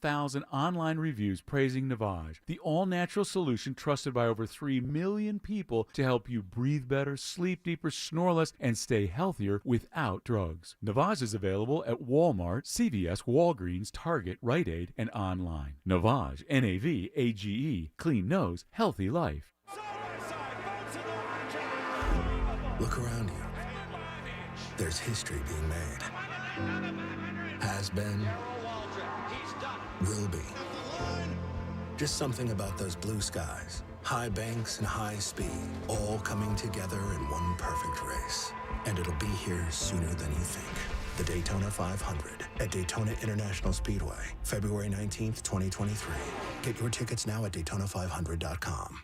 12,000 online reviews praising Navage, the all-natural solution trusted by over 3 million people to help you breathe better, sleep deeper, snore less, and stay healthier without drugs. Navage is available at Walmart, CVS, Walgreens, Target, Rite Aid, and online. Navage, N-A-V-A-G-E, clean nose, healthy life. Look around you. There's history being made. Has been, will be. Just something about those blue skies, high banks and high speed, all coming together in one perfect race. And it'll be here sooner than you think. The Daytona 500 at Daytona International Speedway, February 19th, 2023. Get your tickets now at DayTona500.com.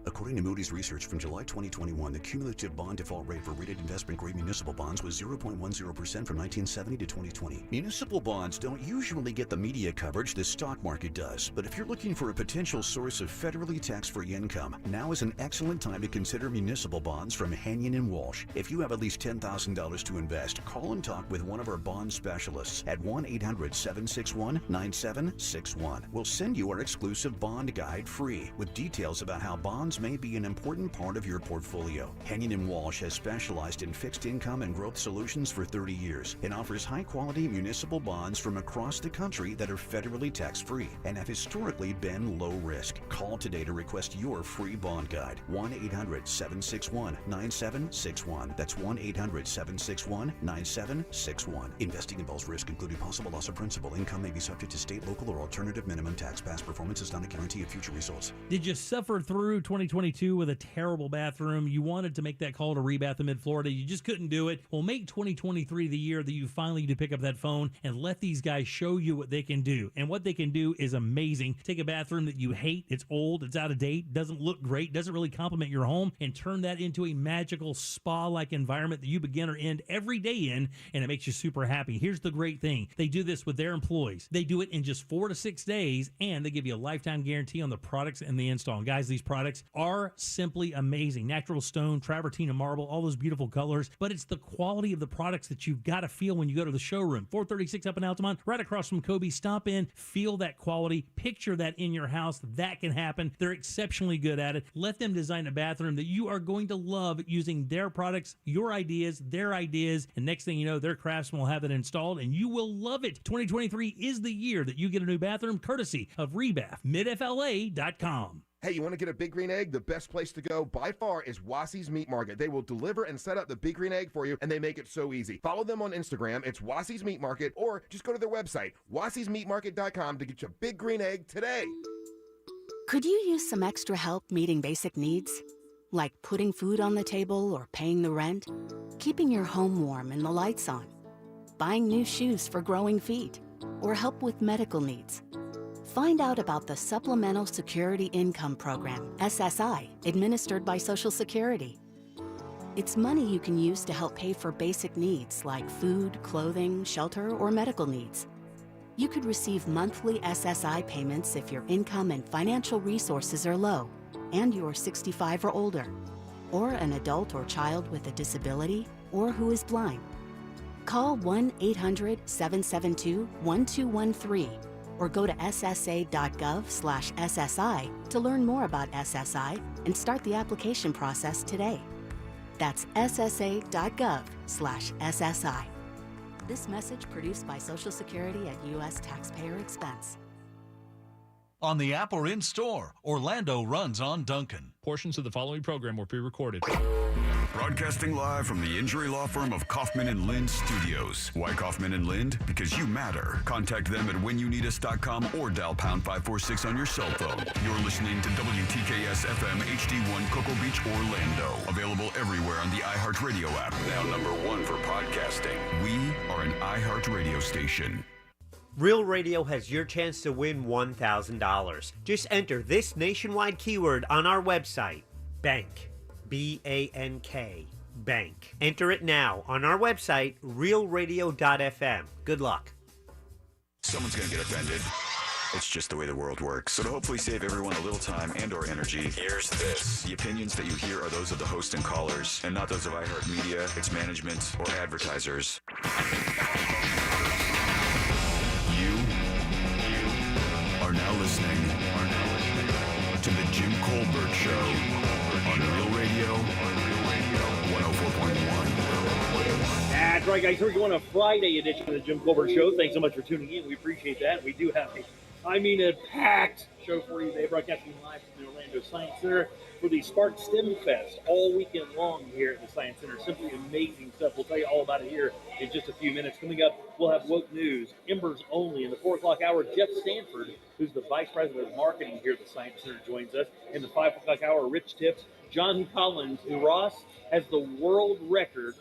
According to Moody's research from July 2021, the cumulative bond default rate for rated investment-grade municipal bonds was 0.10% from 1970 to 2020. Municipal bonds don't usually get the media coverage the stock market does, but if you're looking for a potential source of federally tax-free income, now is an excellent time to consider municipal bonds from Hanyon & Walsh. If you have at least $10,000 to invest, call and talk with one of our bond specialists at 1-800-761-9761. We'll send you our exclusive bond guide free with details about how bonds may be an important part of your portfolio. Hanyon & Walsh has specialized in fixed income and growth solutions for 30 years and offers high-quality municipal bonds from across the country that are federally tax-free and have historically been low risk. Call today to request your free bond guide. 1-800-761-9761. That's 1-800-761-9761. Investing involves risk, including possible loss of principal. Income may be subject to state, local, or alternative minimum tax. Past performance is not a guarantee of future results. Did you suffer through 2022 with a terrible bathroom? You wanted to make that call to Rebath in Mid-Florida. You just couldn't do it. Well, make 2023 the year that you finally need to pick up that phone and let these guys show you what they can do. And what they can do is amazing. Take a bathroom that you hate, it's old, it's out of date, doesn't look great, doesn't really complement your home, and turn that into a magical spa-like environment that you begin or end every day in, and it makes you super happy. Here's the great thing. They do this with their employees. They do it in just 4 to 6 days, and they give you a lifetime guarantee on the products and the install. And guys, these products are simply amazing. Natural stone, travertine, and marble, all those beautiful colors, but it's the quality of the products that you've got to feel when you go to the showroom. 436 up in Altamont, right across from Kobe. Stop in, feel that quality, picture that in your house. That can happen. They're exceptionally good at it. Let them design a bathroom that you are going to love using their products, your ideas, their ideas, and next thing you know, their craftsmen will have it installed, and you will love it. 2023 is the year that you get a new bathroom, courtesy of Rebath, midfla.com. Hey, you want to get a Big Green Egg? The best place to go by far is Wassie's Meat Market. They will deliver and set up the Big Green Egg for you, and they make it so easy. Follow them on Instagram. It's Wassie's Meat Market, or just go to their website, wassiesmeatmarket.com, to get your Big Green Egg today. Could you use some extra help meeting basic needs? Like putting food on the table or paying the rent? Keeping your home warm and the lights on? Buying new shoes for growing feet? Or help with medical needs? Find out about the Supplemental Security Income Program, SSI, administered by Social Security. It's money you can use to help pay for basic needs like food, clothing, shelter, or medical needs. You could receive monthly SSI payments if your income and financial resources are low and you're 65 or older, or an adult or child with a disability, or who is blind. Call 1-800-772-1213 or go to ssa.gov/SSI to learn more about SSI and start the application process today. That's ssa.gov/SSI. This message produced by Social Security at U.S. taxpayer expense. On the app or in-store, Orlando runs on Duncan. Portions of the following program were pre-recorded. Broadcasting live from the injury law firm of Kaufman and Lind Studios. Why Kaufman and Lind? Because you matter. Contact them at whenyouneedus.com or dial pound 546 on your cell phone. You're listening to WTKS FM HD1 Cocoa Beach, Orlando. Available everywhere on the iHeartRadio app. Now #1 for podcasting. We are an iHeartRadio station. Real Radio has your chance to win $1,000. Just enter this nationwide keyword on our website, BANK. B-A-N-K, bank. Enter it now on our website, realradio.fm. Good luck. Someone's going to get offended. It's just the way the world works. So to hopefully save everyone a little time and or energy, here's this. The opinions that you hear are those of the host and callers, and not those of iHeartMedia, its management, or advertisers. You now listening to the Jim Colbert Show on Real Radio 104.1. That's right, guys. Here we go on a Friday edition of the Jim Colbert Show. Thanks so much for tuning in. We appreciate that. We do have a packed show for you today, broadcasting live from the Orlando Science Center for the Spark STEM Fest all weekend long here at the Science Center. Simply amazing stuff. We'll tell you all about it here in just a few minutes. Coming up, we'll have Woke News, Embers Only. In the 4 o'clock hour, Jeff Stanford, who's the Vice President of Marketing here at the Science Center, joins us. In the 5 o'clock hour, Rich Tips, John Collins, who, Ross, has the world record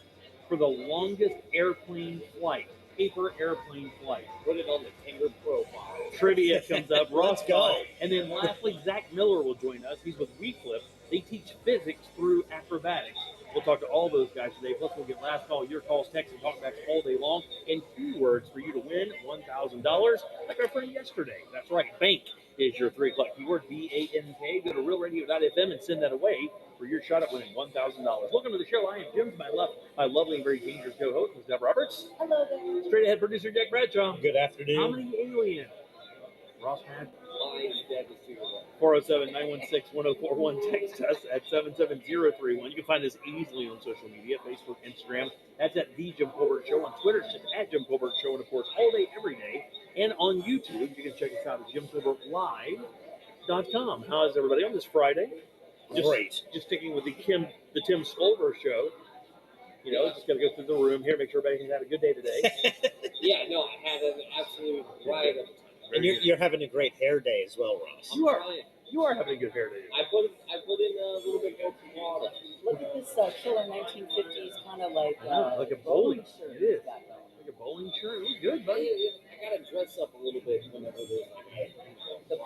for the longest airplane flight, paper airplane flight. Put it on the Tinder profile. Trivia comes up. Ross Let's go. And then lastly, Zach Miller will join us. He's with WeFlip. They teach physics through acrobatics. We'll talk to all those guys today. Plus, we'll get last call, your calls, texts, and talkbacks all day long. And keywords for you to win $1,000, like our friend yesterday. That's right. Bank is your 3 o'clock keyword, BANK. Go to realradio.fm and send that away for your shot at winning $1,000. Welcome to the show. I am Jim. To my left, my lovely and very dangerous co-host, Ms. Deb Roberts. Hello there. Straight ahead producer, Jack Bradshaw. Good afternoon. How many aliens? Ross had Lions dead to see 407-916-1041. Text us at 77031. You can find us easily on social media, Facebook, Instagram. That's at The Jim Colbert Show. On Twitter, it's just at Jim Colbert Show. And, of course, all day, every day. And on YouTube, you can check us out at JimColbertLive.com. How is everybody on this Friday? Great. Just sticking with the Tim Skolber Show. You know, just got to go through the room here, make sure everybody's had a good day today. Yeah, no, I had an absolute riot of a time. And you're having a great hair day as well, Ross. You are having a good hair day. I put in a little bit of water. Look at this killer 1950s kind of like a bowling shirt. It is. Like a bowling shirt. It was good, buddy. I got to dress up a little bit whenever there's the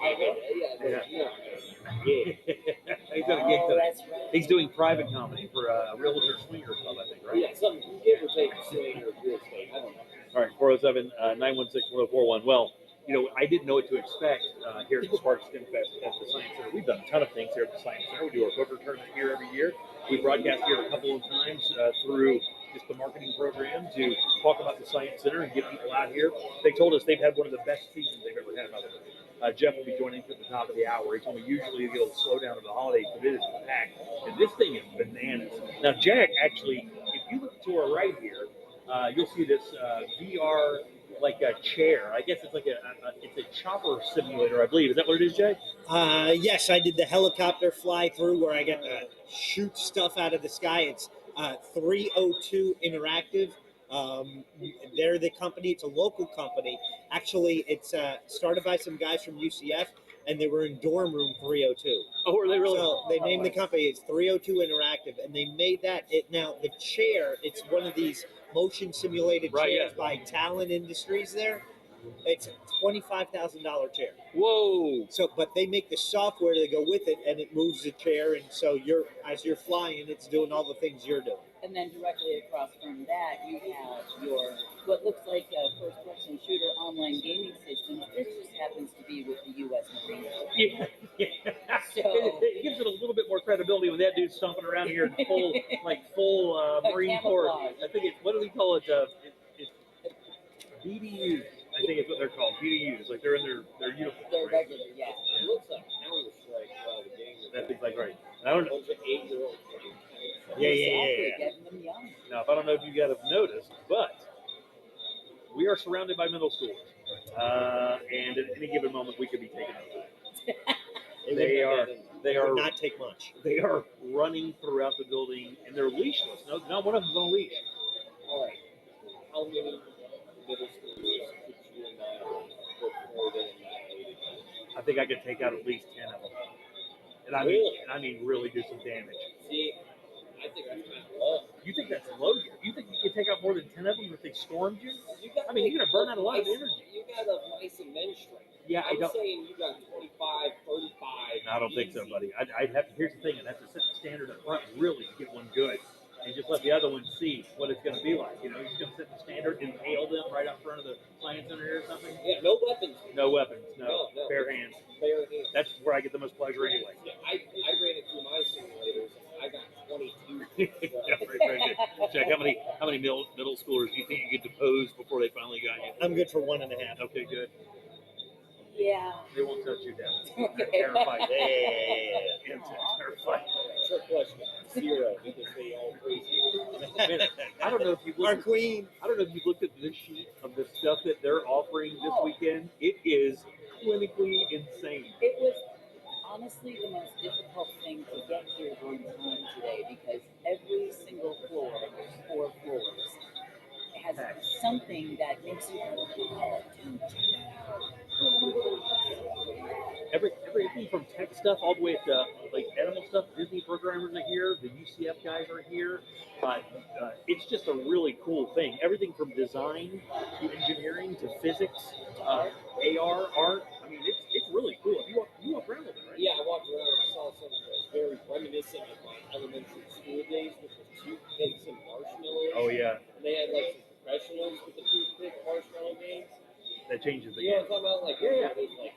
He's got a gig today. That's right. He's doing private comedy for a realtor swinger club, I think, right? Yeah, something give or take swinger real estate. I don't know. All right, 407-916-1041. Well, you know, I didn't know what to expect here at the Spark STEM Fest at the Science Center. We've done a ton of things here at the Science Center. We do our poker tournament here every year. We broadcast here a couple of times through just the marketing program to talk about the Science Center and get people out here. They told us they've had one of the best seasons they've ever had. Jeff will be joining us at the top of the hour. He told me usually you get a little slow down at the holidays, but it is packed. And this thing is bananas. Now, Jack, actually, if you look to our right here, you'll see this VR like a chair. I guess it's like it's a chopper simulator, I believe. Is that what it is, Jay? Yes, I did the helicopter fly through where I got to shoot stuff out of the sky. It's 302 Interactive. They're the company. It's a local company. Actually, it's started by some guys from UCF, and they were in dorm room 302. Oh, were they really? So they named the company. It's 302 Interactive, and they made that. Now, the chair, it's one of these motion simulated chairs by Talent Industries there. It's a $25,000 chair. Whoa! So, but they make the software to go with it, and it moves the chair, and so as you're flying, it's doing all the things you're doing. And then directly across from that, you have your what looks like a first-person shooter online gaming system. This just happens to be with the U.S. Marine Corps. Yeah. So it gives it a little bit more credibility when that dude's stomping around here in full Marine Corps. I think what do we call it? It's BDUs. I think it's what they're called, BDUs. Like they're in their uniform. They're regular, yeah. It looks like Counter-Strike the game. That thing's like right. I don't know. Bunch of 8-year-olds. Getting them young. Now, if I don't know if you guys have noticed, but we are surrounded by middle schoolers, and at any given moment we could be taken over. They are not take much. They are running throughout the building, and they're leashless. No, not one of them's on a leash. All right. How many middle schoolers could you and I before they annihilated? I think I could take out at least 10 of them. And I mean, really do some damage. See, I think that's kind of low. You think that's low? You think you could take out more than 10 of them if they stormed you? You're going to burn out a lot of energy. You got a nice immense strength. Yeah, I'm saying you got 25, 35. No, I don't think so, buddy. I'd have to. Here's the thing: I'd have to set the standard up front really to get one good, and just let the other one see what it's going to be like. You know, you're just going to set the standard and impale them right out front of the Science Center here or something. Yeah, no weapons. No weapons. No. No. Bare hands. Bare hands. That's where I get the most pleasure anyway. Yeah, I ran it through my simulators. I got 22. Yeah, very good. Check how many middle schoolers do you think you could depose before they finally got you? I'm good for 1.5. Okay, good. Yeah, Yeah. They won't touch you down. Okay. Terrified. Terrified. Trick question. 0 because they all crazy. Man, I don't know if you've Our looked. queen. I don't know if you've looked at this sheet of the stuff that they're offering this weekend. It is clinically insane. It was honestly the most difficult thing to get here on time today because every single floor, there's 4 floors, has something that makes you go, oh, dude, check that out. Everything from tech stuff all the way to like animal stuff. Disney programmers are here. The UCF guys are here. It's just a really cool thing. Everything from design to engineering to physics, AR, art. I mean, it's really cool. You walk around with it, right? Yeah, I walked around and saw something that was very reminiscent of my elementary school days with the toothpicks and marshmallows. Oh yeah. And they had like some professionals with the toothpick marshmallow games. That changes the You know game. what I'm talking about? Like, Yeah. there's like,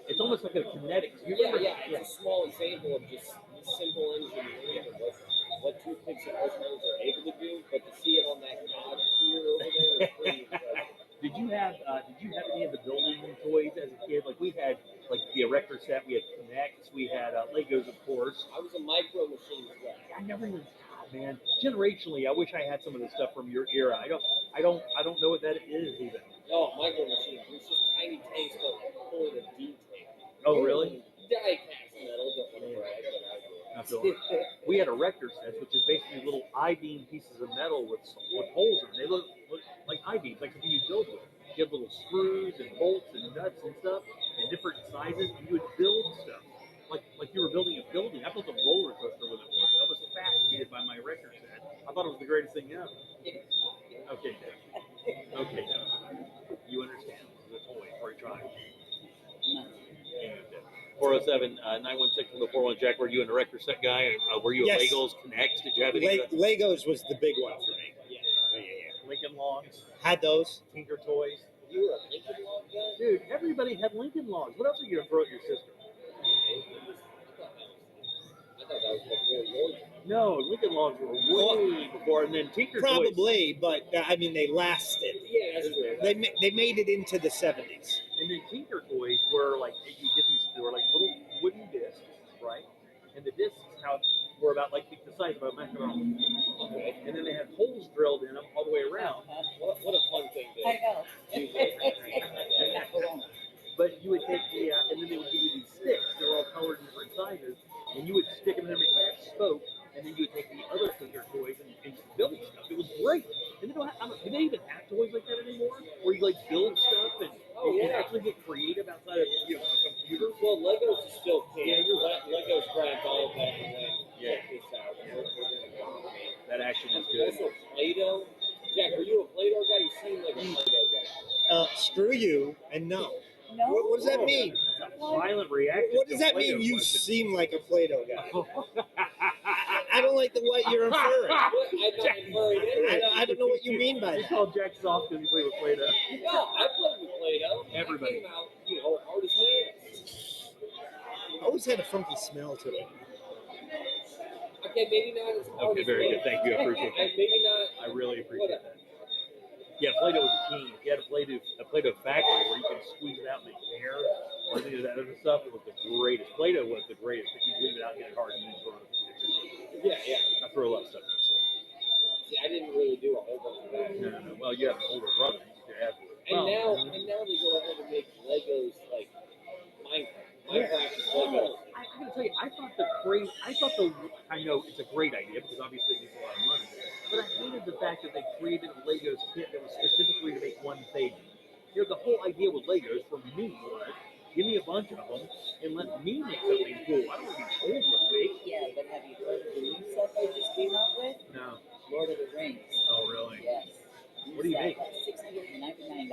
It's almost like a kinetics. You yeah, remember? it's a small example of just simple engineering of what toothpicks and marshmallows are able to do, but to see it on that god tier over there is pretty impressive. Did you have any of the building toys as a kid? Like we had like the erector set, we had Kinects, we had Legos, of course. I was a micro machine guy. I never even, man. Generationally, I wish I had some of the stuff from your era. I don't know what that is even. No, micro machines. It's just tiny tanks, but full of detail. Oh, really? Die cast metal, don't want to brag, but I do. I feel it. We had erector sets, which is basically little I-beam pieces of metal with holes in them. They look like I-beams, like something you build with. You have little screws and bolts and nuts and stuff in different sizes, and you would build stuff. Like you were building a building. I built a roller coaster with it once. I was fascinated by my erector set. I thought it was the greatest thing ever. Okay, Deb. Okay, Deb. You understand. It's a toy for a child. 407-916-441. Jack, were you an erector set guy? Were you a Yes. Legos Connects? Did you have any? Legos was the big one for me. Yeah. Lincoln Logs, Had those. Tinker Toys. You were a Lincoln Log guy? Dude, everybody had Lincoln Logs. What else are you going to throw at your sister? I thought that was before your time. No, Lincoln Logs were way before, and then Tinker Toys. Probably, but I mean, they lasted. Yeah, that's true. They made it into the 70s. And then Tinker Toys were like, you get these, they were like little wooden discs, right? And the discs were about like the size of a macaron. Okay. And then they had holes drilled in them all the way around. What a fun thing to I know. But you would take and then they would give you these sticks. They were all colored in different sizes. And you would stick them in there, make like a spoke. And then you would take the other Tinker Toys and build stuff. It was great. And do they even have toys like that anymore? Where you like build stuff and you actually get creative outside of a computer? Well, Legos is still can. Yeah, you're right. Legos grabbed all of that and went, Yeah. check this out. That action is good. Also, Play-Doh. Jack, are you a Play-Doh guy? You seem like a Play-Doh guy. Screw you and no. No. What does that mean? Violent reaction. What does that mean? You seem like a Play-Doh guy. I don't like the what you're inferring. I'm not inferring anything. I don't know what you mean by You that. called Jack soft because he played with Play-Doh. No, I played with Play-Doh. Everybody. I came out, hard as nails. Always had a funky smell to it. Okay, maybe not as hard Okay, as very nails. good. Thank you. I appreciate that. Maybe not. I really appreciate Whatever. that. Yeah, Play-Doh was a king. If you had a Play-Doh factory where you could squeeze it out and make hair or any of that other stuff, it was the greatest. Play-Doh was the greatest. But you leave it out, get it hard, and then throw it. Yeah. I throw a lot of stuff. See, I didn't really do a whole bunch of that. No. Well, you have an older brother. You could ask for it. And now they go ahead and make Legos like Minecraft is Legos. I gotta tell you, I know it's a great idea because obviously it needs a lot of money, but I hated the fact that they created a Legos kit that was specifically to make one thing. The whole idea with Legos for me was, give me a bunch of them and let me make something cool. I don't want to be told what to make. Yeah, but have you heard of the new set they just came out with? No. Lord of the Rings. Oh, really? Yes. What do you make? $699.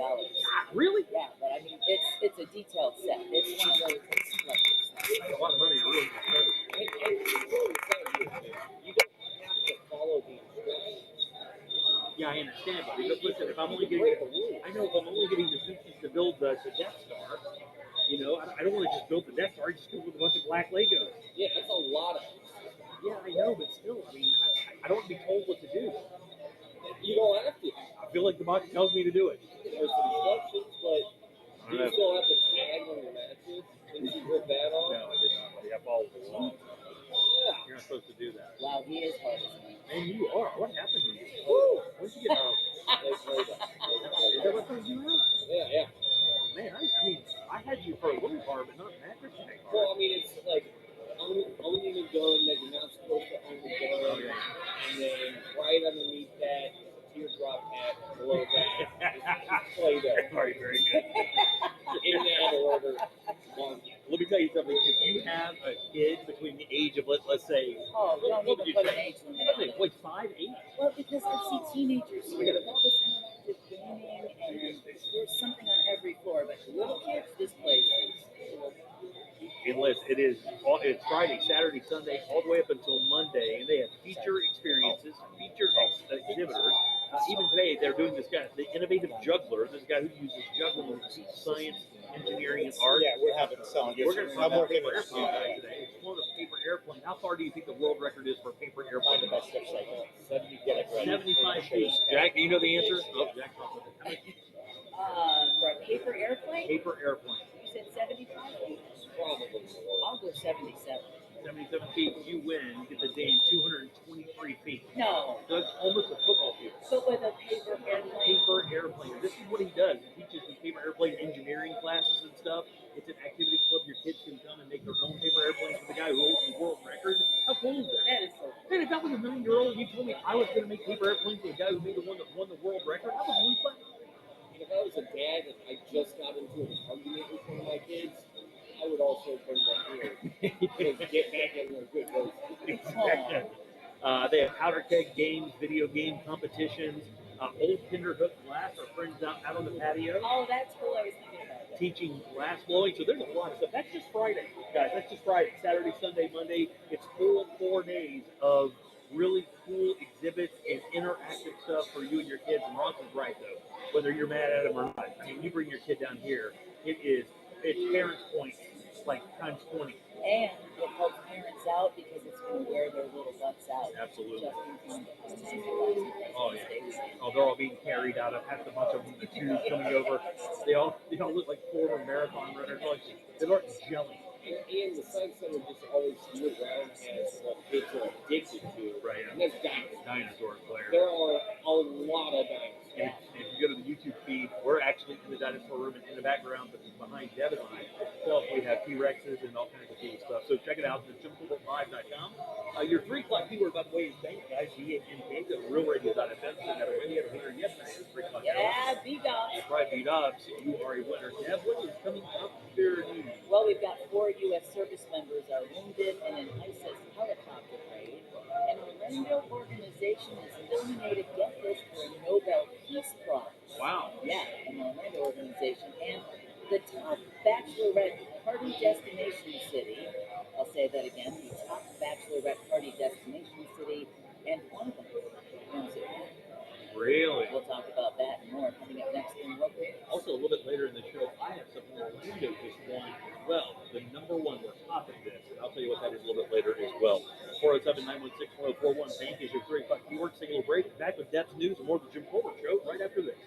Really? Yeah, but I mean, it's a detailed set. It's one of those collector's That's a lot of money to really spend. You don't have to follow the instructions. Yeah, I understand, buddy. But listen, if I'm only getting the pieces to build the Death Star, I don't want to just build the Death Star. I just come with a bunch of black Legos. Yeah, that's a lot of. Yeah, I know, but still, I mean, I don't want to be told what to do. You don't have to. I feel like the box tells me to do it. There's some instructions, but you still have to tag when you're I had you for a little bar, but not mattress today. Well, I mean, it's like owning a gun that you're not supposed to own a gun, and then right underneath that, teardrop hat, below that, is Play-Doh. All right, very good. In that order. Let me tell you something. If you have a kid between the age of, let's say, We don't what even would put you an age say? limit What on is it. it, like 5, 8? Well, because I see teenagers here with all this interactive gaming, and there's something on every floor. But the little kids, this place is. Unless it's Friday, Saturday, Sunday, all the way up until Monday, and they have feature experiences, feature exhibitors. Even today, they're doing this guy, the innovative juggler. This guy who uses juggling to teach science, engineering, and art. Yeah, we're having some. We're going to talk I'm about working paper with airplane guy today. It's flown a paper airplane. How far do you think the world record is for a paper airplane? the best steps I can. 70, get it ready. 75 feet. Jack, do you know the answer? Oh, Jack dropped it. How many? For a paper airplane, Paper airplane. you said 75 feet. Probably. I'll go 77. 77 feet. You win. You get the Dane 223 feet. No, So that's almost a football field. but with a paper airplane. Paper airplane. This is what he does. He teaches the paper airplane engineering classes and stuff. It's an activity club. Your kids can come and make their own paper airplanes for the guy who holds the world record. How cool is that? That is so cool. Man, if that was a 9-year-old and you told me I was going to make paper airplanes for the guy who made the one that won the world record, I would lose my mind. And if I was a dad and I just got into an argument with one of my kids, I would also bring them here to get back in their good graces. Exactly. They have powder keg games, video game competitions, old Kinderhook glass. Our friends out on the patio Oh, that's cool. I was thinking about that. teaching glass blowing. So there's a lot of stuff. That's just Friday, guys. That's just Friday. Saturday, Sunday, Monday. It's full 4 days of really cool exhibits and interactive stuff for you and your kids. And Ross is right, though. Whether you're mad at them or not, I mean, you bring your kid down here, it's parents' points, like times 20. And it helps parents out because it's going to wear their little butts out. Absolutely. Just in time to customize Oh, yeah. Oh, they're all being carried out. I've had a bunch of them, the twos coming over. They all look like former marathon runners. Like, they look jelly. And the Science Center just always year-round has what kids are addicted to. Right. And that's dinosaurs. Dinosaurs, Claire. There are a lot of dinosaurs. And if you go to the YouTube feed, we're actually in the dinosaur room and in the background, but behind Deb and I itself, we have T-Rexes and all kinds of cool stuff. So check it out at JimCoolBook5.com. Your 3 o'clock keyword, by the way, is bank, guys. B-A-N-K, the realradio.fm. So that we had a winner yesterday. 3 o'clock. Yeah, B-Dubs. That's right, B-Dubs. You are a winner. Deb, what is coming up here? Well, we've got 4 U.S. service members are wounded in an ISIS helicopter raid. An Orlando organization is nominated, get this, for a Nobel Peace Prize. Wow. Yeah, an Orlando organization. And the top bachelorette party destination city, I'll say that again, the top bachelorette party destination city, and one of them wins it. Really? We'll talk about that and more coming up next in Local. Also, a little bit later in the show, I have something that Orlando just won as well. The number one, we're topping this. And I'll tell you what that is a little bit later as well. 407-916-1041. Bank is your 3 o'clock keyword. Take a little break. Back with Deb's News and more of the Jim Colbert Show right after this.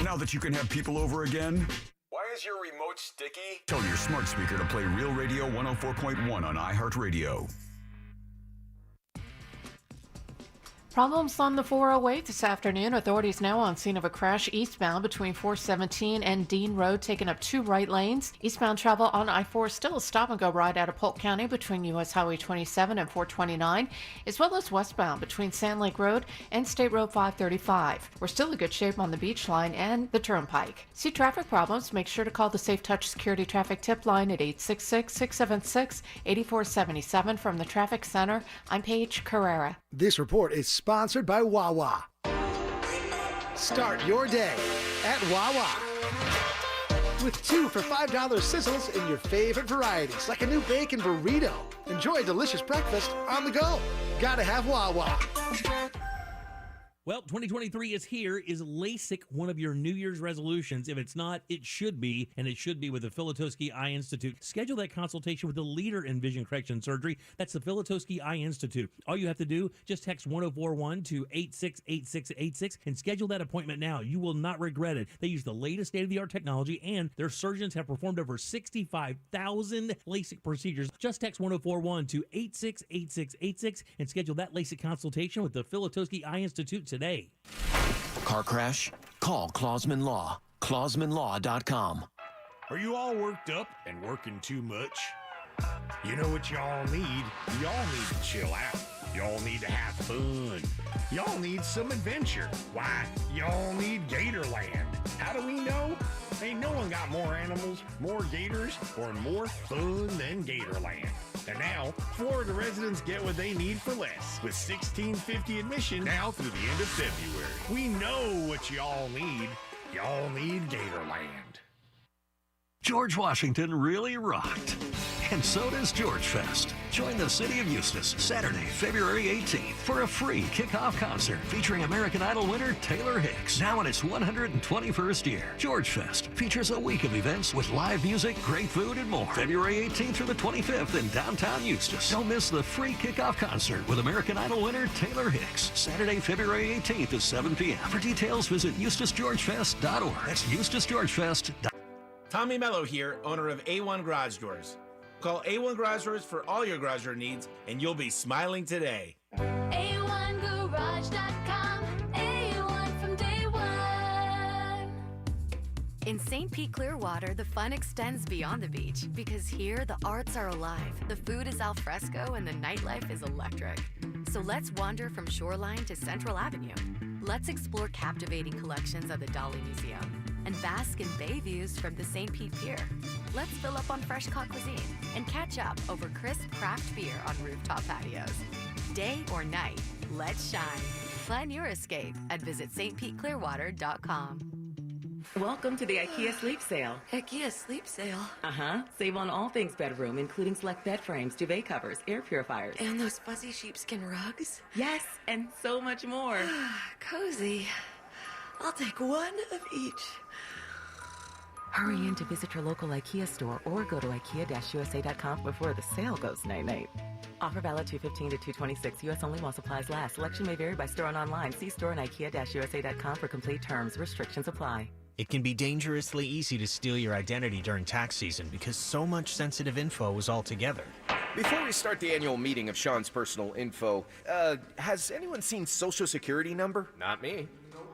Now that you can have people over again, Why is your remote sticky? tell your smart speaker to play Real Radio 104.1 on iHeartRadio. Problems on the 408 this afternoon. Authorities now on scene of a crash eastbound between 417 and Dean Road, taking up 2 right lanes. Eastbound travel on I-4 still a stop-and-go ride out of Polk County between U.S. Highway 27 and 429, as well as westbound between Sand Lake Road and State Road 535. We're still in good shape on the Beach Line and the Turnpike. See traffic problems? Make sure to call the Safe Touch Security Traffic Tip Line at 866-676-8477. From the Traffic Center, I'm Paige Carrera. This report is sponsored by Wawa. Start your day at Wawa with 2 for $5 sizzles in your favorite varieties, like a new bacon burrito. Enjoy a delicious breakfast on the go. Gotta have Wawa. Well, 2023 is here. Is LASIK one of your New Year's resolutions? If it's not, it should be, and it should be with the Filatowski Eye Institute. Schedule that consultation with the leader in vision correction surgery. That's the Filatowski Eye Institute. All you have to do, just text 1041 to 868686 and schedule that appointment now. You will not regret it. They use the latest state-of-the-art technology, and their surgeons have performed over 65,000 LASIK procedures. Just text 1041 to 868686 and schedule that LASIK consultation with the Filatowski Eye Institute today. Car crash? Call Clausman Law. ClausmanLaw.com. Are you all worked up and working too much? You know what y'all need? Y'all need to chill out. Y'all need to have fun. Y'all need some adventure. Why, y'all need Gatorland. How do we know? Ain't no one got more animals, more gators, or more fun than Gatorland. And now, Florida residents get what they need for less, with $16.50 admission now through the end of February. We know what y'all need. Y'all need Gatorland. George Washington really rocked. And so does George Fest. Join the city of Eustis Saturday, February 18th for a free kickoff concert featuring American Idol winner Taylor Hicks, now in its 121st year. George Fest features a week of events with live music, great food, and more. February 18th through the 25th in downtown Eustis. Don't miss the free kickoff concert with American Idol winner Taylor Hicks, Saturday, February 18th at 7 p.m. For details, visit EustisGeorgeFest.org. That's EustisGeorgeFest.org. Tommy Mello here, owner of A1 Garage Doors. Call A1 Garage Doors for all your garage door needs, and you'll be smiling today. A1Garage.com, A1 from day one. In St. Pete Clearwater, the fun extends beyond the beach because here the arts are alive, the food is al fresco, and the nightlife is electric. So let's wander from Shoreline to Central Avenue. Let's explore captivating collections at the Dolly Museum and bask in bay views from the St. Pete Pier. Let's fill up on fresh-caught cuisine and catch up over crisp craft beer on rooftop patios. Day or night, let's shine. Plan your escape at visitstpeteclearwater.com. Welcome to the IKEA Sleep Sale. IKEA Sleep Sale? Uh-huh. Save on all things bedroom, including select bed frames, duvet covers, air purifiers. And those fuzzy sheepskin rugs? Yes, and so much more. Cozy. I'll take one of each. Hurry in to visit your local IKEA store or go to IKEA-USA.com before the sale goes night-night. Offer valid 2/15 to 2/26. U.S. only while supplies last. Selection may vary by store and online. See store and IKEA-USA.com for complete terms. Restrictions apply. It can be dangerously easy to steal your identity during tax season because so much sensitive info is all together. Before we start the annual meeting of Sean's personal info, has anyone seen Social Security number? Not me.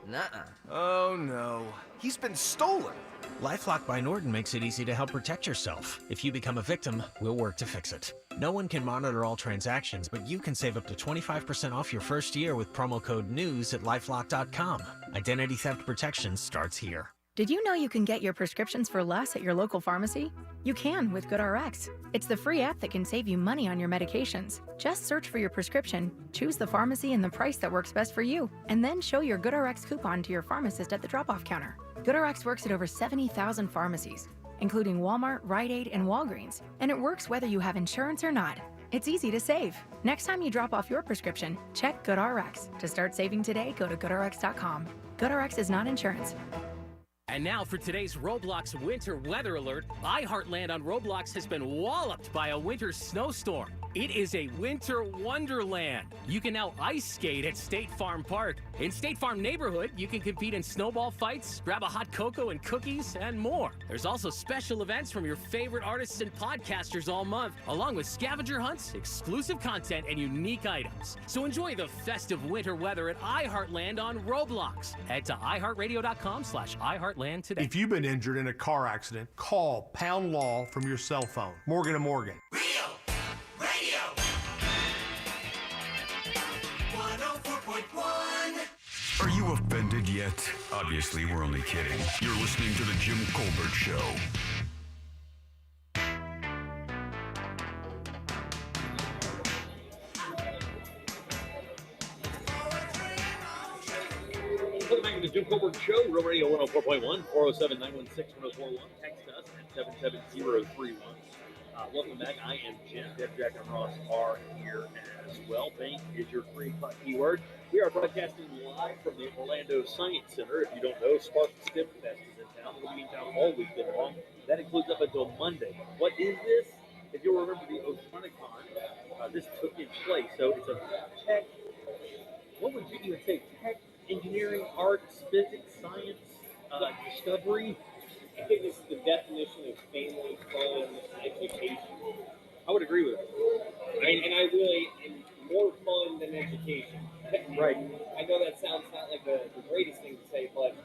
Nuh-uh. Oh no, he's been stolen. LifeLock by Norton makes it easy to help protect yourself. If you become a victim, we'll work to fix it. No one can monitor all transactions, but you can save up to 25% off your first year with promo code NEWS at LifeLock.com. Identity theft protection starts here. Did you know you can get your prescriptions for less at your local pharmacy? You can with GoodRx. It's the free app that can save you money on your medications. Just search for your prescription, choose the pharmacy and the price that works best for you, and then show your GoodRx coupon to your pharmacist at the drop-off counter. GoodRx works at over 70,000 pharmacies, including Walmart, Rite Aid, and Walgreens, and it works whether you have insurance or not. It's easy to save. Next time you drop off your prescription, check GoodRx. To start saving today, go to GoodRx.com. GoodRx is not insurance. And now for today's Roblox winter weather alert. iHeartland on Roblox has been walloped by a winter snowstorm. It is a winter wonderland. You can now ice skate at State Farm Park. In State Farm Neighborhood, you can compete in snowball fights, grab a hot cocoa and cookies, and more. There's also special events from your favorite artists and podcasters all month, along with scavenger hunts, exclusive content, and unique items. So enjoy the festive winter weather at iHeartland on Roblox. Head to iHeartRadio.com/iHeartland today. If you've been injured in a car accident, call Pound Law from your cell phone. Morgan & Morgan. Radio 104.1. Are you offended yet? Obviously, we're only kidding. You're listening to The Jim Colbert Show. Welcome back to the Jim Colbert Show, Real Radio 104.1, 407-916-1041. Text us at 77031. Welcome back. I am Jim. Deb, Jack, and Ross are here as well. Bank is your 3 o'clock keyword. We are broadcasting live from the Orlando Science Center. If you don't know, Spark STEM Fest is in town. We'll be in town all weekend long. That includes up until Monday. What is this? If you'll remember the Ozonicon, this took its place. So it's a tech, what would you even say? Tech, engineering, arts, physics, science, discovery. I think it's the definition of family fun education. I would agree with it. And I really am more fun than education. Right. I know that sounds not like the greatest thing to say, but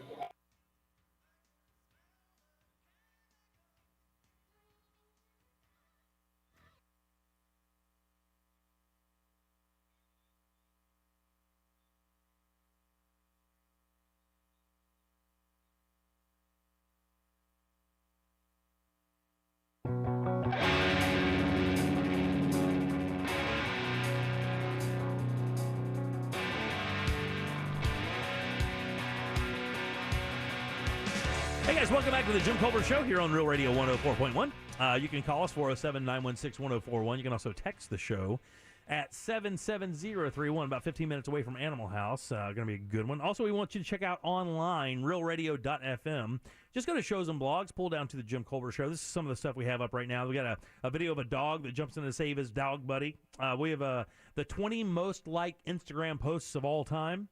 Hey guys, welcome back to the Jim Colbert Show here on Real Radio 104.1. You can call us 407-916-1041. You can also text the show at 77031, about 15 minutes away from Animal House. Going to be a good one. Also, we want you to check out online, realradio.fm. Just go to shows and blogs, pull down to the Jim Colbert Show. This is some of the stuff we have up right now. We got a video of a dog that jumps in to save his dog buddy. We have the 20 most liked Instagram posts of all time.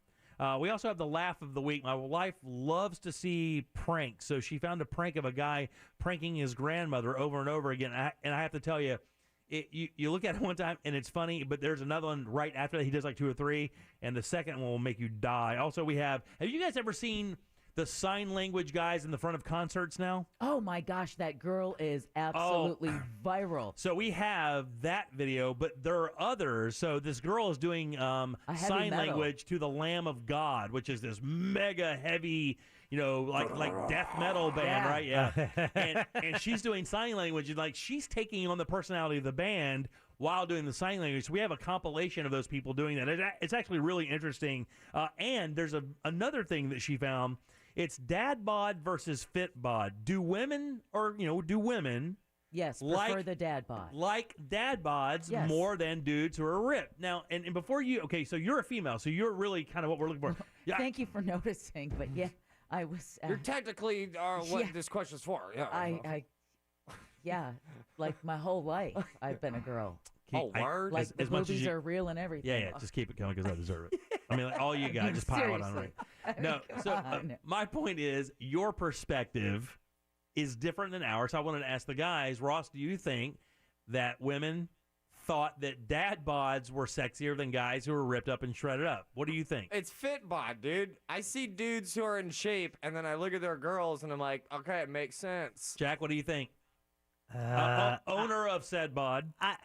We also have the laugh of the week. My wife loves to see pranks, so she found a prank of a guy pranking his grandmother over and over again. And I have to tell you, you look at it one time and it's funny, but there's another one right after that. He does like 2 or 3, and the second one will make you die. Also, have you guys ever seen the sign language guys in the front of concerts now? Oh my gosh, that girl is absolutely viral. So we have that video, but there are others. So this girl is doing sign language to the Lamb of God, which is this mega heavy, like death metal band, right? Yeah. and she's doing sign language, and like she's taking on the personality of the band while doing the sign language. So we have a compilation of those people doing that. It's actually really interesting. And there's another thing that she found. It's dad bod versus fit bod. Do women Yes, prefer the dad bod. like dad bods more than dudes who are ripped? Now, and before you, okay, so you're a female, so you're really kind of what we're looking for. Yeah. Thank you for noticing, but yeah, I was. You're technically what this question's for. Yeah. Yeah, like my whole life, I've been a girl. Word? Like the movies are real and everything. Yeah, just keep it coming because I deserve it. I mean, like, all you got, just pile it on me. No, so my point is, your perspective is different than ours. I wanted to ask the guys, Ross, do you think that women thought that dad bods were sexier than guys who were ripped up and shredded up? What do you think? It's fit bod, dude. I see dudes who are in shape, and then I look at their girls, and I'm like, okay, it makes sense. Jack, what do you think? Owner of said bod. I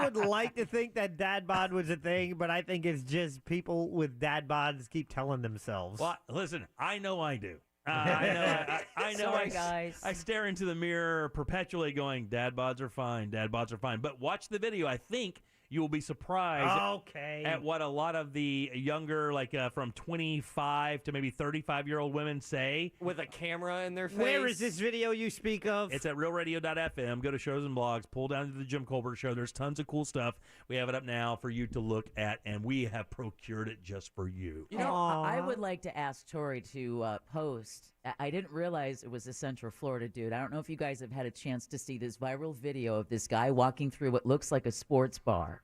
would like to think that dad bod was a thing, but I think it's just people with dad bods keep telling themselves. Well, listen, I know I do. I know. Sorry, guys. I stare into the mirror perpetually going, dad bods are fine, dad bods are fine. But watch the video. I think you will be surprised at what a lot of the younger, like from 25 to maybe 35-year-old women say. With a camera in their face. Where is this video you speak of? It's at realradio.fm. Go to shows and blogs. Pull down to the Jim Colbert Show. There's tons of cool stuff. We have it up now for you to look at, and we have procured it just for you. You know, I would like to ask Tori to post. I didn't realize it was a Central Florida dude. I don't know if you guys have had a chance to see this viral video of this guy walking through what looks like a sports bar.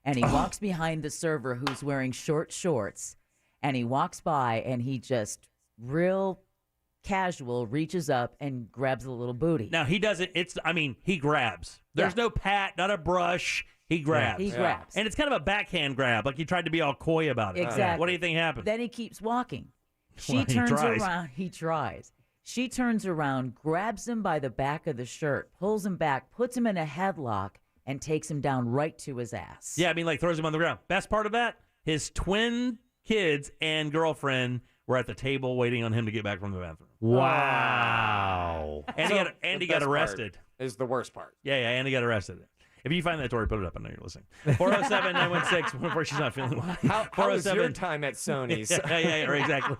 And he walks behind the server who's wearing short shorts. And he walks by and he just real casual reaches up and grabs a little booty. Now, he doesn't. He grabs. There's no pat, not a brush. He grabs. He grabs. And it's kind of a backhand grab, like he tried to be all coy about it. Exactly. What do you think happened? Then he keeps walking. She Well, he turns tries. around. He tries. She turns around, grabs him by the back of the shirt, pulls him back, puts him in a headlock, and takes him down right to his ass. Yeah, like throws him on the ground. Best part of that, his twin kids and girlfriend were at the table waiting on him to get back from the bathroom. Wow. And he got arrested. Is the worst part. Yeah, and he got arrested. If you find that, Tori, put it up. I know you're listening. 407-916, where she's not feeling well. How was your time at Sony's? yeah, exactly.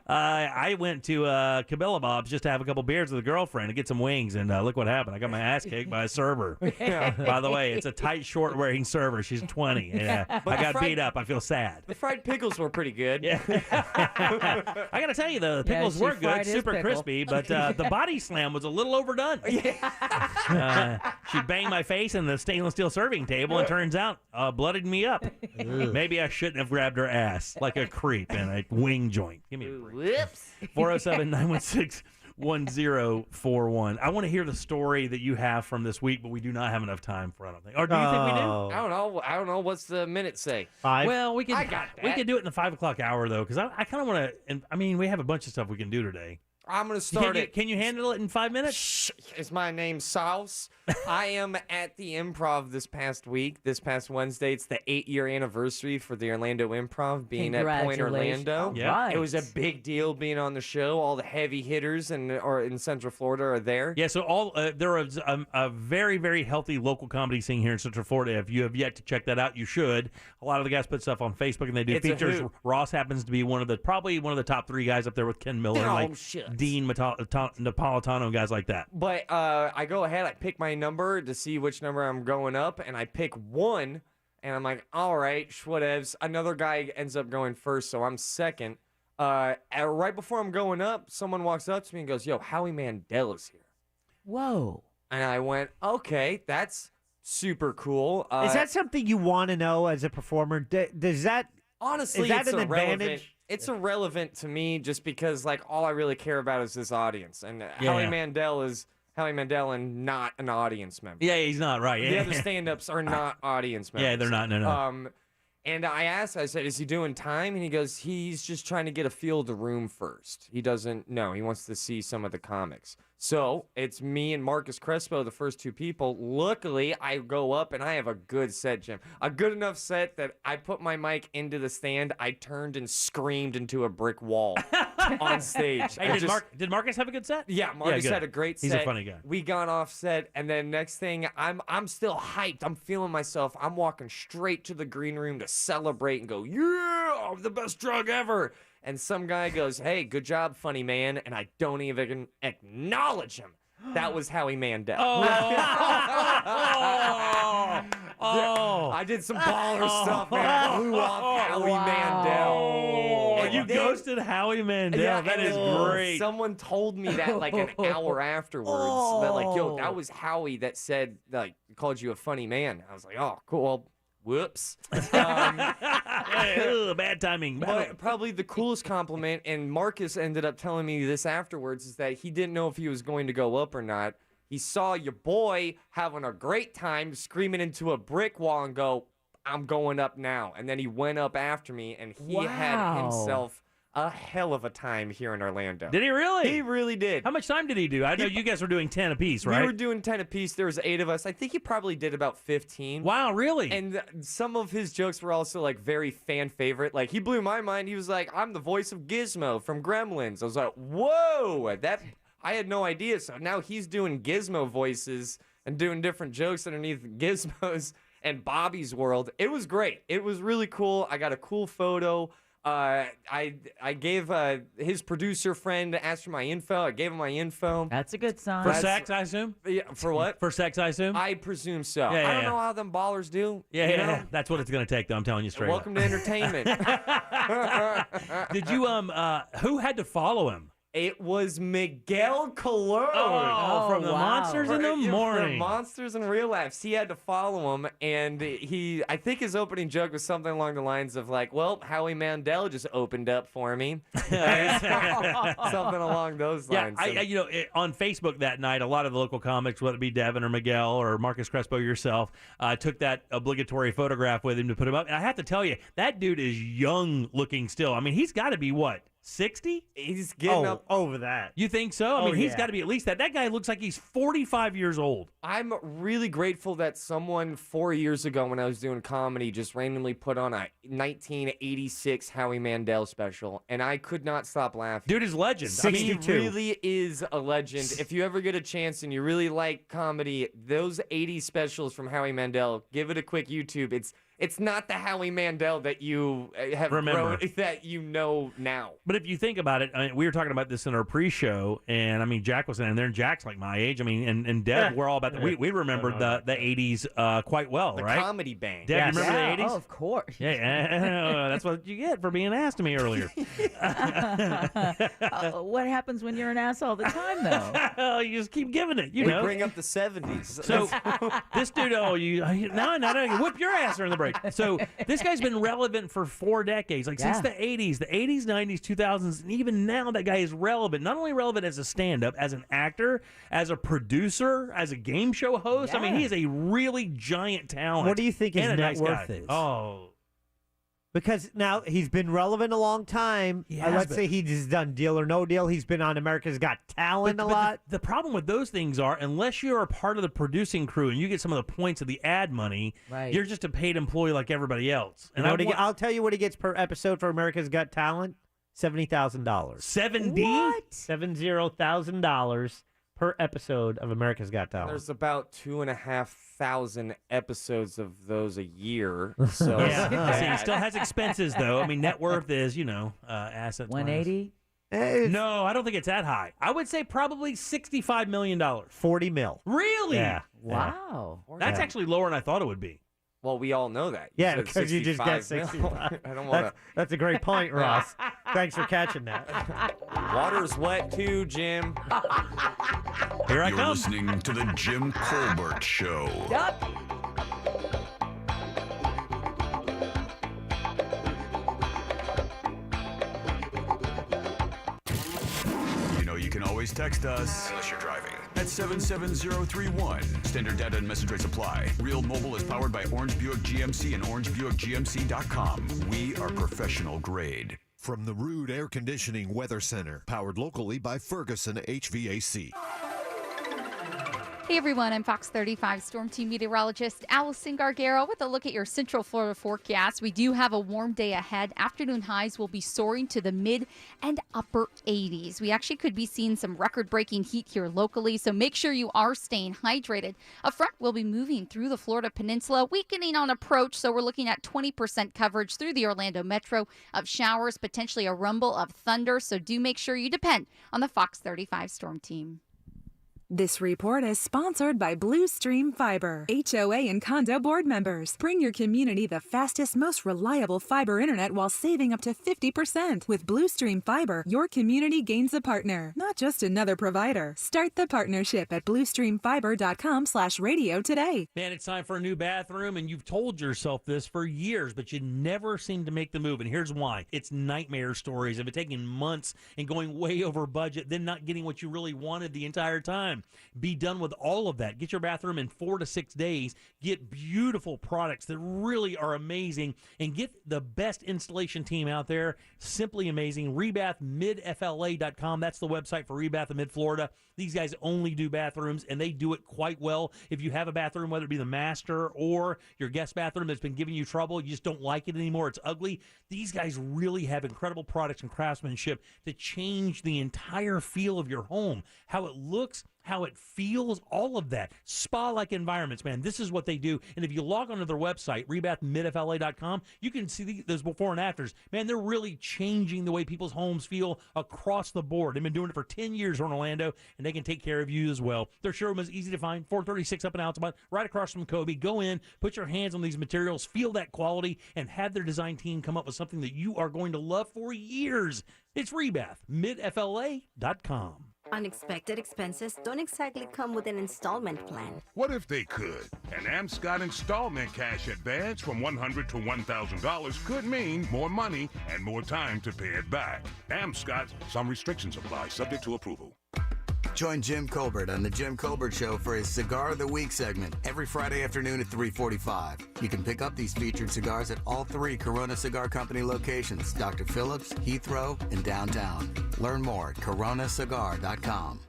I went to Cabela Bob's just to have a couple beers with a girlfriend and get some wings, and look what happened. I got my ass kicked by a server. By the way, it's a tight, short-wearing server. She's 20. Yeah. I got beat up. I feel sad. The fried pickles were pretty good. Yeah. I got to tell you, the pickles were good, super crispy, but the body slam was a little overdone. She banged my face in the stainless steel serving table, and turns out blooded me up. Maybe I shouldn't have grabbed her ass like a creep in a wing joint. Give me a break. Whoops. 407-916-1041. I want to hear the story that you have from this week, but we do not have enough time for it, I don't think. Or do you think we do? I don't know. What's the minute say? 5. Well, we I got that. could do it in the 5 o'clock hour, though, because I kind of want to. I mean, we have a bunch of stuff we can do today. I'm going to start it. Can you handle it in 5 minutes? Shh. Is my name Sauce? I am at the Improv this past week, this past Wednesday. It's the 8-year anniversary for the Orlando Improv being at Point Orlando. Yeah. It was a big deal being on the show. All the heavy hitters in Central Florida are there. Yeah, so there is a very, very healthy local comedy scene here in Central Florida. If you have yet to check that out, you should. A lot of the guys put stuff on Facebook, and they do It's a features. hoot. Ross happens to be probably one of the top 3 guys up there with Ken Miller, Oh, like shit. Dean Napolitano, guys like that. But I go ahead, I pick my number to see which number I'm going up, and I pick 1, and I'm like, all right, whatevs. Another guy ends up going first, so I'm second. Right before I'm going up, someone walks up to me and goes, yo, Howie Mandel is here. Whoa. And I went, okay, that's super cool. Is that something you want to know as a performer? Does that honestly, is that it's an irrelevant. advantage? It's irrelevant to me just because, like, all I really care about is this audience. And Howie Mandel is Howie Mandel and not an audience member. Yeah, he's not, right. The other stand-ups are not audience members. Yeah, they're not, no. And I asked, I said, is he doing time? And he goes, he's just trying to get a feel of the room first. He doesn't know. He wants to see some of the comics. So it's me and Marcus Crespo, the first 2 people. Luckily, I go up and I have a good set, Jim. A good enough set that I put my mic into the stand. I turned and screamed into a brick wall on stage. Hey, did Marcus have a good set? Yeah, Marcus good. had a great set. He's a funny guy. We got off set, and then next thing, I'm still hyped. I'm feeling myself. I'm walking straight to the green room to celebrate and go, yeah, I'm the best drug ever. And some guy goes, hey, good job, funny man, and I don't even acknowledge him. That was Howie Mandel. I did some baller stuff, man. I blew off Howie Mandel. You ghosted Howie Mandel. Yeah, that and is then great. Someone told me that like an hour afterwards. That like, yo, that was Howie that said, like, called you a funny man. I was like, oh, cool. Well, whoops. Bad timing. But probably the coolest compliment, and Marcus ended up telling me this afterwards, is that he didn't know if he was going to go up or not. He saw your boy having a great time screaming into a brick wall and go, I'm going up now. And then he went up after me, and he had himself a hell of a time here in Orlando. Did he really? He really did. How much time did he do? I know you guys were doing 10 apiece, right? We were doing 10 apiece. There was 8 of us. I think he probably did about 15. Wow, really? And some of his jokes were also like very fan favorite. Like he blew my mind. He was like, I'm the voice of Gizmo from Gremlins. I was like, whoa, that I had no idea. So now he's doing Gizmo voices and doing different jokes underneath Gizmos and Bobby's World. It was great. It was really cool. I got a cool photo. I gave his producer friend asked for my info. I gave him my info. That's a good sign. For sex, I assume? Yeah, for what? For sex, I assume? I presume so. Yeah, I don't know how them ballers do. Yeah. That's what it's going to take, though. I'm telling you straight Welcome to entertainment. Did you, who had to follow him? It was Miguel Colon. From the Monsters in the Morning. From Monsters in Real Life. He had to follow him, and I think his opening joke was something along the lines of like, well, Howie Mandel just opened up for me. Something along those lines. Yeah, on Facebook that night, a lot of the local comics, whether it be Devin or Miguel or Marcus Crespo yourself, took that obligatory photograph with him to put him up. And I have to tell you, that dude is young looking still. I mean, he's got to be what? 60? He's getting up over that. You think so? I mean, he's got to be at least that. That guy looks like he's 45 years old. I'm really grateful that someone 4 years ago when I was doing comedy just randomly put on a 1986 Howie Mandel special, and I could not stop laughing. Dude is legend. I mean, he really is a legend. If you ever get a chance and you really like comedy, those 80s specials from Howie Mandel, give it a quick YouTube. It's not the Howie Mandel that you have grown, that you know now. But if you think about it, I mean, we were talking about this in our pre-show, and I mean, Jack was in there, and Jack's like my age. I mean, and Deb, we're all about that. We remembered the 80s quite well, the right? The comedy bang. Deb, you remember the 80s? Oh, of course. Yeah, that's what you get for being asked to me earlier. What happens when you're an ass all the time, though? You just keep giving it. You we know, bring up the 70s. So this dude, no, whip your ass during the break. So this guy's been relevant for 4 decades, since the 80s, 90s, 2000s, and even now that guy is relevant. Not only relevant as a stand-up, as an actor, as a producer, as a game show host. I mean, he is a really giant talent. What do you think his and a net nice worth guy. is? Oh, Because now he's been relevant a long time. Let's say he's done Deal or No Deal. He's been on America's Got Talent a lot. The problem with those things are, unless you're a part of the producing crew and you get some of the points of the ad money, you're just a paid employee like everybody else. And I'll tell you what he gets per episode for America's Got Talent: $70,000. 70? What? $70,000 per episode of America's Got Talent. There's about 2,500 episodes of those a year. So See, he still has expenses, though. I mean, net worth is, asset. 180? No, I don't think it's that high. I would say probably $65 million. 40 mil. Really? Yeah. Wow. That's actually lower than I thought it would be. Well, we all know that. Yeah, because you just get 65. I don't want to. That's a great point, Ross. Thanks for catching that. Water's wet too, Jim. Here I You're come. listening to the Jim Colbert Show. Yup. You know you can always text us. Unless you're driving. At 77031. Standard data and message rates apply. Real Mobile is powered by Orange Buick GMC and OrangeBuickGMC.com. We are professional grade. From the Rude Air Conditioning Weather Center, powered locally by Ferguson HVAC. Hey everyone, I'm Fox 35 Storm Team meteorologist Allison Gargaro with a look at your Central Florida forecast. We do have a warm day ahead. Afternoon highs will be soaring to the mid and upper 80s. We actually could be seeing some record-breaking heat here locally, so make sure you are staying hydrated. A front will be moving through the Florida Peninsula, weakening on approach, so we're looking at 20% coverage through the Orlando metro of showers, potentially a rumble of thunder, so do make sure you depend on the Fox 35 Storm Team. This report is sponsored by Blue Stream Fiber, HOA and condo board members. Bring your community the fastest, most reliable fiber internet while saving up to 50%. With Blue Stream Fiber, your community gains a partner, not just another provider. Start the partnership at bluestreamfiber.com/radio today. Man, it's time for a new bathroom, and you've told yourself this for years, but you never seem to make the move, and here's why. It's nightmare stories of it taking months and going way over budget, then not getting what you really wanted the entire time. Be done with all of that. Get your bathroom in 4 to 6 days. Get beautiful products that really are amazing, and get the best installation team out there. Simply amazing. RebathMidFLA.com. That's the website for Rebath in Mid-Florida. These guys only do bathrooms, and they do it quite well. If you have a bathroom, whether it be the master or your guest bathroom that's been giving you trouble, you just don't like it anymore, it's ugly, these guys really have incredible products and craftsmanship to change the entire feel of your home. How it looks, how it feels, all of that. Spa-like environments, man. This is what they do. And if you log onto their website, RebathMidFLA.com, you can see those before and afters. Man, they're really changing the way people's homes feel across the board. They've been doing it for 10 years in Orlando, and they can take care of you as well. Their showroom is easy to find, 436 up in Altamont, right across from Kobe. Go in, put your hands on these materials, feel that quality, and have their design team come up with something that you are going to love for years. It's RebathMidFLA.com. Unexpected expenses don't exactly come with an installment plan. What if they could? An AmScott installment cash advance from $100 to $1,000 could mean more money and more time to pay it back. AmScott, some restrictions apply, subject to approval. Join Jim Colbert on The Jim Colbert Show for his Cigar of the Week segment every Friday afternoon at 3:45. You can pick up these featured cigars at all 3 Corona Cigar Company locations, Dr. Phillips, Heathrow, and downtown. Learn more at coronacigar.com.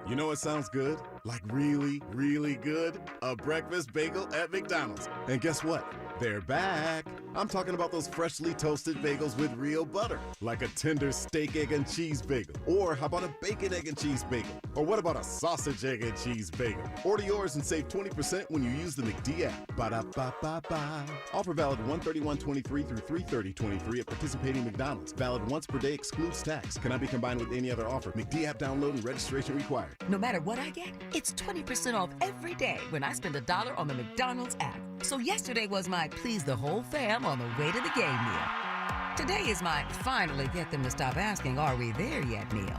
You know what sounds good? Like really, really good? A breakfast bagel at McDonald's. And guess what? They're back. I'm talking about those freshly toasted bagels with real butter, like a tender steak, egg, and cheese bagel. Or how about a bacon, egg, and cheese bagel? Or what about a sausage, egg, and cheese bagel? Order yours and save 20% when you use the McD app. Ba-da-ba-ba-ba. Offer valid 1/31/23 through 3/30/23 at participating McDonald's. Valid once per day, excludes tax. Cannot be combined with any other offer. McD app download and registration required. No matter what I get, it's 20% off every day when I spend $1 on the McDonald's app. So yesterday was my please the whole fam on the way to the game meal. Today is my finally get them to stop asking, are we there yet meal.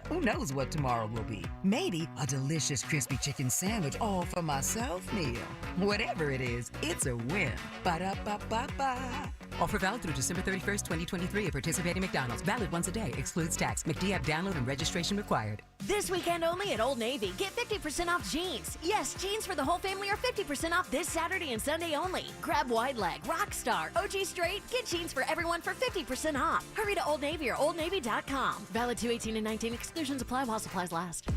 Who knows what tomorrow will be? Maybe a delicious crispy chicken sandwich all for myself meal. Whatever it is, it's a win. Ba-da-ba-ba-ba. Offer valid through December 31st, 2023 at participating McDonald's. Valid once a day. Excludes tax. McD app download and registration required. This weekend only at Old Navy, get 50% off jeans. Yes, jeans for the whole family are 50% off this Saturday and Sunday only. Grab Wide Leg, Rockstar, OG Straight, get jeans for everyone for 50% off. Hurry to Old Navy or oldnavy.com. Valid 2/18 and 19. Exclusions apply while supplies last.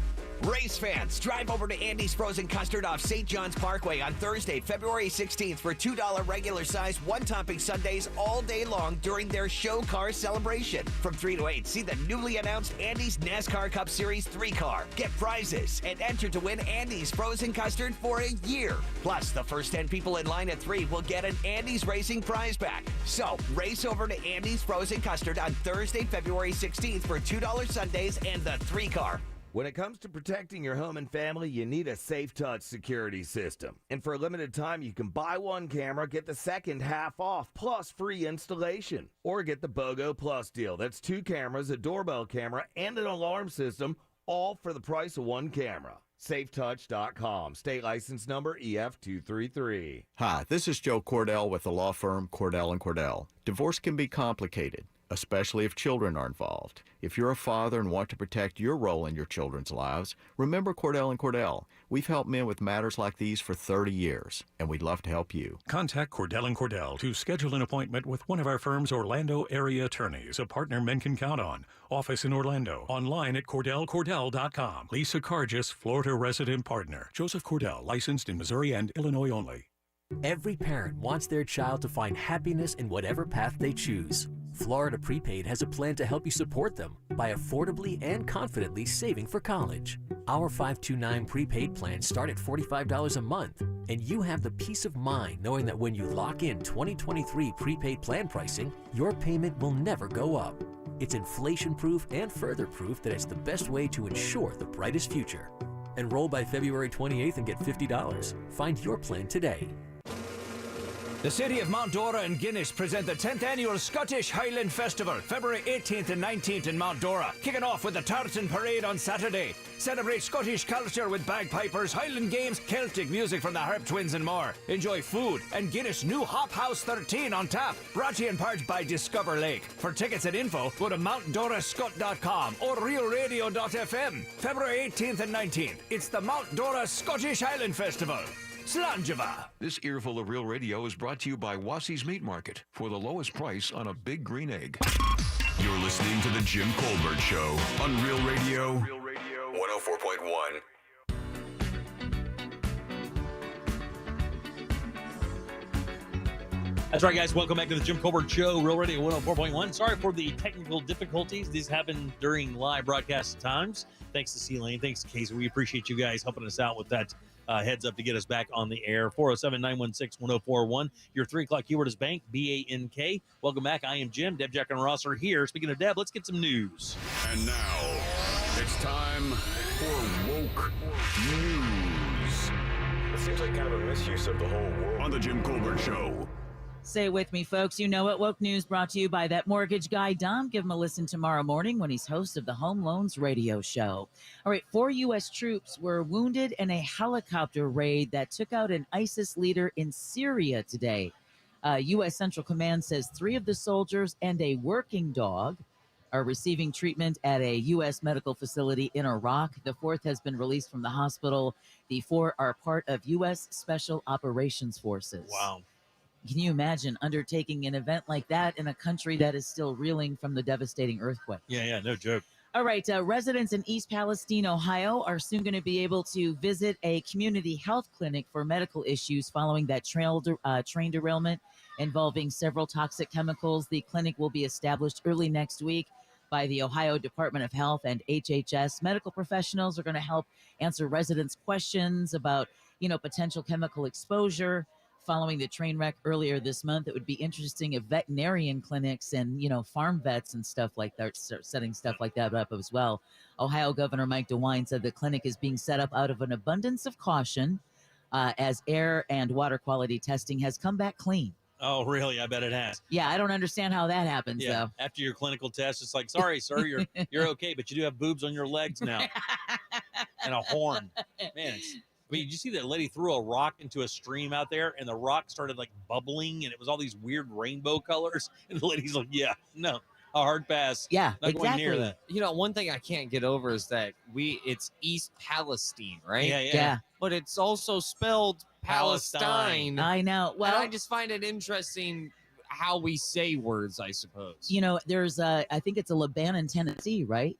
Race fans, drive over to Andy's Frozen Custard off St. John's Parkway on Thursday, February 16th for $2 regular size, one-topping sundaes all day long during their show car celebration. From 3 to 8, see the newly announced Andy's NASCAR Cup Series 3 car. Get prizes and enter to win Andy's Frozen Custard for a year. Plus, the first 10 people in line at 3 will get an Andy's Racing prize pack. So, race over to Andy's Frozen Custard on Thursday, February 16th for $2 sundaes and the 3 car. When it comes to protecting your home and family, you need a Safe Touch security system. And for a limited time, you can buy one camera, get the second half off, plus free installation. Or get the BOGO Plus deal. That's 2 cameras, a doorbell camera, and an alarm system, all for the price of one camera. SafeTouch.com. State license number EF233. Hi, this is Joe Cordell with the law firm Cordell & Cordell. Divorce can be complicated, especially if children are involved. If you're a father and want to protect your role in your children's lives, remember Cordell & Cordell. We've helped men with matters like these for 30 years, and we'd love to help you. Contact Cordell & Cordell to schedule an appointment with one of our firm's Orlando area attorneys, a partner men can count on. Office in Orlando. Online at CordellCordell.com. Lisa Cargis, Florida resident partner. Joseph Cordell, licensed in Missouri and Illinois only. Every parent wants their child to find happiness in whatever path they choose. Florida Prepaid has a plan to help you support them by affordably and confidently saving for college. Our 529 prepaid plans start at $45 a month, and you have the peace of mind knowing that when you lock in 2023 prepaid plan pricing, your payment will never go up. It's inflation-proof and further proof that it's the best way to ensure the brightest future. Enroll by February 28th and get $50. Find your plan today. The city of Mount Dora and Guinness present the 10th annual Scottish Highland Festival, February 18th and 19th in Mount Dora. Kicking off with the Tartan Parade on Saturday. Celebrate Scottish culture with bagpipers, Highland games, Celtic music from the Harp Twins and more. Enjoy food and Guinness new Hop House 13 on tap. Brought to you in part by Discover Lake. For tickets and info, go to mountdorascot.com or realradio.fm. February 18th and 19th. It's the Mount Dora Scottish Highland Festival. Slanjava. This earful of Real Radio is brought to you by Wassey's Meat Market for the lowest price on a big green egg. You're listening to The Jim Colbert Show on Real Radio 104.1. That's right, guys. Welcome back to the Jim Colbert Show, Real Radio 104.1. Sorry for the technical difficulties. These happen during live broadcast times. Thanks to C-Lane. Thanks to Casey. We appreciate you guys helping us out with that heads up to get us back on the air. 407-916-1041. Your 3 o'clock keyword is bank, B-A-N-K. Welcome back. I am Jim. Deb, Jack, and Ross are here. Speaking of Deb, let's get some news. And now, it's time for Woke News. It seems like kind of a misuse of the whole world. On the Jim Colbert Show. Say it with me, folks. You know it. Woke News brought to you by that mortgage guy, Dom. Give him a listen tomorrow morning when he's host of the Home Loans Radio Show. All right, 4 U.S. troops were wounded in a helicopter raid that took out an ISIS leader in Syria today. U.S. Central Command says 3 of the soldiers and a working dog are receiving treatment at a U.S. medical facility in Iraq. The 4th has been released from the hospital. The 4 are part of U.S. Special Operations Forces. Wow. Can you imagine undertaking an event like that in a country that is still reeling from the devastating earthquake? Yeah, no joke. All right, residents in East Palestine, Ohio, are soon going to be able to visit a community health clinic for medical issues following that train derailment involving several toxic chemicals. The clinic will be established early next week by the Ohio Department of Health and HHS. Medical professionals are going to help answer residents' questions about, potential chemical exposure. Following the train wreck earlier this month, it would be interesting if veterinarian clinics and, farm vets and stuff like that start setting stuff like that up as well. Ohio Governor Mike DeWine said the clinic is being set up out of an abundance of caution as air and water quality testing has come back clean. Oh, really? I bet it has. Yeah, I don't understand how that happens, though. After your clinical test, it's like, sorry, sir, you're okay, but you do have boobs on your legs now. And a horn. Man, did you see that lady threw a rock into a stream out there and the rock started like bubbling and it was all these weird rainbow colors? And the lady's like, yeah, no, hard pass. Yeah, Not going near exactly. that. You know, one thing I can't get over is that it's East Palestine, right? Yeah. But it's also spelled Palestine. I know. And Well, I just find it interesting how we say words, I suppose. you know, there's I think it's a Lebanon, Tennessee, right?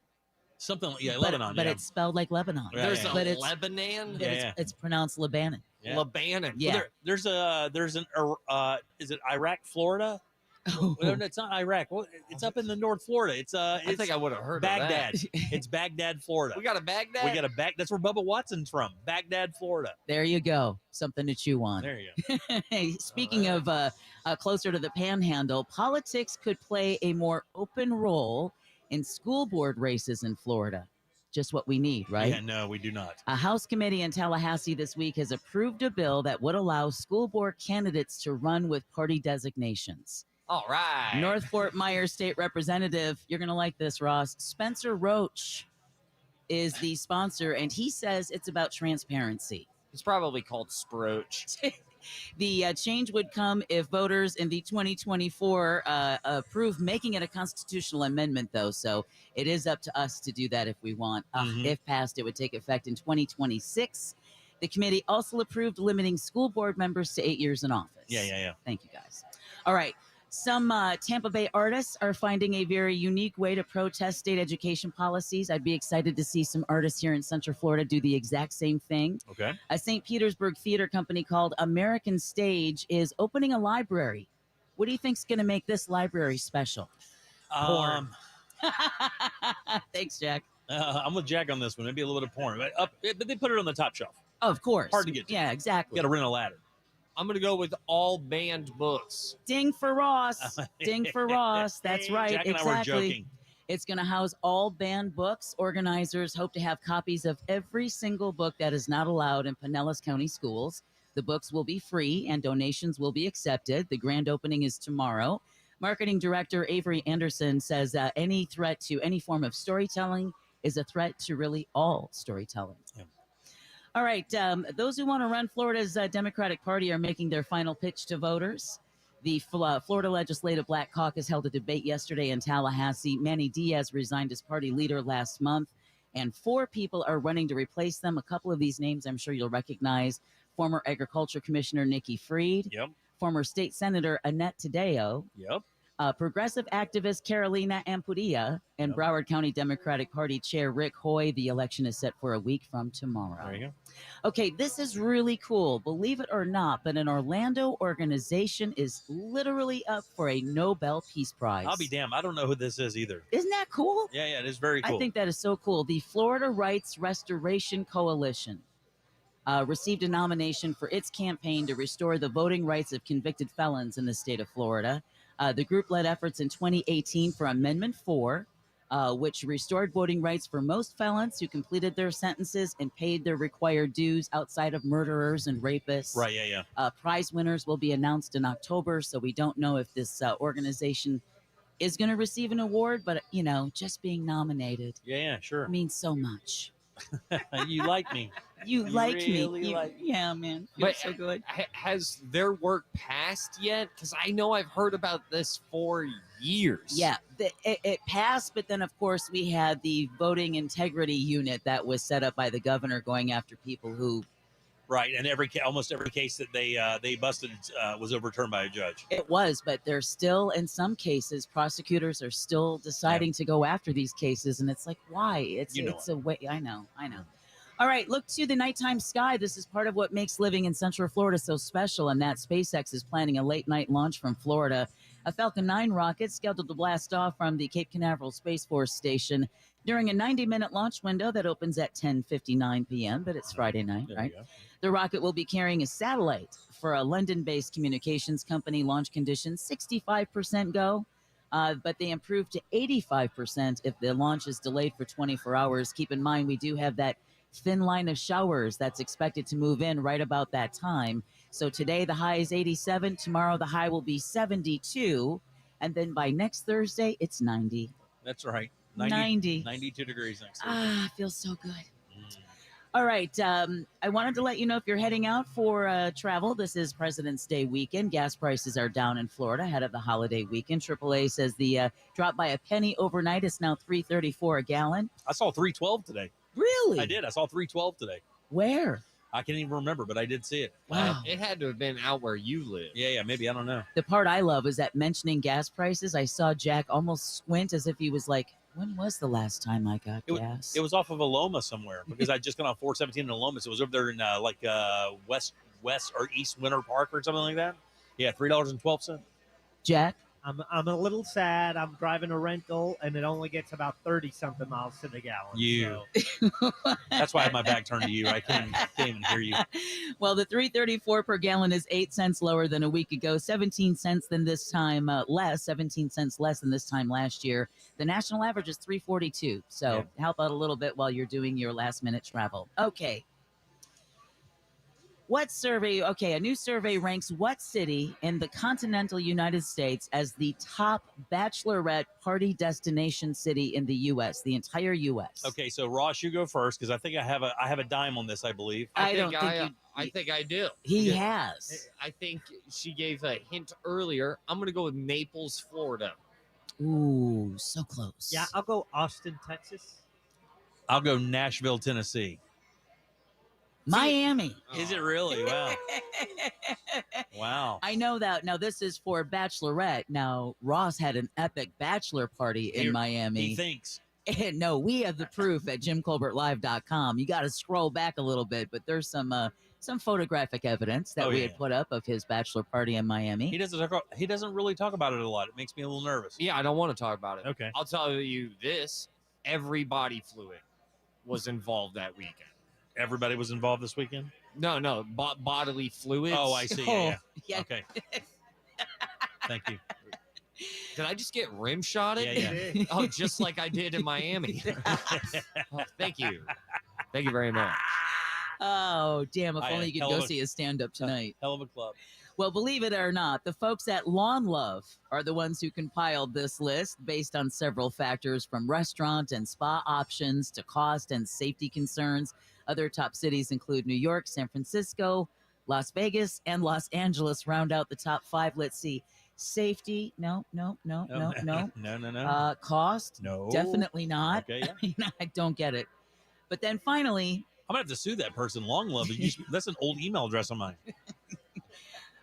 Something like, But- Lebanon. But yeah. it's spelled like Lebanon. There's a But it's- Lebanon? but it's pronounced Lebanon. Yeah. Lebanon. Yeah. Well, there's an is it Iraq, Florida? No, it's not Iraq. Well, it's up in the North Florida. It's I think I would have heard Baghdad. of that. It's Baghdad, Florida. We got a Baghdad? We got a That's where Bubba Watson's from. Baghdad, Florida. There you go. Something to chew on. There you go. Hey, speaking of closer to the panhandle, politics could play a more open role in school board races in Florida. Just what we need, right? Yeah, no, we do not. A House committee in Tallahassee this week has approved a bill that would allow school board candidates to run with party designations. All right. North Fort Myers State Representative, you're going to like this, Ross. Spencer Roach is the sponsor, and he says it's about transparency. It's probably called Sproach. The change would come if voters in the 2024 approve making it a constitutional amendment, though. So it is up to us to do that if we want. If passed, it would take effect in 2026. The committee also approved limiting school board members to 8 years in office. Yeah. Thank you, guys. All right. Some Tampa Bay artists are finding a very unique way to protest state education policies. I'd be excited to see some artists here in Central Florida do the exact same thing. Okay. A St. Petersburg theater company called American Stage is opening a library. What do you think's going to make this library special? Porn. Thanks, Jack. I'm with Jack on this one. Maybe a little bit of porn, but they put it on the top shelf. Of course. Hard to get to. Yeah, exactly. Got to rent a ladder. I'm going to go with all banned books. Ding for Ross. Ding for Ross. That's right. Jack and I were joking. It's going to house all banned books. Organizers hope to have copies of every single book that is not allowed in Pinellas County schools. The books will be free and donations will be accepted. The grand opening is tomorrow. Marketing Director Avery Anderson says any threat to any form of storytelling is a threat to really all storytelling. Yeah. All right. Those who want to run Florida's Democratic Party are making their final pitch to voters. The Florida Legislative Black Caucus held a debate yesterday in Tallahassee. Manny Diaz resigned as party leader last month, and 4 people are running to replace them. A couple of these names I'm sure you'll recognize. Former Agriculture Commissioner Nikki Freed. Yep. Former State Senator Annette Tadeo. Yep. Progressive activist Carolina Ampudia, and Broward County Democratic Party Chair Rick Hoy. The election is set for a week from tomorrow. There you go. Okay, this is really cool. Believe it or not, but an Orlando organization is literally up for a Nobel Peace Prize. I'll be damned. I don't know who this is either. Isn't that cool? Yeah, it is very cool. I think that is so cool. The Florida Rights Restoration Coalition received a nomination for its campaign to restore the voting rights of convicted felons in the state of Florida. The group led efforts in 2018 for Amendment 4, which restored voting rights for most felons who completed their sentences and paid their required dues outside of murderers and rapists. Right, yeah. Prize winners will be announced in October, so we don't know if this organization is going to receive an award, but, you know, just being nominated Yeah, sure. means so much. You like me. You like really me. like me. Yeah, man. But Feels so good. has their work passed yet? Because I know I've heard about this for years. Yeah, it passed, but then, of course, we had the voting integrity unit that was set up by the governor going after people who... Right, and almost every case that they busted was overturned by a judge. It was, but there's still, in some cases, prosecutors are still deciding to go after these cases, and it's like, why? It's a way. I know. All right, look to the nighttime sky. This is part of what makes living in Central Florida so special, and that SpaceX is planning a late-night launch from Florida. A Falcon 9 rocket scheduled to blast off from the Cape Canaveral Space Force Station during a 90-minute launch window that opens at 10:59 p.m., but it's Friday night, right? The rocket will be carrying a satellite for a London-based communications company. Launch conditions 65% go, but they improve to 85% if the launch is delayed for 24 hours. Keep in mind, we do have that thin line of showers that's expected to move in right about that time. So today the high is 87. Tomorrow the high will be 72. And then by next Thursday, it's 90. That's right. 90. 92 degrees next week. Ah, feels so good. All right. I wanted to let you know if you're heading out for travel, this is President's Day weekend. Gas prices are down in Florida ahead of the holiday weekend. AAA says the drop by a penny overnight is now $3.34 a gallon. I saw $3.12 today. Really? I did. I saw $3.12 today. Where? I can't even remember, but I did see it. Wow. It had to have been out where you live. Yeah, maybe. I don't know. The part I love is that mentioning gas prices, I saw Jack almost squint as if he was like, when was the last time I got gas? It was off of Aloma somewhere because I just got on 417 in Aloma. So it was over there in west or east Winter Park or something like that. Yeah, $3.12. Jack? I'm a little sad. I'm driving a rental, and it only gets about 30-something miles to the gallon. That's why I have my back turned to you. I can't even hear you. Well, the $3.34 per gallon is 8 cents lower than a week ago, 17 cents than this time less, 17 cents less than this time last year. The national average is $3.42. So help out a little bit while you're doing your last-minute travel. Okay. What survey? Okay, a new survey ranks what city in the continental United States as the top bachelorette party destination city in the U.S., the entire U.S. Okay, so Ross, you go first because I think I have a dime on this. I believe. I think I do. He has. I think she gave a hint earlier. I'm going to go with Naples, Florida. Ooh, so close. Yeah, I'll go Austin, Texas. I'll go Nashville, Tennessee. Miami. Is it really? Wow. Wow. I know that. Now, this is for Bachelorette. Now, Ross had an epic bachelor party in Miami. He thinks. And no, we have the proof at JimColbertLive.com. You got to scroll back a little bit, but there's some photographic evidence that we had put up of his bachelor party in Miami. He doesn't really talk about it a lot. It makes me a little nervous. Yeah, I don't want to talk about it. Okay. I'll tell you this. Every body fluid was involved that weekend. Everybody was involved this weekend? No, bodily fluids. Oh, I see. Yeah. Okay. Thank you. Did I just get rim shotted? Yeah. Oh, just like I did in Miami. Oh, thank you. Thank you very much. Oh, damn. If only you could go see his stand-up tonight. Hell of a club. Well, believe it or not, the folks at Lawn Love are the ones who compiled this list based on several factors from restaurant and spa options to cost and safety concerns. Other top cities include New York, San Francisco, Las Vegas, and Los Angeles round out the top 5. Let's see. Safety, no. No. Cost, no. Definitely not. Okay, yeah. I don't get it. But then finally, I'm gonna have to sue that person. Long Love. That's an old email address of mine.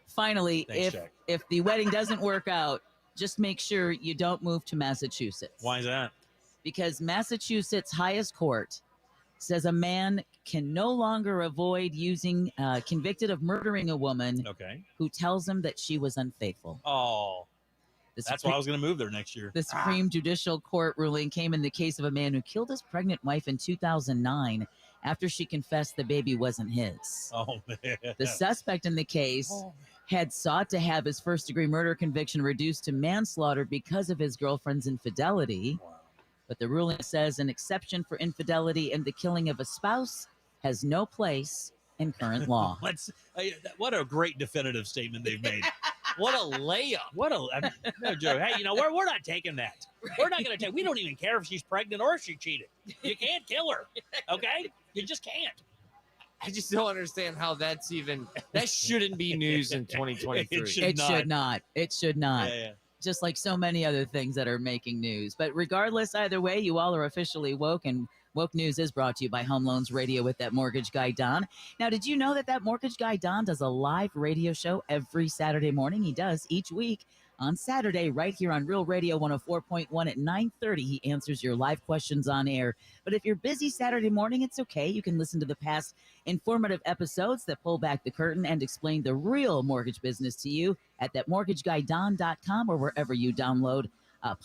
Finally, Thanks, if the wedding doesn't work out, just make sure you don't move to Massachusetts. Why is that? Because Massachusetts' highest court says a man can no longer avoid using convicted of murdering a woman who tells him that she was unfaithful. Oh, that's why I was going to move there next year. The Supreme Judicial Court ruling came in the case of a man who killed his pregnant wife in 2009 after she confessed the baby wasn't his. Oh, man. The suspect in the case had sought to have his first-degree murder conviction reduced to manslaughter because of his girlfriend's infidelity. Wow. But the ruling says an exception for infidelity and the killing of a spouse has no place in current law. What a great definitive statement they've made. What a layup. No joke. Hey, we're not taking that. We're not going to take. We don't even care if she's pregnant or if she cheated. You can't kill her. Okay? You just can't. I just don't understand how that shouldn't be news in 2023. It should not. Yeah. Just like so many other things that are making news. But regardless, either way, you all are officially woke, and Woke News is brought to you by Home Loans Radio with that mortgage guy, Don. Now, did you know that mortgage guy, Don, does a live radio show every Saturday morning? He does each week on Saturday right here on Real Radio 104.1 at 9:30. He answers your live questions on air. But if you're busy Saturday morning, it's okay. You can listen to the past informative episodes that pull back the curtain and explain the real mortgage business to you at thatmortgageguydon.com or wherever you download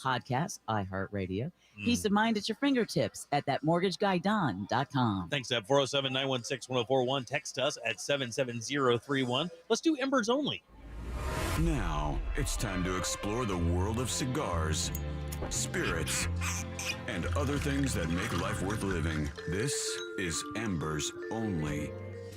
podcasts, iHeartRadio. Peace of mind at your fingertips at thatmortgageguydon.com. Thanks, Deb. 407-916-1041. Text us at 77031. Let's do Embers only. Now, it's time to explore the world of cigars, spirits, and other things that make life worth living. This is Embers Only.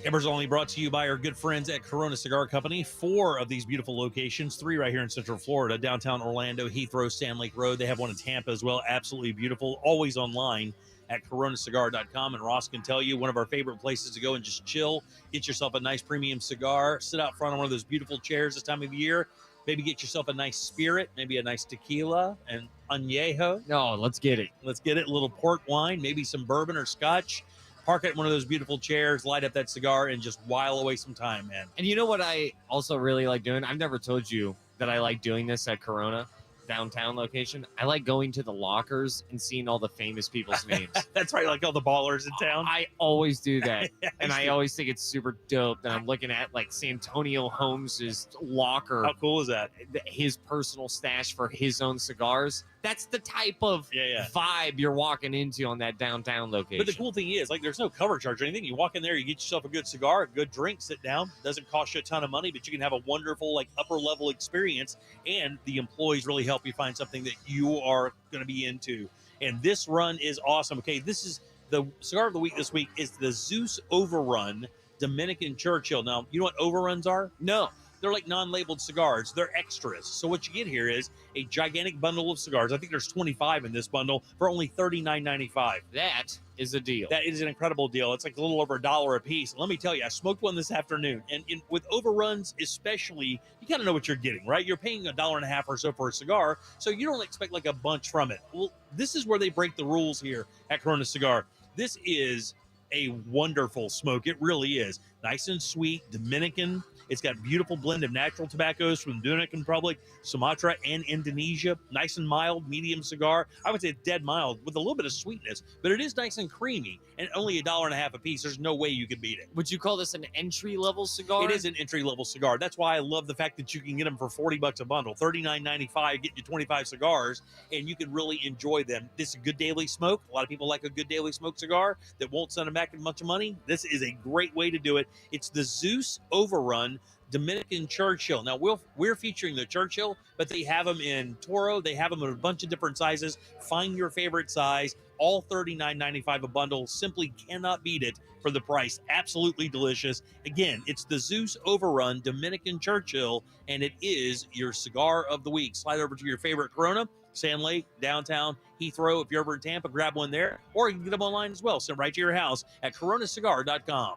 Embers Only brought to you by our good friends at Corona Cigar Company. 4 of these beautiful locations, 3 right here in Central Florida, downtown Orlando, Heathrow, Sand Lake Road. They have one in Tampa as well. Absolutely beautiful. Always online at coronacigar.com. And Ross can tell you one of our favorite places to go and just chill, get yourself a nice premium cigar, sit out front on one of those beautiful chairs this time of year, maybe get yourself a nice spirit, maybe a nice tequila and añejo. No, let's get it. Let's get it. A little port wine, maybe some bourbon or scotch. Park it in one of those beautiful chairs, light up that cigar, and just while away some time, man. And you know what I also really like doing? I've never told you that I like doing this at Corona downtown location. I like going to the lockers and seeing all the famous people's names. That's right, like all the ballers in town. I always do that. And I always think it's super dope that I'm looking at like Santonio Holmes's locker. How cool is that? His personal stash for his own cigars. That's the type of vibe you're walking into on that downtown location. But the cool thing is, like, there's no cover charge or anything. You walk in there, you get yourself a good cigar, a good drink, sit down. Doesn't cost you a ton of money, but you can have a wonderful, like, upper level experience. And the employees really help you find something that you are going to be into. And this run is awesome. Okay, this is the cigar of the week this week is the Zeus Overrun Dominican Churchill. Now, you know what overruns are? No. They're like non-labeled cigars. They're extras. So what you get here is a gigantic bundle of cigars. I think there's 25 in this bundle for only $39.95. That is a deal. That is an incredible deal. It's like a little over $1 a piece. Let me tell you, I smoked one this afternoon. And with overruns especially, you got to know what you're getting, right? You're paying $1.50 or so for a cigar, so you don't expect like a bunch from it. Well, this is where they break the rules here at Corona Cigar. This is a wonderful smoke. It really is. Nice and sweet, Dominican. It's got a beautiful blend of natural tobaccos from the Dominican Republic, Sumatra, and Indonesia. Nice and mild, medium cigar. I would say dead mild with a little bit of sweetness, but it is nice and creamy and only $1.50 a piece. There's no way you could beat it. Would you call this an entry-level cigar? It is an entry-level cigar. That's why I love the fact that you can get them for $40 a bundle, $39.95, get you 25 cigars, and you can really enjoy them. This is a good daily smoke. A lot of people like a good daily smoke cigar that won't send them back a bunch of money. This is a great way to do it. It's the Zeus Overrun Dominican Churchill. Now, we're featuring the Churchill, but they have them in Toro. They have them in a bunch of different sizes. Find your favorite size. All $39.95 a bundle. Simply cannot beat it for the price. Absolutely delicious. Again, it's the Zeus Overrun Dominican Churchill, and it is your cigar of the week. Slide over to your favorite Corona, Sand Lake, downtown, Heathrow. If you're ever in Tampa, grab one there, or you can get them online as well. Sent right to your house at coronacigar.com.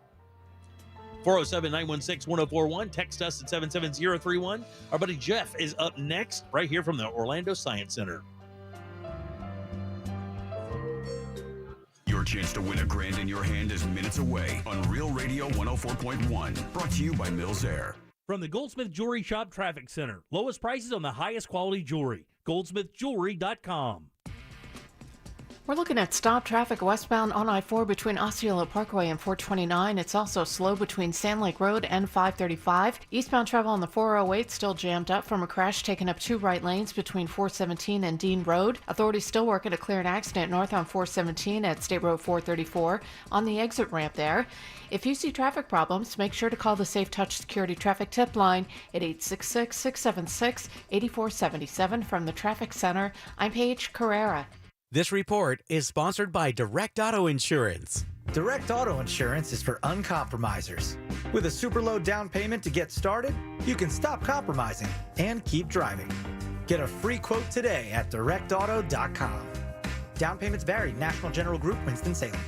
407-916-1041. Text us at 77031. Our buddy Jeff is up next, right here from the Orlando Science Center. Your chance to win $1,000 in your hand is minutes away on Real Radio 104.1. Brought to you by Mills Air. From the Goldsmith Jewelry Shop Traffic Center. Lowest prices on the highest quality jewelry. goldsmithjewelry.com. We're looking at stop traffic westbound on I-4 between Osceola Parkway and 429. It's also slow between Sand Lake Road and 535. Eastbound travel on the 408 still jammed up from a crash taking up 2 right lanes between 417 and Dean Road. Authorities still working to clear an accident north on 417 at State Road 434 on the exit ramp there. If you see traffic problems, make sure to call the Safe Touch Security Traffic Tip Line at 866-676-8477 from the Traffic Center. I'm Paige Carrera. This report is sponsored by Direct Auto Insurance. Direct Auto Insurance is for uncompromisers. With a super low down payment to get started, you can stop compromising and keep driving. Get a free quote today at directauto.com. Down payments vary. National General Group, Winston-Salem.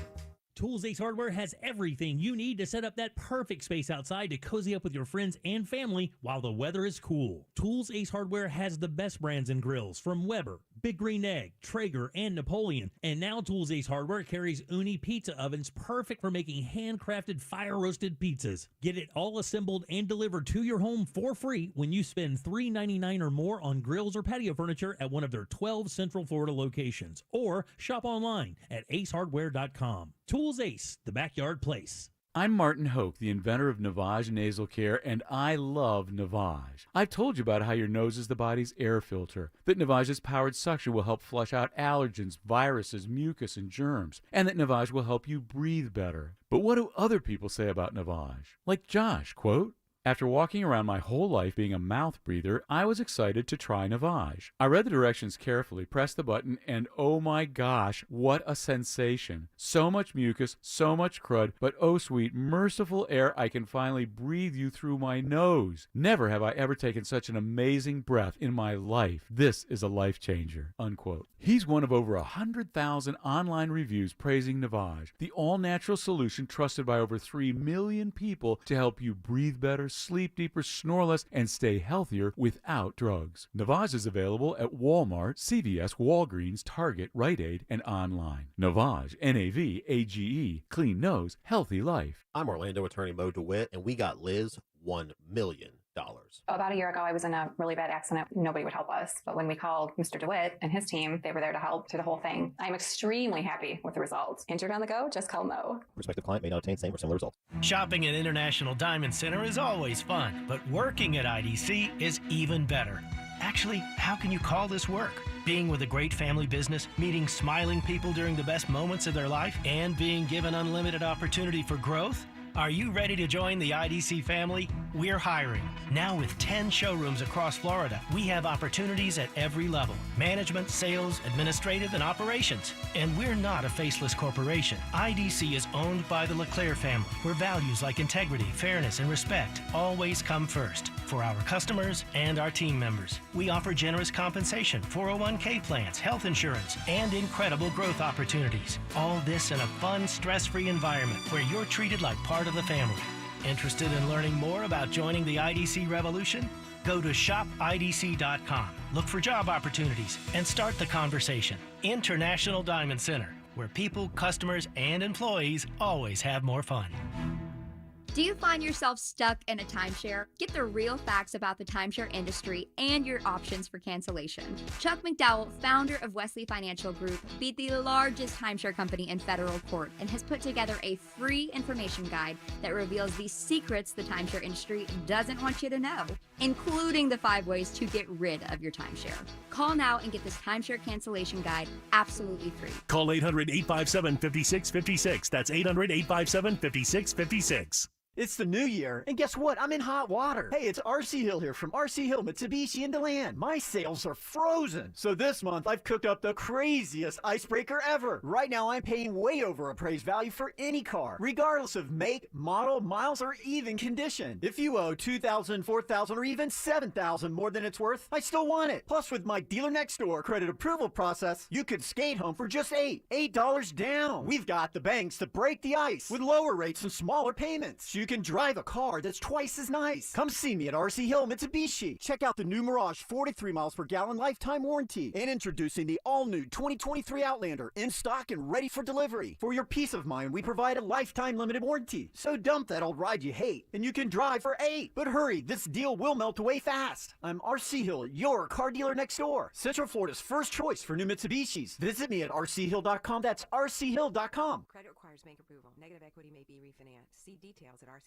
Tools Ace Hardware has everything you need to set up that perfect space outside to cozy up with your friends and family while the weather is cool. Tools Ace Hardware has the best brands and grills from Weber, Big Green Egg, Traeger, and Napoleon. And now Tools Ace Hardware carries Uni pizza ovens perfect for making handcrafted fire-roasted pizzas. Get it all assembled and delivered to your home for free when you spend $3.99 or more on grills or patio furniture at one of their 12 Central Florida locations. Or shop online at acehardware.com. Tools Ace, the backyard place. I'm Martin Hoke, the inventor of Navage Nasal Care, and I love Navage. I've told you about how your nose is the body's air filter, that Navage's powered suction will help flush out allergens, viruses, mucus, and germs, and that Navage will help you breathe better. But what do other people say about Navage? Like Josh, quote, After walking around my whole life being a mouth breather, I was excited to try Navage. I read the directions carefully, pressed the button, and oh my gosh, what a sensation. So much mucus, so much crud, but oh sweet, merciful air I can finally breathe you through my nose. Never have I ever taken such an amazing breath in my life. This is a life changer, unquote. He's one of over 100,000 online reviews praising Navage, the all-natural solution trusted by over 3 million people to help you breathe better, sleep deeper, snore less, and stay healthier without drugs. Navage is available at Walmart, CVS, Walgreens, Target, Rite Aid, and online. Navage, N-A-V-A-G-E, clean nose, healthy life. I'm Orlando attorney Mo DeWitt, and we got Liz $1 million. About a year ago, I was in a really bad accident. Nobody would help us. But when we called Mr. DeWitt and his team, they were there to help through the whole thing. I'm extremely happy with the results. Injured on the go? Just call Mo. Prospective client may not obtain same or similar results. Shopping at International Diamond Center is always fun, but working at IDC is even better. Actually, how can you call this work? Being with a great family business, meeting smiling people during the best moments of their life, and being given unlimited opportunity for growth? Are you ready to join the IDC family? We're hiring. Now with 10 showrooms across Florida, we have opportunities at every level. Management, sales, administrative, and operations. And we're not a faceless corporation. IDC is owned by the LeClaire family, where values like integrity, fairness, and respect always come first for our customers and our team members. We offer generous compensation, 401k plans, health insurance, and incredible growth opportunities. All this in a fun, stress-free environment where you're treated like part of the family. Interested in learning more about joining the IDC revolution? Go to shopidc.com, look for job opportunities, and start the conversation. International Diamond Center, where people, customers, and employees always have more fun. Do you find yourself stuck in a timeshare? Get the real facts about the timeshare industry and your options for cancellation. Chuck McDowell, founder of Wesley Financial Group, beat the largest timeshare company in federal court and has put together a free information guide that reveals the secrets the timeshare industry doesn't want you to know, including the 5 ways to get rid of your timeshare. Call now and get this timeshare cancellation guide absolutely free. Call 800-857-5656. That's 800-857-5656. It's the new year, and guess what? I'm in hot water. Hey, it's RC Hill here from RC Hill, Mitsubishi in DeLand. My sales are frozen. So this month, I've cooked up the craziest icebreaker ever. Right now, I'm paying way over appraised value for any car, regardless of make, model, miles, or even condition. If you owe $2,000, $4,000, or even $7,000 more than it's worth, I still want it. Plus, with my dealer next door credit approval process, you could skate home for just $8 down. We've got the banks to break the ice with lower rates and smaller payments. You can drive a car that's twice as nice. Come see me at RC Hill Mitsubishi. Check out the new Mirage 43 miles per gallon lifetime warranty. And introducing the all-new 2023 Outlander in stock and ready for delivery. For your peace of mind, we provide a lifetime limited warranty. So dump that old ride you hate and you can drive for $8. But hurry, this deal will melt away fast. I'm RC Hill, your car dealer next door. Central Florida's first choice for new Mitsubishis. Visit me at rchill.com. That's rchill.com. Credit requires bank approval. Negative equity may be refinanced. See details at rchill.com.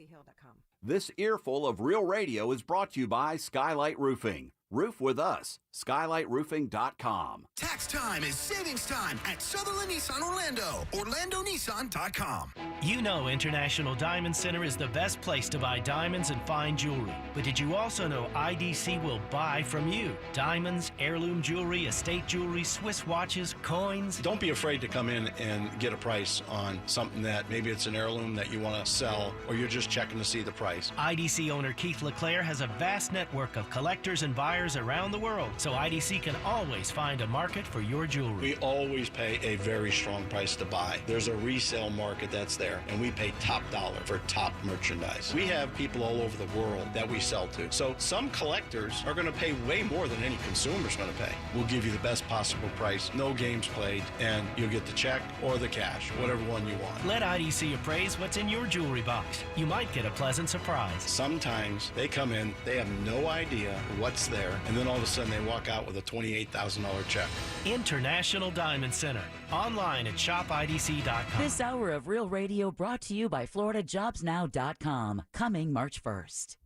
This earful of Real Radio is brought to you by Skylight Roofing. Roof with us. SkylightRoofing.com. Tax time is savings time at Sutherland Nissan Orlando. OrlandoNissan.com. You know International Diamond Center is the best place to buy diamonds and fine jewelry. But did you also know IDC will buy from you? Diamonds, heirloom jewelry, estate jewelry, Swiss watches, coins. Don't be afraid to come in and get a price on something that maybe it's an heirloom that you want to sell, or you're just checking to see the price. IDC owner Keith LeClaire has a vast network of collectors and buyers around the world, so IDC can always find a market for your jewelry. We always pay a very strong price to buy. There's a resale market that's there, and we pay top dollar for top merchandise. We have people all over the world that we sell to, so some collectors are going to pay way more than any consumer's going to pay. We'll give you the best possible price, no games played, and you'll get the check or the cash, whatever one you want. Let IDC appraise what's in your jewelry box. You might get a pleasant surprise. Sometimes they come in, they have no idea what's there, and then all of a sudden they walk out with a $28,000 check. International Diamond Center. Online at shopidc.com. This hour of Real Radio brought to you by FloridaJobsNow.com. Coming March 1st.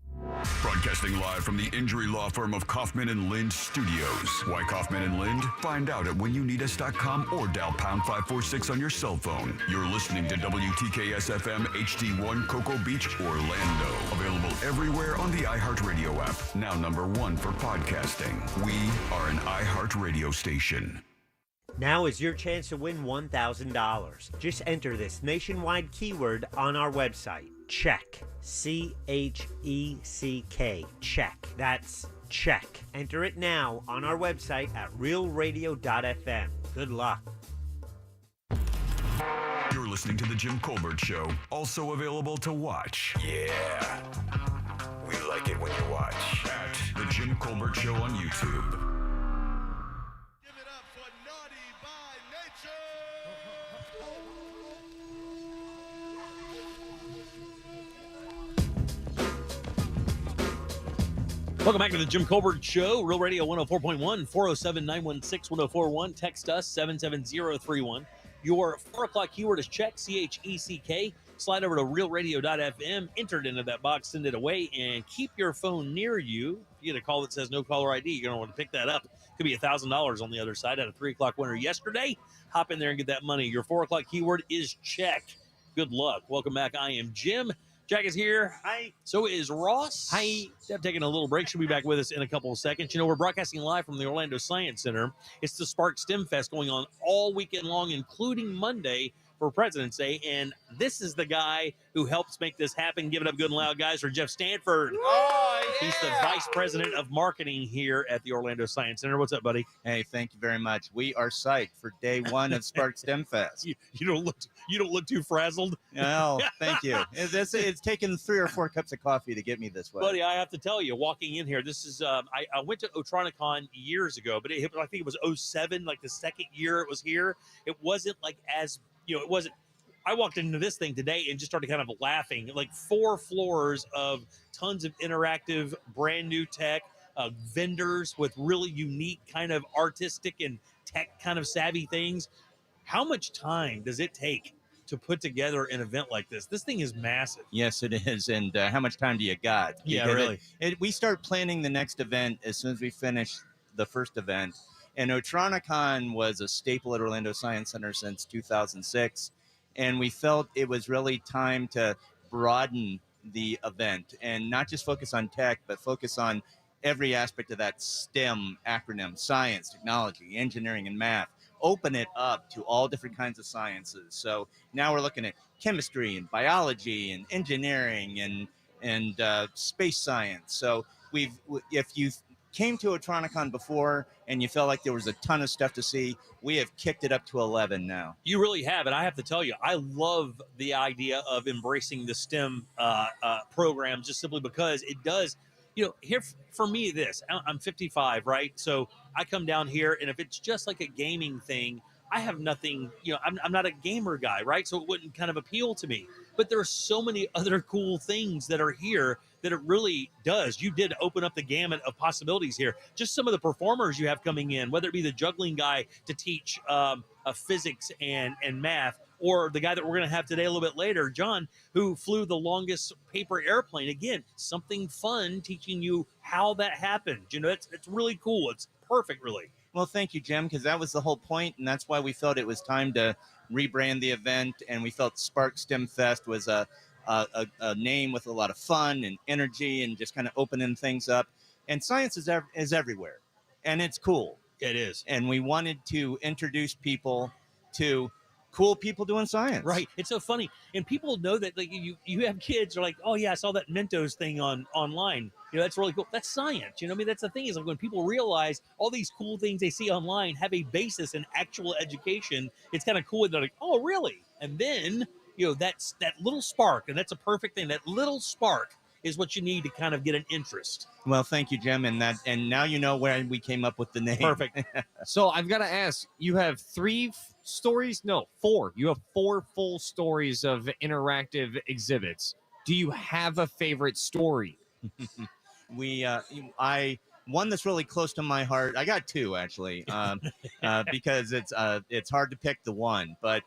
Broadcasting live from the injury law firm of Kaufman and Lind Studios. Why Kaufman and Lind? Find out at whenyouneedus.com or dial pound 546 on your cell phone. You're listening to WTKS FM HD1 Cocoa Beach, Orlando. Available everywhere on the iHeartRadio app. Now #1 for podcasting. We are an iHeartRadio station. Now is your chance to win $1,000. Just enter this nationwide keyword on our website. Check. CHECK. Check. That's check. Enter it now on our website at realradio.fm. Good luck. You're listening to The Jim Colbert Show, also available to watch. Yeah. We like it when you watch. At The Jim Colbert Show on YouTube. Welcome back to the Jim Colbert Show, Real Radio 104.1, 407-916-1041. Text us, 77031. Your 4 o'clock keyword is check, CHECK. Slide over to realradio.fm, enter it into that box, send it away, and keep your phone near you. If you get a call that says no caller ID, you're going to want to pick that up. Could be $1,000 on the other side. Had a 3 o'clock winner yesterday. Hop in there and get that money. Your 4 o'clock keyword is check. Good luck. Welcome back. I am Jim. Jack is here. Hi. So is Ross. Hi. Steph taking a little break. She'll be back with us in a couple of seconds. You know, we're broadcasting live from the Orlando Science Center. It's the Spark STEM Fest going on all weekend long, including Monday for President's Day. And this is the guy who helps make this happen. Give it up good and loud, guys, for Jeff Stanford. Oh, yeah. He's the Vice President of Marketing here at the Orlando Science Center. What's up, buddy? Hey, thank you very much. We are psyched for day one of Spark STEM Fest. You don't look too frazzled. No, thank you. It's taken 3 or 4 cups of coffee to get me this way. Buddy, I have to tell you, walking in here, this is, I went to Otronicon years ago, but I think it was 07, like the second year it was here. It wasn't like as, it wasn't, I walked into this thing today and just started kind of laughing, like 4 floors of tons of interactive, brand new tech, vendors with really unique kind of artistic and tech kind of savvy things. How much time does it take to put together an event like this? This thing is massive. Yes, it is. And how much time do you got? Yeah, really. We start planning the next event as soon as we finish the first event. And Otronicon was a staple at Orlando Science Center since 2006. And we felt it was really time to broaden the event and not just focus on tech, but focus on every aspect of that STEM acronym: science, technology, engineering, and math. Open it up to all different kinds of sciences. So now we're looking at chemistry and biology and engineering and space science. So if you came to Otronicon before and you felt like there was a ton of stuff to see, we have kicked it up to 11 now. You really have. And I have to tell you, I love the idea of embracing the STEM program just simply because it does, here for me, I'm 55, right? So I come down here, and if it's just like a gaming thing, I have nothing, I'm not a gamer guy, right? So it wouldn't kind of appeal to me. But there are so many other cool things that are here that it really does. You did open up the gamut of possibilities here. Just some of the performers you have coming in, whether it be the juggling guy to teach physics and math, or the guy that we're going to have today a little bit later, John, who flew the longest paper airplane. Again, something fun, teaching you how that happened. It's really cool. It's perfect, really. Well, thank you, Jim, because that was the whole point, and that's why we felt it was time to rebrand the event, and we felt Spark STEM Fest was a name with a lot of fun and energy and just kind of opening things up. And science is everywhere, and it's cool. It is. And we wanted to introduce people to cool people doing science. Right. It's so funny. And people know that, like, you have kids are like, oh yeah, I saw that Mentos thing online. That's really cool. That's science. That's the thing, is like when people realize all these cool things they see online have a basis in actual education, it's kind of cool. They're like, oh really? And then, that's that little spark, and that's a perfect thing. That little spark is what you need to kind of get an interest. Well, thank you, Jim. And now you know where we came up with the name. Perfect. So I've got to ask, you have 3 stories? No, 4. You have 4 full stories of interactive exhibits. Do you have a favorite story? One that's really close to my heart. I got 2 actually, because it's hard to pick the one. But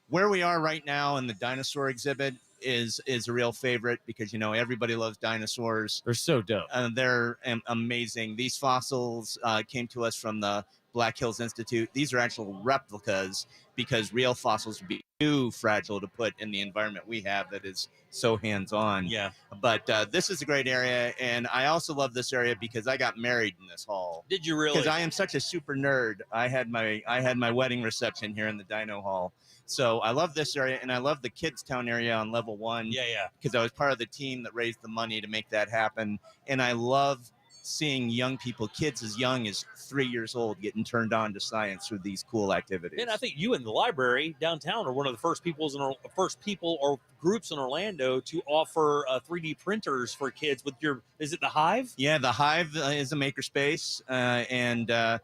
where we are right now in the dinosaur exhibit is a real favorite because, everybody loves dinosaurs. They're so dope. They're amazing. These fossils came to us from the Black Hills Institute. These are actual replicas because real fossils would be too fragile to put in the environment we have that is so hands-on. Yeah. But this is a great area, and I also love this area because I got married in this hall. Did you really? Because I am such a super nerd. I had my wedding reception here in the Dino Hall. So I love this area, and I love the Kids Town area on level 1. Yeah. Because I was part of the team that raised the money to make that happen. And I love seeing young people, kids as young as 3 years old, getting turned on to science through these cool activities. And I think you and the library downtown are one of the first people or groups in Orlando to offer 3D printers for kids with is it the Hive? Yeah, the Hive is a makerspace, and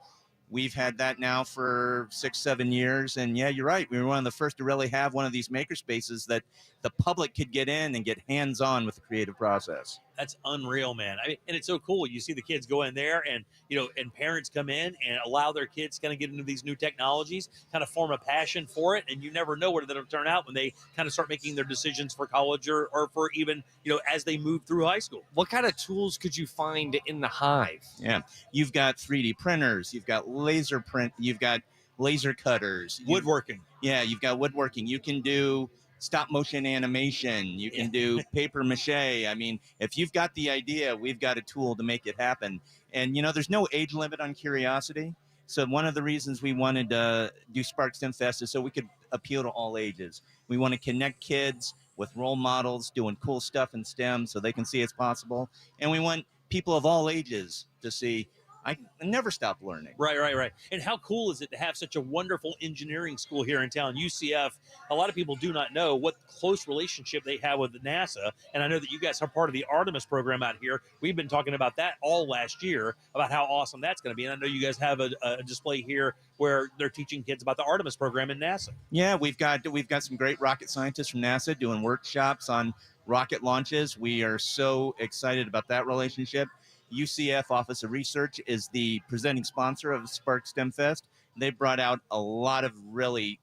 we've had that now for 6-7 years. And yeah, you're right. We were one of the first to really have one of these makerspaces that the public could get in and get hands-on with the creative process. That's unreal, man. I mean, and it's so cool. You see the kids go in there and, and parents come in and allow their kids kind of get into these new technologies, kind of form a passion for it. And you never know what it'll turn out when they kind of start making their decisions for college or for even, as they move through high school. What kind of tools could you find in the Hive? Yeah. You've got 3D printers, you've got laser print, you've got laser cutters, woodworking. Yeah. You've got woodworking. You can do stop motion animation. You can do paper mache. I mean, if you've got the idea, we've got a tool to make it happen. And, there's no age limit on curiosity. So one of the reasons we wanted to do Spark STEM Fest is so we could appeal to all ages. We want to connect kids with role models doing cool stuff in STEM so they can see it's possible. And we want people of all ages to see, I never stop learning. Right. And how cool is it to have such a wonderful engineering school here in town? UCF, a lot of people do not know what close relationship they have with NASA. And I know that you guys are part of the Artemis program out here. We've been talking about that all last year, about how awesome that's going to be. And I know you guys have a display here where they're teaching kids about the Artemis program in NASA. Yeah, we've got some great rocket scientists from NASA doing workshops on rocket launches. We are so excited about that relationship. UCF Office of Research is the presenting sponsor of Spark STEM Fest. They brought out a lot of really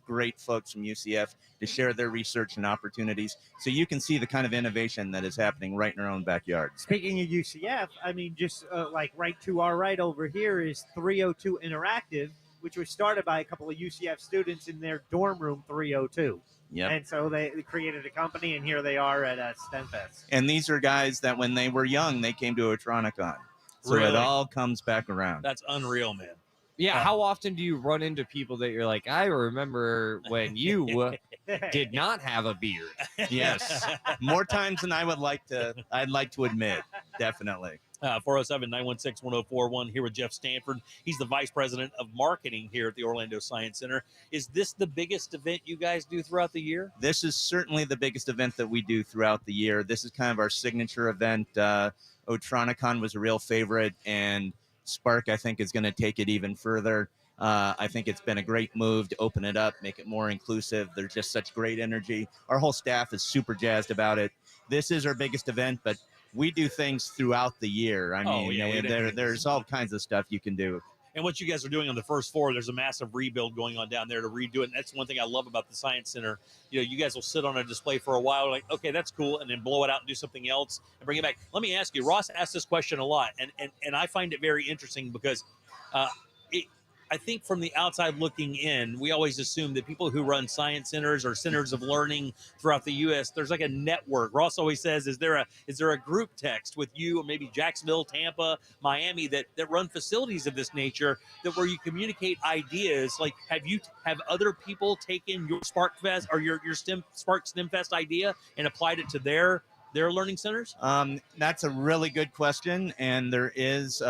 great folks from UCF to share their research and opportunities. So you can see the kind of innovation that is happening right in our own backyard. Speaking of UCF, I mean, just like right to our right over here is 302 Interactive, which was started by a couple of UCF students in their dorm room 302. Yep. And so they created a company, and here they are at STEM Fest. And these are guys that when they were young, they came to Otronicon. So Really? it all comes back around. That's unreal, man. Yeah, how often do you run into people that you're like, I remember when you did not have a beard? Yes. More times than I'd like to admit. Definitely. 407-916-1041 here with Jeff Stanford. He's the Vice President of Marketing here at the Orlando Science Center. Is this the biggest event you guys do throughout the year? This is certainly the biggest event that we do throughout the year. This is kind of our signature event. Otronicon was a real favorite, and Spark, I think, is going to take it even further. I think it's been a great move to open it up, make it more inclusive. There's just such great energy. Our whole staff is super jazzed about it. This is our biggest event, but we do things throughout the year. I mean, there's all kinds of stuff you can do. And what you guys are doing on the first floor, there's a massive rebuild going on down there to redo it. And that's one thing I love about the Science Center. You guys will sit on a display for a while, like, okay, that's cool, and then blow it out and do something else and bring it back. Let me ask you, Ross asked this question a lot, and I find it very interesting because I think from the outside looking in, we always assume that people who run science centers or centers of learning throughout the U.S., there's like a network. Ross always says, is there a group text with you or maybe Jacksonville, Tampa, Miami that run facilities of this nature where you communicate ideas? Like, have other people taken your Spark Fest or your Spark STEM Fest idea and applied it to their learning centers? That's a really good question, and there is.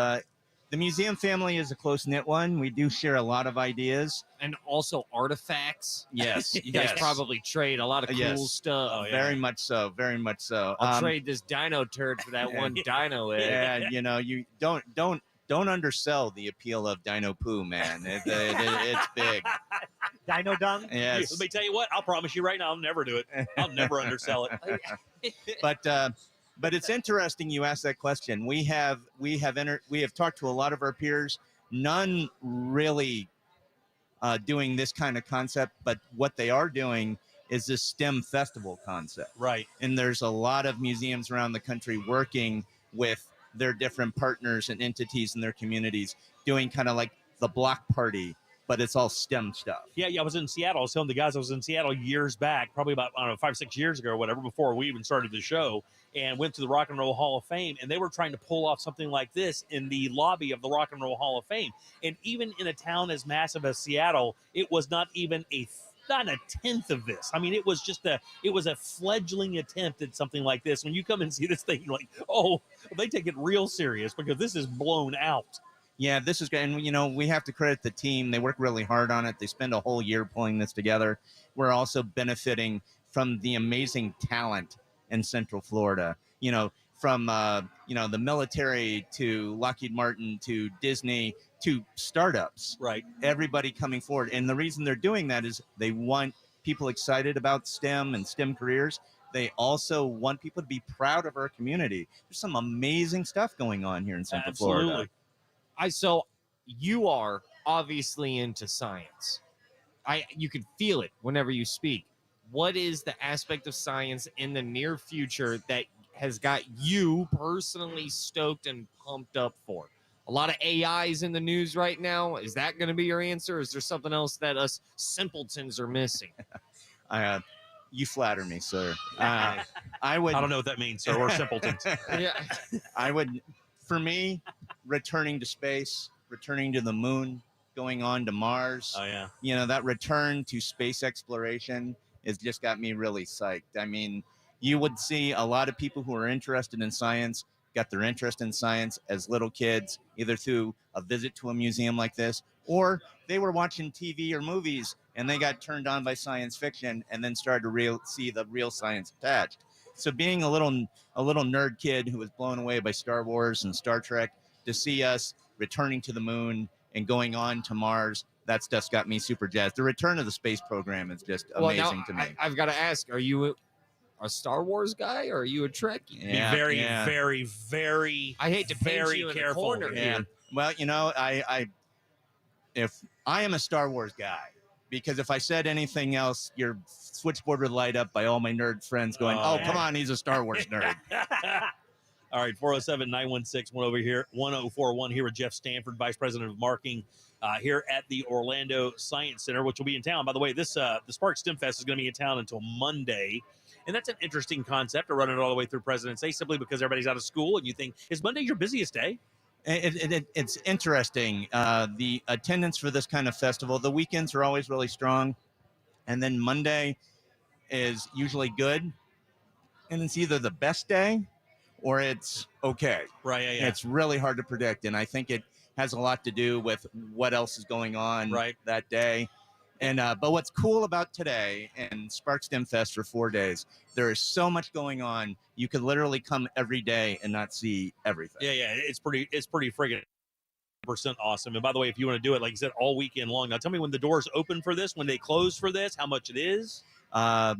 The museum family is a close-knit one. We do share a lot of ideas. And also artifacts. Yes. You guys probably trade a lot of cool stuff. Oh, yeah. Very much so. Very much so. I'll trade this dino turd for that one dino egg. Yeah, you don't undersell the appeal of Dino Poo, man. It's big. Dino dung? Yes. Let me tell you what, I'll promise you right now, I'll never do it. I'll never undersell it. But it's interesting you asked that question. We have talked to a lot of our peers, none really doing this kind of concept, but what they are doing is this STEM festival concept. Right. And there's a lot of museums around the country working with their different partners and entities in their communities, doing kind of like the block party, but it's all STEM stuff. Yeah, I was in Seattle. I was telling the guys I was in Seattle years back, probably about, I don't know, 5-6 years ago or whatever, before we even started the show, and went to the Rock and Roll Hall of Fame, and they were trying to pull off something like this in the lobby of the Rock and Roll Hall of Fame. And even in a town as massive as Seattle, it was not even not a tenth of this. I mean, it was a fledgling attempt at something like this. When you come and see this thing, you're like, oh, they take it real serious, because this is blown out. Yeah, this is good. And, we have to credit the team. They work really hard on it. They spend a whole year pulling this together. We're also benefiting from the amazing talent in Central Florida, from, the military to Lockheed Martin to Disney to startups. Right. Everybody coming forward. And the reason they're doing that is they want people excited about STEM and STEM careers. They also want people to be proud of our community. There's some amazing stuff going on here in Central Florida. So you are obviously into science. You can feel it whenever you speak. What is the aspect of science in the near future that has got you personally stoked and pumped up for? A lot of AIs in the news right now. Is that going to be your answer? Or is there something else that us simpletons are missing? You flatter me, sir. I don't know what that means, sir. We're simpletons. Yeah. For me, returning to space, returning to the moon, going on to Mars. Oh, yeah. That return to space exploration has just got me really psyched. I mean, you would see a lot of people who are interested in science got their interest in science as little kids, either through a visit to a museum like this, or they were watching TV or movies and they got turned on by science fiction and then started to see the real science attached. So being a little nerd kid who was blown away by Star Wars and Star Trek, to see us returning to the moon and going on to Mars, that stuff's got me super jazzed. The return of the space program is just amazing to me. I've got to ask, are you a Star Wars guy or are you a Trekkie? Yeah, very, very, I hate to paint you in a corner here. Well, if I am a Star Wars guy, because if I said anything else, your switchboard would light up by all my nerd friends going, come on, he's a Star Wars nerd. All right, 407-916-1041 here with Jeff Stanford, Vice President of Marketing here at the Orlando Science Center, which will be in town. By the way, the Spark STEM Fest is going to be in town until Monday. And that's an interesting concept to run it all the way through President's Day, simply because everybody's out of school and you think, is Monday your busiest day? It's interesting. The attendance for this kind of festival, the weekends are always really strong. And then Monday is usually good. And it's either the best day or it's okay. Right, yeah. It's really hard to predict. And I think it has a lot to do with what else is going on that day. And but what's cool about today and Spark STEM Fest for 4 days, there is so much going on. You could literally come every day and not see everything. Yeah. It's pretty friggin' % awesome. And by the way, if you want to do it, like you said, all weekend long. Now tell me when the doors open for this, when they close for this, how much it is.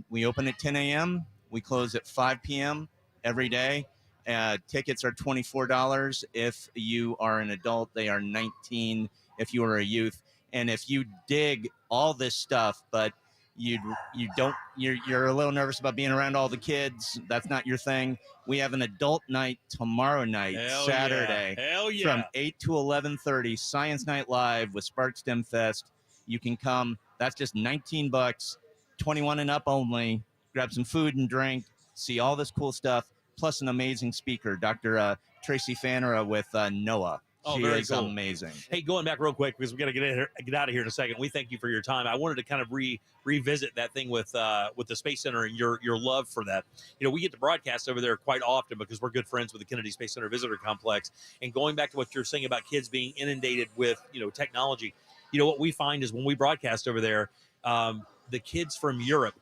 We open at 10 a.m. We close at 5 p.m. every day. Tickets are $24. If you are an adult, they are $19 if you are a youth. And if you dig all this stuff, but you're a little nervous about being around all the kids, that's not your thing, we have an adult night tomorrow night, Saturday, from 8 to 11:30, Science Night Live with Spark STEM Fest. You can come. That's just $19, 21 and up only. Grab some food and drink, see all this cool stuff, plus an amazing speaker, Dr. Tracy Fanera with NOAA. She very is cool. amazing. Hey, going back real quick, because we got to get out of here in a second. We thank you for your time. I wanted to kind of revisit that thing with the Space Center and your love for that. We get to broadcast over there quite often because we're good friends with the Kennedy Space Center Visitor Complex. And going back to what you're saying about kids being inundated with technology, what we find is when we broadcast over there, the kids from Europe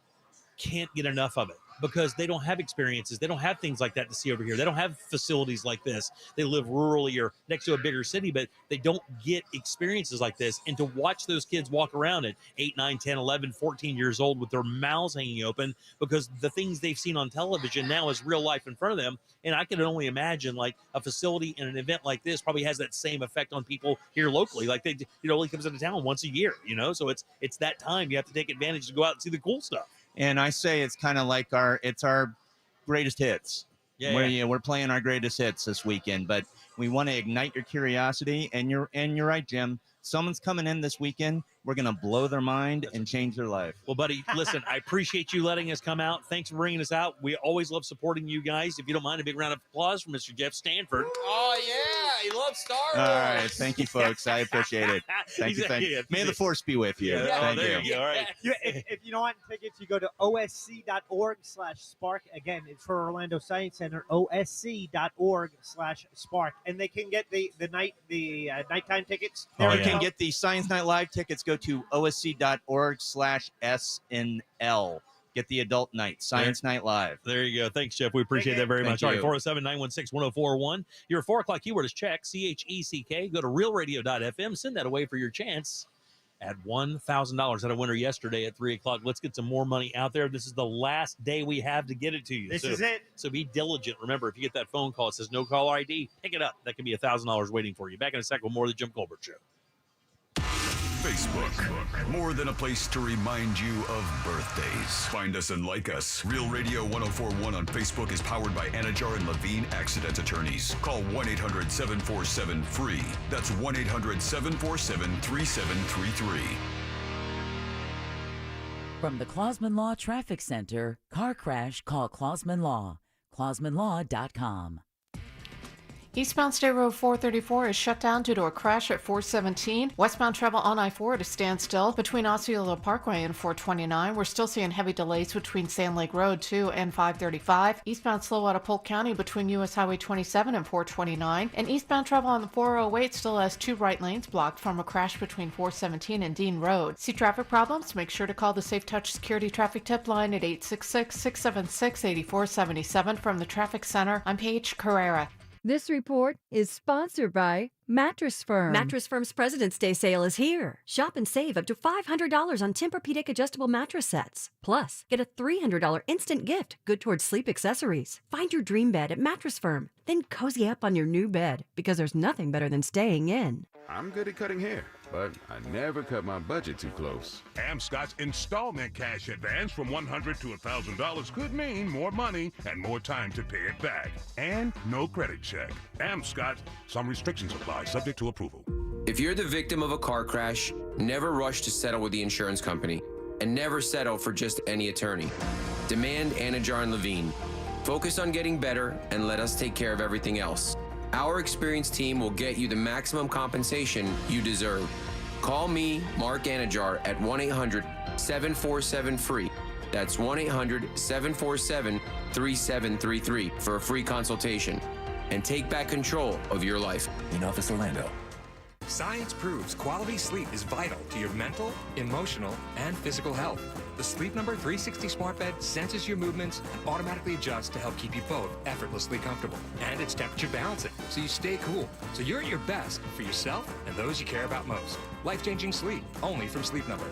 can't get enough of it, because they don't have experiences. They don't have things like that to see over here. They don't have facilities like this. They live rurally or next to a bigger city, but they don't get experiences like this. And to watch those kids walk around at 8, 9, 10, 11, 14 years old with their mouths hanging open because the things they've seen on television now is real life in front of them. And I can only imagine like a facility and an event like this probably has that same effect on people here locally. Like only comes into town once a year, so it's that time you have to take advantage to go out and see the cool stuff. And I say it's kind of like our greatest hits. We're playing our greatest hits this weekend, but we want to ignite your curiosity. And you're right, Jim. Someone's coming in this weekend. We're going to blow their mind and change their life. Well, buddy, listen, I appreciate you letting us come out. Thanks for bringing us out. We always love supporting you guys. If you don't mind, a big round of applause for Mr. Jeff Stanford. Oh, yeah. He loves Star Wars. All right. Thank you, folks. I appreciate it. Thank you. May the force be with you. Thank there you go. All right. If you don't want tickets, you go to osc.org/spark. Again, it's for Orlando Science Center, osc.org/spark. And they can get the nighttime tickets. Or you can get the Science Night Live tickets. Go to osc.org/SNL. Get the adult night, Science Night Live. There you go. Thanks, Jeff. We appreciate that very much. All right, 407-916-1041. Your 4 o'clock keyword is check, CHECK. Go to realradio.fm. Send that away for your chance at $1,000. Had a winner yesterday at 3 o'clock. Let's get some more money out there. This is the last day we have to get it to you. This is it. So be diligent. Remember, if you get that phone call, it says no caller ID, pick it up. That could be $1,000 waiting for you. Back in a second with more of the Jim Colbert Show. Facebook, more than a place to remind you of birthdays. Find us and like us. Real Radio 1041 on Facebook is powered by Anajar and Levine Accident Attorneys. Call 1-800-747-FREE. That's 1-800-747-3733. From the Clausman Law Traffic Center, car crash, call Clausman Law. ClausmanLaw.com. Eastbound State Road 434 is shut down due to a crash at 417. Westbound travel on I-4 at a standstill between Osceola Parkway and 429. We're still seeing heavy delays between Sand Lake Road 2 and 535. Eastbound slow out of Polk County between U.S. Highway 27 and 429. And eastbound travel on the 408 still has 2 right lanes blocked from a crash between 417 and Dean Road. See traffic problems? Make sure to call the Safe Touch Security Traffic Tip line at 866-676-8477 from the Traffic Center. I'm Paige Carrera. This report is sponsored by Mattress Firm. Mattress Firm's President's Day sale is here. Shop and save up to $500 on Tempur-Pedic adjustable mattress sets. Plus, get a $300 instant gift good towards sleep accessories. Find your dream bed at Mattress Firm. Then cozy up on your new bed because there's nothing better than staying in. I'm good at cutting hair, but I never cut my budget too close. Amscott's installment cash advance from $100 to $1,000 could mean more money and more time to pay it back. And no credit check. Amscott, some restrictions apply, subject to approval. If you're the victim of a car crash, never rush to settle with the insurance company. And never settle for just any attorney. Demand Anajar and Levine. Focus on getting better and let us take care of everything else. Our experienced team will get you the maximum compensation you deserve. Call me, Mark Anajar, at 1-800-747-FREE. That's 1-800-747-3733 for a free consultation. And take back control of your life. In Office Orlando. Science proves quality sleep is vital to your mental, emotional, and physical health. The Sleep Number 360 smart bed senses your movements and automatically adjusts to help keep you both effortlessly comfortable. And it's temperature balancing, so you stay cool. So you're at your best for yourself and those you care about most. Life-changing sleep, only from Sleep Number.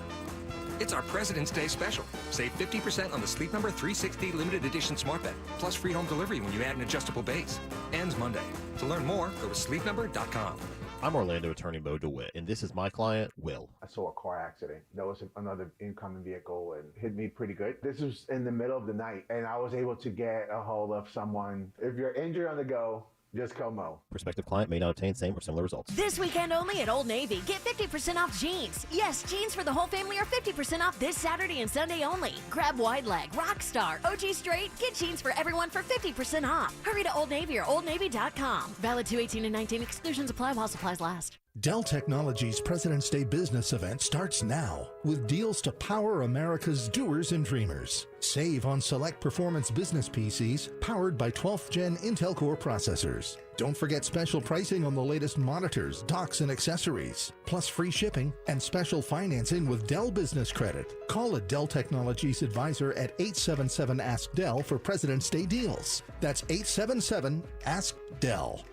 It's our President's Day special. Save 50% on the Sleep Number 360 limited edition smart bed, plus free home delivery when you add an adjustable base. Ends Monday. To learn more, go to sleepnumber.com. I'm Orlando attorney Mo DeWitt, and this is my client, Will. I saw a car accident. There was another incoming vehicle and hit me pretty good. This was in the middle of the night, and I was able to get a hold of someone. If you're injured on the go, just call Mo. Prospective client may not obtain same or similar results. This weekend only at Old Navy. Get 50% off jeans. Yes, jeans for the whole family are 50% off this Saturday and Sunday only. Grab Wide Leg, Rockstar, OG Straight. Get jeans for everyone for 50% off. Hurry to Old Navy or OldNavy.com. Valid 2/18 and 19. Exclusions apply while supplies last. Dell Technologies President's Day business event starts now with deals to power America's doers and dreamers. Save on select performance business PCs powered by 12th Gen Intel Core processors. Don't forget special pricing on the latest monitors, docks, and accessories, plus free shipping and special financing with Dell Business Credit. Call a Dell Technologies advisor at 877-ASK-DELL for President's Day deals. That's 877-ASK-DELL.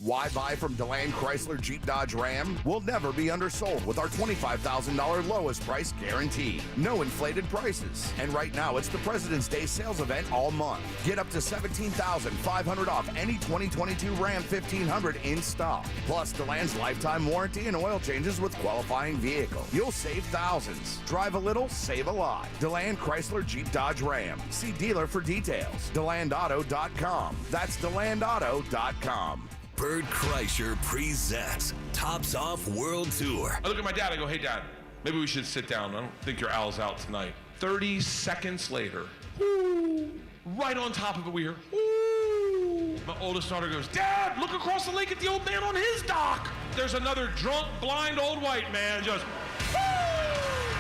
Why buy from DeLand Chrysler Jeep Dodge Ram? We'll never be undersold with our $25,000 lowest price guarantee. No inflated prices. And right now, it's the President's Day sales event all month. Get up to $17,500 off any 2022 Ram 1500 in stock. Plus, DeLand's lifetime warranty and oil changes with qualifying vehicle. You'll save thousands. Drive a little, save a lot. DeLand Chrysler Jeep Dodge Ram. See dealer for details. DeLandAuto.com. That's DeLandAuto.com. Bert Kreischer presents Tops Off World Tour. I look at my dad, I go, hey dad, maybe we should sit down. I don't think your owl's out tonight. 30 seconds later, whoo, right on top of it we hear, whoo. My oldest daughter goes, Dad, look across the lake at the old man on his dock. There's another drunk, blind old white man just, whoo.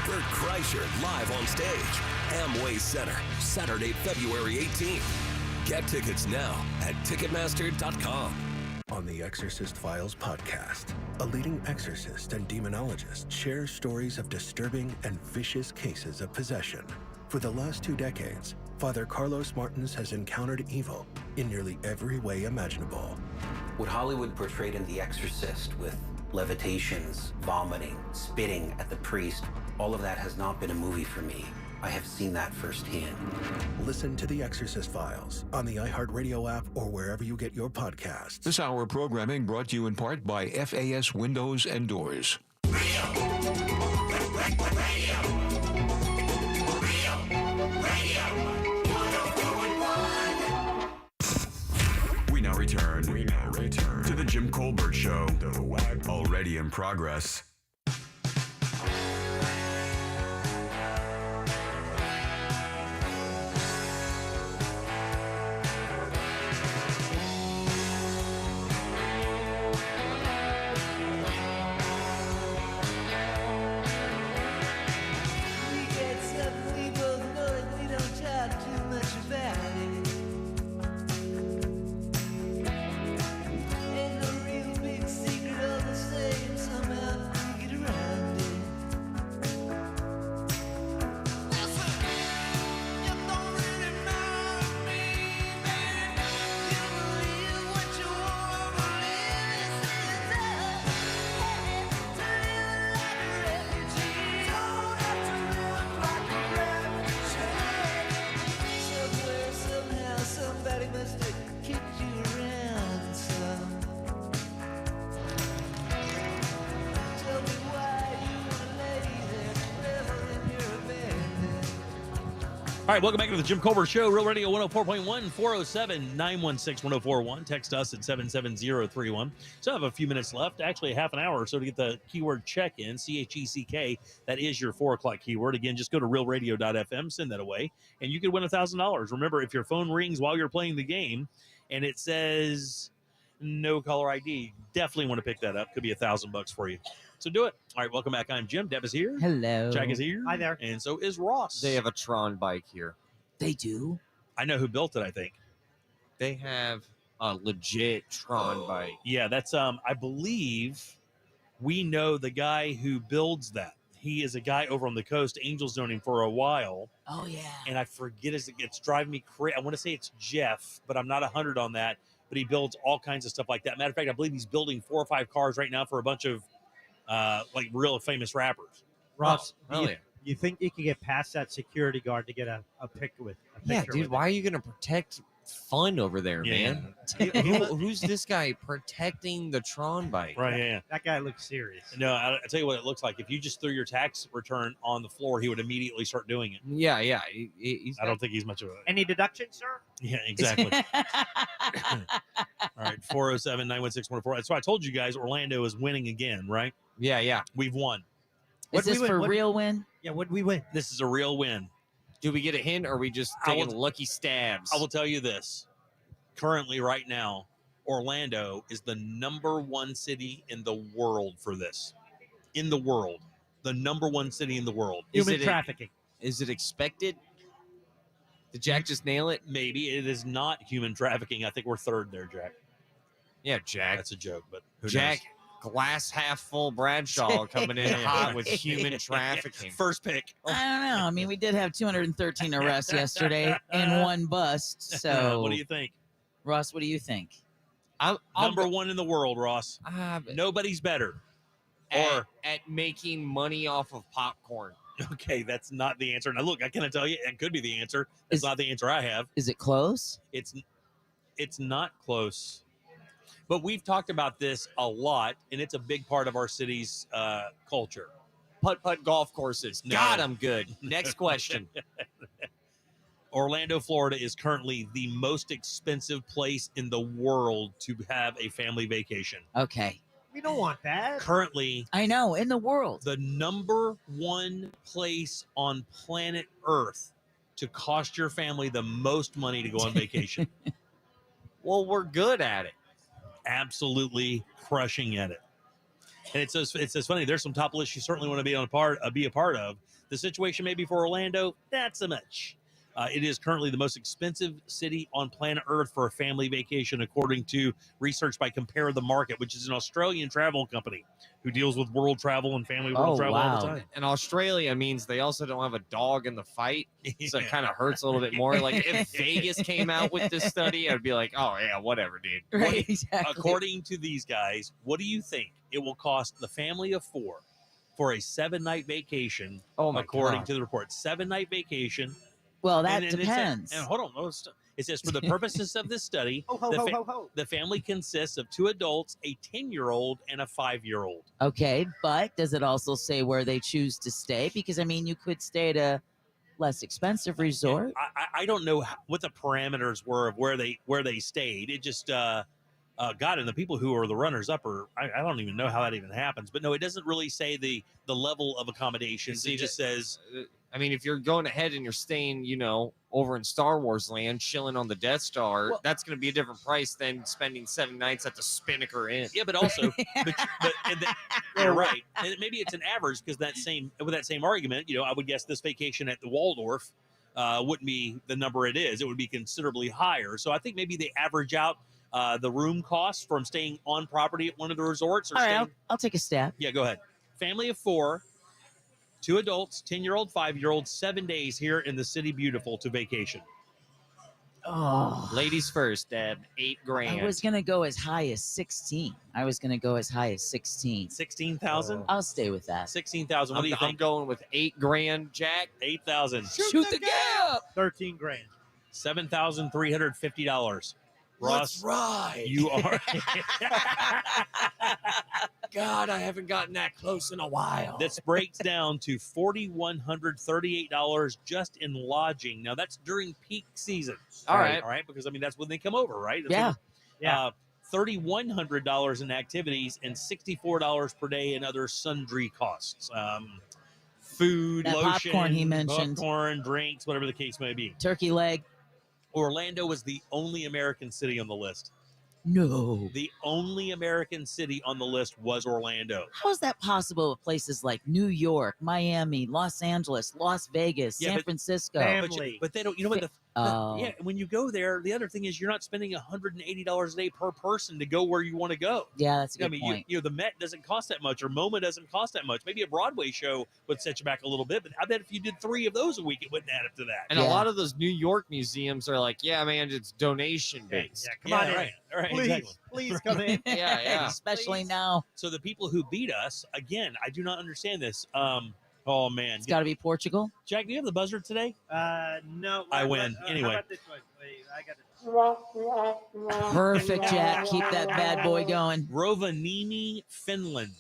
Bert Kreischer live on stage, Amway Center, Saturday, February 18th. Get tickets now at Ticketmaster.com. On the Exorcist Files podcast, a leading exorcist and demonologist shares stories of disturbing and vicious cases of possession. For the last 2 decades, Father Carlos Martins has encountered evil in nearly every way imaginable. What Hollywood portrayed in The Exorcist with levitations, vomiting, spitting at the priest, all of that has not been a movie for me. I have seen that firsthand. Listen to The Exorcist Files on the iHeartRadio app or wherever you get your podcasts. This hour of programming brought to you in part by FAS Windows and Doors. We now return to the Jim Colbert Show, already in progress. All right, welcome back to the Jim Colbert Show, Real Radio 104.1, 407-916-1041. Text us at 77031. So I have a few minutes left, actually a half an hour or so to get the keyword check-in, C-H-E-C-K. That is your 4 o'clock keyword. Again, just go to realradio.fm, send that away, and you could win $1,000. Remember, if your phone rings while you're playing the game and it says no caller ID, definitely want to pick that up. Could be $1,000 for you. So do it. All right, welcome back. I'm Jim. Deb is here. Hello. Jack is here. Hi there. And so is Ross. They have a Tron bike here. They do? I know who built it, I think. They have a legit Tron bike. Yeah, that's I believe we know the guy who builds that. He is a guy over on the coast. Angel's known him for a while. Oh yeah. And I forget it's driving me crazy. I want to say it's Jeff, but I'm not 100 on that. But he builds all kinds of stuff like that. Matter of fact, I believe he's building 4 or 5 cars right now for a bunch of like real famous rappers. Ross, Oh, you think you could get past that security guard to get a pic with a picture? Yeah, dude, with why are you going to protect fun over there, man? Who's this guy protecting the Tron bike? Right, yeah. That guy looks serious. No, I'll tell you what it looks like. If you just threw your tax return on the floor, he would immediately start doing it. Yeah. I don't think he's much of a... Any deduction, sir? Yeah, exactly. All right, 407-916-104. So I told you guys Orlando is winning again, right? Yeah. We've won. Is this for real win? Yeah, what did we win? This is a real win. Do we get a hint, or are we just taking lucky stabs? I will tell you this. Currently, right now, Orlando is the #1 city in the world for this. In the world. The #1 city in the world. Human trafficking. Is it expected? Did Jack just nail it? Maybe. It is not human trafficking. I think we're 3rd there, Jack. Yeah, Jack. That's a joke, but who Jack, knows? glass half full Bradshaw coming in hot with human trafficking. First pick. I don't know. I mean, we did have 213 arrests yesterday and 1 bust. So what do you think? Ross, what do you think? I'll Number one in the world, Ross. Nobody's better. At making money off of popcorn. Okay, that's not the answer. Now, look, I cannot tell you. It could be the answer. That's not the answer I have. Is it close? It's not close. But we've talked about this a lot, and it's a big part of our city's culture. Putt-putt golf courses. No. God, I'm good. Next question. Orlando, Florida is currently the most expensive place in the world to have a family vacation. Okay. We don't want that. Currently, I know, in the world. the number one place on planet Earth to cost your family the most money to go on vacation. Well, we're good at it. Absolutely crushing at it. And it's just funny. There's some top lists you certainly want to be a part of. The situation maybe for Orlando, not so much. It is currently the most expensive city on planet Earth for a family vacation, according to research by Compare the Market, which is an Australian travel company who deals with world travel and family world travel all the time. And Australia means they also don't have a dog in the fight, so it kind of hurts a little bit more. Like if Vegas came out with this study, I'd be like, oh yeah, whatever, dude. Right, exactly. According to these guys, what do you think it will cost the family of four for a 7-night vacation? Oh my according God. to the report, 7-night vacation. Well, that And depends. And hold on. It says, for the purposes of this study, Ho, ho, ho, ho, ho. the family consists of 2 adults, a 10-year-old, and a 5-year-old. Okay, but does it also say where they choose to stay? Because, I mean, you could stay at a less expensive resort. I don't know what the parameters were of where they stayed. It just, God, and the people who are the runners-up are, I don't even know how that even happens. But no, it doesn't really say the level of accommodations. It just says... I mean, if you're going ahead and you're staying, over in Star Wars land, chilling on the Death Star, that's going to be a different price than spending 7 nights at the Spinnaker Inn. Yeah, but also, you're right. And maybe it's an average because with that same argument, I would guess this vacation at the Waldorf wouldn't be the number it is. It would be considerably higher. So I think maybe they average out the room costs from staying on property at one of the resorts. Or All right, I'll take a stab. Yeah, go ahead. Family of 4. 2 adults, 10-year-old, 5-year-old, 7 days here in the city beautiful to vacation. Oh, ladies first, Deb. $8,000. I was gonna go as high as 16. 16,000. I'll stay with that. 16,000. What do you think? I'm going with $8,000, Jack. 8,000. Shoot the gap. 13 grand. $7,350. Ross, Let's ride. you are. God, I haven't gotten that close in a while. This breaks down to $4,138 just in lodging. Now that's during peak season. All right. Because I mean that's when they come over, right? Yeah. $3,100 in activities and $64 per day in other sundry costs. Food, That lotion, popcorn he mentioned. popcorn, drinks, whatever the case may be. Turkey leg. Orlando was the only American city on the list. No. The only American city on the list was Orlando. How is that possible with places like New York, Miami, Los Angeles, Las Vegas, San Francisco? But they don't. You know what? Yeah, when you go there, the other thing is you're not spending $180 a day per person to go where you want to go. Yeah, that's a good point. The Met doesn't cost that much, or MoMA doesn't cost that much. Maybe a Broadway show would set you back a little bit, but I bet if you did 3 of those a week, it wouldn't add up to that. And a lot of those New York museums are like, yeah, man, it's donation based. Yeah, come on in. Right, Please, exactly. please come in. Yeah. Especially now. So the people who beat us, again, I do not understand this. Oh man, It's got to be Portugal. Jack, do you have the buzzer today? No. I win. Anyway. How about this one? Wait, I got it. Perfect, Jack. Keep that bad boy going. Rovaniemi, Finland.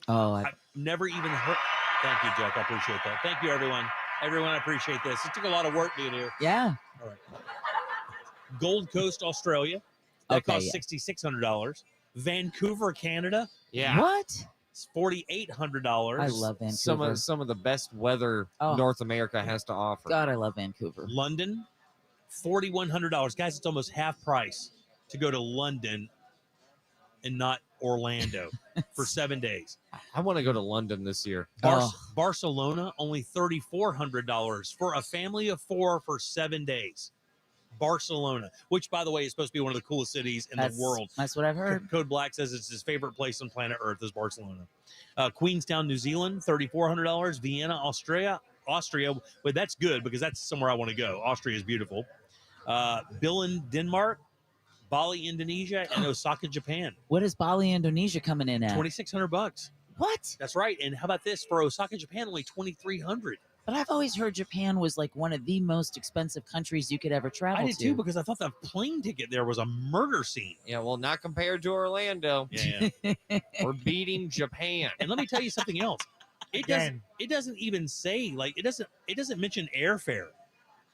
Oh, I've never even heard. Thank you, Jack. I appreciate that. Thank you, everyone. Everyone, I appreciate this. It took a lot of work being here. yeah. All right. Gold Coast, Australia. That Okay, costs $6,600. Vancouver, Canada. Yeah. What? It's $4,800. I love Vancouver. Some of the best weather Oh. North America has to offer. God, I love Vancouver. London, $4,100. Guys, it's almost half price to go to London and not Orlando for 7 days. I want to go to London this year. Barcelona, only $3,400 for a family of 4 for 7 days. Barcelona, which, by the way, is supposed to be one of the coolest cities in the world. That's what I've heard. Code Black says it's his favorite place on planet Earth is Barcelona. Queenstown, New Zealand, $3,400. Vienna, Austria. Well, that's good because that's somewhere I want to go. Austria is beautiful. Billund, Denmark. Bali, Indonesia, and Osaka, Japan. What is Bali, Indonesia coming in at? $2,600. What? That's right. And how about this for Osaka, Japan? Only $2,300. But I've always heard Japan was like one of the most expensive countries you could ever travel I did to. too, because I thought the plane ticket there was a murder scene. Yeah, well, not compared to Orlando. Yeah. We're beating Japan. And let me tell you something else. It doesn't even say, like, it doesn't mention airfare.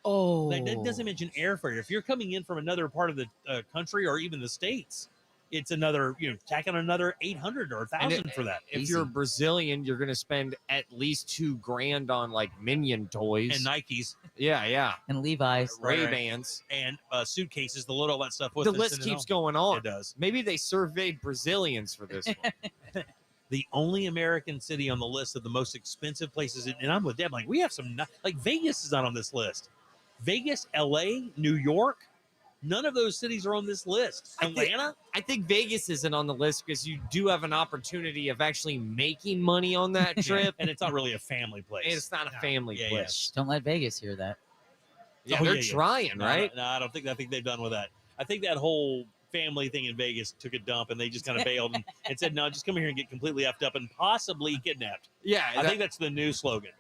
Oh, Like, it doesn't mention airfare. If you're coming in from another part of the country or even the States, it's another, tack on another 800 or 1,000 for that. If you're Brazilian, you're going to spend at least $2,000 on like Minion toys and Nikes. Yeah. And Levi's. Ray-Bans. And suitcases to load all that stuff with. The list keeps going on. It does. Maybe they surveyed Brazilians for this one. The only American city on the list of the most expensive places, and I'm with Deb, like, we have some, like, Vegas is not on this list. Vegas, LA, New York, none of those cities are on this list. Atlanta? I think Vegas isn't on the list because you do have an opportunity of actually making money on that trip. And it's not really a family place. It's not a family place. Shh, don't let Vegas hear that. Yeah, they're trying, right? No, I think they've done with that. I think that whole family thing in Vegas took a dump and they just kind of bailed and said, no, just come here and get completely effed up and possibly kidnapped. Yeah. I think that's the new slogan.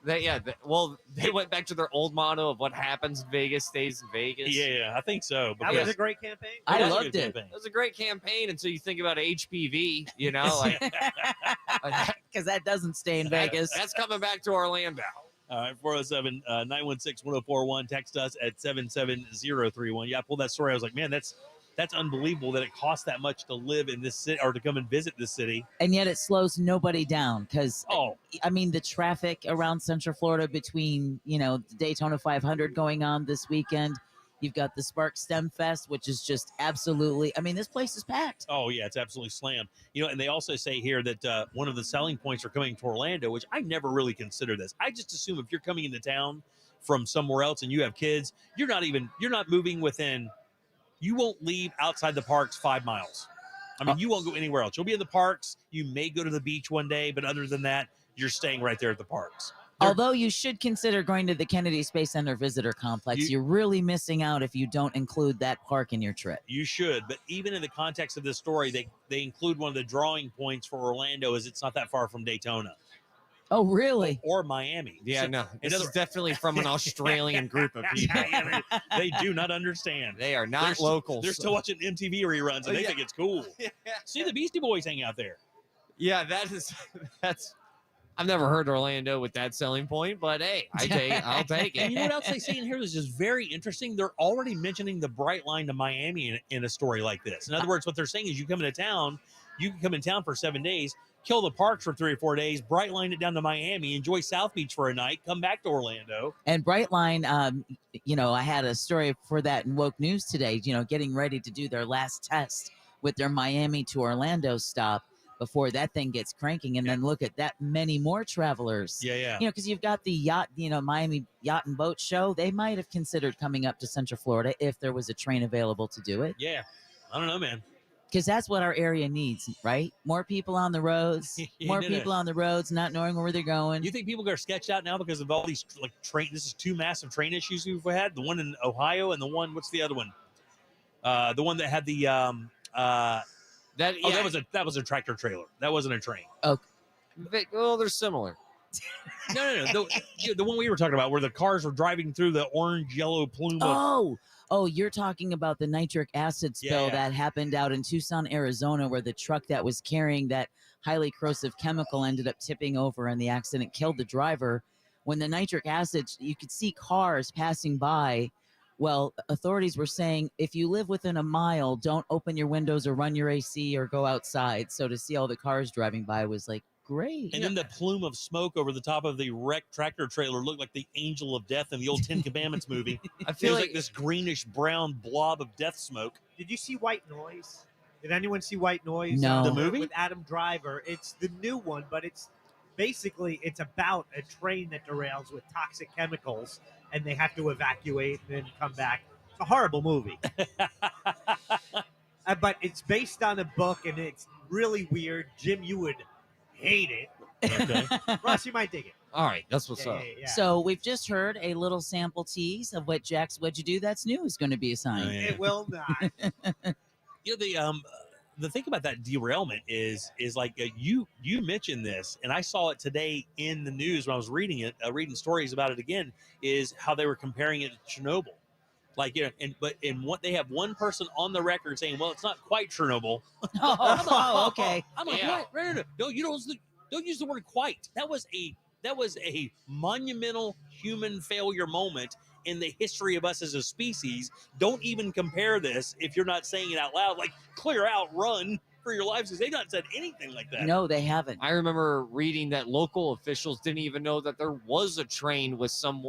Well, they went back to their old motto of what happens in Vegas stays in Vegas. Yeah, I think so. That was a great campaign. I loved it. It was a great campaign until you think about HPV, like because that doesn't stay in Vegas. That's coming back to Orlando. All right, 407-916-1041. Text us at 77031. Yeah, I pulled that story. I was like, man, that's unbelievable that it costs that much to live in this city or to come and visit this city. And yet it slows nobody down because, I mean, the traffic around Central Florida between, the Daytona 500 going on this weekend. You've got the Spark STEM Fest, which is just absolutely, I mean, this place is packed. Oh, yeah, it's absolutely slammed. And they also say here that one of the selling points for coming to Orlando, which I never really consider this. I just assume if you're coming into town from somewhere else and you have kids, you're not moving within, you won't leave outside the parks 5 miles. I mean, you won't go anywhere else. You'll be in the parks. You may go to the beach one day, but other than that, you're staying right there at the parks. Although you should consider going to the Kennedy Space Center Visitor Complex. You're really missing out if you don't include that park in your trip. You should, but even in the context of this story, they include one of the drawing points for Orlando is it's not that far from Daytona. Oh, really? Or Miami. Yeah, no. This is definitely from an Australian group of people. They do not understand. They are not locals. They're still watching MTV reruns, and they think it's cool. See the Beastie Boys hang out there. Yeah, that's. I've never heard Orlando with that selling point, but hey, I'll take it. And you know what else they say in here that's just very interesting? They're already mentioning the Bright Line to Miami in a story like this. In other words, what they're saying is you come into town, you can come in town for 7 days, kill the parks for 3 or 4 days, Bright Line it down to Miami, enjoy South Beach for a night, come back to Orlando. And Bright Line, I had a story for that in Woke News today, getting ready to do their last test with their Miami to Orlando stop before that thing gets cranking. And then look at that many more travelers. Yeah. Because you've got the yacht, Miami Yacht and Boat Show. They might have considered coming up to Central Florida if there was a train available to do it. Yeah. I don't know, man. Because that's what our area needs, right? More people on the roads, not knowing where they're going. You think people are sketched out now because of all these train? This is 2 massive train issues we've had. The one in Ohio and the one. What's the other one? The one that had the that was a tractor trailer. That wasn't a train. Oh, they're similar. No. The one we were talking about where the cars were driving through the orange yellow plume. Oh, you're talking about the nitric acid spill that happened out in Tucson, Arizona, where the truck that was carrying that highly corrosive chemical ended up tipping over and the accident killed the driver. When the nitric acid, you could see cars passing by. Well, authorities were saying, if you live within a mile, don't open your windows or run your AC or go outside. So to see all the cars driving by was like, great. And then the plume of smoke over the top of the wrecked tractor trailer looked like the angel of death in the old Ten Commandments movie. I feel like this greenish brown blob of death smoke. Did you see White Noise? Did anyone see White Noise? No. The movie? With Adam Driver. It's the new one, but it's about a train that derails with toxic chemicals and they have to evacuate and then come back. It's a horrible movie. But it's based on a book and it's really weird. Jim, you would hate it. Okay. Ross, you might dig it. All right, that's what's up. Yeah. So we've just heard a little sample tease of what Jack's What'd You Do That's New is going to be assigned. It will not. The thing about that derailment is like you mentioned this, and I saw it today in the news when I was reading it, reading stories about it again, is how they were comparing it to Chernobyl. Like, what they have one person on the record saying, well, it's not quite Chernobyl. Okay. I'm like, what? No. No, don't use the word quite. That was a monumental human failure moment in the history of us as a species. Don't even compare this if you're not saying it out loud. Like, clear out, run for your lives, because they've not said anything like that. No, they haven't. I remember reading that local officials didn't even know that there was a train with some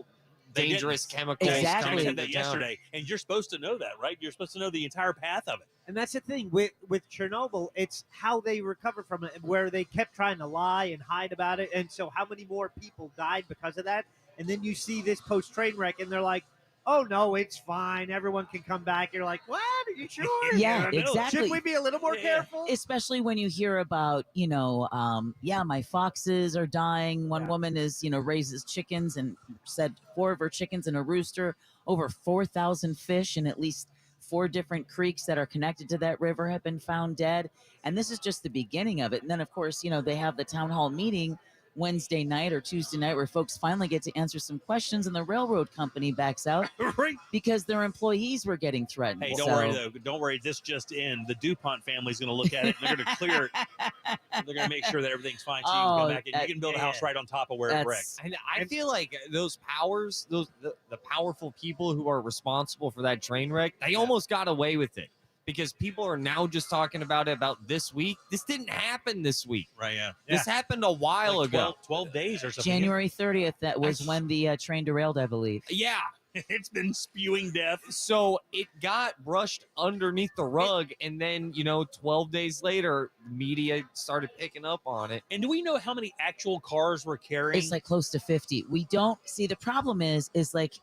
dangerous chemicals coming into that town. yesterday, and you're supposed to know that, right? You're supposed to know the entire path of it. And that's the thing with Chernobyl, it's how they recover from it, where they kept trying to lie and hide about it. And so how many more people died because of that? And then you see this post-train wreck, and they're like, oh, no, it's fine. Everyone can come back. You're like, what? Are you sure? Yeah, exactly. Should we be a little more careful? Especially when you hear about, my foxes are dying. One woman raises chickens and said 4 of her chickens and a rooster, over 4,000 fish in at least 4 different creeks that are connected to that river have been found dead. And this is just the beginning of it. And then, of course, they have the town hall meeting Wednesday night or Tuesday night where folks finally get to answer some questions, and the railroad company backs out because their employees were getting threatened. Hey, don't worry, though. Don't worry. This just in. The DuPont family's going to look at it, and they're going to clear it. They're going to make sure that everything's fine, so you can come back and you can build a house right on top of where it wrecked. And I feel like those powers, the powerful people who are responsible for that train wreck, they almost got away with it. Because people are now just talking about it about this week. This didn't happen this week. Right, yeah. This happened a while ago. 12 days or something. January 30th, that was when the train derailed, I believe. Yeah. It's been spewing death. So it got brushed underneath the rug, and then, 12 days later, the media started picking up on it. And do we know how many actual cars were carrying? It's like close to 50. We don't see. The problem is like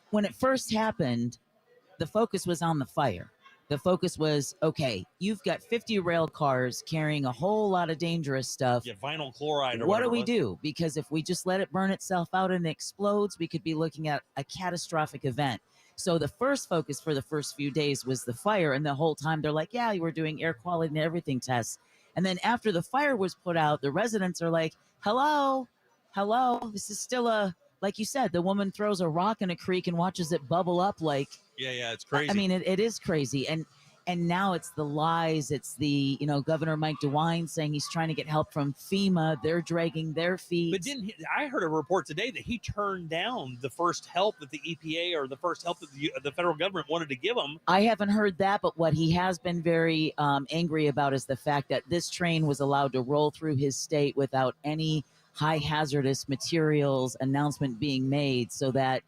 when it first happened, the focus was on the fire. The focus was, okay, you've got 50 rail cars carrying a whole lot of dangerous stuff. Yeah, vinyl chloride. What do we do? Because if we just let it burn itself out and it explodes, we could be looking at a catastrophic event. So the first focus for the first few days was the fire. And the whole time they're like, yeah, you were doing air quality and everything tests. And then after the fire was put out, the residents are like, hello, this is still like you said, the woman throws a rock in a creek and watches it bubble up like. Yeah, it's crazy. I mean, it is crazy. And now it's the lies. It's the, Governor Mike DeWine saying he's trying to get help from FEMA. They're dragging their feet. But I heard a report today that he turned down the first help that the EPA or the first help that the federal government wanted to give him. I haven't heard that, but what he has been very angry about is the fact that this train was allowed to roll through his state without any high hazardous materials announcement being made, so that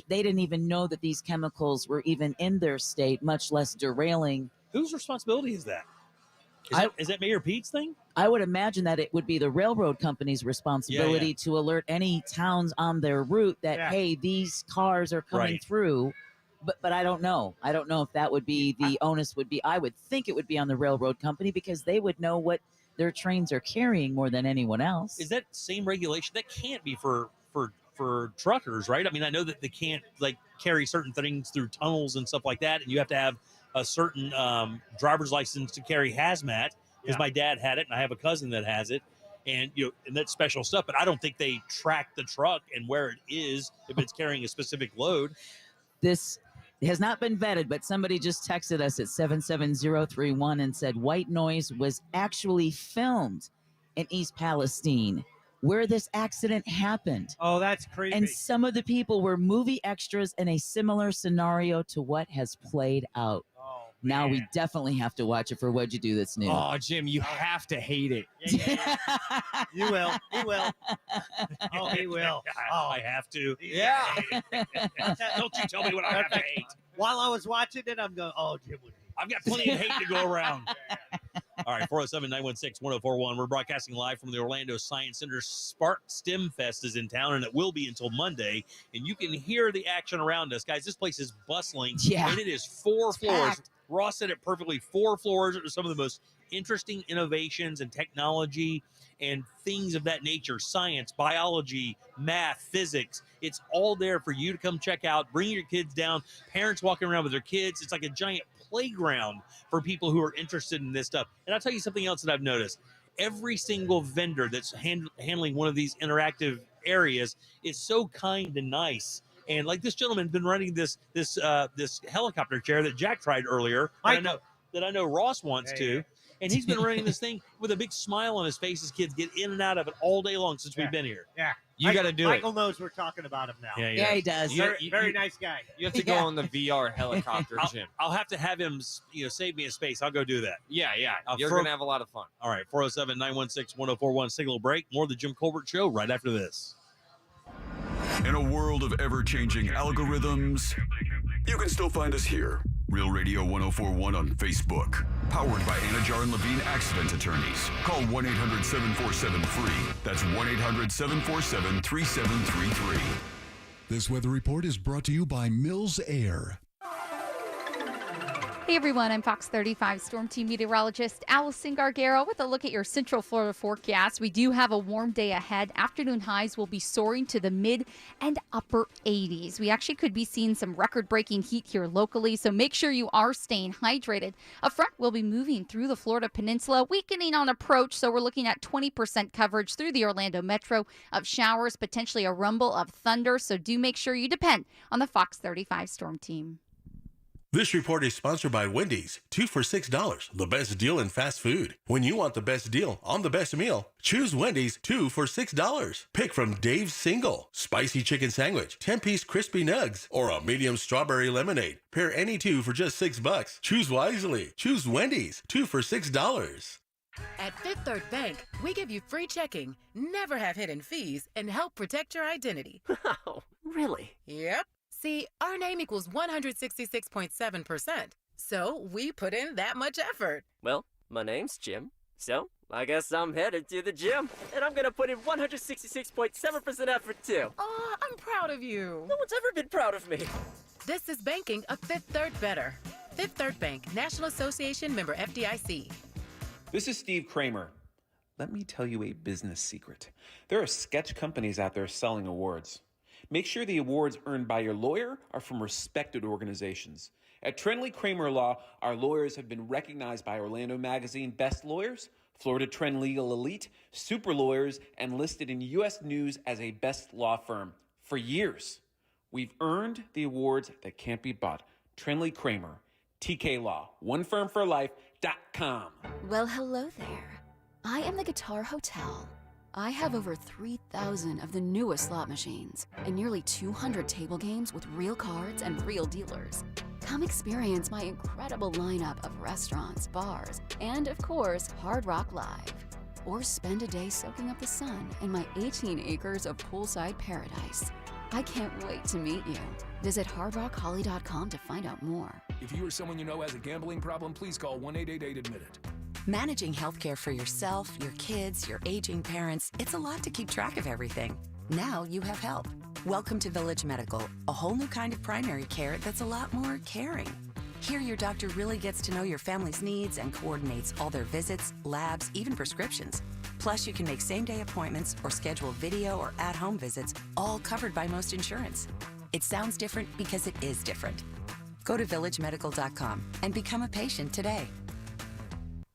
they didn't even know that these chemicals were even in their state, much less derailing. Whose responsibility is that? Is that Mayor Pete's thing? I would imagine that it would be the railroad company's responsibility to alert any towns on their route that, hey, these cars are coming through. But I don't know. I don't know if that would be the onus would be. I would think it would be on the railroad company because they would know what their trains are carrying more than anyone else. Is that same regulation? That can't be for truckers, right? I mean, I know that they can't carry certain things through tunnels and stuff like that, and you have to have a certain driver's license to carry hazmat. Because my dad had it, and I have a cousin that has it, and and that's special stuff. But I don't think they track the truck and where it is if it's carrying a specific load. This has not been vetted, but somebody just texted us at 77031 and said white noise was actually filmed in East Palestine, where this accident happened. Oh, that's crazy. And some of the people were movie extras in a similar scenario to what has played out. Oh, now we definitely have to watch it for What'd You Do That's New. Oh, Jim, you have to hate it. You will. He will. Oh, he will. Oh, I have to. Yeah. Don't you tell me what I have to hate. While I was watching it, I'm going, oh, Jim would hate. I've got plenty of hate to go around. All right, 407-916-1041. We're broadcasting live from the Orlando Science Center. Spark STEM Fest is in town, and it will be until Monday. And you can hear the action around us. Guys, this place is bustling. Yeah. And it is 4 floors. Ross said it perfectly. 4 floors are some of the most interesting innovations and technology and things of that nature. Science, biology, math, physics. It's all there for you to come check out. Bring your kids down. Parents walking around with their kids. It's like a giant playground for people who are interested in this stuff. And I'll tell you something else that I've noticed. Every single vendor that's handling one of these interactive areas is so kind and nice. And like this gentleman been running this helicopter chair that Jack tried earlier. That I know Ross wants to. And he's been running this thing with a big smile on his face as kids get in and out of it all day long since we've been here. Yeah. You got to do it. Michael knows we're talking about him now. Yeah, he does. Very nice guy. You have to go on the VR helicopter, Jim. I'll have to have him, save me a space. I'll go do that. Yeah. You're going to have a lot of fun. All right, 407-916-1041. Signal break. More of the Jim Colbert Show right after this. In a world of ever-changing algorithms, you can still find us here. Real Radio 1041 on Facebook. Powered by Anajar and Levine Accident Attorneys. Call 1-800-747-FREE. That's 1-800-747-3733. This weather report is brought to you by Mills Air. Hey everyone, I'm Fox 35 Storm Team meteorologist Allison Gargaro with a look at your Central Florida forecast. We do have a warm day ahead. Afternoon highs will be soaring to the mid and upper 80s. We actually could be seeing some record-breaking heat here locally, so make sure you are staying hydrated. A front will be moving through the Florida Peninsula, weakening on approach, so we're looking at 20% coverage through the Orlando metro of showers, potentially a rumble of thunder, so do make sure you depend on the Fox 35 Storm Team. This report is sponsored by Wendy's. 2 for $6. The best deal in fast food. When you want the best deal on the best meal, choose Wendy's 2 for $6. Pick from Dave's Single, Spicy Chicken Sandwich, 10-piece Crispy Nugs, or a medium strawberry lemonade. Pair any 2 for just $6. Choose wisely. Choose Wendy's 2 for $6. At Fifth Third Bank, we give you free checking, never have hidden fees, and help protect your identity. Oh, really? Yep. See, our name equals 166.7%, so we put in that much effort. Well, my name's Jim, so I guess I'm headed to the gym, and I'm gonna put in 166.7% effort too. Aw, I'm proud of you. No one's ever been proud of me. This is banking a Fifth Third better. Fifth Third Bank, National Association member FDIC. This is Steve Kramer. Let me tell you a business secret. There are sketch companies out there selling awards. Make sure the awards earned by your lawyer are from respected organizations. At Trenley Kramer Law, our lawyers have been recognized by Orlando Magazine Best Lawyers, Florida Trend Legal Elite, Super Lawyers, and listed in U.S. News as a best law firm for years. We've earned the awards that can't be bought. Trenley Kramer, TK Law, onefirmforlife.com. Well, hello there. I am the Guitar Hotel. I have over 3,000 of the newest slot machines and nearly 200 table games with real cards and real dealers. Come experience my incredible lineup of restaurants, bars, and of course, Hard Rock Live. Or spend a day soaking up the sun in my 18 acres of poolside paradise. I can't wait to meet you. Visit hardrockholly.com to find out more. If you or someone you know has a gambling problem, please call 1-888-ADMIT-IT. Managing healthcare for yourself, your kids, your aging parents, it's a lot to keep track of everything. Now you have help. Welcome to Village Medical, a whole new kind of primary care that's a lot more caring. Here your doctor really gets to know your family's needs and coordinates all their visits, labs, even prescriptions. Plus, you can make same-day appointments or schedule video or at-home visits, all covered by most insurance. It sounds different because it is different. Go to villagemedical.com and become a patient today.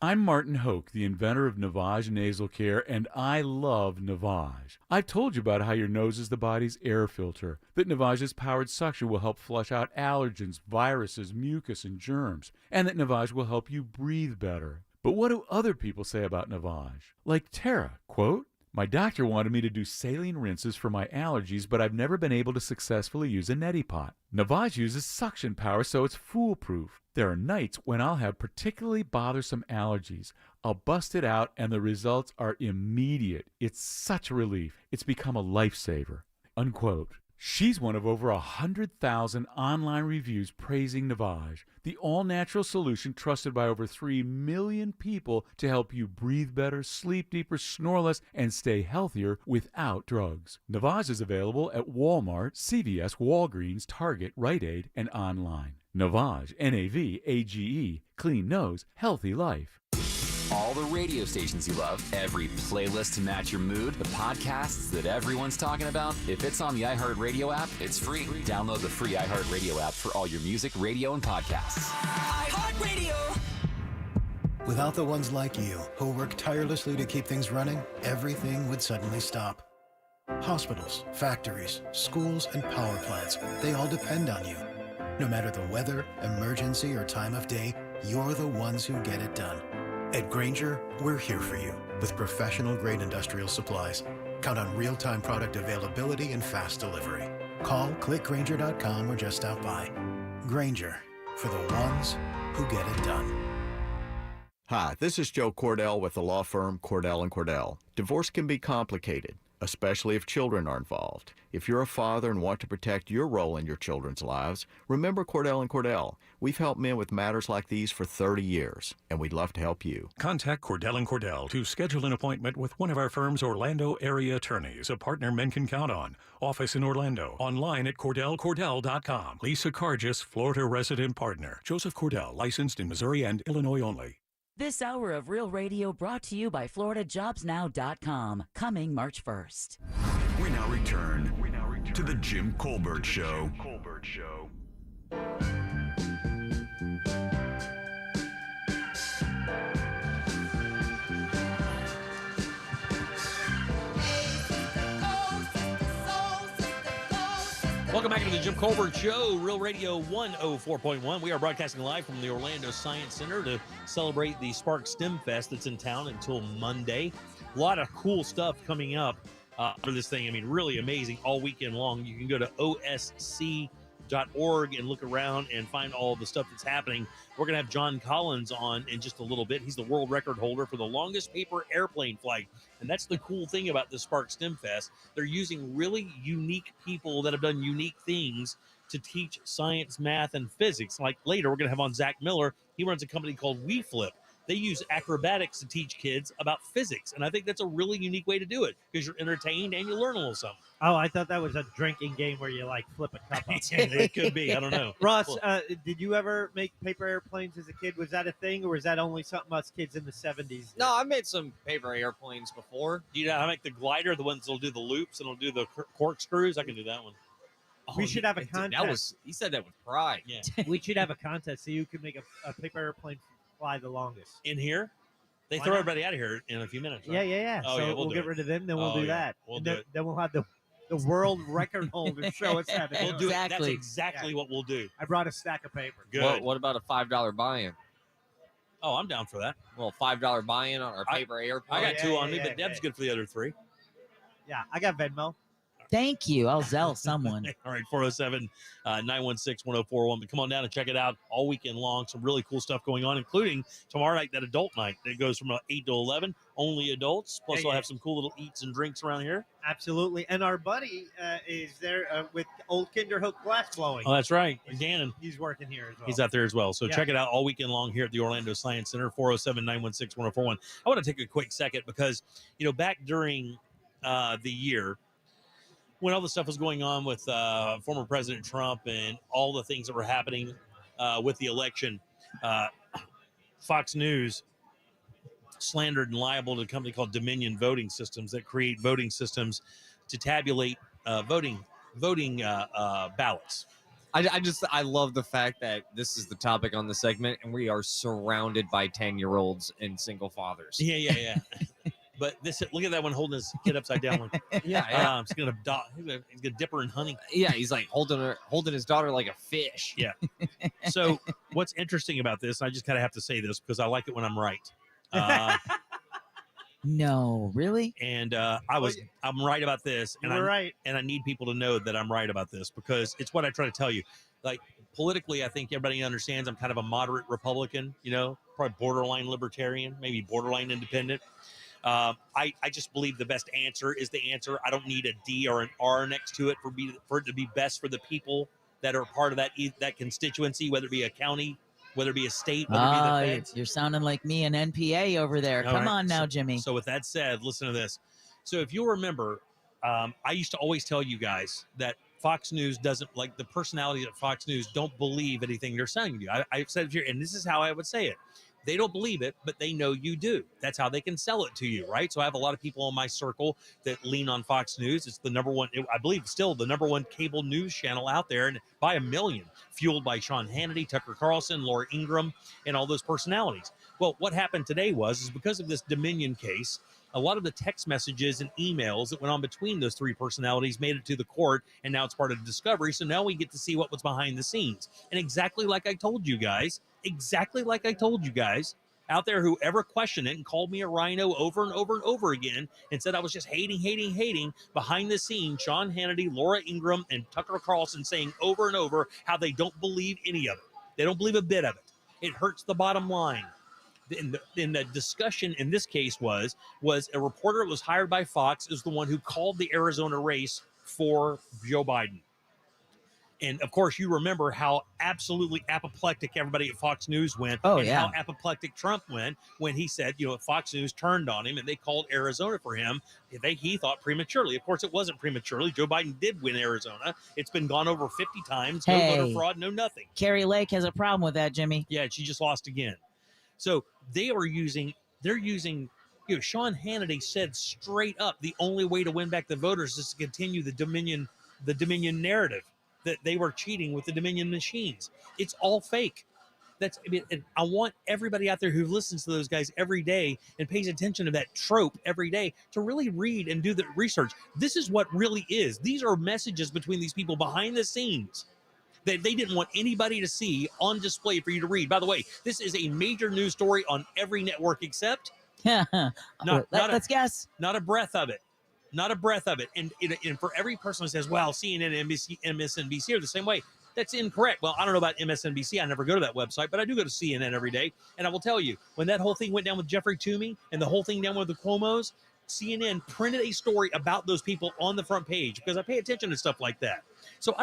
I'm Martin Hoke, the inventor of Navage Nasal Care, and I love Navage. I've told you about how your nose is the body's air filter, that Navage's powered suction will help flush out allergens, viruses, mucus, and germs, and that Navage will help you breathe better. But what do other people say about Navage? Like Tara, quote, "My doctor wanted me to do saline rinses for my allergies, but I've never been able to successfully use a neti pot. Navage uses suction power, so it's foolproof. There are nights when I'll have particularly bothersome allergies. I'll bust it out, and the results are immediate. It's such a relief. It's become a lifesaver." Unquote. She's one of over 100,000 online reviews praising Navage, the all-natural solution trusted by over 3 million people to help you breathe better, sleep deeper, snore less, and stay healthier without drugs. Navage is available at Walmart, CVS, Walgreens, Target, Rite Aid, and online. Navage, N-A-V-A-G-E, clean nose, healthy life. All the radio stations you love, every playlist to match your mood, the podcasts that everyone's talking about. If it's on the iHeartRadio app, it's free. Download the free iHeartRadio app for all your music, radio, and podcasts. iHeartRadio. Without the ones like you, who work tirelessly to keep things running, everything would suddenly stop. Hospitals, factories, schools, and power plants, they all depend on you. No matter the weather, emergency, or time of day, you're the ones who get it done. At Grainger, we're here for you with professional-grade industrial supplies. Count on real-time product availability and fast delivery. Call, clickgrainger.com, or just stop by. Grainger, for the ones who get it done. Hi, this is Joe Cordell with the law firm Cordell & Cordell. Divorce can be complicated, especially if children are involved. If you're a father and want to protect your role in your children's lives, remember Cordell & Cordell. We've helped men with matters like these for 30 years, and we'd love to help you. Contact Cordell & Cordell to schedule an appointment with one of our firm's Orlando area attorneys, a partner men can count on. Office in Orlando. Online at CordellCordell.com. Lisa Cargis, Florida resident partner. Joseph Cordell, licensed in Missouri and Illinois only. This hour of Real Radio brought to you by FloridaJobsNow.com, coming March 1st. We now return to the Jim Colbert Show. Welcome back to the Jim Colbert Show, Real Radio 104.1. We are broadcasting live from the Orlando Science Center to celebrate the Spark STEM Fest that's in town until Monday. A lot of cool stuff coming up for this thing. I mean, really amazing all weekend long. You can go to osc.org and look around and find all the stuff that's happening. We're going to have John Collins on in just a little bit. He's the world record holder for the longest paper airplane flight. And that's the cool thing about the Spark STEM Fest. They're using really unique people that have done unique things to teach science, math, and physics. Like later, we're going to have on Zach Miller. He runs a company called WeFlip. They use acrobatics to teach kids about physics. And I think that's a really unique way to do it because you're entertained and you learn a little something. Oh, I thought that was a drinking game where you like flip a cup up. It could be. I don't know. Ross, did you ever make paper airplanes as a kid? Was that a thing, or was that only something us kids in the 70s? No, I made some paper airplanes before. Do you know how to make the glider, the ones that'll do the loops and will do the corkscrews? I can do that one. We should have a contest. He said that with pride. Yeah. We should have a contest so you can make a paper airplane fly the longest. In here? They Why throw not? everybody out of here in a few minutes. Right? Yeah. Oh, so yeah, we'll get rid of them, then we'll do that. We'll And do then, it. then we'll have the world record holder show us how to We'll do it. That's Exactly. exactly what we'll do. I brought a stack of paper. Good. What about a $5 buy-in? Oh, I'm down for that. Well, $5 buy-in on our paper airplane. I got two on me, yeah, but Deb's good for the other three. Yeah, I got Venmo. Thank you. I'll Zelle someone. All right, 407-916-1041. But come on down and check it out all weekend long. Some really cool stuff going on, including tomorrow night, that adult night that goes from 8 to 11. Only adults. Plus, we'll have some cool little eats and drinks around here. Absolutely. And our buddy is there with Old Kinderhook Glass Blowing. Oh, that's right. Gannon. He's working here as well. He's out there as well. So Yeah. check it out all weekend long here at the Orlando Science Center, 407-916-1041. I want to take a quick second because, back during the year, when all the stuff was going on with former President Trump and all the things that were happening with the election, Fox News slandered and liable to a company called Dominion Voting Systems that create voting systems to tabulate voting ballots. I love the fact that this is the topic on the segment, and we are surrounded by 10-year-olds and single fathers. Yeah. But look at that one holding his kid upside down. Yeah. He's gonna dip her in honey. Yeah, he's like holding his daughter like a fish. Yeah. So what's interesting about this? I just kind of have to say this because I like it when I'm right. No, really? And I'm right about this, and You're right. And I need people to know that I'm right about this because it's what I try to tell you. Like politically, I think everybody understands I'm kind of a moderate Republican. Probably borderline libertarian, maybe borderline independent. I just believe the best answer is the answer. I don't need a D or an R next to it for it to be best for the people that are part of that constituency, whether it be a county, whether it be a state, whether it be the feds. You're sounding like me and NPA over there. Come on now, Jimmy. So with that said, listen to this. So if you'll remember, I used to always tell you guys that Fox News doesn't, like the personalities at Fox News don't believe anything they're saying to you. I've said it here, and this is how I would say it. They don't believe it, but they know you do. That's how they can sell it to you, right? So I have a lot of people in my circle that lean on Fox News. It's the number one, I believe still the number one cable news channel out there, and by a million, fueled by Sean Hannity, Tucker Carlson, Laura Ingraham, and all those personalities. Well, what happened today is because of this Dominion case, a lot of the text messages and emails that went on between those three personalities made it to the court, and now it's part of the discovery. So now we get to see what was behind the scenes. And exactly like I told you guys, out there, whoever questioned it and called me a rhino over and over and over again and said I was just hating, behind the scenes, Sean Hannity, Laura Ingraham, and Tucker Carlson saying over and over how they don't believe any of it. They don't believe a bit of it. It hurts the bottom line. In the discussion in this case was a reporter that was hired by Fox is the one who called the Arizona race for Joe Biden. And of course, you remember how absolutely apoplectic everybody at Fox News went, how apoplectic Trump went when he said, Fox News turned on him and they called Arizona for him. He thought prematurely. Of course, it wasn't prematurely. Joe Biden did win Arizona. It's been gone over 50 times. No voter fraud, no nothing. Carrie Lake has a problem with that, Jimmy. Yeah, she just lost again. So they're using, Sean Hannity said straight up, the only way to win back the voters is to continue the Dominion narrative that they were cheating with the Dominion machines. It's all fake. I want everybody out there who listens to those guys every day and pays attention to that trope every day to really read and do the research. This is what really is. These are messages between these people behind the scenes that they didn't want anybody to see on display for you to read. By the way, this is a major news story on every network except let's guess. Not a breath of it. Not a breath of it. And for every person who says, well, CNN and MSNBC are the same way, that's incorrect. Well, I don't know about MSNBC. I never go to that website, but I do go to CNN every day. And I will tell you, when that whole thing went down with Jeffrey Toomey and the whole thing down with the Cuomos, CNN printed a story about those people on the front page because I pay attention to stuff like that. So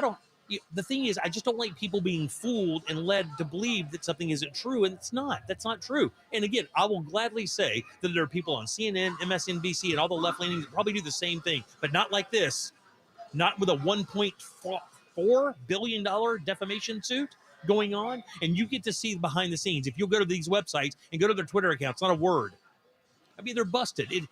the thing is, I just don't like people being fooled and led to believe that something isn't true, and it's not. That's not true. And again, I will gladly say that there are people on CNN, MSNBC, and all the left-leaning that probably do the same thing, but not like this. Not with a $1.4 billion defamation suit going on, and you get to see behind the scenes. If you'll go to these websites and go to their Twitter accounts, not a word. I mean, they're busted.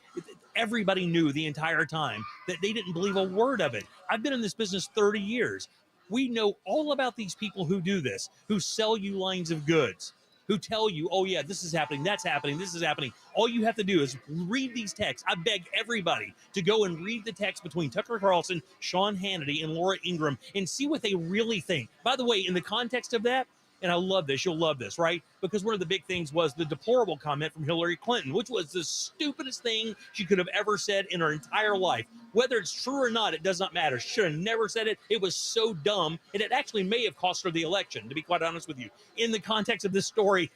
Everybody knew the entire time that they didn't believe a word of it. I've been in this business 30 years. We know all about these people who do this, who sell you lines of goods, who tell you, oh, yeah, this is happening, that's happening, this is happening. All you have to do is read these texts. I beg everybody to go and read the text between Tucker Carlson, Sean Hannity, and Laura Ingraham and see what they really think. By the way, in the context of that, and I love this, you'll love this, right? Because one of the big things was the deplorable comment from Hillary Clinton, which was the stupidest thing she could have ever said in her entire life. Whether it's true or not, it does not matter. She should have never said it. It was so dumb, and it actually may have cost her the election, to be quite honest with you. In the context of this story,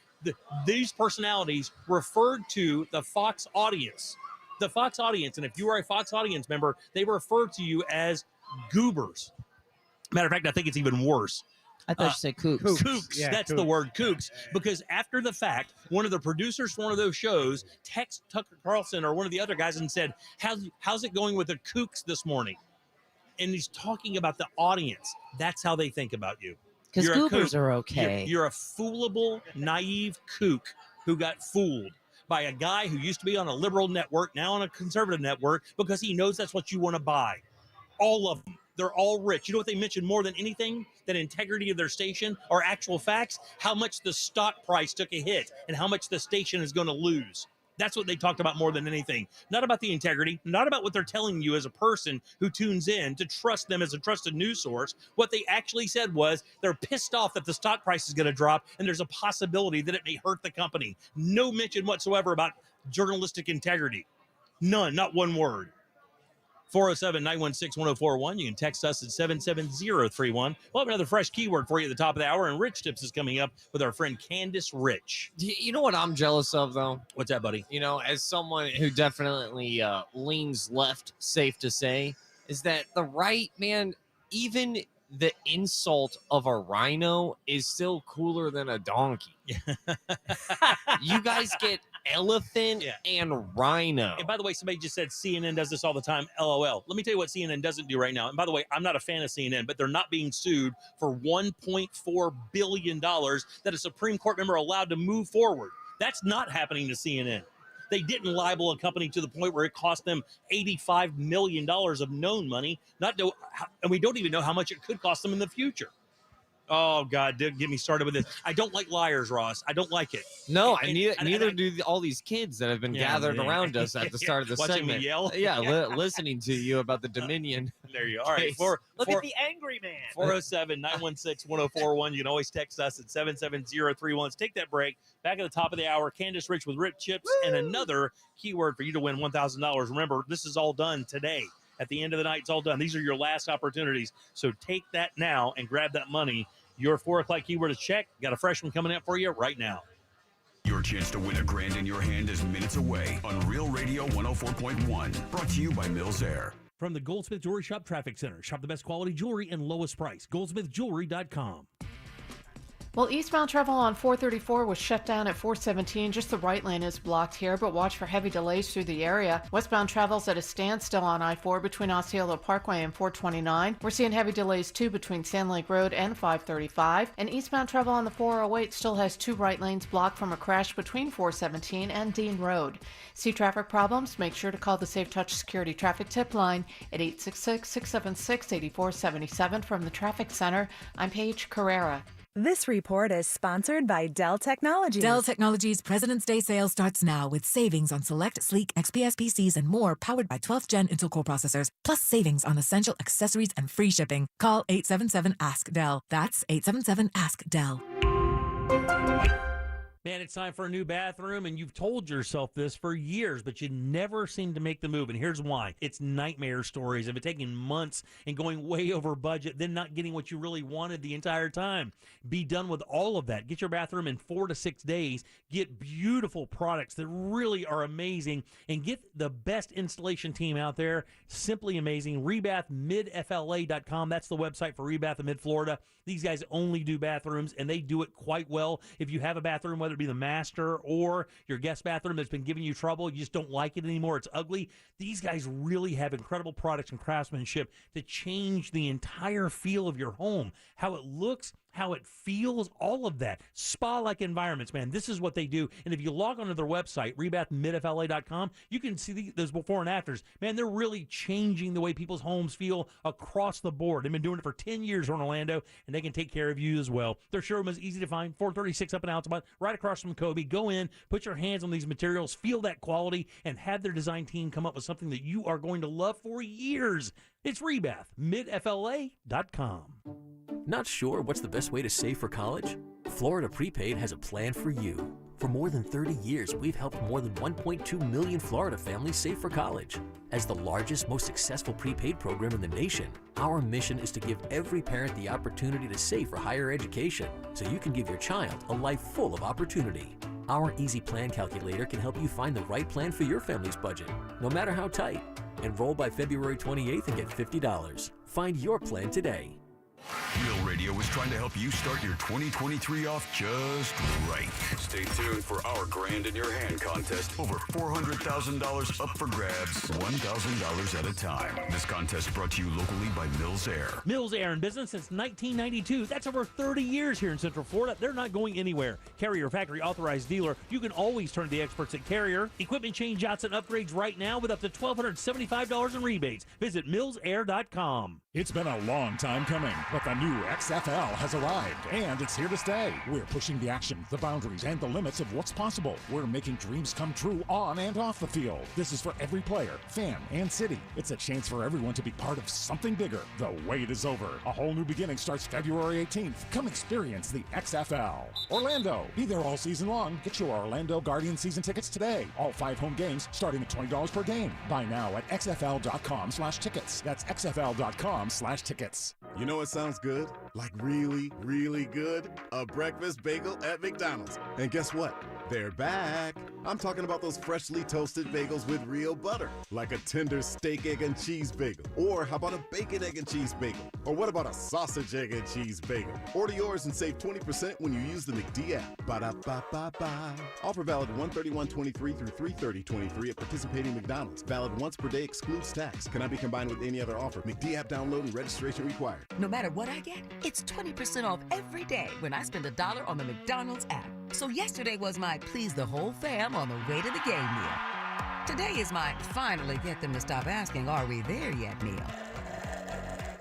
these personalities referred to the Fox audience. The Fox audience, and if you are a Fox audience member, they refer to you as goobers. Matter of fact, I think it's even worse. I thought you said kooks. Kooks. Yeah, That's kooks. the word, kooks. Because after the fact, one of the producers for one of those shows texted Tucker Carlson or one of the other guys and said, how's it going with the kooks this morning? And he's talking about the audience. That's how they think about you. Because goobers are okay. You're a foolable, naive kook who got fooled by a guy who used to be on a liberal network, now on a conservative network, because he knows that's what you want to buy. All of them. They're all rich. You know what they mention more than anything? That integrity of their station or actual facts? How much the stock price took a hit and how much the station is going to lose. That's what they talked about more than anything. Not about the integrity, not about what they're telling you as a person who tunes in to trust them as a trusted news source. What they actually said was they're pissed off that the stock price is going to drop and there's a possibility that it may hurt the company. No mention whatsoever about journalistic integrity. None, not one word. 407-916-1041. You can text us at 77031. We'll have another fresh keyword for you at the top of the hour, and Rich Tips is coming up with our friend Candace Rich. You know what I'm jealous of, though? What's that, buddy? You know, as someone who definitely leans left, safe to say, is that the right, man, even the insult of a rhino is still cooler than a donkey. You guys get elephant and rhino. And by the way, somebody just said CNN does this all the time. LOL. Let me tell you what CNN doesn't do right now. And by the way, I'm not a fan of CNN, but they're not being sued for $1.4 billion that a Supreme Court member allowed to move forward. That's not happening to CNN. They didn't libel a company to the point where it cost them $85 million of known money, and we don't even know how much it could cost them in the future. Oh, God, get me started with this. I don't like liars, Ross. I don't like it. No, neither do all these kids that have been gathered around us at the start of the Watching segment. me yell? Yeah, listening to you about the Dominion. There you are. All right. Look at the angry man. 407-916-1041. You can always text us at 77031. Let's take that break. Back at the top of the hour, Candace Rich with Rip Chips and another keyword for you to win $1,000. Remember, this is all done today. At the end of the night, it's all done. These are your last opportunities. So take that now and grab that money. Your 4 o'clock keyword is check. Got a fresh one coming up for you right now. Your chance to win $1,000 in your hand is minutes away on Real Radio 104.1. Brought to you by Mills Air. From the Goldsmith Jewelry Shop Traffic Center. Shop the best quality jewelry and lowest price. GoldsmithJewelry.com. Well, eastbound travel on 434 was shut down at 417. Just the right lane is blocked here, but watch for heavy delays through the area. Westbound travel's at a standstill on I-4 between Osceola Parkway and 429. We're seeing heavy delays, too, between Sand Lake Road and 535. And eastbound travel on the 408 still has 2 right lanes blocked from a crash between 417 and Dean Road. See traffic problems? Make sure to call the Safe Touch Security Traffic Tip Line at 866-676-8477 from the Traffic Center. I'm Paige Carrera. This report is sponsored by Dell Technologies. Dell Technologies President's Day sale starts now with savings on select sleek XPS PCs and more powered by 12th Gen Intel Core processors, plus savings on essential accessories and free shipping. Call 877-ASK-DELL. That's 877-ASK-DELL. Man, it's time for a new bathroom, and you've told yourself this for years, but you never seem to make the move, and here's why. It's nightmare stories of it taking months and going way over budget, then not getting what you really wanted the entire time. Be done with all of that. Get your bathroom in 4 to 6 days. Get beautiful products that really are amazing, and get the best installation team out there. Simply amazing. RebathMidFLA.com. That's the website for Rebath in Mid-Florida. These guys only do bathrooms, and they do it quite well. If you have a bathroom, whether it be the master or your guest bathroom that's been giving you trouble, you just don't like it anymore, it's ugly, these guys really have incredible products and craftsmanship to change the entire feel of your home, how it looks, how it feels, all of that. Spa-like environments, man. This is what they do. And if you log onto their website, rebathmidfla.com, you can see those before and afters. Man, they're really changing the way people's homes feel across the board. They've been doing it for 10 years in Orlando, and they can take care of you as well. Their showroom is easy to find, 436 up in Altamont, right across from Kobe. Go in, put your hands on these materials, feel that quality, and have their design team come up with something that you are going to love for years. It's rebathmidfla.com. Not sure what's the best way to save for college? Florida Prepaid has a plan for you. For more than 30 years, we've helped more than 1.2 million Florida families save for college. As the largest, most successful prepaid program in the nation, our mission is to give every parent the opportunity to save for higher education, so you can give your child a life full of opportunity. Our Easy Plan Calculator can help you find the right plan for your family's budget, no matter how tight. Enroll by February 28th and get $50. Find your plan today. Real Radio is trying to help you start your 2023 off just right. Stay tuned for our Grand in Your Hand contest. Over $400,000 up for grabs, $1,000 at a time. This contest brought to you locally by Mills Air. Mills Air in business since 1992. That's over 30 years here in Central Florida. They're not going anywhere. Carrier factory authorized dealer. You can always turn to the experts at Carrier. Equipment change outs and upgrades right now with up to $1,275 in rebates. Visit millsair.com. It's been a long time coming, but the new XFL has arrived, and it's here to stay. We're pushing the action, the boundaries, and the limits of what's possible. We're making dreams come true on and off the field. This is for every player, fan, and city. It's a chance for everyone to be part of something bigger. The wait is over. A whole new beginning starts February 18th. Come experience the XFL. Orlando. Be there all season long. Get your Orlando Guardians season tickets today. All 5 home games starting at $20 per game. Buy now at xfl.com/tickets. That's xfl.com/tickets. You know what sounds good? Like really, really good? A breakfast bagel at McDonald's. And guess what? They're back. I'm talking about those freshly toasted bagels with real butter. Like a tender steak, egg, and cheese bagel. Or how about a bacon, egg, and cheese bagel? Or what about a sausage, egg, and cheese bagel? Order yours and save 20% when you use the McD app. Ba-da-ba-ba-ba. Offer valid 1/31/23 through 3/30/23 at participating McDonald's. Valid once per day, excludes tax. Cannot be combined with any other offer. McD app download and registration required. No matter what I get, it's 20% off every day when I spend $1 on the McDonald's app. So yesterday was my please the whole fam on the way to the game meal. Today is my finally get them to stop asking, are we there yet meal.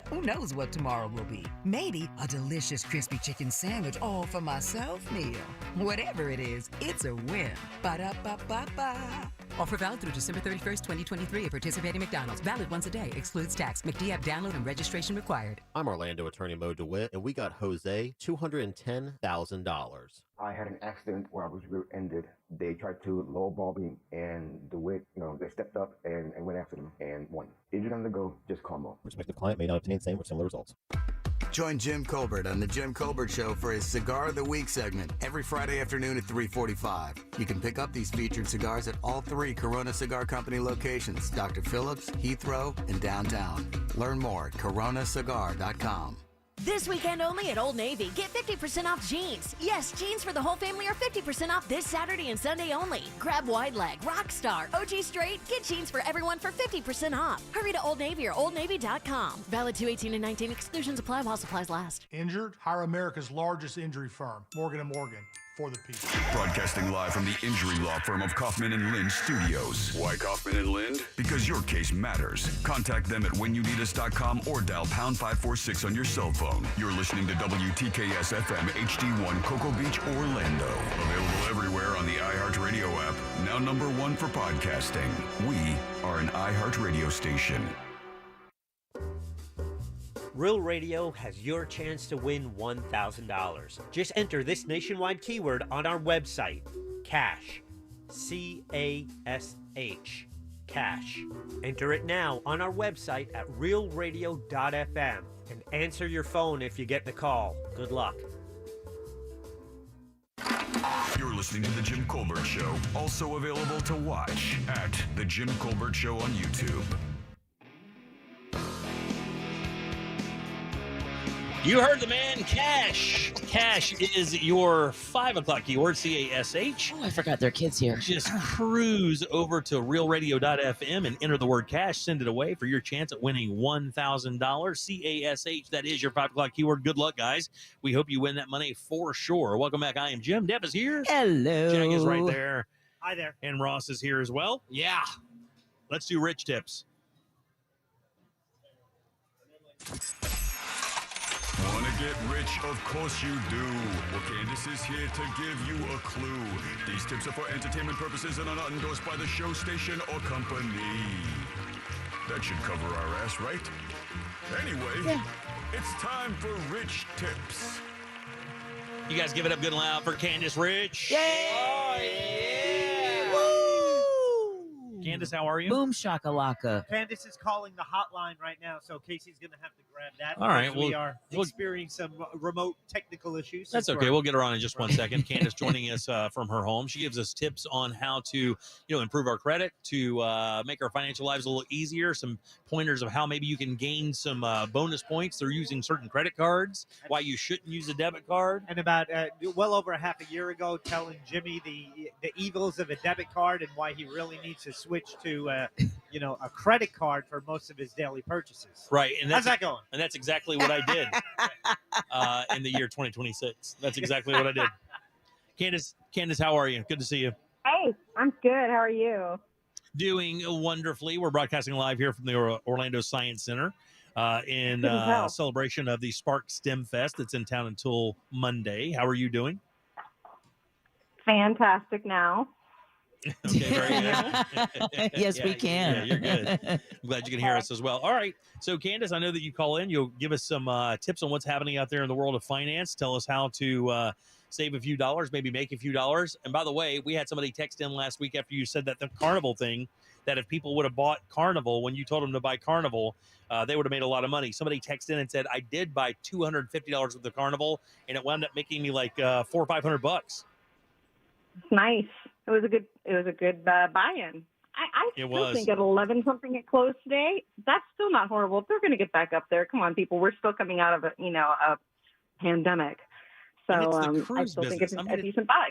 Who knows what tomorrow will be? Maybe a delicious crispy chicken sandwich all for myself meal. Whatever it is, it's a win. Ba-da-ba-ba-ba. Offer valid through December 31st, 2023 at participating McDonald's. Valid once a day. Excludes tax. McD app download and registration required. I'm Orlando attorney Mo DeWitt, and we got Jose $210,000. I had an accident where I was rear-ended. They tried to lowball me, and DeWitt, they stepped up and went after them and won. Injured on the go, just call Mo. Prospective client may not obtain same or similar results. Join Jim Colbert on The Jim Colbert Show for his Cigar of the Week segment every Friday afternoon at 3:45. You can pick up these featured cigars at all 3 Corona Cigar Company locations, Dr. Phillips, Heathrow, and downtown. Learn more at coronacigar.com. This weekend only at Old Navy, get 50% off jeans. Yes, jeans for the whole family are 50% off this Saturday and Sunday only. Grab Wide Leg, Rockstar, OG Straight, get jeans for everyone for 50% off. Hurry to Old Navy or oldnavy.com. Valid 2/18 and 19. Exclusions apply while supplies last. Injured? Hire America's largest injury firm, Morgan & Morgan. For the people. Broadcasting live from the injury law firm of Kaufman and Lind Studios. Why Kaufman and Lind? Because your case matters. Contact them at whenyouneedus.com or dial pound 546 on your cell phone. You're listening to WTKS FM HD1 Cocoa Beach, Orlando. Available everywhere on the iHeartRadio app. Now #1 for podcasting. We are an iHeartRadio station. Real Radio has your chance to win $1,000. Just enter this nationwide keyword on our website, CASH. C-A-S-H. Cash. Enter it now on our website at realradio.fm and answer your phone if you get the call. Good luck. You're listening to The Jim Colbert Show, also available to watch at The Jim Colbert Show on YouTube. You heard the man, Cash. Cash is your 5 o'clock keyword, C-A-S-H. Oh, I forgot there are kids here. Just cruise over to realradio.fm and enter the word cash. Send it away for your chance at winning $1,000. C-A-S-H, that is your 5 o'clock keyword. Good luck, guys. We hope you win that money for sure. Welcome back. I am Jim. Deb is here. Hello. Jack is right there. Hi there. And Ross is here as well. Yeah. Let's do rich tips. Want to get rich? Of course you do. Well, Candace is here to give you a clue. These tips are for entertainment purposes and are not endorsed by the show station or company. That should cover our ass, right? Anyway, It's time for rich tips. You guys give it up good and loud for Candace Rich. Yay! Oh, yeah! Woo! Candace, how are you? Boom shakalaka. Candace is calling the hotline right now, so Casey's going to have to grab that. All right, we are experiencing some remote technical issues. That's okay. We'll get her on in just one second. Candace joining us from her home. She gives us tips on how to, improve our credit, to make our financial lives a little easier. Some pointers of how maybe you can gain some bonus points through using certain credit cards. Why you shouldn't use a debit card. And about well over a half a year ago, telling Jimmy the evils of a debit card and why he really needs to switch to a credit card for most of his daily purchases. Right. And how's that going? And that's exactly what I did in the year 2026. That's exactly what I did. Candace, how are you? Good to see you. Hey, I'm good. How are you? Doing wonderfully. We're broadcasting live here from the Orlando Science Center. in couldn't tell. celebration of the Spark STEM Fest that's in town until Monday. How are you doing? Fantastic now. Okay, very good. Yes, we can. Yeah, you're good. I'm glad you can hear us as well. All right. So, Candace, I know that you call in. You'll give us some tips on what's happening out there in the world of finance. Tell us how to save a few dollars, maybe make a few dollars. And by the way, we had somebody text in last week after you said that the Carnival thing, that if people would have bought Carnival when you told them to buy Carnival, they would have made a lot of money. Somebody texted in and said, I did buy $250 worth of Carnival, and it wound up making me like $400 or $500. Nice. It was a good buy-in. I still think at 11 something it closed today. That's still not horrible. If they're going to get back up there, come on, people. We're still coming out of a pandemic, so I still think it's a decent buy.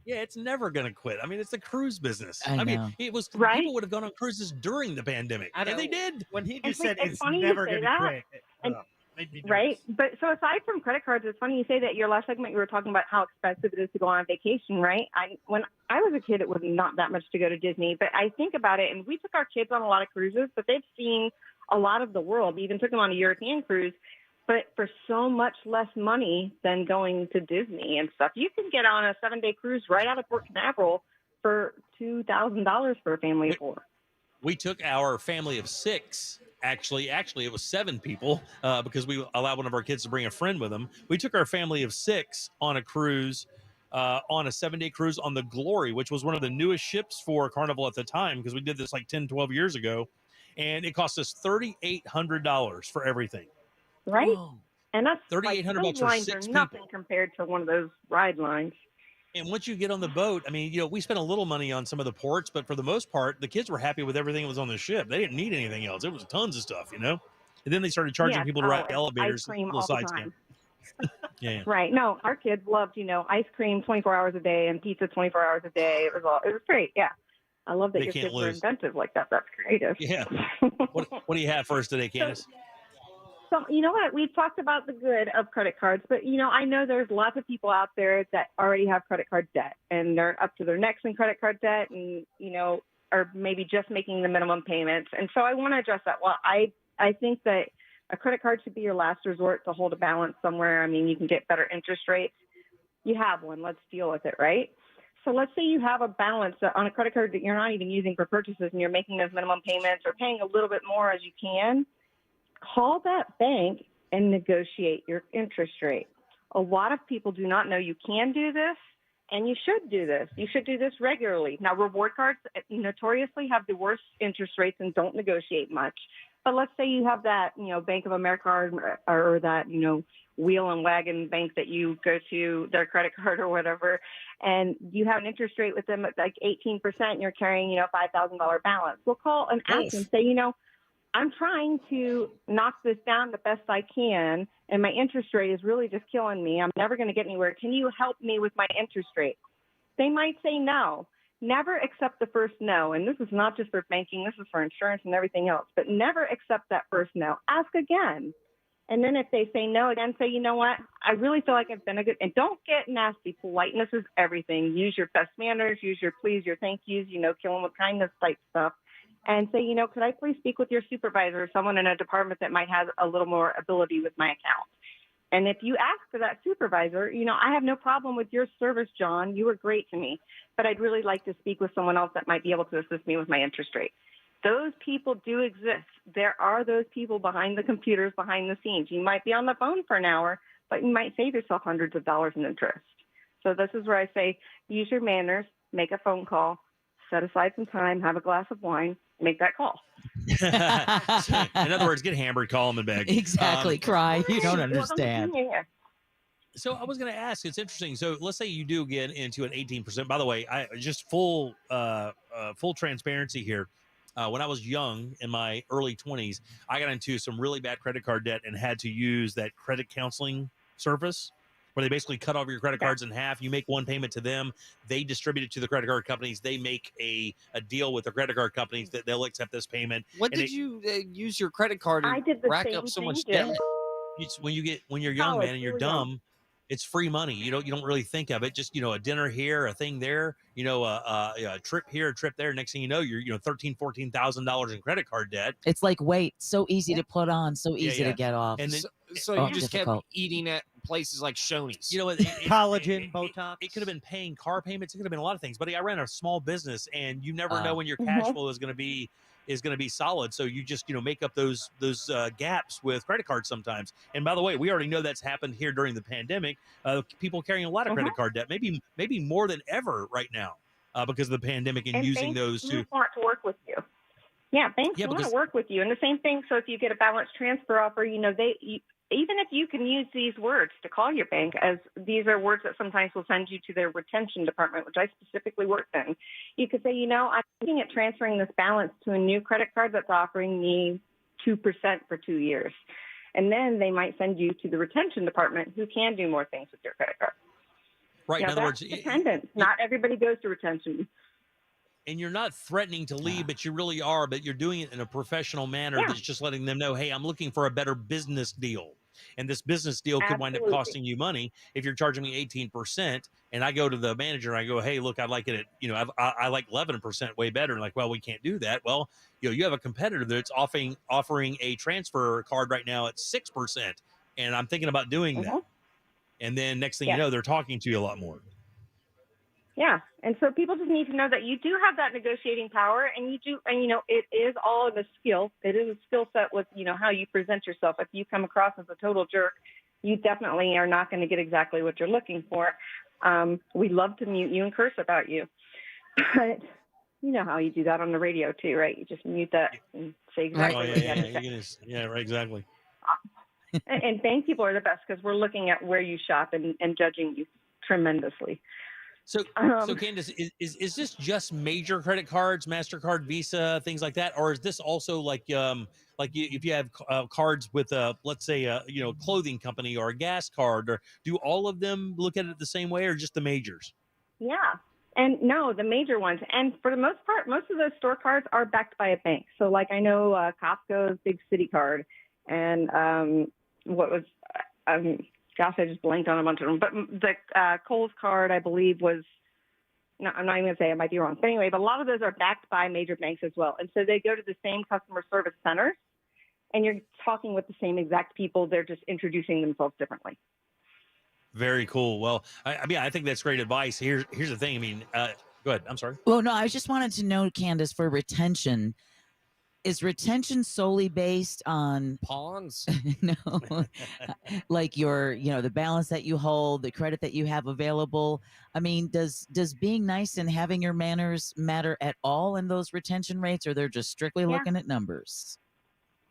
Yeah, it's never going to quit. I mean, it's the cruise business. I mean, know. it was Right? people would have gone on cruises during the pandemic, and they did. When he It's just said like- it's it's funny you never say going to that. quit. And- made me nervous. Right. But so aside from credit cards, it's funny you say that. Your last segment, you were talking about how expensive it is to go on vacation, right? When I was a kid, it was not that much to go to Disney, but I think about it, and we took our kids on a lot of cruises, but they've seen a lot of the world. We even took them on a European cruise, but for so much less money than going to Disney and stuff. You can get on a 7-day cruise right out of Port Canaveral for $2,000 for a family of 4. We took our family of 6. Actually, it was 7 people because we allowed one of our kids to bring a friend with them. We took our family of 6 on a cruise, on a 7-day cruise on the Glory, which was one of the newest ships for Carnival at the time, because we did this like 10, 12 years ago. And it cost us $3,800 for everything. Right? Whoa. And that's $3,800 those for lines 6 are nothing people. compared to one of those ride lines. And once you get on the boat, I mean, we spent a little money on some of the ports, but for the most part, the kids were happy with everything that was on the ship. They didn't need anything else. It was tons of stuff, And then they started charging people to ride elevators, ice cream little all the side time. stand. Yeah. Right. No, our kids loved, ice cream 24 hours a day and pizza 24 hours a day. It was great. Yeah. I love that They your can't kids were lose. inventive like that. That's creative. Yeah. What do you have for us today, Candace? So, you know what? We've talked about the good of credit cards, but, I know there's lots of people out there that already have credit card debt, and they're up to their necks in credit card debt and, are maybe just making the minimum payments. And so I want to address that. Well, I think that a credit card should be your last resort to hold a balance somewhere. I mean, you can get better interest rates. You have one. Let's deal with it, right? So let's say you have a balance on a credit card that you're not even using for purchases, and you're making those minimum payments or paying a little bit more as you can. Call that bank and negotiate your interest rate. A lot of people do not know you can do this, and you should do this. You should do this regularly. Now, reward cards notoriously have the worst interest rates and don't negotiate much. But let's say you have that, Bank of America or that, wheel and wagon bank that you go to, their credit card or whatever, and you have an interest rate with them at like 18%, and you're carrying, a $5,000 balance. We'll call and ask and say, I'm trying to knock this down the best I can, and my interest rate is really just killing me. I'm never going to get anywhere. Can you help me with my interest rate? They might say no. Never accept the first no. And this is not just for banking. This is for insurance and everything else. But never accept that first no. Ask again. And then if they say no again, say, you know what? I really feel like I've been a good – and don't get nasty. Politeness is everything. Use your best manners. Use your please, your thank yous, kill them with kindness type stuff. And say, could I please speak with your supervisor or someone in a department that might have a little more ability with my account? And if you ask for that supervisor, I have no problem with your service, John. You were great to me, but I'd really like to speak with someone else that might be able to assist me with my interest rate. Those people do exist. There are those people behind the computers, behind the scenes. You might be on the phone for an hour, but you might save yourself hundreds of dollars in interest. So this is where I say, use your manners, make a phone call, set aside some time, have a glass of wine, make that call. In other words, get hammered, call them and beg. Exactly. Cry. You don't understand. So I was going to ask, it's interesting. So let's say you do get into an 18%. By the way, I just full transparency here. When I was young in my early 20s, I got into some really bad credit card debt and had to use that credit counseling service where they basically cut off your credit cards in half. You make one payment to them. They distribute it to the credit card companies. They make a deal with the credit card companies that they'll accept this payment. What did you use your credit card and rack up so much debt? When you're young, man, and you're dumb, it's free money. You don't really think of it. Just, a dinner here, a thing there, a trip here, a trip there. Next thing you know, you're, $13,000-$14,000 in credit card debt. It's like weight, so easy to put on, so Yeah, easy yeah. to get off. And then, So Oh, you just difficult. kept eating at places like Shoney's. Collagen, Botox. It could have been paying car payments. It could have been a lot of things. But I ran a small business, and you never know when your cash flow is going to be solid. So you just make up those gaps with credit cards sometimes. And by the way, we already know that's happened here during the pandemic. People carrying a lot of credit card debt, maybe more than ever right now because of the pandemic and using those to want to work with you. Yeah, banks want to work with you. And the same thing, so if you get a balance transfer offer, even if you can use these words to call your bank, as these are words that sometimes will send you to their retention department, which I specifically worked in, you could say, I'm looking at transferring this balance to a new credit card that's offering me 2% for 2 years. And then they might send you to the retention department who can do more things with your credit card. Right. In other words, dependent. Not everybody goes to retention. And you're not threatening to leave, but you really are. But you're doing it in a professional manner that's just letting them know, hey, I'm looking for a better business deal. And this business deal could wind up costing you money if you're charging me 18%. And I go to the manager and I go, hey, look, I'd like it at, I like 11% way better. And like, well, we can't do that. Well, you have a competitor that's offering a transfer card right now at 6%. And I'm thinking about doing that. And then next thing you know, they're talking to you a lot more. Yeah. And so people just need to know that you do have that negotiating power, and you do, and it is all in a skill. It is a skill set with, how you present yourself. If you come across as a total jerk, you definitely are not going to get exactly what you're looking for. We love to mute you and curse about you. But you know how you do that on the radio too, right? You just mute that and say exactly what you have to say. Yeah, right, exactly. And bank people are the best because we're looking at where you shop and judging you tremendously. So Candace, is this just major credit cards, MasterCard, Visa, things like that, or is this also like if you have cards with let's say a clothing company or a gas card, or do all of them look at it the same way, or just the majors? Yeah, and no, the major ones, and for the most part, most of those store cards are backed by a bank. So like I know Costco's Big City card, and what was gosh, I just blanked on a bunch of them. But the Kohl's card, I believe, was, no, I'm not even going to say, it might be wrong. But anyway, but a lot of those are backed by major banks as well. And so they go to the same customer service centers, and you're talking with the same exact people. They're just introducing themselves differently. Very cool. Well, I think that's great advice. Here's the thing. Go ahead. I'm sorry. Well, no, I just wanted to know, Candace, for retention, is retention solely based on pawns? No, like the balance that you hold, the credit that you have available. I mean, does being nice and having your manners matter at all in those retention rates, or they're just strictly looking at numbers?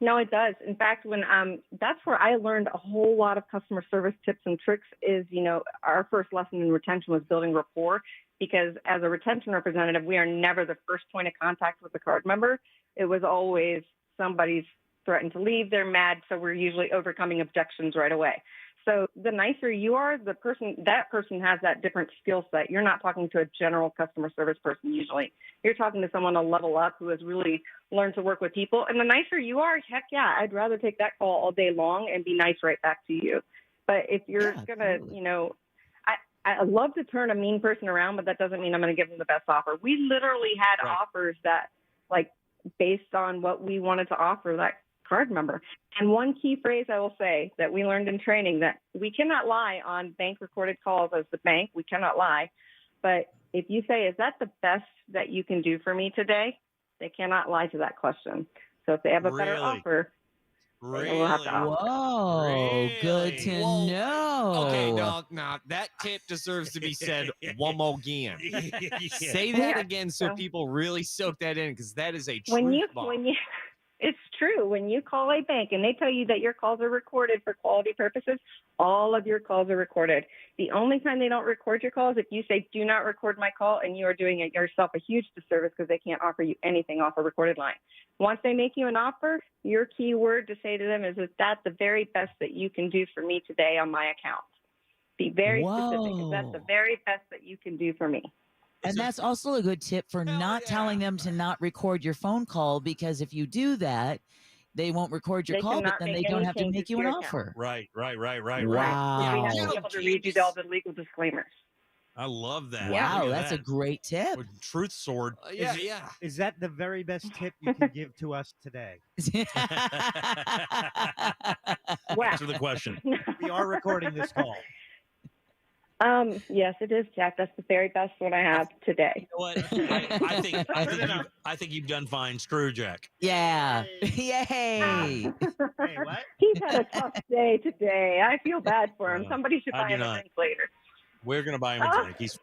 No, it does. In fact, when that's where I learned a whole lot of customer service tips and tricks is, our first lesson in retention was building rapport, because as a retention representative, we are never the first point of contact with the card member. It was always somebody's threatened to leave, they're mad, so we're usually overcoming objections right away. So the nicer you are, that person has that different skill set. You're not talking to a general customer service person usually. You're talking to someone a level up who has really learned to work with people. And the nicer you are, heck yeah, I'd rather take that call all day long and be nice right back to you. But if you're going to, I love to turn a mean person around, but that doesn't mean I'm going to give them the best offer. We literally had offers that, like, based on what we wanted to offer that card member. And one key phrase I will say that we learned in training, that we cannot lie on bank recorded calls as the bank. We cannot lie. But if you say, is that the best that you can do for me today? They cannot lie to that question. So if they have a better offer, they will have to offer. Whoa, good to know. Okay, now that tip deserves to be said one more again. Say that again so people really soak that in, because that is a truth bomb. It's true. When you call a bank and they tell you that your calls are recorded for quality purposes, all of your calls are recorded. The only time they don't record your calls, if you say, do not record my call, and you are doing yourself a huge disservice, because they can't offer you anything off a recorded line. Once they make you an offer, your key word to say to them is that the very best that you can do for me today on my account? Be very specific. Is that the very best that you can do for me? And that's also a good tip for not telling them to not record your phone call, because if you do that, they won't record your They call, but cannot then make they don't any have to changes make you to an your account. offer. Right. Wow. We have to be able to read you all the legal disclaimers. I love that. Wow, Look at that's a that. great tip. With Truth Sword. Is that the very best tip you can give to us today? Answer the question. We are recording this call. Yes, it is, Jack. That's the very best one I have today. You know what? I think you've done fine. Screw Jack. Yeah. Yay. Hey, what? He's had a tough day today. I feel bad for him. Somebody should I buy do him a not. drink later. We're going to buy him a drink. He's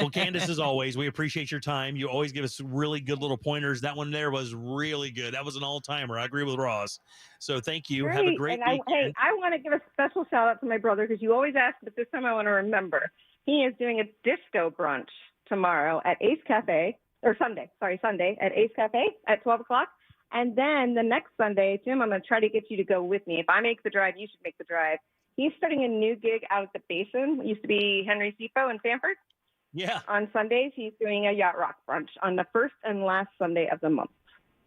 well, Candace, as always, we appreciate your time. You always give us really good little pointers. That one there was really good. That was an all-timer. I agree with Ross. So thank you. Have a great and weekend. I want to give a special shout out to my brother because you always ask, but this time I want to remember. He is doing a disco brunch tomorrow at Ace Cafe, or Sunday at Ace Cafe at 12 o'clock. And then the next Sunday, Jim, I'm going to try to get you to go with me. If I make the drive, you should make the drive. He's starting a new gig out at the Basin. It used to be Henry Sepo in Sanford. Yeah. On Sundays, he's doing a yacht rock brunch on the first and last Sunday of the month.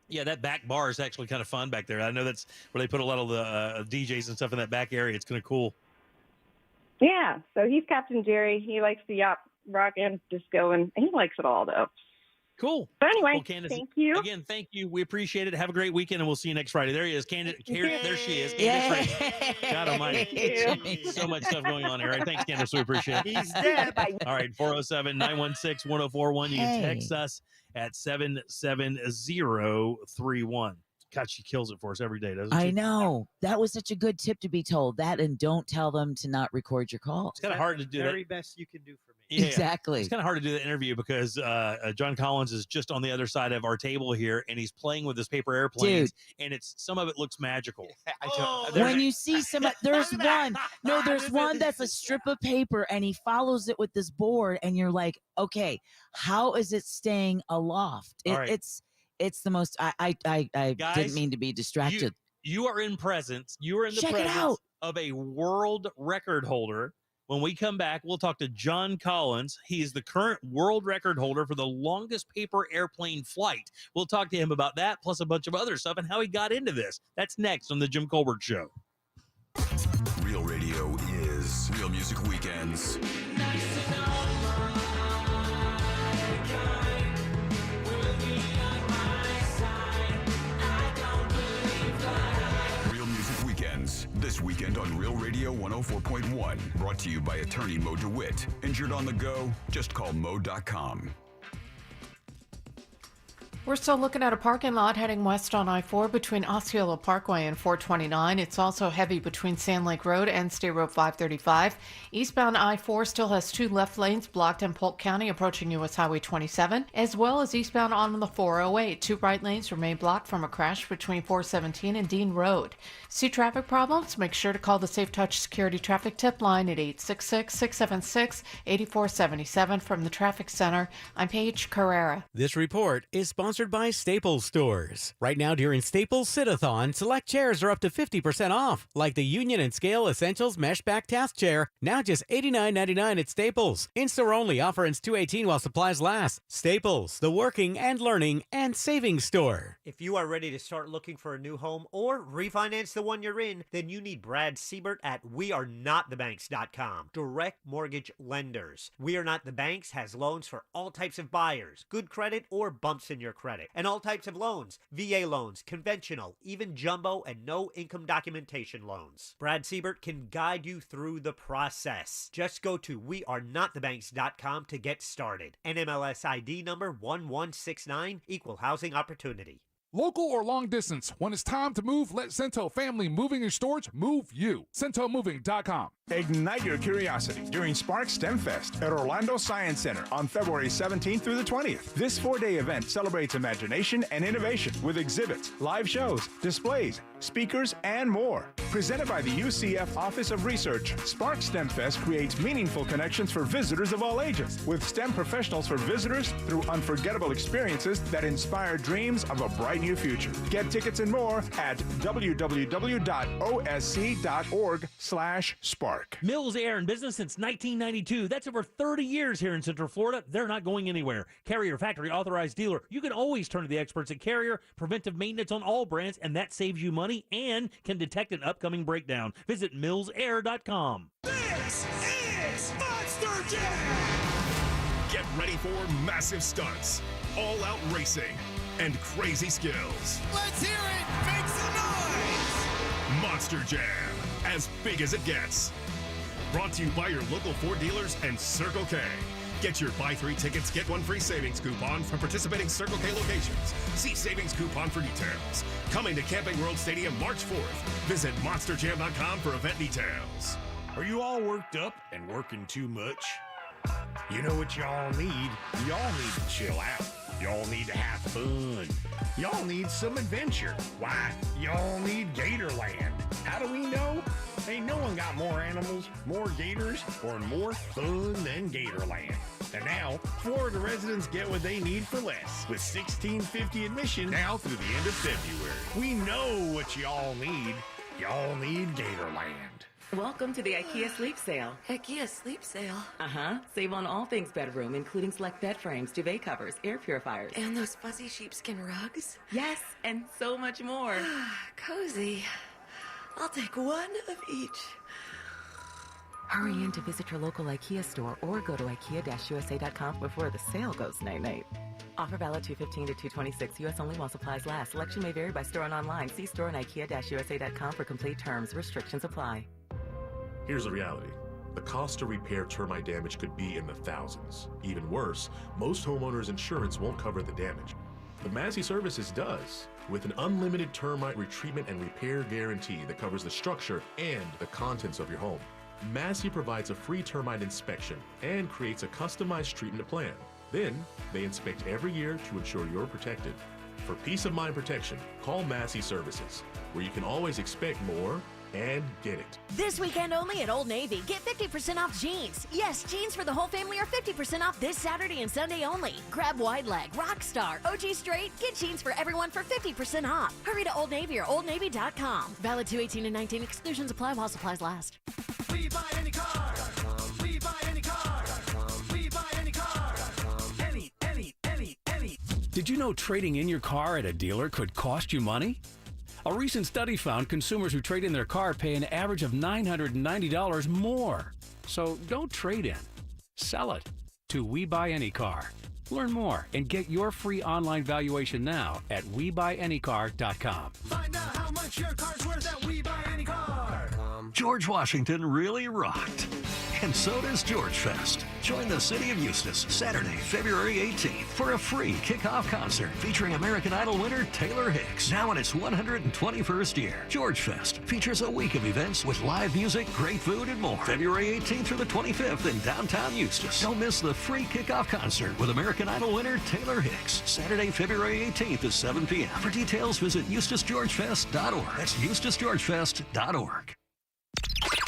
Yeah, that back bar is actually kind of fun back there. I know that's where they put a lot of the DJs and stuff in that back area. It's kind of cool. Yeah, so he's Captain Jerry. He likes the yacht rock and disco, and he likes it all, though. Cool. But anyway, well, Candace, thank you. Again, thank you. We appreciate it. Have a great weekend, and we'll see you next Friday. There he is. Candace. There she is. Candace Ray. God almighty. So much stuff going on here. All right, thanks, Candace. We appreciate it. He's dead. All right, 407-916-1041. You can text us at 77031. God, she kills it for us every day, doesn't she? I know. That was such a good tip to be told. That and don't tell them to not record your call. It's kind of hard to do that. Very best you can do for me. Yeah, Exactly. It's kind of hard to do the interview because John Collins is just on the other side of our table here, and he's playing with his paper airplanes, and some of it looks magical. When you see there's one. No, there's one that's a strip of paper, and he follows it with this board, and you're like, okay, how is it staying aloft? All right. It's the most. I Guys, didn't mean to be distracted. You are in presence. You are in the Check it presence out. of a world record holder. When we come back, we'll talk to John Collins. He is the current world record holder for the longest paper airplane flight. We'll talk to him about that, plus a bunch of other stuff and how he got into this. That's next on the Jim Colbert Show. Real radio is Real Music Weekends. Real Music Weekends, this weekend on Real Radio 104.1. Brought to you by attorney Mo DeWitt. Injured on the go? Just call Mo.com. We're still looking at a parking lot heading west on I-4 between Osceola Parkway and 429. It's also heavy between Sand Lake Road and State Road 535. Eastbound I-4 still has 2 left lanes blocked in Polk County approaching US Highway 27, as well as eastbound on the 408. 2 right lanes remain blocked from a crash between 417 and Dean Road. See traffic problems? Make sure to call the Safe Touch Security Traffic Tip Line at 866-676-8477 from the Traffic Center. I'm Paige Carrera. This report is sponsored by Staples Stores. Right now during Staples Sit-a-thon, select chairs are up to 50% off, like the Union and Scale Essentials Mesh Back Task Chair, now just $89.99 at Staples. In-store only, offer ends 2/18 while supplies last. Staples, the working and learning and savings store. If you are ready to start looking for a new home or refinance the one you're in, then you need Brad Siebert at wearenotthebanks.com. Direct mortgage lenders. We Are Not the Banks has loans for all types of buyers, good credit or bumps in your credit, and all types of loans, VA loans, conventional, even jumbo and no income documentation loans. Brad Siebert can guide you through the process. Just go to wearenotthebanks.com to get started. NMLS ID number 1169, Equal Housing Opportunity. Local or long distance, when it's time to move, let Cento Family Moving and Storage move you. CentoMoving.com. Ignite your curiosity during Spark STEM Fest at Orlando Science Center on February 17th through the 20th. This 4-day event celebrates imagination and innovation with exhibits, live shows, displays, speakers, and more. Presented by the UCF Office of Research, Spark STEMfest creates meaningful connections for visitors of all ages, with STEM professionals for visitors through unforgettable experiences that inspire dreams of a bright new future. Get tickets and more at www.osc.org/spark. Mills Air in business since 1992. That's over 30 years here in Central Florida. They're not going anywhere. Carrier factory authorized dealer. You can always turn to the experts at Carrier. Preventive maintenance on all brands, and that saves you money and can detect an upcoming breakdown. Visit millsair.com. This is Monster Jam! Get ready for massive stunts, all-out racing, and crazy skills. Let's hear it! Make some noise! Monster Jam, as big as it gets. Brought to you by your local Ford dealers and Circle K. Get your buy 3 tickets, get 1 free savings coupon from participating Circle K locations. See savings coupon for details. Coming to Camping World Stadium March 4th. Visit monsterjam.com for event details. Are you all worked up and working too much? You know what y'all need? Y'all need to chill out. Y'all need to have fun. Y'all need some adventure. Why? Y'all need Gatorland. How do we know? Ain't no one got more animals, more gators, or more fun than Gatorland. And now, Florida residents get what they need for less, with $16.50 admission now through the end of February. We know what y'all need. Y'all need Gatorland. Welcome to the IKEA Sleep Sale. IKEA Sleep Sale? Uh-huh. Save on all things bedroom, including select bed frames, duvet covers, air purifiers. And those fuzzy sheepskin rugs? Yes, and so much more. Cozy. I'll take one of each. Hurry in to visit your local IKEA store or go to IKEA-USA.com before the sale goes night-night. Offer valid 2/15 to 2/26. U.S. only while supplies last. Selection may vary by store and online. See store and IKEA-USA.com for complete terms. Restrictions apply. Here's the reality. The cost to repair termite damage could be in the thousands. Even worse, most homeowners' insurance won't cover the damage. But Massey Services does, with an unlimited termite retreatment and repair guarantee that covers the structure and the contents of your home. Massey provides a free termite inspection and creates a customized treatment plan. Then, they inspect every year to ensure you're protected. For peace of mind protection, call Massey Services, where you can always expect more and get it. This weekend only at Old Navy. Get 50% off jeans. Yes, jeans for the whole family are 50% off this Saturday and Sunday only. Grab Wide Leg, Rockstar, OG Straight. Get jeans for everyone for 50% off. Hurry to Old Navy or OldNavy.com. Valid 2/18 and 19. Exclusions apply while supplies last. We buy any car. We buy any car. We buy any car. Any. Did you know trading in your car at a dealer could cost you money? A recent study found consumers who trade in their car pay an average of $990 more. So don't trade in. Sell it to We Buy Any Car. Learn more and get your free online valuation now at WeBuyAnyCar.com. Find out how much your car's worth at We Buy Any Car. George Washington really rocked. And so does George Fest. Join the city of Eustis Saturday, February 18th for a free kickoff concert featuring American Idol winner Taylor Hicks, now in its 121st year. George Fest features a week of events with live music, great food, and more. February 18th through the 25th in downtown Eustis. Don't miss the free kickoff concert with American Idol winner Taylor Hicks. Saturday, February 18th at 7 p.m. For details, visit EustisGeorgeFest.org. That's EustisGeorgeFest.org.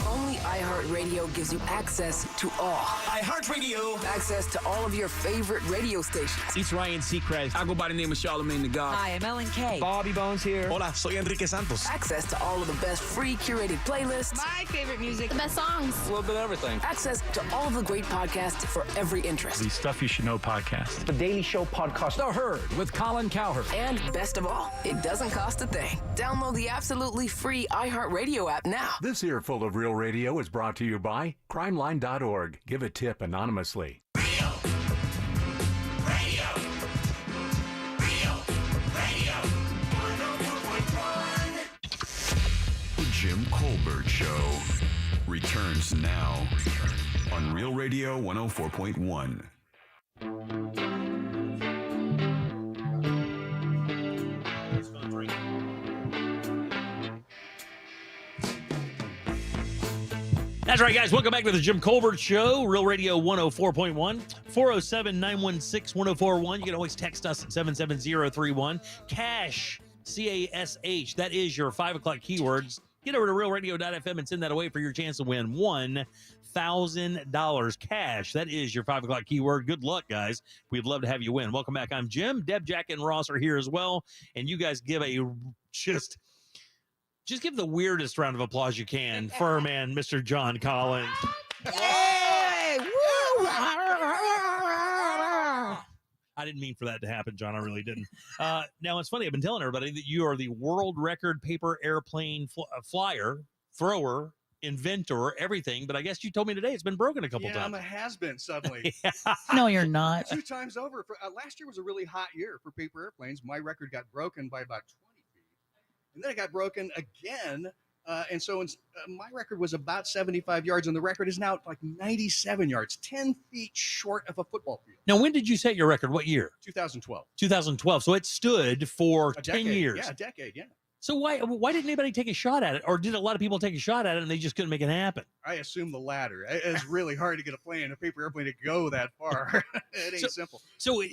Only iHeartRadio gives you access to all. iHeartRadio. Access to all of your favorite radio stations. It's Ryan Seacrest. I go by the name of Charlamagne the God. Hi, I'm Ellen K. Bobby Bones here. Hola, soy Enrique Santos. Access to all of the best free curated playlists. My favorite music. The best songs. A little bit of everything. Access to all of the great podcasts for every interest. The Stuff You Should Know podcast. The Daily Show podcast. The Herd with Colin Cowherd. And best of all, it doesn't cost a thing. Download the absolutely free iHeartRadio app now. This earful of Real Radio is brought to you by crimeline.org. Give a tip anonymously. Real Radio. 104.1. The Jim Colbert Show returns now on Real Radio 104.1. That's right, guys. Welcome back to the Jim Colbert Show, Real Radio 104.1, 407-916-1041. You can always text us at 77031. Cash CASH. That is your 5 o'clock keywords. Get over to realradio.fm and send that away for your chance to win $1,000 cash. That is your 5 o'clock keyword. Good luck, guys. We'd love to have you win. Welcome back. I'm Jim. Deb, Jack, and Ross are here as well. And you guys give a just give the weirdest round of applause you can for our man, Mr. John Collins. Yay! Woo! I didn't mean for that to happen, John. I really didn't. Now, it's funny. I've been telling everybody that you are the world record paper airplane flyer, thrower, inventor, everything. But I guess you told me today it's been broken a couple times. I'm a has-been suddenly. No, you're not. 2 times over. Last year was a really hot year for paper airplanes. My record got broken by about 20 feet. And then it got broken again. And so my record was about 75 yards, and the record is now like 97 yards, 10 feet short of a football field. Now, when did you set your record? What year? 2012. 2012. So it stood for 10 years. Yeah, a decade, yeah. So why didn't anybody take a shot at it? Or did a lot of people take a shot at it and they just couldn't make it happen? I assume the latter. It's really hard to get a paper airplane to go that far. It ain't simple.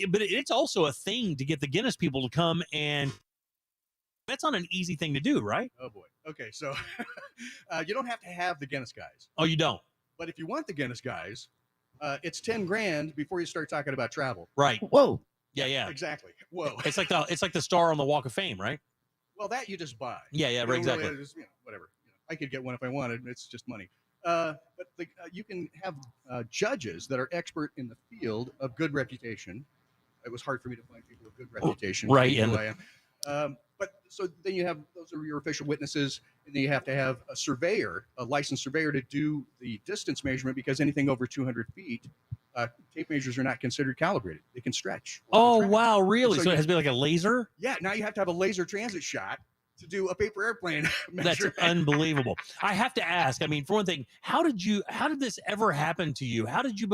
But it's also a thing to get the Guinness people to come, and that's not an easy thing to do, right? Oh, boy. Okay, so you don't have to have the Guinness guys. Oh, you don't? But if you want the Guinness guys, it's $10,000 before you start talking about travel. Right. Whoa. Yeah. Exactly. Whoa. It's like the star on the Walk of Fame, right? Well, that you just buy. Yeah, right, exactly. Really, whatever. I could get one if I wanted. It's just money. But you can have judges that are expert in the field of good reputation. It was hard for me to find people with good reputation. Right. I am. But so then you have, those are your official witnesses, and then you have to have a surveyor, a licensed surveyor, to do the distance measurement, because anything over 200 feet, tape measures are not considered calibrated. They can stretch. Oh, wow, really? So it has to be like a laser? Yeah, now you have to have a laser transit shot to do a paper airplane measurement. That's unbelievable. I have to ask, I mean, for one thing, how did this ever happen to you? How did you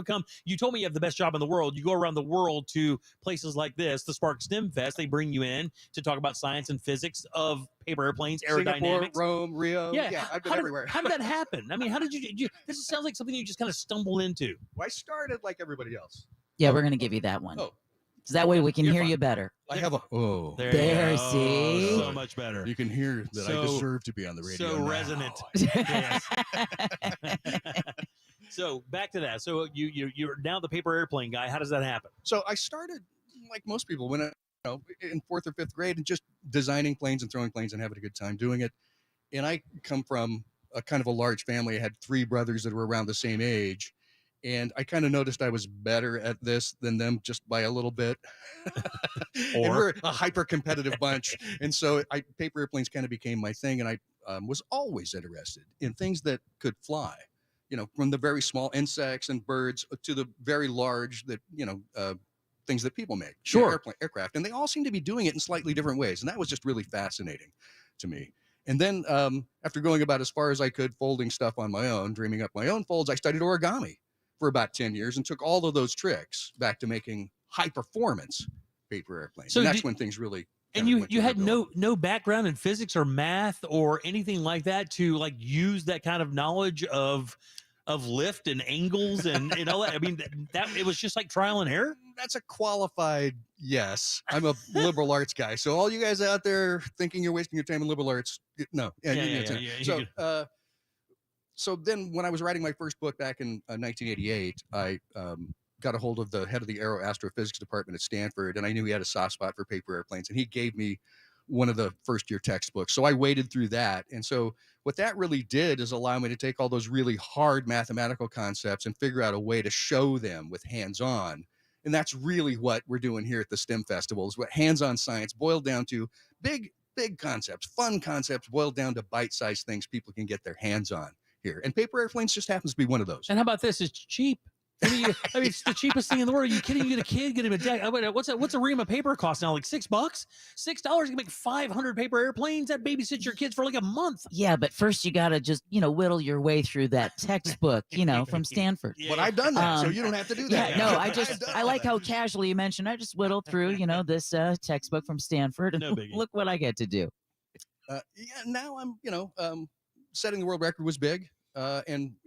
you told me you have the best job in the world. You go around the world to places like this, the Spark STEM Fest. They bring you in to talk about science and physics of paper airplanes, aerodynamics. Singapore, Rome, Rio. Yeah, I've been everywhere. How did that happen? I mean, how did you this sounds like something you just kind of stumble into. Well, I started like everybody else. Yeah, we're going to give you that one. Oh. So that way we can hear you better. I have There, see? So much better. You can hear that I deserve to be on the radio. So now. resonant. Yes. So back to that. So you're now the paper airplane guy. How does that happen? So I started like most people when in 4th or 5th grade, and just designing planes and throwing planes and having a good time doing it. And I come from a kind of a large family. I had 3 brothers that were around the same age. And I kind of noticed I was better at this than them just by a little bit. And we're a hyper-competitive bunch. And so paper airplanes kind of became my thing. And I was always interested in things that could fly, from the very small insects and birds to the very large things that people make. Sure. Aircraft. And they all seem to be doing it in slightly different ways. And that was just really fascinating to me. And then after going about as far as I could, folding stuff on my own, dreaming up my own folds, I studied origami for about 10 years and took all of those tricks back to making high performance paper airplanes. So and that's when things really. And you had no background in physics or math or anything like that to like use that kind of knowledge of lift and angles and all that. I mean, that it was just like trial and error. That's a qualified yes. I'm a liberal arts guy. So all you guys out there thinking you're wasting your time in liberal arts, no. So then when I was writing my first book back in 1988, I got a hold of the head of the Aero Astrophysics department at Stanford, and I knew he had a soft spot for paper airplanes, and he gave me one of the first year textbooks. So I waded through that. And so what that really did is allow me to take all those really hard mathematical concepts and figure out a way to show them with hands-on. And that's really what we're doing here at the STEM Festival, is what hands-on science boiled down to big concepts, fun concepts boiled down to bite-sized things people can get their hands on here. And paper airplanes just happens to be one of those. And how about this? It's cheap. I mean, it's the cheapest thing in the world. Are you kidding? You get a kid, get him a deck. What's a ream of paper cost now? Like $6? $6? You can make 500 paper airplanes. That babysits your kids for like a month. Yeah, but first you got to just, whittle your way through that textbook, from Stanford. But I've done that, so you don't have to do that. Yeah, no, I like how casually you mentioned, I just whittled through, this textbook from Stanford. And no biggie. Look what I get to do. Now I'm, setting the world record was big.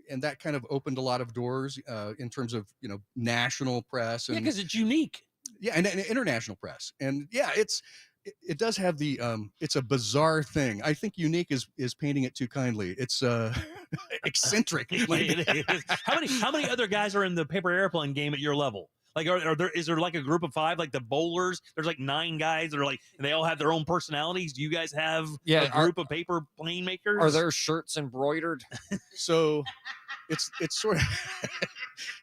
And that kind of opened a lot of doors in terms of national press. And, because it's unique. Yeah, and international press. And yeah, it's it does have the it's a bizarre thing. I think unique is painting it too kindly. It's eccentric. It is. How many other guys are in the paper airplane game at your level? Like, is there like a group of 5, like the bowlers? There's like 9 guys that are like, and they all have their own personalities. Do you guys have a group of paper plane makers? Are their shirts embroidered? So it's sort of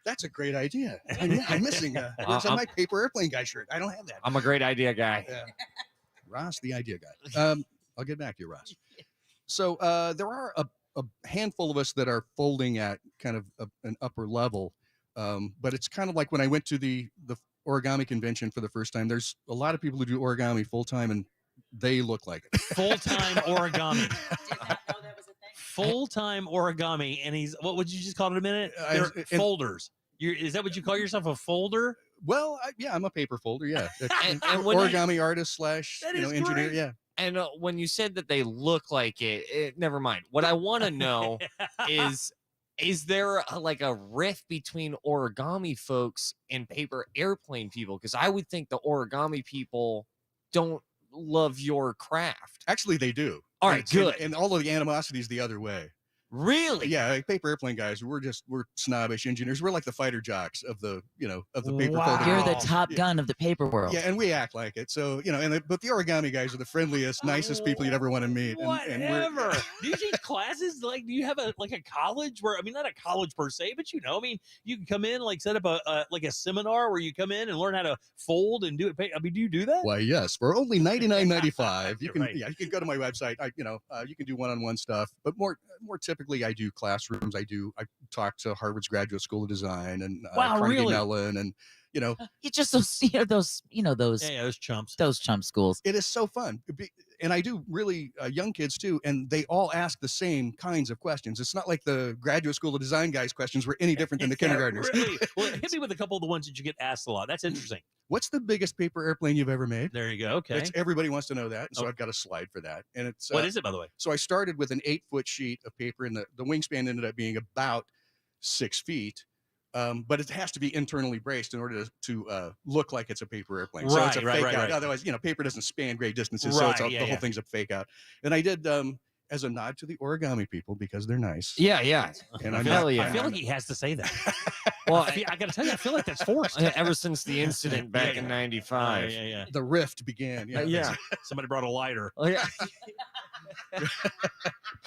that's a great idea. I'm missing where's my paper airplane guy shirt? I don't have that. I'm a great idea guy. Yeah. Ross, the idea guy. I'll get back to you, Ross. So there are a handful of us that are folding at kind of an upper level. But it's kind of like when I went to the origami convention for the first time, there's a lot of people who do origami full time and they look like it. Full-time origami. Full-time origami. And what would you just call it a minute? Folders. Is that what you call yourself, a folder? Well, I'm a paper folder. Yeah. And origami artist / engineer. great. Yeah. And when you said that they look like it, never mind. What I want to know is there a rift between origami folks and paper airplane people? Because I would think the origami people don't love your craft. Actually, they do. All right, good. And all of the animosity is the other way. Really? Yeah, like paper airplane guys. We're snobbish engineers. We're like the fighter jocks of the paper. Wow. folding You're world. the top gun of the paper world. Yeah, and we act like it. So but the origami guys are the friendliest, nicest people you'd ever want to meet. Whatever. Do you teach classes? Like, do you have a college where, I mean, not a college per se, but I mean, you can come in, like set up a seminar where you come in and learn how to fold and do it. I mean, do you do that? Why, yes, for only $99.95. You can Right. you can go to my website. You can do one-on-one stuff, but more typically I do classrooms. I talk to Harvard's Graduate School of Design and Carnegie really? Mellon and You just those chumps. Those chump schools. It is so fun. And I do really young kids too, and they all ask the same kinds of questions. It's not like the Graduate School of Design guys' questions were any different than the kindergartners. Really? Well, hit me with a couple of the ones that you get asked a lot. That's interesting. What's the biggest paper airplane you've ever made? There you go. Okay. Everybody wants to know that. And so I've got a slide for that. And it's What is it, by the way? So I started with an 8-foot sheet of paper, and the wingspan ended up being about 6 feet. But it has to be internally braced in order to look like it's a paper airplane. So it's a fake out. Otherwise, paper doesn't span great distances. So the whole thing's a fake out. And I did as a nod to the origami people because they're nice. Yeah. And I feel like he has to say that. Well, I got to tell you, I feel like that's forced. Ever since the incident back in '95. Yeah. The rift began. Yeah. Somebody brought a lighter. Oh, yeah.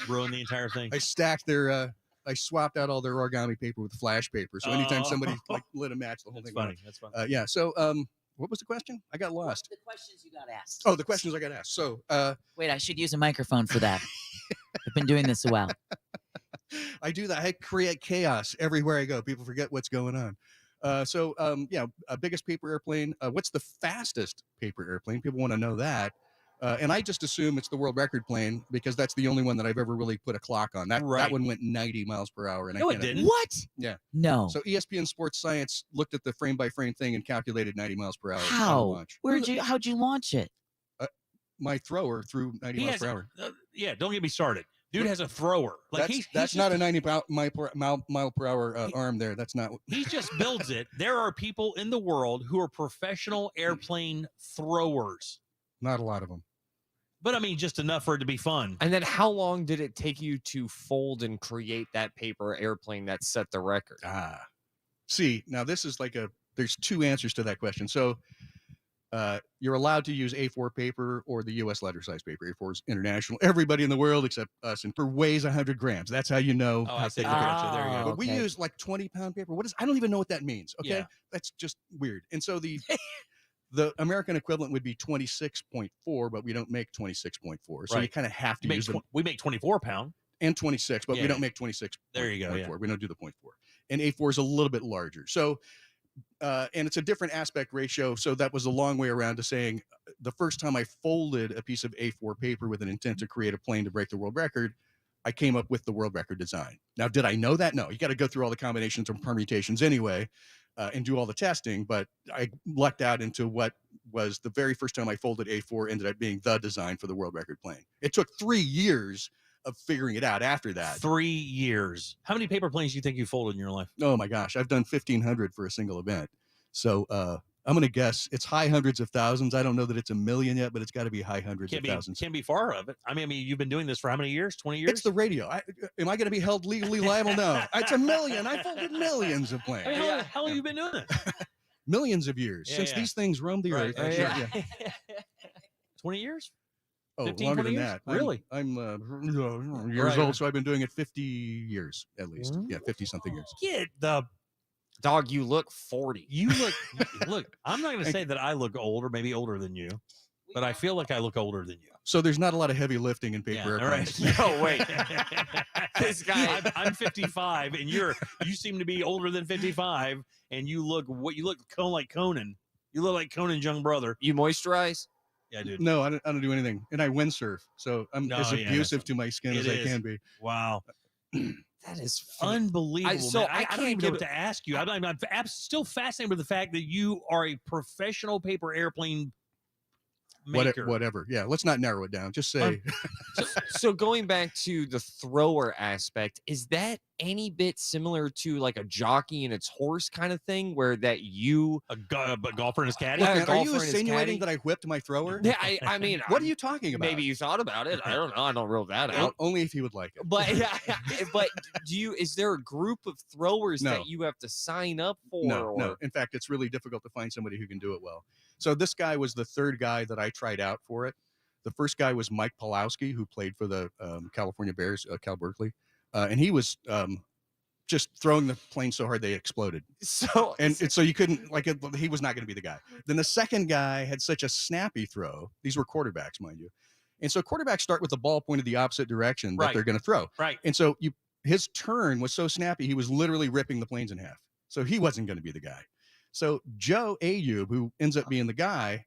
Ruined the entire thing. I stacked I swapped out all their origami paper with flash paper. So anytime somebody lit a match, the whole thing. Funny. That's funny. Yeah. So what was the question? I got lost. The questions you got asked. Oh, the questions I got asked. So wait, I should use a microphone for that. I've been doing this a while. I do that. I create chaos everywhere I go. People forget what's going on. Biggest paper airplane. What's the fastest paper airplane? People want to know that. And I just assume it's the world record plane because that's the only one that I've ever really put a clock on. That one went 90 miles per hour. And no, it didn't. What? Yeah. No. So ESPN Sports Science looked at the frame by frame thing and calculated 90 miles per hour. How? How'd you launch it? My thrower threw 90 miles per hour. Don't get me started. Dude has a thrower. Like that's not a 90 mile per hour arm there. That's not. He just builds it. There are people in the world who are professional airplane throwers. Not a lot of them. But I mean, just enough for it to be fun. And then how long did it take you to fold and create that paper airplane that set the record? See, now this is there's 2 answers to that question. So you're allowed to use A4 paper or the U.S. letter size paper. A4 is international. Everybody in the world except us, and per weighs 100 grams. That's how you know. I see. Gotcha. There you go. But we use 20-pound paper. I don't even know what that means. Okay, Yeah. That's just weird. And so the American equivalent would be 26.4, but we don't make 26.4. So you kind of have to use them. We make 24 pound and 26, but we don't make 26. There you go. Yeah. We don't do the 0.4. And A4 is a little bit larger. So, and it's a different aspect ratio. So that was a long way around to saying the first time I folded a piece of A4 paper with an intent to create a plane to break the world record, I came up with the world record design. Now, did I know that? No, you got to go through all the combinations and permutations anyway. And do all the testing, but I lucked out into what was the very first time I folded A4 ended up being the design for the world record plane. It took 3 years of figuring it out after that. 3 years. How many paper planes do you think you folded in your life? Oh my gosh, I've done 1,500 for a single event. So I'm going to guess it's high hundreds of thousands. I don't know that it's a million yet, but it's got to be high hundreds of thousands. Can't be far of it. I mean, you've been doing this for how many years? 20 years? It's the radio. Am I going to be held legally liable? No. It's a million. I folded millions of planes. I mean, how long have you been doing this? Millions of years since these things roamed the earth. Right. Yeah. 20 years? Oh, 15, longer 20 than years? that. Really? I'm years old, so I've been doing it 50 years at least. Yeah, 50 something years. Get the dog. You look 40. You look. I'm not going to say that I look old or maybe older than you, but I feel like I look older than you. So there's not a lot of heavy lifting in paper airplanes. Right. No, wait. This guy. I'm 55, and you seem to be older than 55, and you look like Conan. You look like Conan's young brother. You moisturize? Yeah, dude. No, I don't do anything, and I windsurf, so I'm as abusive to my skin as I can be. Wow. That is unbelievable. Man. I don't even know what it. to ask you. I'm still fascinated with the fact that you are a professional paper airplane maker. Whatever. Yeah, let's not narrow it down. Just say. So going back to the thrower aspect, is that any bit similar to like a jockey and its horse kind of thing, where that you a golfer and his caddy? Look, man, are you insinuating that I whipped my thrower? Yeah, I mean, what are you talking about? Maybe you thought about it. I don't know. I don't rule that out. Only if he would like it. But but is there a group of throwers that you have to sign up for? No. In fact, it's really difficult to find somebody who can do it well. So this guy was the third guy that I tried out for it. The first guy was Mike Pawlowski, who played for the California Bears, Cal Berkeley, and he was just throwing the plane so hard they exploded. So you couldn't he was not going to be the guy. Then the second guy had such a snappy throw. These were quarterbacks, mind you, and so quarterbacks start with the ball pointed the opposite direction that they're going to throw. Right. And so his turn was so snappy, he was literally ripping the planes in half. So he wasn't going to be the guy. So Joe Ayub, who ends up being the guy,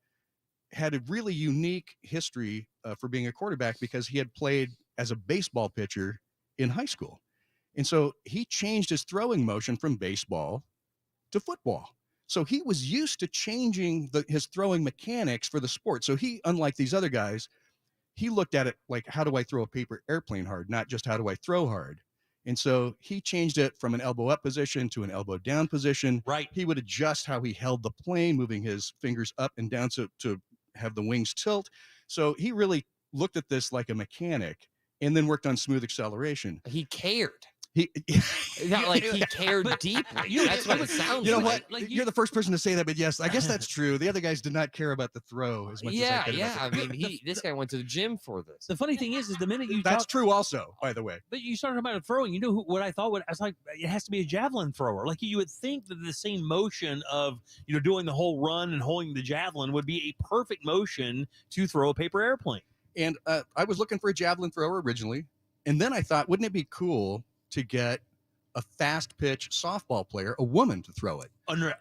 had a really unique history for being a quarterback because he had played as a baseball pitcher in high school. And so he changed his throwing motion from baseball to football. So he was used to changing his throwing mechanics for the sport. So he, unlike these other guys, he looked at it like, how do I throw a paper airplane hard? Not just how do I throw hard? And so he changed it from an elbow up position to an elbow down position. Right. He would adjust how he held the plane, moving his fingers up and down to have the wings tilt. So he really looked at this like a mechanic and then worked on smooth acceleration. He cared. Not like he cared deeply. That's what it sounds like. You know what? You're the first person to say that, but yes, I guess that's true. The other guys did not care about the throw as much as I cared about the throw. I mean, this guy went to the gym for this. The funny thing is the minute you that's true also, by the way. But you started about throwing. You know what I thought? I was like, it has to be a javelin thrower. Like you would think that the same motion of doing the whole run and holding the javelin would be a perfect motion to throw a paper airplane. And I was looking for a javelin thrower originally, and then I thought, wouldn't it be cool to get a fast pitch softball player, a woman, to throw it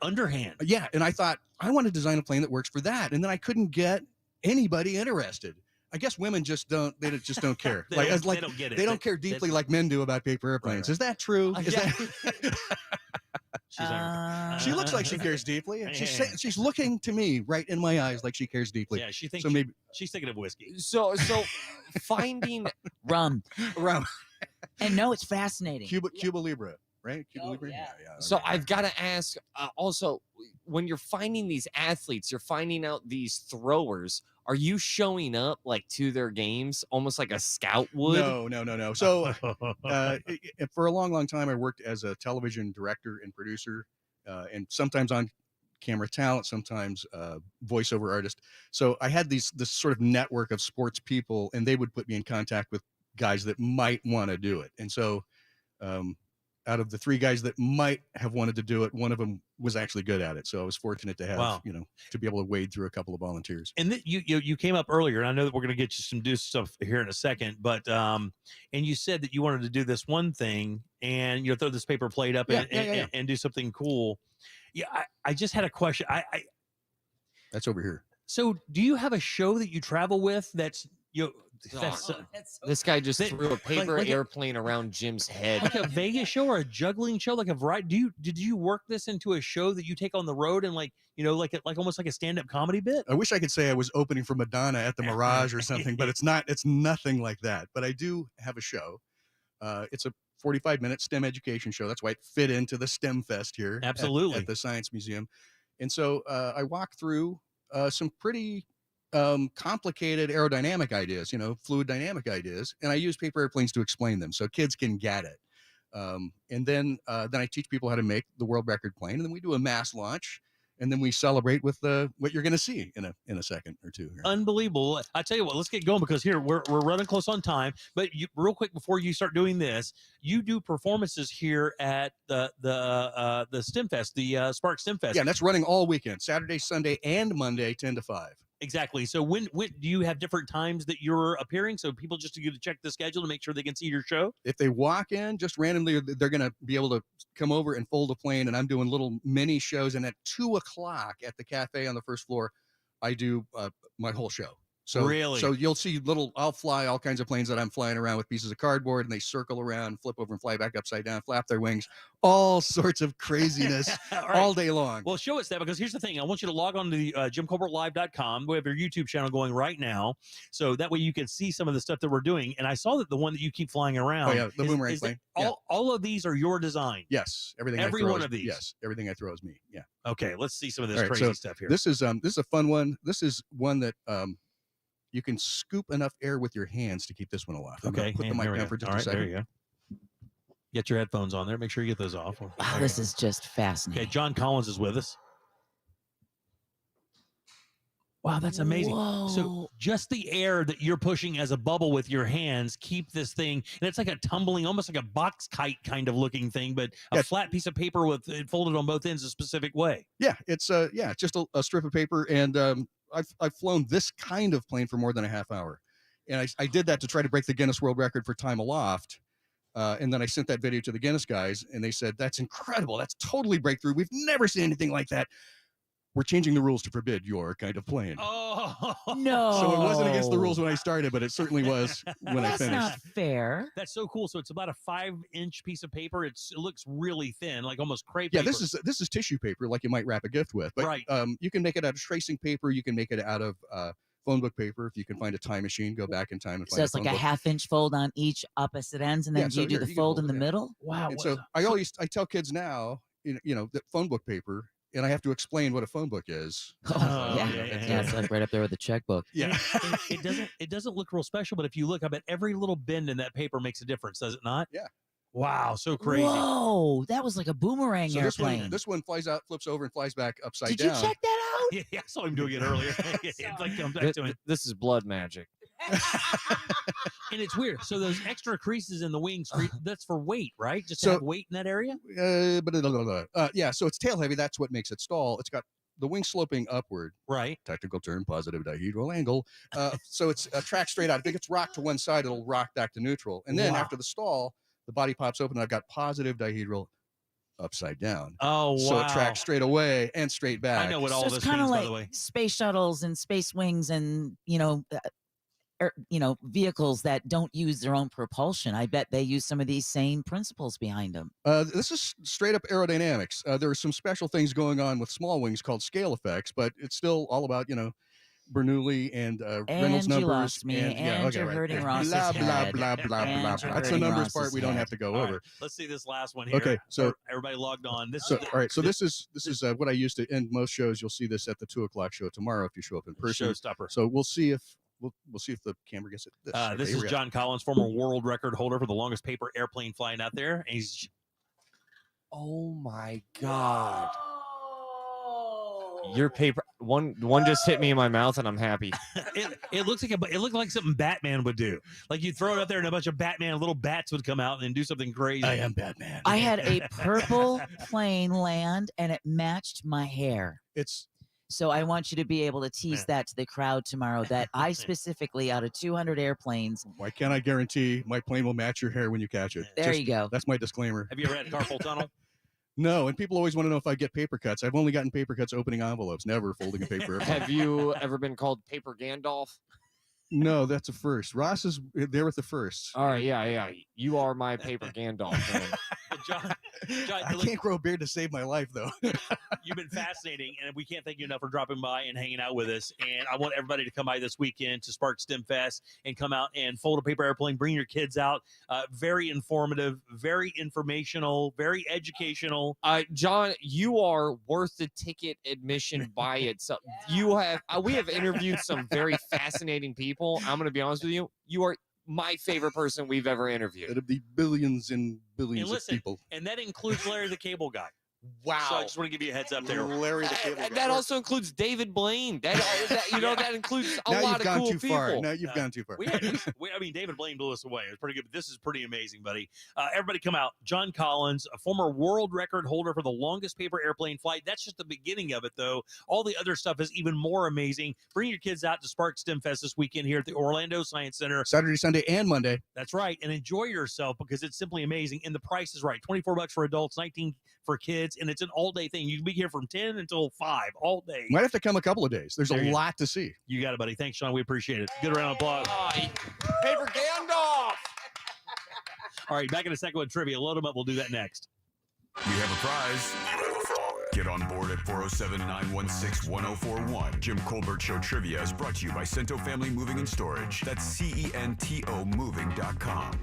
underhand? Yeah. And I thought, I want to design a plane that works for that. And then I couldn't get anybody interested. I guess women just don't care. They don't get it. They don't care deeply like men do about paper airplanes. Right. Is that true? She looks like she cares deeply. She's looking to me right in my eyes like she cares deeply. Yeah, she thinks so. Maybe she's thinking of whiskey. So finding rum. And no, it's fascinating. Cuba Libre, right? Cuba Libre. Yeah. So I've got to ask also, when you're finding these athletes, you're finding out these throwers, are you showing up like to their games almost like a scout would? No. So for a long time, I worked as a television director and producer, and sometimes on camera talent, sometimes voiceover artist. So I had this sort of network of sports people, and they would put me in contact with guys that might want to do it. And so out of the three guys that might have wanted to do it, one of them was actually good at it. So I was fortunate to have, to be able to wade through a couple of volunteers. And you came up earlier, and I know that we're going to get you some do stuff here in a second, but and you said that you wanted to do this one thing and throw this paper plate up and do something cool. Yeah. I just had a question. That's over here. So do you have a show that you travel with that's this guy just threw a paper airplane around Jim's head, like a Vegas show or a juggling show, like a variety. Did you work this into a show that you take on the road and like almost like a stand-up comedy bit? I wish I could say I was opening for Madonna at the Mirage or something, but it's not. It's nothing like that. But I do have a show. It's a 45-minute STEM education show. That's why it fit into the STEM Fest here. Absolutely. At the Science Museum. And so I walk through some pretty complicated aerodynamic ideas, fluid dynamic ideas, and I use paper airplanes to explain them so kids can get it. And then I teach people how to make the world record plane, and then we do a mass launch, and then we celebrate with what you're going to see in a second or two here. Unbelievable. I tell you what, let's get going because here we're running close on time. But real quick before you start doing this, you do performances here at the STEMFest, the Spark STEMFest. Yeah, and that's running all weekend, Saturday, Sunday, and Monday, 10 to 5. Exactly. So when do you have different times that you're appearing? So people just to check the schedule to make sure they can see your show. If they walk in just randomly, they're going to be able to come over and fold a plane. And I'm doing little mini shows. And at 2:00 at the cafe on the first floor, I do my whole show. So really, so you'll see I'll fly all kinds of planes that I'm flying around with pieces of cardboard, and they circle around, flip over and fly back upside down, flap their wings, all sorts of craziness all day long. Well, show us that, because here's the thing. I want you to log on to the JimColbertLive.com. We have your YouTube channel going right now. So that way you can see some of the stuff that we're doing. And I saw that the one that you keep flying around. Oh, yeah, the boomerang plane. All of these are your design. Yes. Every one of these. Yes. Everything I throw is me. Yeah. Okay. Let's see some of this crazy stuff here. This is a fun one. This is one that you can scoop enough air with your hands to keep this one aloft. Okay. Put the mic down for just a second. There you go. Get your headphones on there. Make sure you get those off. Wow, this is just fascinating. Okay, John Collins is with us. Wow, that's amazing. Whoa. So just the air that you're pushing as a bubble with your hands keep this thing, and it's like a tumbling, almost like a box kite kind of looking thing, but a flat piece of paper with it folded on both ends a specific way. Yeah, it's just a strip of paper, and I've flown this kind of plane for more than a half hour, and I did that to try to break the Guinness World Record for time aloft. And then I sent that video to the Guinness guys, and they said, "That's incredible. That's totally breakthrough. We've never seen anything like that. We're changing the rules to forbid your kind of plane." Oh, no. So it wasn't against the rules when I started, but it certainly was when I That's finished. not fair. That's so cool. So it's about a 5-inch piece of paper. It looks really thin, like almost crepe Yeah, paper. this is tissue paper, like you might wrap a gift with. But right. You can make it out of tracing paper. You can make it out of phone book paper. If you can find a time machine, go back in time and find So it's like a half-inch fold on each opposite ends, and then so you do here, the you can fold in the it. middle? Wow. And so I tell kids now, that phone book paper, and I have to explain what a phone book is. Oh, yeah. It's like right up there with the checkbook. Yeah. It doesn't look real special, but if you look, I bet every little bend in that paper makes a difference, does it not? Yeah. Wow, so crazy. Whoa, that was like a boomerang So airplane. this one flies out, flips over, and flies back upside Did down. you check that out? Yeah, I saw him doing it earlier. It's like comes back to him. This is blood magic. And it's weird. So those extra creases in the wings, that's for weight, right? Just to So- have weight in that area? Yeah, so it's tail heavy. That's what makes it stall. It's got the wing sloping upward. Right. Technical term, positive dihedral angle. So it's a track straight out. If it gets rocked to one side, it'll rock back to neutral. And then Wow. after the stall, the body pops open, and I've got positive dihedral upside down. Oh, wow. So it tracks straight away and straight back. I know what So all it's this kind means, of by the way. like space shuttles and space wings and, vehicles that don't use their own propulsion. I bet they use some of these same principles behind them. This is straight up aerodynamics. There are some special things going on with small wings called scale effects, but it's still all about, Bernoulli and Reynolds And you numbers. lost me, and you're hurting Ross's blah, blah, head, blah, blah, blah, and blah. you're That's the hurting numbers Ross's part we don't head. have to go All over. right, let's see this last one here. Okay, so everybody logged on. This So, is all right. So this is what I use to end most shows. You'll see this at the 2:00 show tomorrow if you show up in person. Showstopper. So we'll see if the camera gets it. This is John Collins, former world record holder for the longest paper airplane flying out there. And he's Oh my God. Your paper one just hit me in my mouth and I'm happy. it looked like something Batman would do. Like you throw it up there and a bunch of Batman little bats would come out and do something crazy. I am Batman. I had a purple plane land, and it matched my hair. So I want you to be able to tease that to the crowd tomorrow, that I specifically, out of 200 airplanes. Why can't I guarantee my plane will match your hair when you catch it? There you go. That's my disclaimer. Have you ever had carpal tunnel? No, and people always want to know if I get paper cuts. I've only gotten paper cuts opening envelopes, never folding a paper. Have you ever been called Paper Gandalf? No, that's a first. Ross is there with the first. All right, yeah. You are my Paper Gandalf. Man. John, I can't grow a beard to save my life, though. You've been fascinating, and we can't thank you enough for dropping by and hanging out with us. And I want everybody to come by this weekend to Spark STEM Fest and come out and fold a paper airplane, bring your kids out. Very informative, very informational, very educational. John, you are worth the ticket admission by itself. You have we have interviewed some very fascinating people. I'm going to be honest with you. You are my favorite person we've ever interviewed. It'll be billions and billions of people. And that includes Larry the Cable Guy. Wow. So I just want to give you a heads up there. Larry the Cable Guy. That also includes David Blaine. That includes a now lot you've of gone cool too people. far. Now you've gone too far. I mean, David Blaine blew us away. It was pretty good, but this is pretty amazing, buddy. Everybody come out. John Collins, a former world record holder for the longest paper airplane flight. That's just the beginning of it, though. All the other stuff is even more amazing. Bring your kids out to Spark STEM Fest this weekend here at the Orlando Science Center. Saturday, Sunday, and Monday. That's right. And enjoy yourself because it's simply amazing. And the price is right. $24 for adults, $19 for kids. And it's an all-day thing. You can be here from 10 until 5 all day. Might have to come a couple of days. There's a lot to see. You got it, buddy. Thanks, Sean. We appreciate it. Good round of applause. Paper Gandalf. All right, back in a second with trivia. Load them up. We'll do that next. We have a prize. Get on board at 407-916-1041. Jim Colbert Show Trivia is brought to you by Cento Family Moving and Storage. That's CENTO moving.com.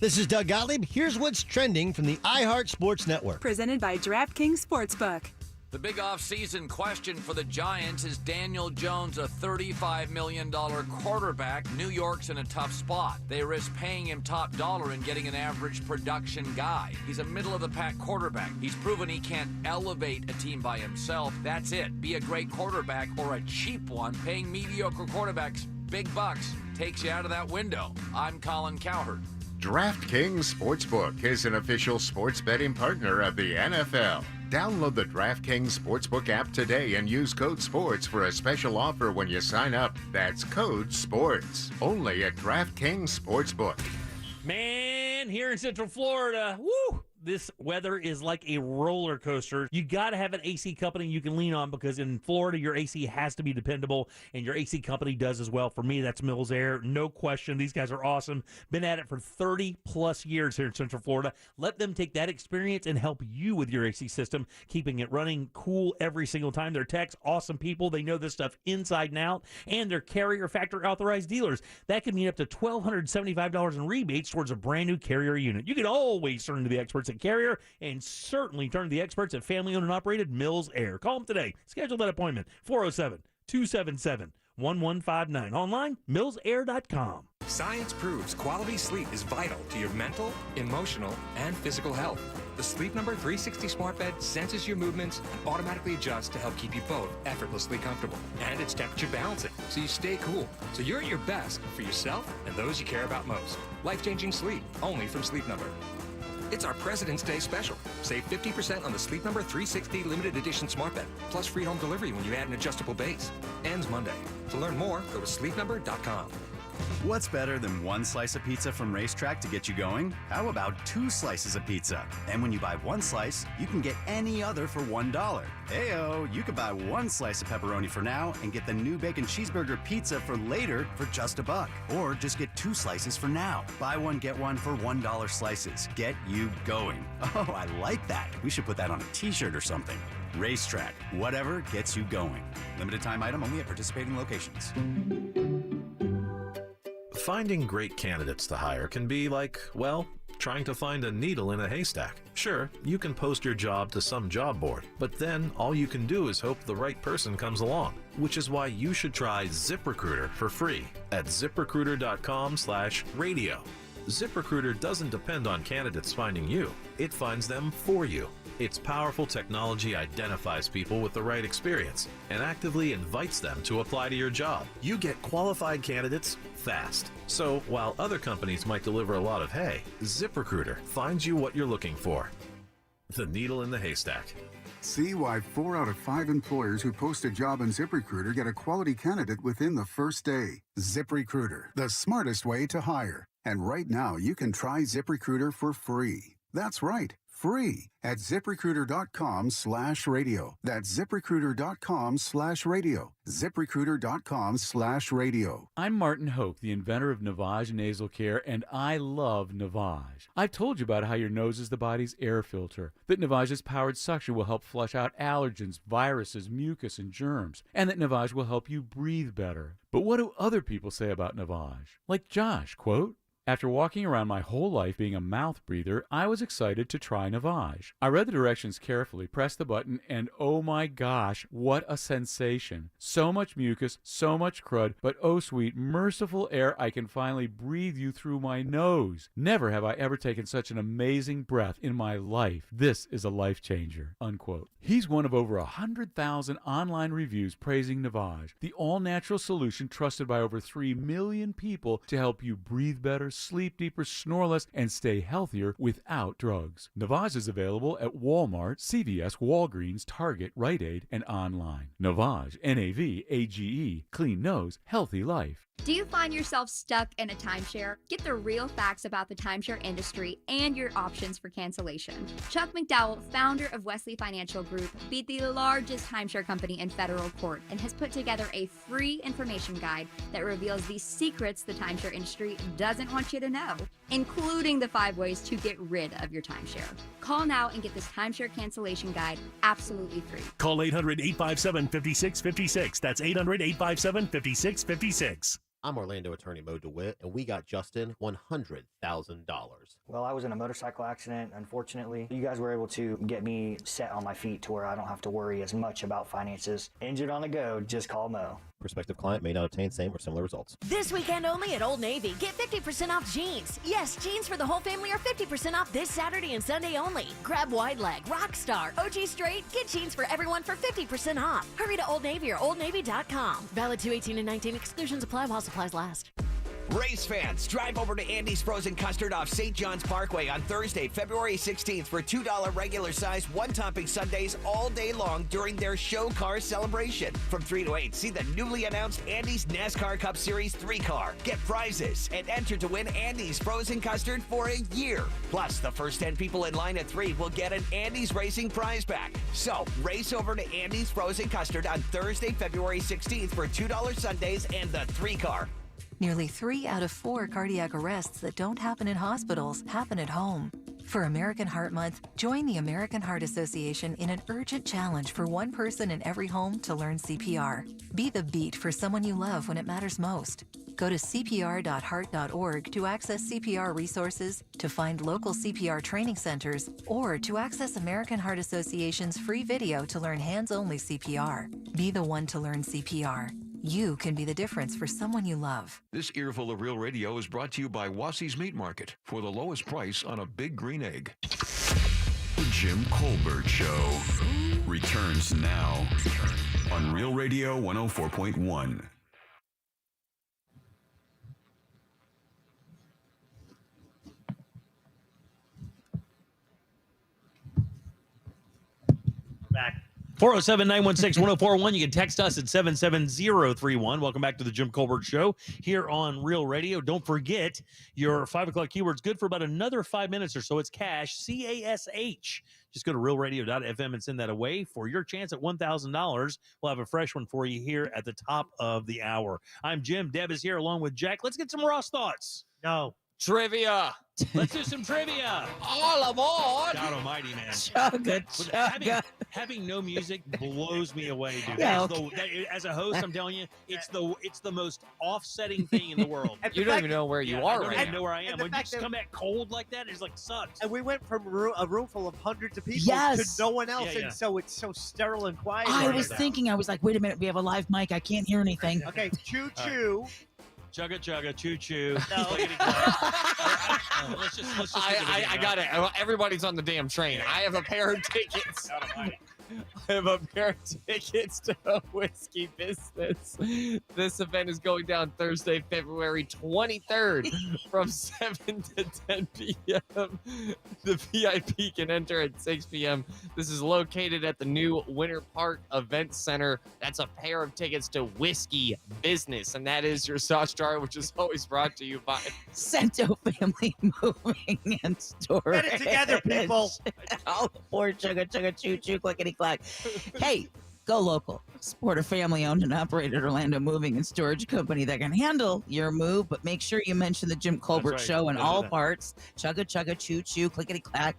This is Doug Gottlieb. Here's what's trending from the iHeart Sports Network. Presented by DraftKings Sportsbook. The big off-season question for the Giants is Daniel Jones a $35 million quarterback? New York's in a tough spot. They risk paying him top dollar and getting an average production guy. He's a middle-of-the-pack quarterback. He's proven he can't elevate a team by himself. That's it. Be a great quarterback or a cheap one. Paying mediocre quarterbacks big bucks takes you out of that window. I'm Colin Cowherd. DraftKings Sportsbook is an official sports betting partner of the NFL. Download the DraftKings Sportsbook app today and use code SPORTS for a special offer when you sign up. That's code SPORTS. Only at DraftKings Sportsbook. Man, here in Central Florida, woo! This weather is like a roller coaster. You got to have an AC company you can lean on because in Florida, your AC has to be dependable, and your AC company does as well. For me, that's Mills Air. No question. These guys are awesome. Been at it for 30-plus years here in Central Florida. Let them take that experience and help you with your AC system, keeping it running cool every single time. They're techs, awesome people. They know this stuff inside and out, and they're Carrier Factory authorized dealers. That can mean up to $1,275 in rebates towards a brand-new Carrier unit. You can always turn to the experts at Carrier and certainly turn to the experts at family-owned and operated Mills Air. Call them today. Schedule that appointment. 407-277-1159. Online, millsair.com. Science proves quality sleep is vital to your mental, emotional, and physical health. The Sleep Number 360 smart bed senses your movements and automatically adjusts to help keep you both effortlessly comfortable. And it's temperature balancing, so you stay cool. So you're at your best for yourself and those you care about most. Life-changing sleep, only from Sleep Number. It's our President's Day special. Save 50% on the Sleep Number 360 limited edition smart bed, plus free home delivery when you add an adjustable base. Ends Monday. To learn more, go to sleepnumber.com. What's better than one slice of pizza from Racetrack to get you going? How about 2 slices of pizza? And when you buy 1 slice, you can get any other for $1. Heyo, you could buy 1 slice of pepperoni for now and get the new bacon cheeseburger pizza for later for just $1. Or just get 2 slices for now. Buy one, get one for $1 slices. Get you going. Oh, I like that. We should put that on a t-shirt or something. Racetrack, whatever gets you going. Limited time item only at participating locations. Finding great candidates to hire can be like, well, trying to find a needle in a haystack. Sure, you can post your job to some job board, but then all you can do is hope the right person comes along, which is why you should try ZipRecruiter for free at ziprecruiter.com/radio. ZipRecruiter doesn't depend on candidates finding you. It finds them for you. Its powerful technology identifies people with the right experience and actively invites them to apply to your job. You get qualified candidates fast. So while other companies might deliver a lot of hay, ZipRecruiter finds you what you're looking for. The needle in the haystack. See why 4 out of 5 employers who post a job on ZipRecruiter get a quality candidate within the first day. ZipRecruiter, the smartest way to hire. And right now, you can try ZipRecruiter for free. That's right, free at ZipRecruiter.com/radio. That's ZipRecruiter.com/radio. ZipRecruiter.com/radio. I'm Martin Hoke, the inventor of Navage Nasal Care, and I love Navage. I've told you about how your nose is the body's air filter, that Navage's powered suction will help flush out allergens, viruses, mucus, and germs, and that Navage will help you breathe better. But what do other people say about Navage? Like Josh, quote, "After walking around my whole life being a mouth breather, I was excited to try Navage. I read the directions carefully, pressed the button, and oh my gosh, what a sensation. So much mucus, so much crud, but oh sweet, merciful air, I can finally breathe you through my nose. Never have I ever taken such an amazing breath in my life. This is a life changer," unquote. He's one of over 100,000 online reviews praising Navage, the all-natural solution trusted by over 3 million people to help you breathe better, sleep deeper, snore less, and stay healthier without drugs. Navage is available at Walmart, CVS, Walgreens, Target, Rite Aid, and online. Navage, Navage, clean nose, healthy life. Do you find yourself stuck in a timeshare? Get the real facts about the timeshare industry and your options for cancellation. Chuck McDowell, founder of Wesley Financial Group, beat the largest timeshare company in federal court and has put together a free information guide that reveals the secrets the timeshare industry doesn't want you to know, including the 5 ways to get rid of your timeshare. Call now and get this timeshare cancellation guide absolutely free. Call 800-857-5656. That's 800-857-5656. I'm Orlando attorney Mo DeWitt, and we got Justin $100,000. Well, I was in a motorcycle accident, unfortunately. You guys were able to get me set on my feet to where I don't have to worry as much about finances. Injured on the go, just call Mo. Prospective client may not obtain same or similar results. This weekend only at Old Navy. Get 50% off jeans. Yes, jeans for the whole family are 50% off this Saturday and Sunday only. Grab Wide Leg, Rockstar, OG Straight. Get jeans for everyone for 50% off. Hurry to Old Navy or OldNavy.com. Valid 2/18 and 19. Exclusions apply while supplies last. Race fans, drive over to Andy's Frozen Custard off St. John's Parkway on Thursday, February 16th for $2 regular size, one-topping sundaes all day long during their show car celebration. From 3 to 8, see the newly announced Andy's NASCAR Cup Series 3 car. Get prizes and enter to win Andy's Frozen Custard for a year. Plus, the first 10 people in line at 3 will get an Andy's Racing prize pack. So, race over to Andy's Frozen Custard on Thursday, February 16th for $2 sundaes and the 3 car. Nearly 3 out of 4 cardiac arrests that don't happen in hospitals happen at home. For American Heart Month, join the American Heart Association in an urgent challenge for one person in every home to learn CPR. Be the beat for someone you love when it matters most. Go to cpr.heart.org to access CPR resources, to find local CPR training centers, or to access American Heart Association's free video to learn hands-only CPR. Be the one to learn CPR. You can be the difference for someone you love. This earful of Real Radio is brought to you by Wassey's Meat Market for the lowest price on a big green egg. The Jim Colbert Show returns now on Real Radio 104.1. Back. 407-916-1041. You can text us at 77031. Welcome back to the Jim Colbert Show here on Real Radio. Don't forget your 5 o'clock keyword's good for about another 5 minutes or so. It's CASH, C-A-S-H. Just go to realradio.fm and send that away for your chance at $1,000. We'll have a fresh one for you here at the top of the hour. I'm Jim. Deb is here along with Jack. Let's get some Ross thoughts. No. Trivia. Let's do some trivia. All aboard. God almighty, man. Chugga. Having no music blows me away, dude. Yeah, As a host, I'm telling you, it's the most offsetting thing in the world. You don't even know where you are I don't right even now. know where I am. And the When you fact just that- come back cold like that, it's like sucks. And we went from a room full of hundreds of people Yes. to no one else, Yeah, yeah. and so it's so sterile and quiet. I right was now. thinking, I was like, wait a minute, we have a live mic. I can't hear anything. Okay, choo-choo. Chugga chugga choo choo. No. Let's just I got it. Everybody's on the damn train. I have a pair of tickets. I have a pair of tickets to a whiskey business. This event is going down Thursday, February 23rd from 7 to 10 p.m. The VIP can enter at 6 p.m. This is located at the new Winter Park Event Center. That's a pair of tickets to whiskey business. And that is your Sauce Jar, which is always brought to you by Cento Family Moving and Storage. Get it together, people. All aboard, chugga, chugga, choo, choo, clickety, clack. Hey, go local. Support a family-owned and operated Orlando moving and storage company that can handle your move, but make sure you mention the Jim Colbert right. Show in Don't do all that. parts. Chugga, chugga, choo, choo, clickety, clack.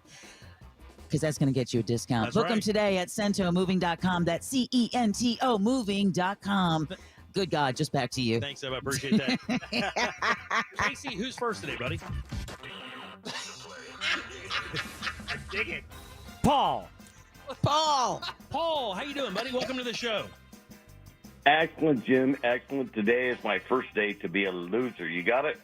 Because that's going to get you a discount. That's Book them right. today at centomoving.com. That's CENTO moving.com. Good God, just back to you. Thanks, Eb. I appreciate that. Casey, who's first today, buddy? I dig it. Paul. Paul, how you doing, buddy? Welcome to the show. Excellent, Jim. Excellent. Today is my first day to be a loser. You got it?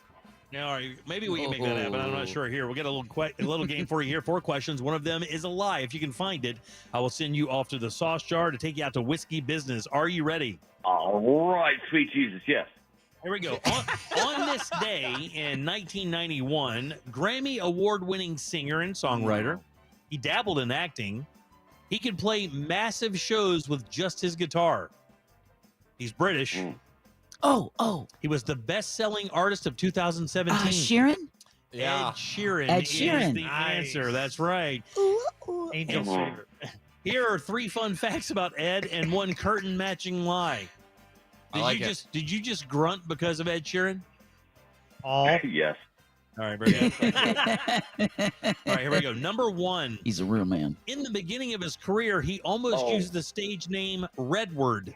Now, all right, maybe we can make that happen. I'm not sure here. We'll get a little game for you here. 4 questions. One of them is a lie. If you can find it, I will send you off to the Sauce Jar to take you out to whiskey business. Are you ready? All right, sweet Jesus, yes. Here we go. On this day in 1991, Grammy award-winning singer and songwriter. He dabbled in acting. He could play massive shows with just his guitar. He's British. Oh. He was the best-selling artist of 2017. Sheeran? Yeah. Ed Sheeran. Ed is Sheeran. the answer. That's right. Angel's favorite. Here are 3 fun facts about Ed and 1 curtain matching lie. Did you just grunt because of Ed Sheeran? All. Yes. All right, very good. All right, here we go. Number 1. He's a real man. In the beginning of his career, he almost used the stage name Redward.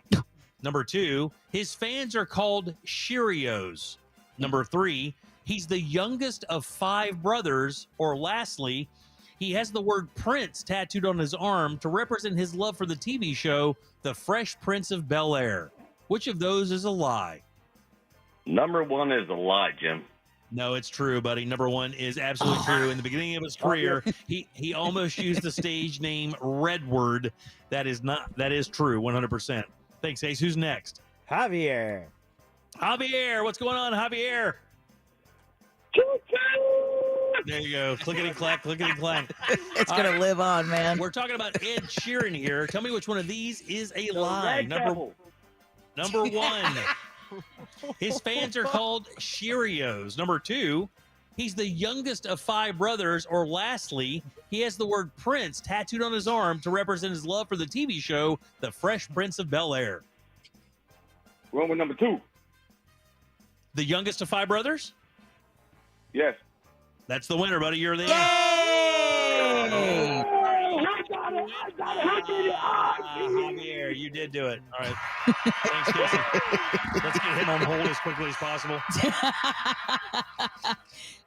Number 2, his fans are called Cheerios. Number 3, he's the youngest of 5 brothers. Or lastly, he has the word Prince tattooed on his arm to represent his love for the TV show The Fresh Prince of Bel-Air. Which of those is a lie? Number 1 is a lie, Jim. No, it's true, buddy. Number 1 is absolutely true. In the beginning of his career, he almost used the stage name Redward. That is true, 100%. Thanks, Ace. Who's next? Javier. Javier, what's going on, Javier? There you go. Clickety clack, clickety clack. It's going to live on, man. We're talking about Ed Sheeran here. Tell me which one of these is a lie. Number 1. His fans are called Cheerios. Number 2, he's the youngest of 5 brothers. Or lastly, he has the word Prince tattooed on his arm to represent his love for the TV show The Fresh Prince of Bel-Air. Wrong with number 2. The youngest of 5 brothers? Yes. That's the winner, buddy. You're the Javier, you did do it. All right. Thanks, Casey. Let's get him on hold as quickly as possible.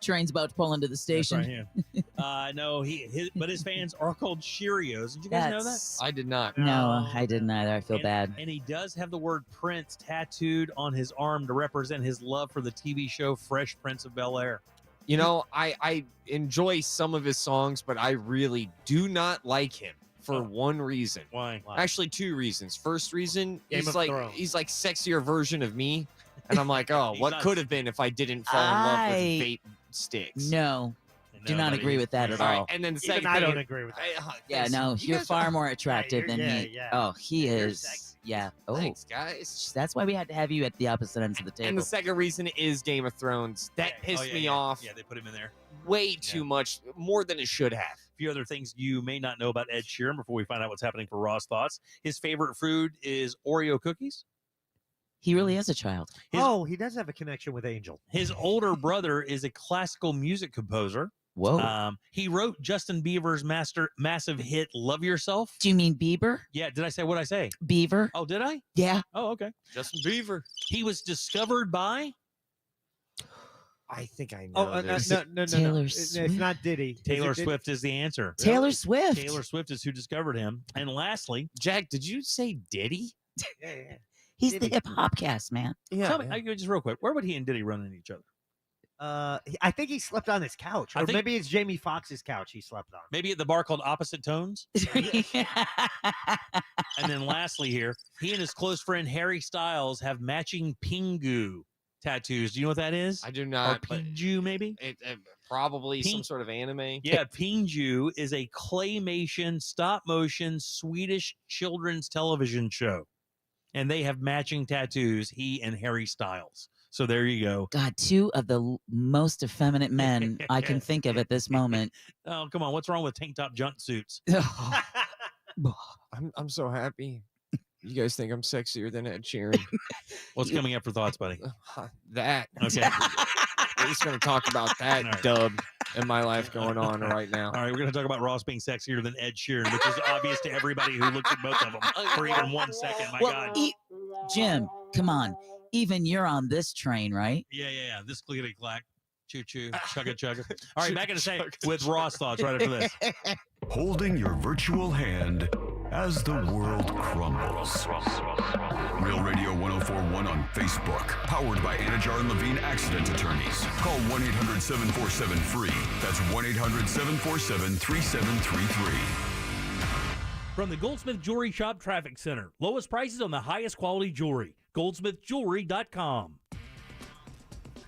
Train's about to pull into the station. That's right, no, but his fans are called Cheerios. Did you guys know that? I did not. No, I didn't either. I feel bad. And he does have the word Prince tattooed on his arm to represent his love for the TV show Fresh Prince of Bel-Air. You know, I enjoy some of his songs, but I really do not like him for one reason. Why? Actually, 2 reasons. First reason, Game he's of like Thrones. he's like sexier version of me, and I'm like, oh, what could have been if I didn't fall in love with vape sticks? No, do not buddy. agree with that at All all. right, and then the Even second I thing, don't agree with that. Yeah, thanks. no, You you're guys far are- more attractive than yeah, he. yeah. Oh, he You're is. sexy. Yeah. Oh, Thanks, guys. that's why we had to have you at the opposite ends of the table. And the second reason is Game of Thrones. That pissed me off Yeah, they put him in there. way too much, more than it should have. A few other things you may not know about Ed Sheeran before we find out what's happening for Raw's Thoughts. His favorite food is Oreo cookies. He really is a child. He does have a connection with Angel. His older brother is a classical music composer. Whoa. He wrote Justin Bieber's massive hit "Love Yourself." Do you mean Bieber? Yeah. Did I say what I say? Beaver? Oh, did I? Yeah. Oh, okay. Justin Bieber. He was discovered by I think I know. No. Taylor It's Swift? not Diddy. Taylor Is it Swift is the answer. Taylor Swift. Taylor Swift is who discovered him. And lastly, Jack, did you say Diddy? Yeah. He's the hip hop cast, man. tell me, just real quick, where would he and Diddy run into each other? I think he slept on his couch, or maybe it's Jamie Foxx's couch he slept on. Maybe at the bar called Opposite Tones. And then lastly here, he and his close friend Harry Styles have matching Pingu tattoos. Do you know what that is? I do not. Or Pingu, maybe? It probably some sort of anime. Yeah, Pingu is a claymation, stop-motion Swedish children's television show. And they have matching tattoos, he and Harry Styles. So there you go. God, two of the most effeminate men I can think of at this moment. Oh, come on. What's wrong with tank top jumpsuits? I'm so happy. You guys think I'm sexier than Ed Sheeran? What's coming up for thoughts, buddy? That. Okay. We're just going to talk about that dub in my life going on right now. All right, we're going to talk about Ross being sexier than Ed Sheeran, which is obvious to everybody who looks at both of them for even 1 second. My God. Jim, come on. Even you're on this train, right? Yeah. This clickety clack. Choo choo. Chugga chugga. All right, back in a second with Ross thoughts right after this. Holding your virtual hand as the world crumbles. Real Radio 104.1 on Facebook. Powered by Anajar and Levine Accident Attorneys. Call 1-800-747-FREE. That's 1-800-747-3733. From the Goldsmith Jewelry Shop Traffic Center. Lowest prices on the highest quality jewelry. GoldsmithJewelry.com.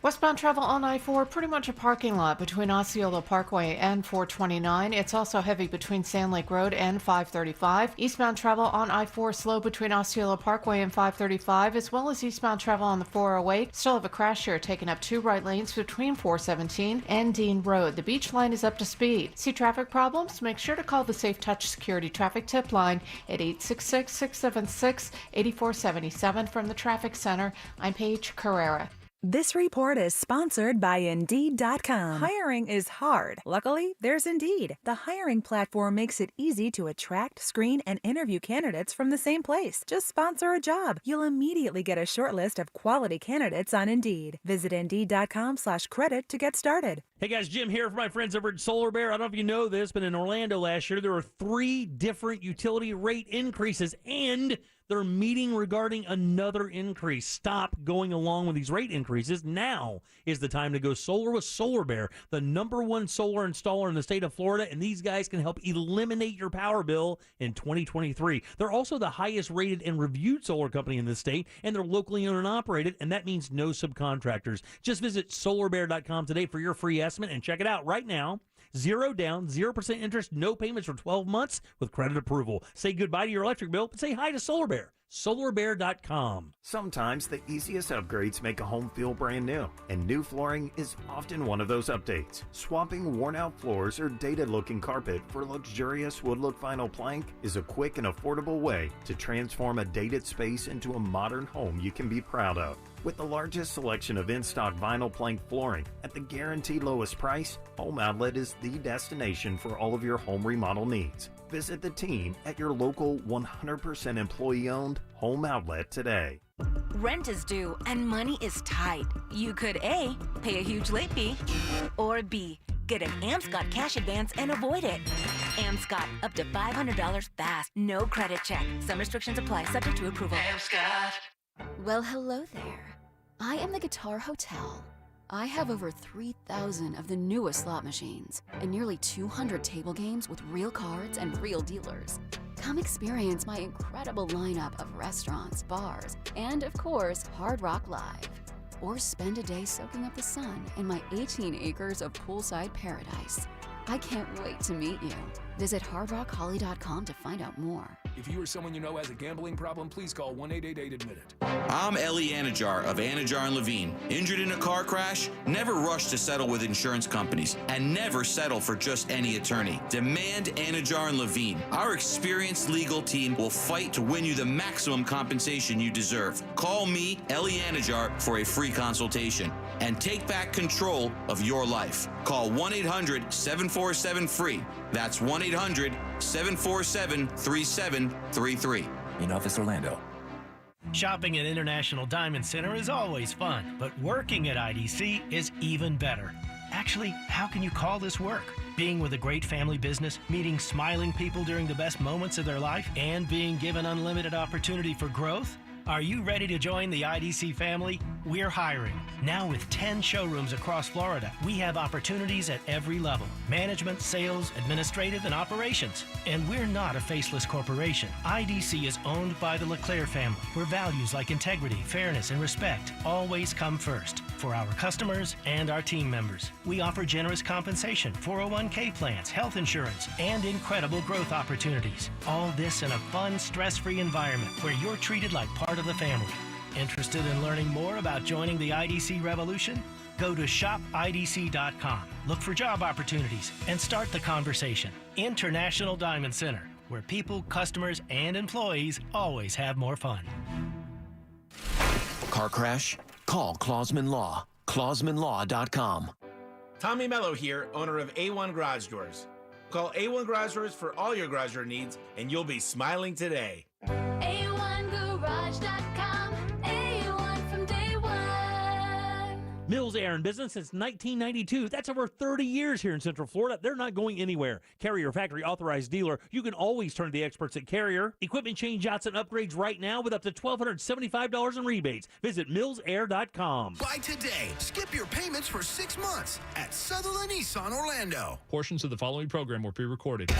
Westbound travel on I-4, pretty much a parking lot between Osceola Parkway and 429. It's also heavy between Sand Lake Road and 535. Eastbound travel on I-4 slow between Osceola Parkway and 535, as well as eastbound travel on the 408. Still have a crash here, taking up 2 right lanes between 417 and Dean Road. The beach line is up to speed. See traffic problems? Make sure to call the Safe Touch Security Traffic Tip Line at 866-676-8477. From the Traffic Center, I'm Paige Carrera. This report is sponsored by Indeed.com. Hiring is hard. Luckily, there's Indeed. The hiring platform makes it easy to attract, screen, and interview candidates from the same place. Just sponsor a job. You'll immediately get a short list of quality candidates on Indeed. Visit Indeed.com/credit to get started. Hey guys, Jim here for my friends over at Solar Bear. I don't know if you know this, but in Orlando last year, there were 3 different utility rate increases, and they're meeting regarding another increase. Stop going along with these rate increases. Now is the time to go solar with Solar Bear, the #1 solar installer in the state of Florida, and these guys can help eliminate your power bill in 2023. They're also the highest rated and reviewed solar company in the state, and they're locally owned and operated, and that means no subcontractors. Just visit solarbear.com today for your free estimate and check it out right now. 0 down, 0% interest, no payments for 12 months with credit approval. Say goodbye to your electric bill, but say hi to Solar Bear. SolarBear.com. Sometimes the easiest upgrades make a home feel brand new, and new flooring is often one of those updates. Swapping worn-out floors or dated-looking carpet for luxurious wood-look vinyl plank is a quick and affordable way to transform a dated space into a modern home you can be proud of. With the largest selection of in-stock vinyl plank flooring at the guaranteed lowest price, Home Outlet is the destination for all of your home remodel needs. Visit the team at your local 100% employee-owned Home Outlet today. Rent is due and money is tight. You could A, pay a huge late fee, or B, get an Amscot cash advance and avoid it. Amscot, up to $500 fast. No credit check. Some restrictions apply, subject to approval. Amscot. Well, hello there. I am the Guitar Hotel. I have over 3,000 of the newest slot machines and nearly 200 table games with real cards and real dealers. Come experience my incredible lineup of restaurants, bars, and of course, Hard Rock Live. Or spend a day soaking up the sun in my 18 acres of poolside paradise. I can't wait to meet you. Visit hardrockholly.com to find out more. If you or someone you know has a gambling problem, please call 1-888-ADMIT-IT. I'm Ellie Anajar of Anajar and Levine. Injured in a car crash? Never rush to settle with insurance companies, and never settle for just any attorney. Demand Anajar and Levine. Our experienced legal team will fight to win you the maximum compensation you deserve. Call me, Ellie Anajar, for a free consultation and take back control of your life. Call 1-800-747-FREE. That's 1-800-747-3733. In Office, Orlando. Shopping at International Diamond Center is always fun, but working at IDC is even better. Actually, how can you call this work? Being with a great family business, meeting smiling people during the best moments of their life, and being given unlimited opportunity for growth? Are you ready to join the IDC family? We're hiring. Now with 10 showrooms across Florida, we have opportunities at every level. Management, sales, administrative, and operations. And we're not a faceless corporation. IDC is owned by the LeClaire family, where values like integrity, fairness, and respect always come first for our customers and our team members. We offer generous compensation, 401k plans, health insurance, and incredible growth opportunities. All this in a fun, stress-free environment where you're treated like part of the family. Interested in learning more about joining the IDC revolution? Go to shopidc.com, look for job opportunities, and start the conversation. International Diamond Center, where people, customers, and employees always have more fun. Car crash? Call Clausman Law. ClausmanLaw.com. Tommy Mello here, owner of A1 Garage Doors. Call A1 Garage Doors for all your garage door needs, and you'll be smiling today. A1Garage.com. A1 from day one. Mills Air in business since 1992. That's over 30 years here in Central Florida. They're not going anywhere. Carrier factory authorized dealer. You can always turn to the experts at Carrier. Equipment change-outs and upgrades right now with up to $1,275 in rebates. Visit millsair.com. Buy today. Skip your payments for 6 months at Sutherland Nissan Orlando. Portions of the following program were pre-recorded.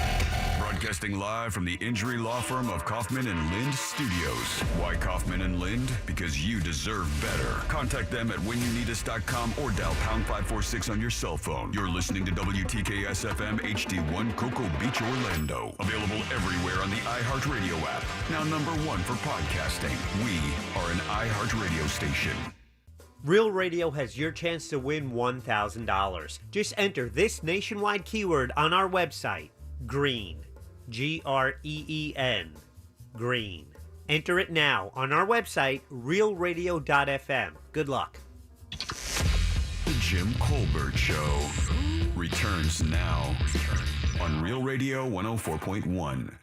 Broadcasting live from the injury law firm of Kaufman and Lind Studios. Why Kaufman and Lind? Because you deserve better. Contact them at whenyouneedus.com or dial pound 546 on your cell phone. You're listening to WTKS FM HD1 Cocoa Beach, Orlando. Available everywhere on the iHeartRadio app. Now #1 for podcasting. We are an iHeartRadio station. Real Radio has your chance to win $1,000. Just enter this nationwide keyword on our website, GREEN. GREEN. Green. Enter it now on our website, realradio.fm. Good luck. The Jim Colbert Show returns now on Real Radio 104.1.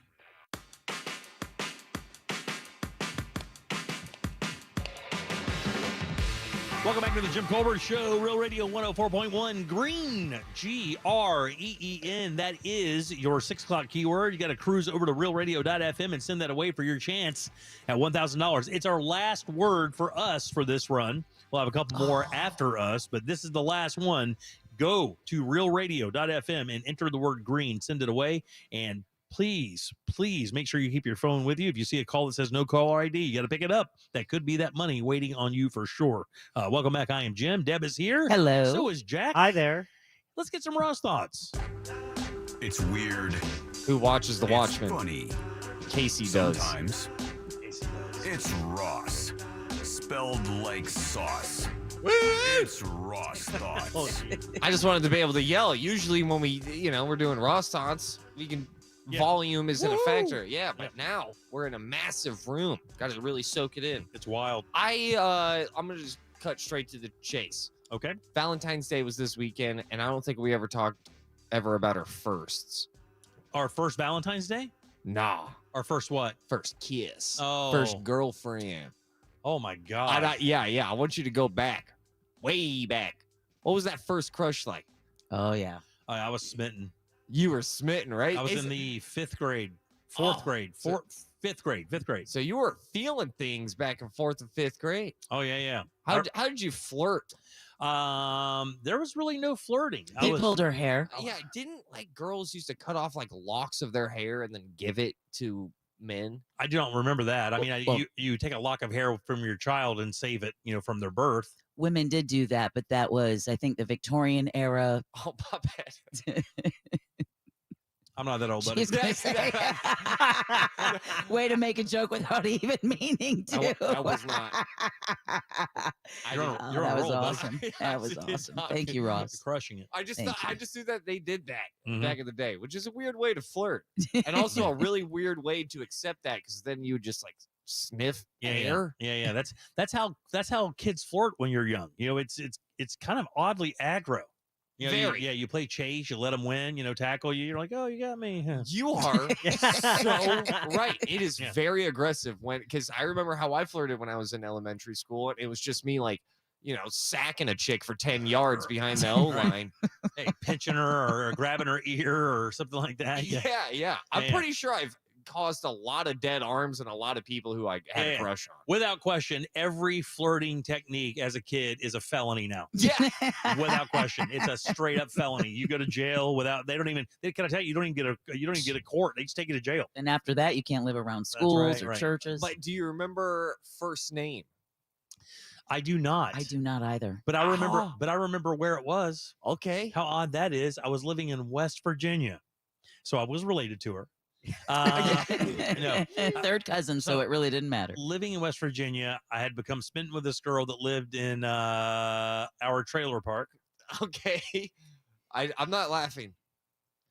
Welcome back to the Jim Colbert Show, Real Radio 104.1, Green, Green. That is your 6 o'clock keyword. You got to cruise over to realradio.fm and send that away for your chance at $1,000. It's our last word for us for this run. We'll have a couple more after us, but this is the last one. Go to realradio.fm and enter the word green. Send it away, and please make sure you keep your phone with you. If you see a call that says no caller ID, you got to pick it up. That could be that money waiting on you for sure. Welcome back. I am Jim. Deb is here. Hello. So is Jack. Hi there. Let's get some Ross thoughts. It's weird. Who watches The Watchmen? It's funny. Casey does. Sometimes. It's Ross. Spelled like sauce. It's Ross Thoughts. I just wanted to be able to yell. Usually when we're doing Ross Thoughts, we can... Yeah. Volume isn't a factor. Yeah, but now we're in a massive room. Got to really soak it in. It's wild. I'm gonna just cut straight to the chase. Okay. Valentine's Day was this weekend, and I don't think we ever talked about our firsts. Our first Valentine's Day? Nah. Our first what? First kiss. Oh. First girlfriend. Oh my God. I want you to go back, way back. What was that first crush like? Oh yeah. I was smitten. You were smitten, right? I was in the 5th grade, 4th grade, 5th grade. So you were feeling things back in 4th and 5th grade. Oh yeah. How did you flirt? There was really no flirting. They pulled her hair. Yeah, didn't like girls used to cut off like locks of their hair and then give it to men? I don't remember that. I mean, you take a lock of hair from your child and save it, from their birth. Women did do that, but that was, I think, the Victorian era. Oh, my bad. I'm not that old, buddy. Way to make a joke without even meaning to. I was not. You're that was roll, awesome. That was awesome. Thank you, Ross. You're crushing it. I just knew that they did that back in the day, which is a weird way to flirt, and also a really weird way to accept that, because then you just like sniff air. Yeah. That's how kids flirt when you're young. It's kind of oddly aggro. You play chase, you let them win, tackle you. You're like, oh, you got me. You are so right. It is very aggressive because I remember how I flirted when I was in elementary school. And it was just me like, sacking a chick for 10 yards behind the O-line. Hey, pinching her or grabbing her ear or something like that. Yeah. I'm pretty sure I've caused a lot of dead arms and a lot of people who I had a crush on. Without question, every flirting technique as a kid is a felony now. Yeah. Without question. It's a straight up felony. You go to jail without, can I tell you, you don't even get a court. They just take you to jail. And after that, you can't live around schools or right. churches. But do you remember first name? I do not. I do not either. But I remember, where it was. Okay. How odd that is. I was living in West Virginia. So I was related to her. No. Third cousin, so it really didn't matter. Living in West Virginia, I had become smitten with this girl that lived in our trailer park. Okay. I'm not laughing.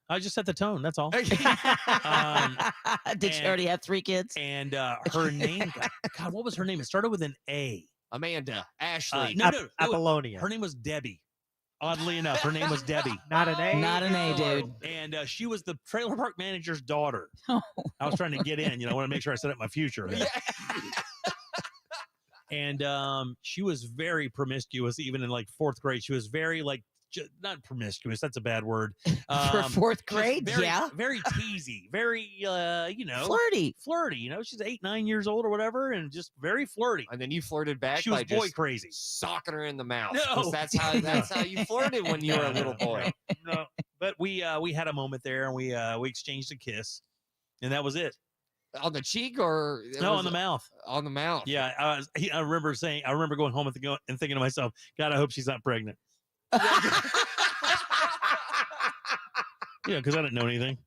I just set the tone. That's all. Did she already have 3 kids? And her name, God, what was her name? It started with an A. Amanda. Ashley. No. Apollonia. Her name was Debbie. Oddly enough, her name was Debbie. Not an A. Not an A, dude. And she was the trailer park manager's daughter. Oh. I was trying to get in. I want to make sure I set up my future. And she was very promiscuous, even in like 4th grade. She was very not promiscuous. That's a bad word. For 4th grade, very teasy, very flirty. She's 8, 9 years old or whatever, and just very flirty. And then you flirted back. She by was boy just crazy, socking her in the mouth. No. 'Cause that's how you flirted when you were a little boy. No, but we had a moment there, and we exchanged a kiss, and that was it. On the cheek or on the mouth? On the mouth. Yeah, I remember going home and thinking to myself, God, I hope she's not pregnant. Because I didn't know anything.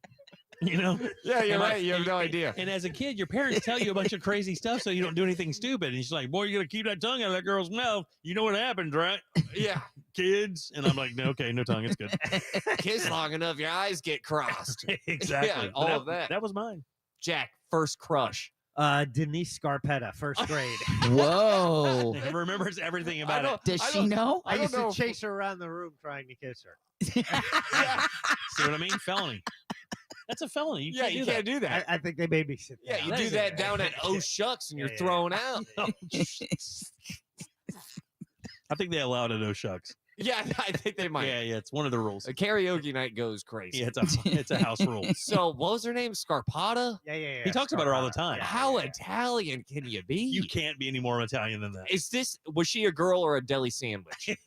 Yeah, you're right. You have no idea. And as a kid, your parents tell you a bunch of crazy stuff so you don't do anything stupid. And she's like, boy, you're going to keep that tongue out of that girl's mouth. You know what happens, right? Yeah. Kids. And I'm like, no, okay, no tongue. It's good. Kiss long enough, your eyes get crossed. Exactly. Yeah, all of that. That was mine. Jack, first crush. Denise Scarpetta, 1st grade. Whoa. Remembers everything about it. Does she know? I used to chase her around the room trying to kiss her. See what I mean? Felony. That's a felony. You can't do that. I think they made me sit Yeah, down. you do that down at Oh Shucks and you're thrown out. I think they allow it at No Shucks. Yeah, I think they might. Yeah, it's one of the rules. A karaoke night goes crazy. Yeah, it's a house rule. So, what was her name? Scarpata? Yeah. He talks about her all the time. How Italian can you be? You can't be any more Italian than that. Was she a girl or a deli sandwich?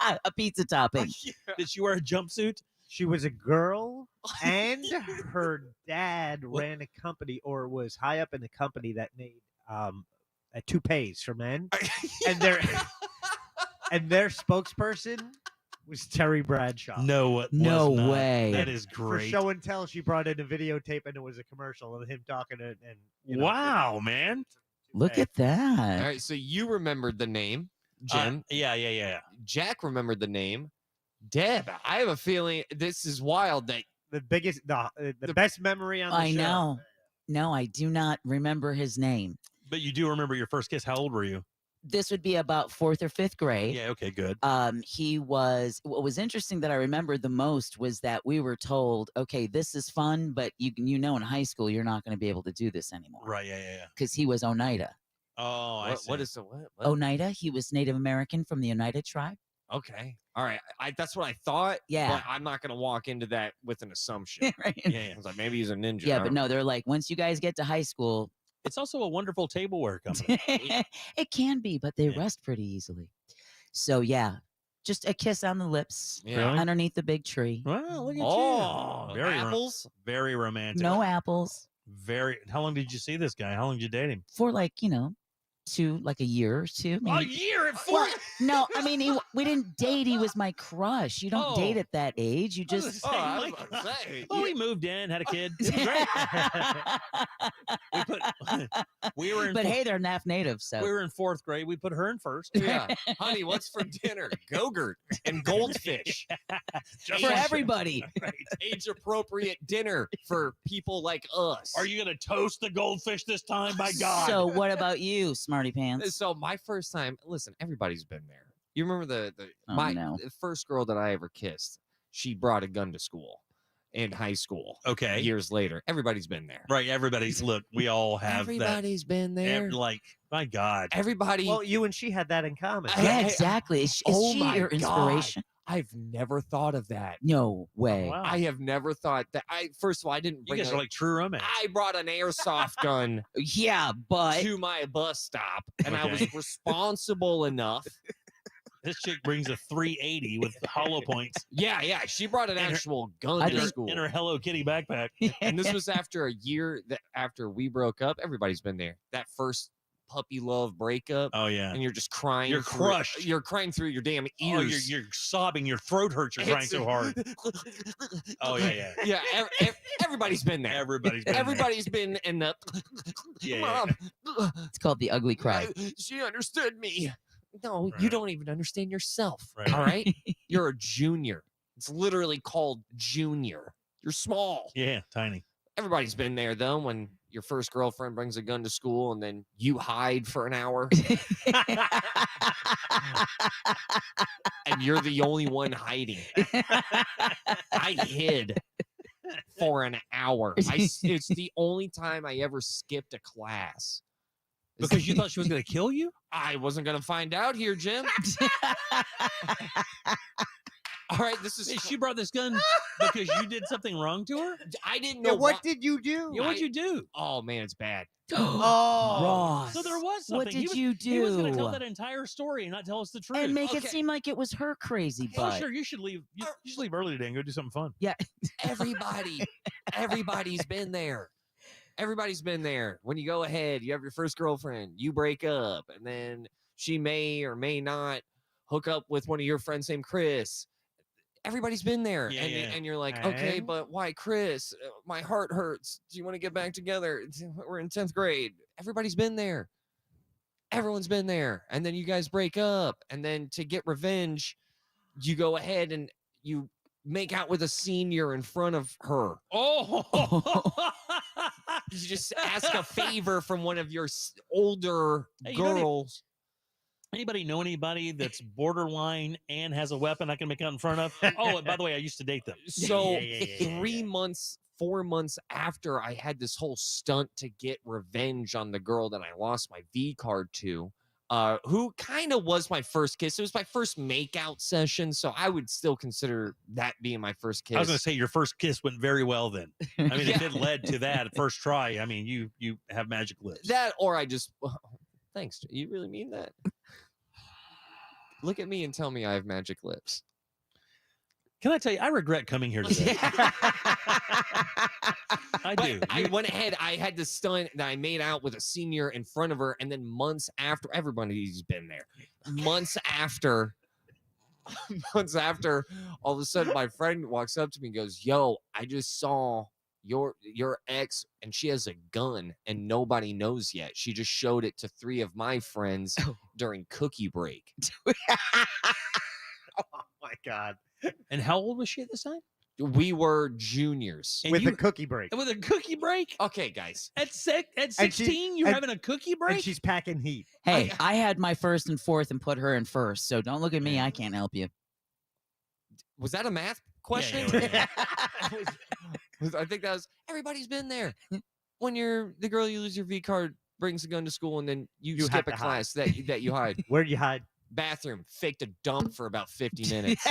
A pizza topping. Did she wear a jumpsuit? She was a girl, and her dad ran a company or was high up in the company that made toupees for men. And their spokesperson was Terry Bradshaw. No way. That is great. For show and tell, she brought in a videotape, and it was a commercial of him talking and wow, man. Look at that. All right, so you remembered the name, Jim. Yeah. Jack remembered the name. Deb, I have a feeling this is wild that the best memory on the show. I know. No, I do not remember his name. But you do remember your first kiss. How old were you? This would be about 4th or 5th grade. Yeah, okay, good. What was interesting that I remembered the most was that we were told, okay, this is fun, but in high school, you're not going to be able to do this anymore. Right, yeah. Because he was Oneida. Oh, I see. What is the what? Oneida, he was Native American from the Oneida tribe. Okay. All right. That's what I thought. Yeah. But I'm not going to walk into that with an assumption. Right. Yeah. I was like, maybe he's a ninja. Yeah, but no, they're like, once you guys get to high school. It's also a wonderful tableware company. It can be, but they rust pretty easily. So, yeah, just a kiss on the lips underneath the big tree. Wow, look at you. Very apples? Very romantic. No apples. How long did you see this guy? How long did you date him? For a year or two. A year and 4? Well, no, I mean, we didn't date. He was my crush. You don't date at that age. You just. We moved in, had a kid. It was great. we were in. But hey, they're half native, so we were in 4th grade. We put her in first. Yeah, honey, what's for dinner? Go-gurt and goldfish for everybody. Right. Age-appropriate dinner for people like us. Are you gonna toast the goldfish this time? By God. So what about you, Smarty Pants? So my first time, listen, everybody's been there. You remember the first girl that I ever kissed? She brought a gun to school in high school. Okay. Years later, everybody's been there. Right. Look, we all have Everybody's been there. My God. Everybody. Well, you and she had that in common. Yeah, exactly. Is she your inspiration? I've never thought of that. No way. Wow. I have never thought that. First of all, I didn't You bring. guys are like true romance. I brought an airsoft gun Yeah, but to my bus stop, and I was Okay. responsible enough. This chick brings a 380 with hollow points Yeah, she brought an And her- actual gun I to think- school. in her Hello Kitty backpack. And this was after a year that after we broke up. Everybody's been there. That first puppy love breakup, Oh yeah. and you're just crying. You're through- crushed. You're crying through your damn Oh, ears. you're sobbing. Your throat hurts. You're crying so hard. Oh yeah. Yeah, everybody's been there. Everybody's been there. Everybody's been in the. Yeah, Mom, it's called the ugly cry. she understood me. No, you Right. don't even understand yourself. Right. All right, you're a junior. It's literally called junior. You're small. Yeah, tiny. Everybody's been there though. When your first girlfriend brings a gun to school and then you hide for an hour, and you're the only one hiding. I hid for an hour. It's the only time I ever skipped a class. Because you thought she was going to kill you? I wasn't going to find out here, Jim. All right, this is. She brought this gun because you did something wrong to her? I didn't Yeah, know what did you do? Yeah, what'd you do? Oh man, it's bad. Oh, Ross. So there was something. What did you He was going to tell do? that entire story and not tell us the truth. And make it Okay. seem like it was her crazy Oh, butt. sure. You should leave. You should leave early today and go do something fun. Yeah. Everybody's been there. Everybody's been there. When you go ahead, you have your first girlfriend, you break up, and then she may or may not hook up with one of your friends named Chris. Everybody's been there. Yeah, and, yeah. and you're like, okay, And? but why Chris? My heart hurts. Do you want to get back together? We're in 10th grade. Everybody's been there. Everyone's been there. And then you guys break up. And then to get revenge, you go ahead and you make out with a senior in front of her. Oh, You just ask a favor from one of your older Hey, you don't girls. anybody know anybody that's borderline and has a weapon I can make out in front of? Oh, and by the way, I used to date them. So Yeah. 3 months, 4 months after I had this whole stunt to get revenge on the girl that I lost my V card to, who kind of was my first kiss. It was my first makeout session, so I would still consider that being my first kiss. I was going to say your first kiss went very well then. I mean, if Yeah. it led to that first try, I mean, you have magic lips. that, or I just. Thanks. You really mean that? Look at me and tell me I have magic lips. Can I tell you, I regret coming here today. I do. But I went ahead. I had this stunt that I made out with a senior in front of her, and then months after, everybody's been there. Months after, all of a sudden, my friend walks up to me and goes, "Yo, I just saw your ex, and she has a gun, and nobody knows yet. She just showed it to 3 of my friends during cookie break." oh my God. And how old was she at this time? We were juniors. And With you- a cookie break. With a cookie break? Okay, guys. At 16, you're and- having a cookie break? And she's packing heat. Hey, I had my first and fourth and put her in first, so don't look at me. I can't help you. Was that a math question? yeah. I think that was everybody's been there. When you're the girl you lose your V card brings a gun to school and then you have skip a to hide. class that you hide. Where'd you hide? Bathroom, faked a dump for about 50 minutes.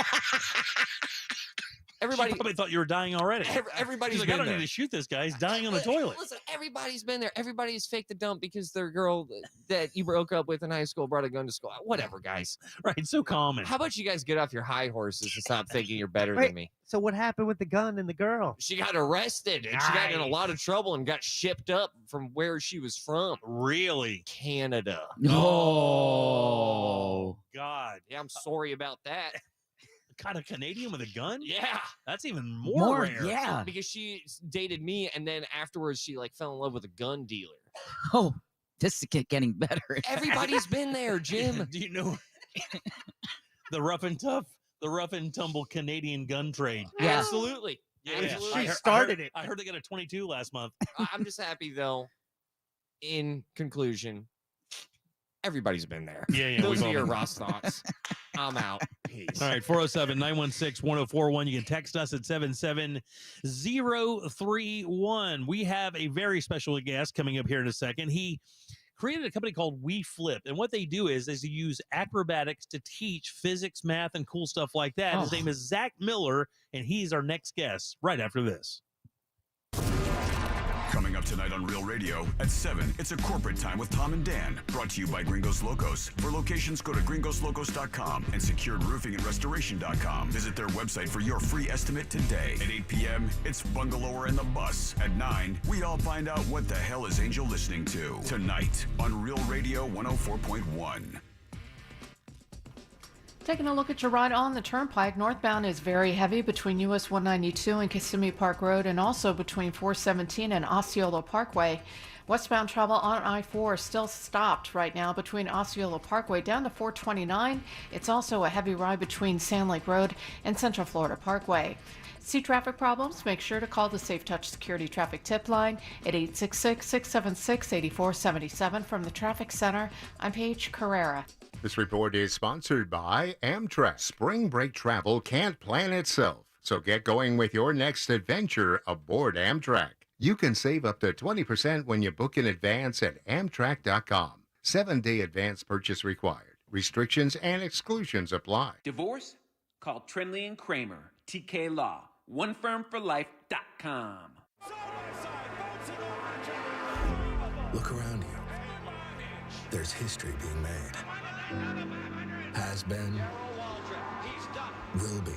She Everybody probably thought you were dying already. everybody's She's like, I been don't there. need to shoot this guy. He's dying on the toilet. Listen, everybody's been there. Everybody's faked the dump because their girl that you broke up with in high school brought a gun to school. Whatever, guys. Right, so common. How about you guys get off your high horses and stop thinking you're better Wait. than me? So what happened with the gun and the girl? She got arrested and she got in a Nice. lot of trouble and got shipped up from where she was from. Really? Canada. Oh. God. Yeah, I'm sorry about that. God, a Canadian with a gun? Yeah. That's even more rare. Yeah. Because she dated me and then afterwards she like fell in love with a gun dealer. Oh, this is getting better. Everybody's been there, Jim. Do you know the rough and tumble Canadian gun trade? Yeah. Absolutely. Yeah, Absolutely. She started it. I heard they got a 22 last month. I'm just happy though. In conclusion, everybody's been there. Yeah, Those we've are all your been Ross thoughts. I'm out. Peace. All right, 407-916-1041. You can text us at 77031. We have a very special guest coming up here in a second. He created a company called We Flip. And what they do is they use acrobatics to teach physics, math, and cool stuff like that. His name is Zach Miller, and he's our next guest right after this. Coming up tonight on Real Radio at 7, it's a corporate time with Tom and Dan. Brought to you by Gringos Locos. For locations, go to gringoslocos.com and securedroofingandrestoration.com. Visit their website for your free estimate today. At 8 p.m., it's Bungalower and the Bus. At 9, we all find out what the hell is Angel listening to. Tonight on Real Radio 104.1. Taking a look at your ride on the Turnpike, northbound is very heavy between US 192 and Kissimmee Park Road, and also between 417 and Osceola Parkway. Westbound travel on I-4 is still stopped right now between Osceola Parkway down to 429. It's also a heavy ride between Sand Lake Road and Central Florida Parkway. See traffic problems? Make sure to call the Safe Touch Security Traffic Tip Line at 866-676-8477. From the Traffic Center, I'm Paige Carrera. This report is sponsored by Amtrak. Spring break travel can't plan itself, so get going with your next adventure aboard Amtrak. You can save up to 20% when you book in advance at Amtrak.com. 7-day advance purchase required. Restrictions and exclusions apply. Divorce? Call Trinley and Kramer, TK Law, onefirmforlife.com. Look around you. There's history being made. Has been, will be.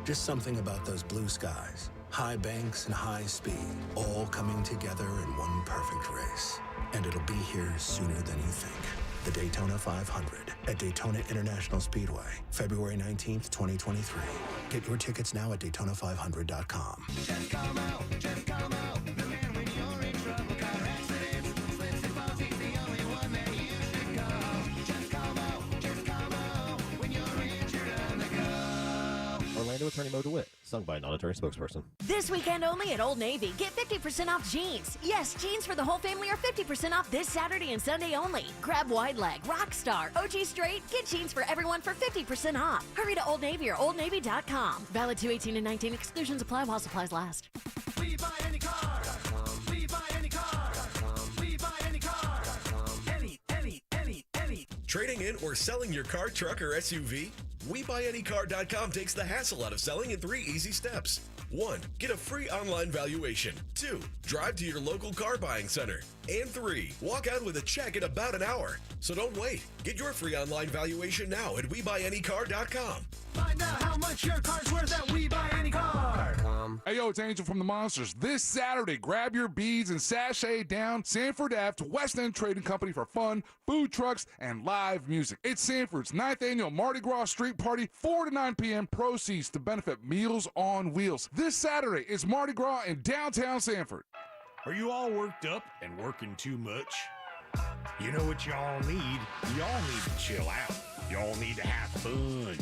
Just something about those blue skies, high banks and high speed, all coming together in one perfect race. And it'll be here sooner than you think. The Daytona 500 at Daytona International Speedway, February 19th, 2023. Get your tickets now at Daytona500.com. Just come out, just come out. The man when you're in trouble, car accidents, slips and falls, he's the only one that you should call. Just come out when you're injured on the go. Orlando attorney Mo DeWitt, sung by a non-attorney spokesperson. This weekend only at Old Navy, get 50% off jeans. Yes, jeans for the whole family are 50% off this Saturday and Sunday only. Grab Wide Leg, Rockstar, OG Straight, get jeans for everyone for 50% off. Hurry to Old Navy or oldnavy.com. Valid 2/18 and 19. Exclusions apply while supplies last. We buy any car. We buy any car. We buy any car. Any. Trading in or selling your car, truck, or SUV? WeBuyAnyCar.com takes the hassle out of selling in 3 easy steps. 1. Get a free online valuation. 2. Drive to your local car buying center. And 3. Walk out with a check in about an hour. So don't wait. Get your free online valuation now at WeBuyAnyCar.com. Find out how much your car's worth at We Buy Any Car. Hey, yo, it's Angel from the Monsters. This Saturday, grab your beads and sashay down Sanford Ave to West End Trading Company for fun, food trucks, and live music. It's Sanford's 9th annual Mardi Gras Street Party, 4 to 9 p.m. Proceeds to benefit Meals on Wheels. This Saturday is Mardi Gras in downtown Sanford. Are you all worked up and working too much? You know what y'all need? Y'all need to chill out. Y'all need to have fun.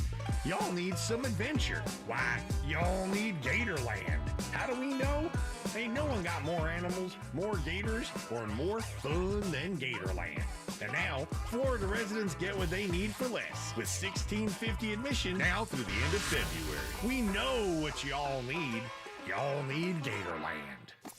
Y'all need some adventure. Why, y'all need Gatorland. How do we know? Ain't no one got more animals, more gators, or more fun than Gatorland. And now, Florida residents get what they need for less, with $16.50 admission now through the end of February. We know what y'all need. Y'all need Gatorland.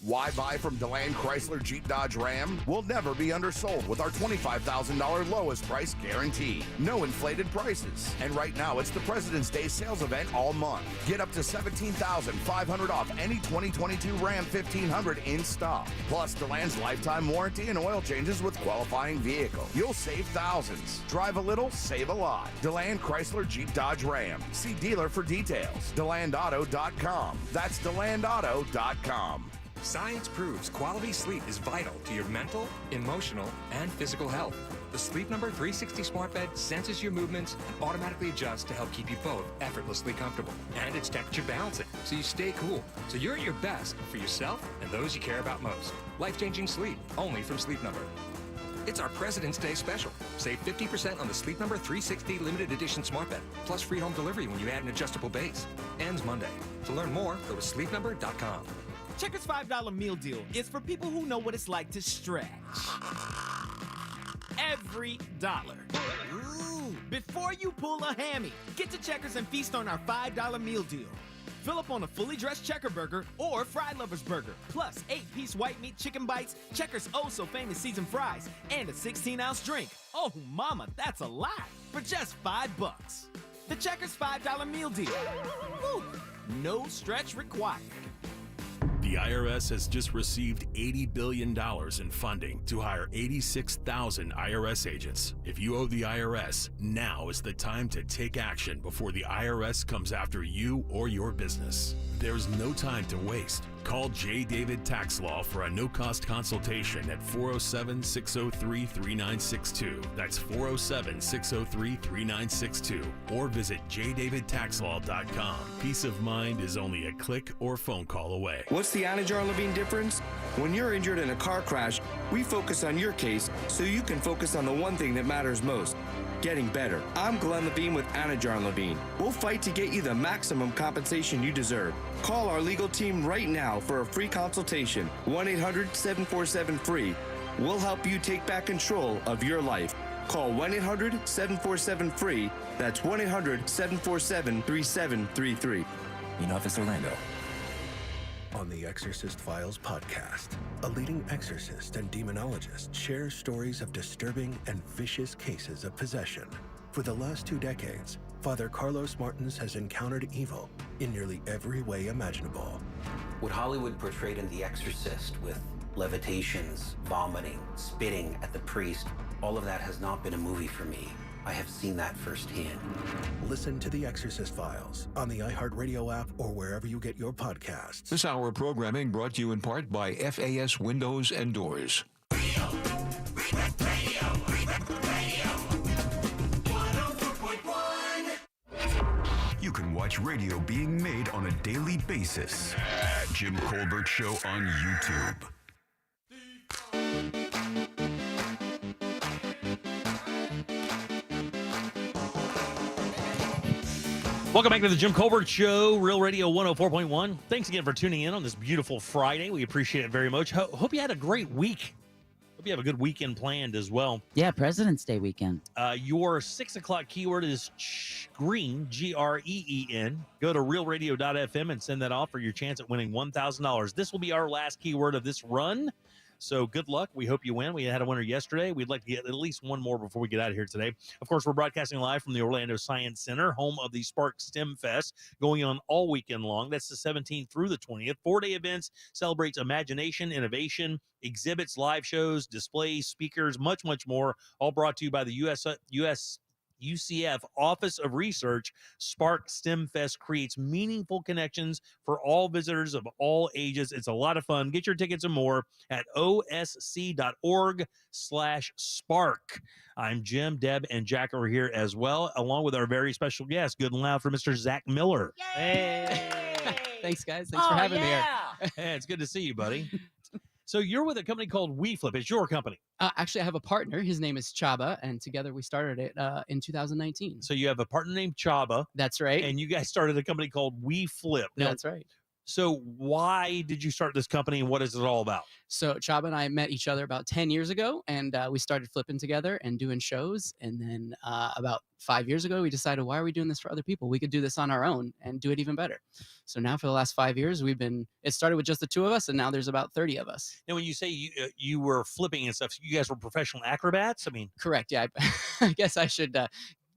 Why buy from DeLand Chrysler Jeep Dodge Ram? We'll never be undersold with our $25,000 lowest price guarantee. No inflated prices. And right now, it's the President's Day sales event all month. Get up to $17,500 off any 2022 Ram 1500 in stock. Plus, DeLand's lifetime warranty and oil changes with qualifying vehicle. You'll save thousands. Drive a little, save a lot. DeLand Chrysler Jeep Dodge Ram. See dealer for details. DeLandAuto.com. That's DeLandAuto.com. Science proves quality sleep is vital to your mental, emotional, and physical health. The Sleep Number 360 smart bed senses your movements and automatically adjusts to help keep you both effortlessly comfortable. And it's temperature balancing, so you stay cool. So you're at your best for yourself and those you care about most. Life-changing sleep, only from Sleep Number. It's our President's Day special. Save 50% on the Sleep Number 360 limited edition smart bed, plus free home delivery when you add an adjustable base. Ends Monday. To learn more, go to sleepnumber.com. Checkers $5 meal deal is for people who know what it's like to stretch. Every dollar. Ooh. Before you pull a hammy, get to Checkers and feast on our $5 meal deal. Fill up on a fully dressed Checker burger or Fry Lover's burger, plus 8-piece white meat chicken bites, Checker's oh-so-famous seasoned fries, and a 16-ounce drink. Oh, mama, that's a lot for just $5. The Checkers $5 meal deal. Woo! No stretch required. The IRS has just received $80 billion in funding to hire 86,000 IRS agents. If you owe the IRS, now is the time to take action before the IRS comes after you or your business. There's no time to waste. Call J. David Tax Law for a no-cost consultation at 407-603-3962. That's 407-603-3962. Or visit jdavidtaxlaw.com. Peace of mind is only a click or phone call away. What's the Anajar Levine difference? When you're injured in a car crash, we focus on your case so you can focus on the one thing that matters most. Getting better. I'm Glenn Levine with Anajar Levine. We'll fight to get you the maximum compensation you deserve. Call our legal team right now for a free consultation. 1-800-747-FREE. We'll help you take back control of your life. Call 1-800-747-FREE. That's 1-800-747-3733. In Office Orlando. On the Exorcist Files podcast, a leading exorcist and demonologist shares stories of disturbing and vicious cases of possession. For the last 2 decades, Father Carlos Martins has encountered evil in nearly every way imaginable. What Hollywood portrayed in The Exorcist with levitations, vomiting, spitting at the priest, all of that has not been a movie for me. I have seen that firsthand. Listen to The Exorcist Files on the iHeartRadio app or wherever you get your podcasts. This hour of programming brought to you in part by FAS Windows and Doors. You can watch radio being made on a daily basis at Jim Colbert Show on YouTube. Welcome back to the Jim Colbert Show, Real Radio 104.1. Thanks again for tuning in on this beautiful Friday. We appreciate it very much. Hope you had a great week. Hope you have a good weekend planned as well. Yeah, President's Day weekend. Your 6 o'clock keyword is green, Green. Go to realradio.fm and send that off for your chance at winning $1,000. This will be our last keyword of this run. So good luck. We hope you win. We had a winner yesterday. We'd like to get at least one more before we get out of here today. Of course, we're broadcasting live from the Orlando Science Center, home of the Spark STEM Fest, going on all weekend long. That's the 17th through the 20th. 4-day events celebrates imagination, innovation, exhibits, live shows, displays, speakers, much, much more, all brought to you by the UCF Office of Research. Spark STEM Fest creates meaningful connections for all visitors of all ages. It's a lot of fun. Get your tickets and more at osc.org/spark. I'm Jim, Deb, and Jack are here as well, along with our very special guest. Good and loud for Mr. Zach Miller. Hey. Thanks, guys. Thanks for having me here. Hey, it's good to see you, buddy. So you're with a company called WeFlip. It's your company. Actually, I have a partner. His name is Chaba, and together we started it in 2019. So you have a partner named Chaba. That's right. And you guys started a company called WeFlip. Now, that's right. So why did you start this company, and what is it all about? So Chaba and I met each other about 10 years ago, and we started flipping together and doing shows. And then about 5 years ago, we decided, why are we doing this for other people? We could do this on our own and do it even better. So now for the last 5 years, it started with just the two of us, and now there's about 30 of us. Now, when you say you were flipping and stuff, you guys were professional acrobats? I mean, correct. Yeah, I guess I should.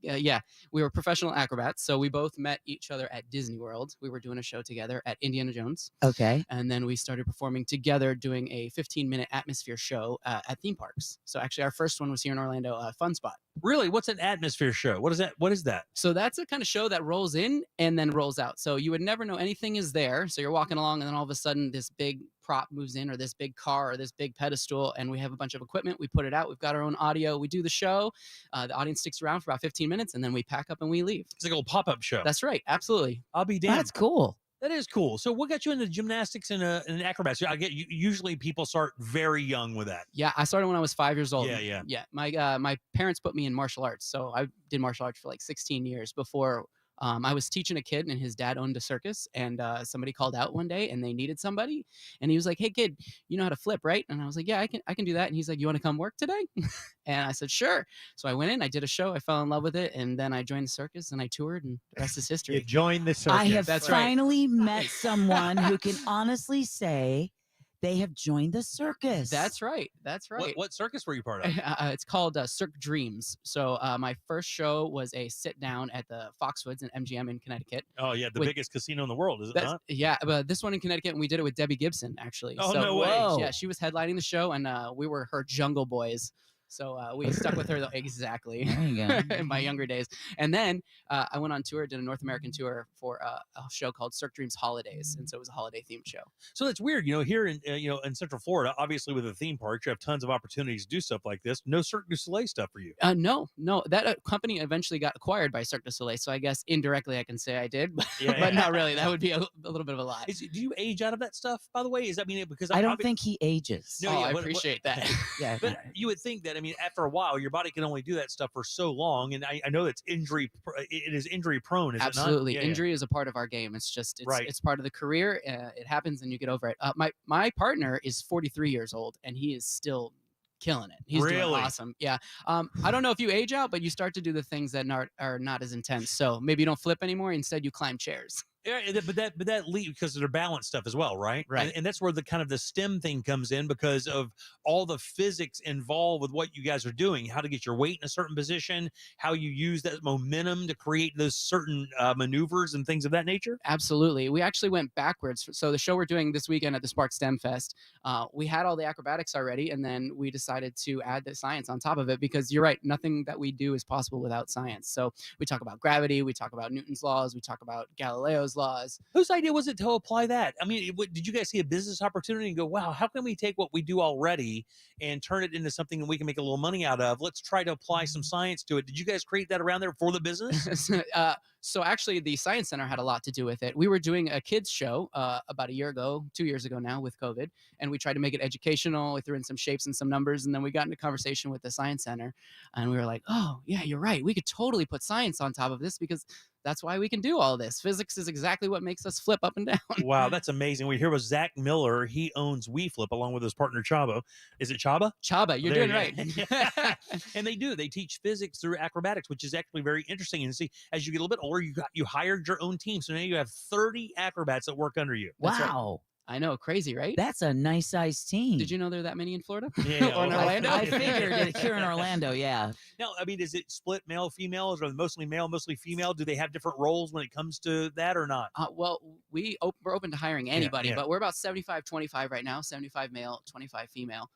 Yeah, we were professional acrobats. So we both met each other at Disney World. We were doing a show together at Indiana Jones. Okay. And then we started performing together, doing a 15-minute atmosphere show at theme parks. So actually, our first one was here in Orlando, Fun Spot. Really? What's an atmosphere show? What is that? What is that? So that's a kind of show that rolls in and then rolls out. So you would never know anything is there. So you're walking along, and then all of a sudden, this big prop moves in, or this big car, or this big pedestal, and we have a bunch of equipment. We put it out. We've got our own audio. We do the show. The audience sticks around for about 15 minutes, and then we pack up and we leave. It's like a little pop-up show. That's right. Absolutely. I'll be damned. That's cool. That is cool. So what got you into gymnastics and acrobats? I get usually people start very young with that. Yeah, I started when I was 5 years old. Yeah. My parents put me in martial arts, so I did martial arts for like 16 years before I was teaching a kid, and his dad owned a circus, and somebody called out one day, and they needed somebody, and he was like, "Hey, kid, you know how to flip, right?" And I was like, "Yeah, I can do that." And he's like, "You want to come work today?" And I said, "Sure." So I went in, I did a show, I fell in love with it, and then I joined the circus, and I toured, and the rest is history. You joined the circus. I have That's right. finally met someone who can honestly say they have joined the circus. That's right. That's right. What circus were you part of? It's called Cirque Dreams. So my first show was a sit down at the Foxwoods in MGM in Connecticut. Oh yeah, the with- biggest casino in the world, is it That's- not? Yeah, but this one in Connecticut, and we did it with Debbie Gibson, actually. Oh, so, no way. Yeah, she was headlining the show, and we were her Jungle Boys. So we stuck with her exactly There you go. in my younger days. And then I went on tour, did a North American tour for a show called Cirque Dreams Holidays, and so it was a holiday themed show. So that's weird, here in in Central Florida, obviously with the theme parks, you have tons of opportunities to do stuff like this. No Cirque du Soleil stuff for you. No, that company eventually got acquired by Cirque du Soleil, so I guess indirectly I can say I did, but, Yeah, but yeah. not really. That would be a little bit of a lie. Do you age out of that stuff, by the way? Is that because I don't think he ages. No, Oh, yeah, I what- appreciate that. Yeah. But you would think that, after a while, your body can only do that stuff for so long, and I know it is injury prone. Is Absolutely, it not? Yeah, injury is a part of our game. It's just Right. it's part of the career. It happens, and you get over it. My partner is 43 years old, and he is still killing it. He's doing Really? awesome. Yeah. I don't know if you age out, but you start to do the things that are not as intense. So maybe you don't flip anymore. Instead, you climb chairs. Yeah, but that lead because of their balance stuff as well, right? Right. And that's where the kind of the STEM thing comes in because of all the physics involved with what you guys are doing, how to get your weight in a certain position, how you use that momentum to create those certain maneuvers and things of that nature. Absolutely. We actually went backwards. So the show we're doing this weekend at the Spark STEM Fest, we had all the acrobatics already, and then we decided to add the science on top of it because you're right, nothing that we do is possible without science. So we talk about gravity, we talk about Newton's laws, we talk about Galileo's laws. Whose idea was it to apply that? Did you guys see a business opportunity and go, wow, how can we take what we do already and turn it into something that we can make a little money out of? Let's try to apply some science to it. Did you guys create that around there for the business? So actually, the Science Center had a lot to do with it. We were doing a kids show about a year ago, 2 years ago now with COVID, and we tried to make it educational. We threw in some shapes and some numbers, and then we got into conversation with the Science Center, and we were like, oh, yeah, you're right. We could totally put science on top of this because that's why we can do all this. Physics is exactly what makes us flip up and down. Wow, that's amazing. We're here with Zach Miller. He owns WeFlip along with his partner Chabo. Is it Chaba? Chaba, you're There doing you right. go. And they teach physics through acrobatics, which is actually very interesting. And see, as you get a little bit older, you hired your own team, so now you have 30 acrobats that work under you. That's right. Wow. I know, crazy, right? That's a nice sized team. Did you know there are that many in Florida? Yeah, Or in Orlando? I figured it here in Orlando, yeah. Now, is it split male, females, or mostly male, mostly female? Do they have different roles when it comes to that or not? Well, we're open to hiring anybody, yeah. but we're about 75-25 right now, 75 male, 25 female.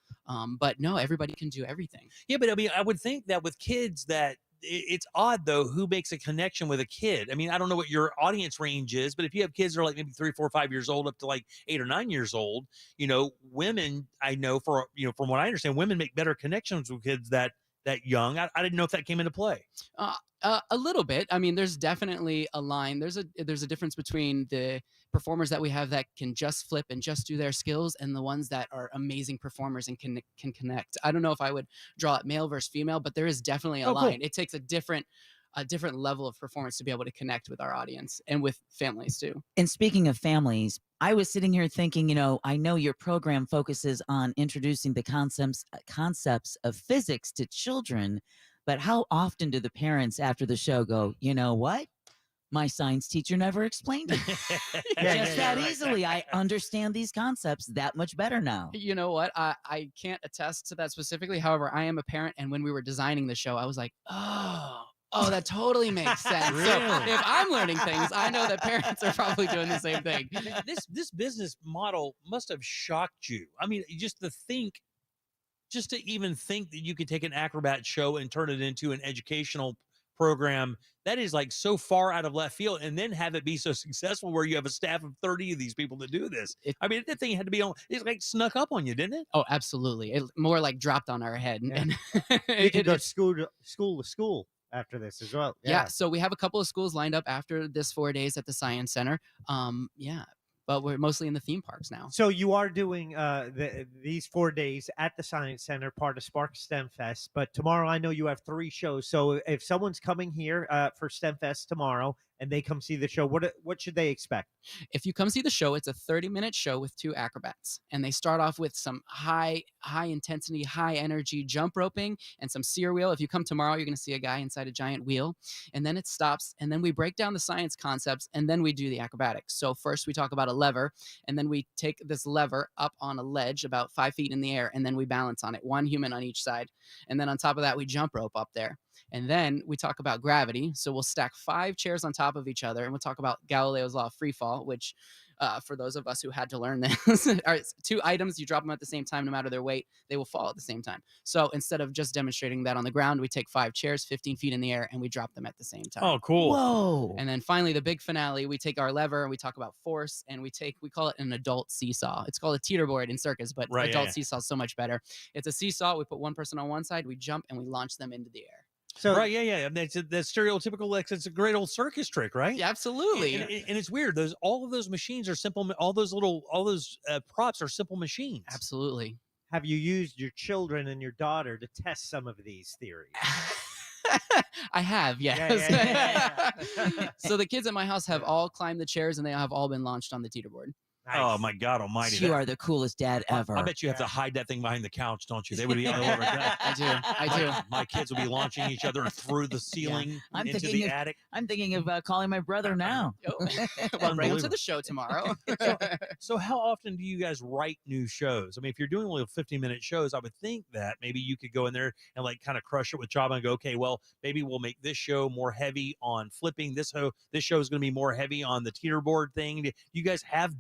But no, everybody can do everything. Yeah, but I would think that with kids that it's odd though who makes a connection with a kid. I don't know what your audience range is, but if you have kids that are like maybe 3, 4, 5 years old up to like 8 or 9 years old, women, I know from what I understand, women make better connections with kids that young. I didn't know if that came into play. A little bit. There's definitely a line. There's a difference between the performers that we have that can just flip and just do their skills and the ones that are amazing performers and can connect. I don't know if I would draw it male versus female, but there is definitely a line. Cool. It takes a different level of performance to be able to connect with our audience and with families too. And speaking of families, I was sitting here thinking, I know your program focuses on introducing the concepts of physics to children, but how often do the parents after the show go, you know what? My science teacher never explained it. Just that easily. I understand these concepts that much better now. You know what? I can't attest to that specifically. However, I am a parent, and when we were designing the show, I was like, oh, that totally makes sense. Really? So if I'm learning things, I know that parents are probably doing the same thing. This business model must have shocked you. Just to even think that you could take an acrobat show and turn it into an educational program, that is like so far out of left field, and then have it be so successful where you have a staff of 30 of these people to do this. That thing had to be on, it's like snuck up on you, didn't it? Oh, absolutely. It more like dropped on our head. Yeah. And You can go school to school after this as well. Yeah. So we have a couple of schools lined up after this 4 days at the Science Center. But we're mostly in the theme parks now. So you are doing these 4 days at the Science Center, part of Spark STEM Fest. But tomorrow, I know you have 3 shows. So if someone's coming here for STEM Fest tomorrow, and they come see the show, what should they expect? If you come see the show, it's a 30-minute show with 2 acrobats, and they start off with some high intensity, high energy jump roping and some sear wheel. If you come tomorrow, you're going to see a guy inside a giant wheel, and then it stops, and then we break down the science concepts, and then we do the acrobatics. So first we talk about a lever, and then we take this lever up on a ledge about 5 feet in the air, and then we balance on it, 1 human on each side, and then on top of that we jump rope up there. And then we talk about gravity. So we'll stack 5 chairs on top of each other, and we'll talk about Galileo's law of free fall, which for those of us who had to learn this, are 2 items, you drop them at the same time, no matter their weight, they will fall at the same time. So instead of just demonstrating that on the ground, we take 5 chairs, 15 feet in the air, and we drop them at the same time. Oh, cool. Whoa. And then finally, the big finale, we take our lever and we talk about force, and we call it an adult seesaw. It's called a teeterboard in circus, but adult seesaw is so much better. It's a seesaw. We put 1 person on one side, we jump, and we launch them into the air. So right, yeah. That's stereotypical. Like, it's a great old circus trick, right? Yeah, absolutely. And it's weird. All of those machines are simple. All those props are simple machines. Absolutely. Have you used your children and your daughter to test some of these theories? I have, yes. Yeah. So the kids at my house have all climbed the chairs, and they have all been launched on the teeterboard. Nice. Oh my God Almighty! You are the coolest dad ever. I bet you have to hide that thing behind the couch, don't you? They would be all over that. I do. My kids will be launching each other through the ceiling into the attic. I'm thinking of calling my brother now. Well, bring them to the show tomorrow. So how often do you guys write new shows? I mean, if you're doing only 15-minute shows, I would think that maybe you could go in there and like kind of crush it with Java and go, okay, well, maybe we'll make this show more heavy on flipping. This show is going to be more heavy on the teeterboard thing. Do you guys have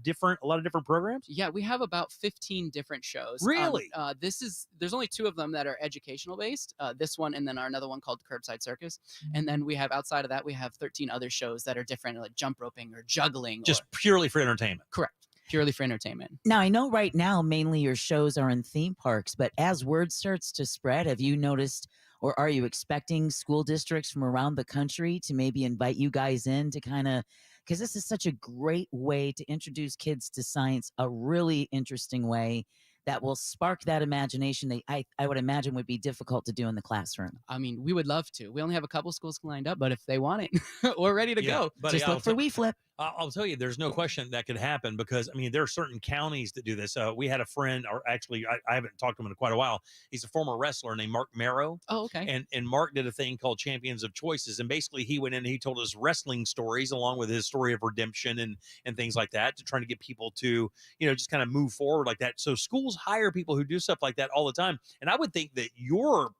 a lot of different programs? Yeah, we have about 15 different shows. Really? There's only 2 of them that are educational based. This one, and then another one called Curbside Circus. And then we have, outside of that, we have 13 other shows that are different, like jump roping or juggling. Just purely for entertainment. Correct. Purely for entertainment. Now, I know right now mainly your shows are in theme parks, but as word starts to spread, have you noticed, or are you expecting school districts from around the country to maybe invite you guys in to kind of, because this is such a great way to introduce kids to science, a really interesting way that will spark that imagination that I would imagine would be difficult to do in the classroom. I mean, we would love to. We only have a couple schools lined up, but if they want it, we're ready to go. But just look for WeFlip. I'll tell you, there's no question that could happen because, I mean, there are certain counties that do this. We had a friend, or actually, I haven't talked to him in quite a while. He's a former wrestler named Mark Marrow. Oh, okay. And Mark did a thing called Champions of Choices. And basically, he went in and he told us wrestling stories along with his story of redemption and things like that, to trying to get people to, just kind of move forward like that. So schools hire people who do stuff like that all the time. And I would think that your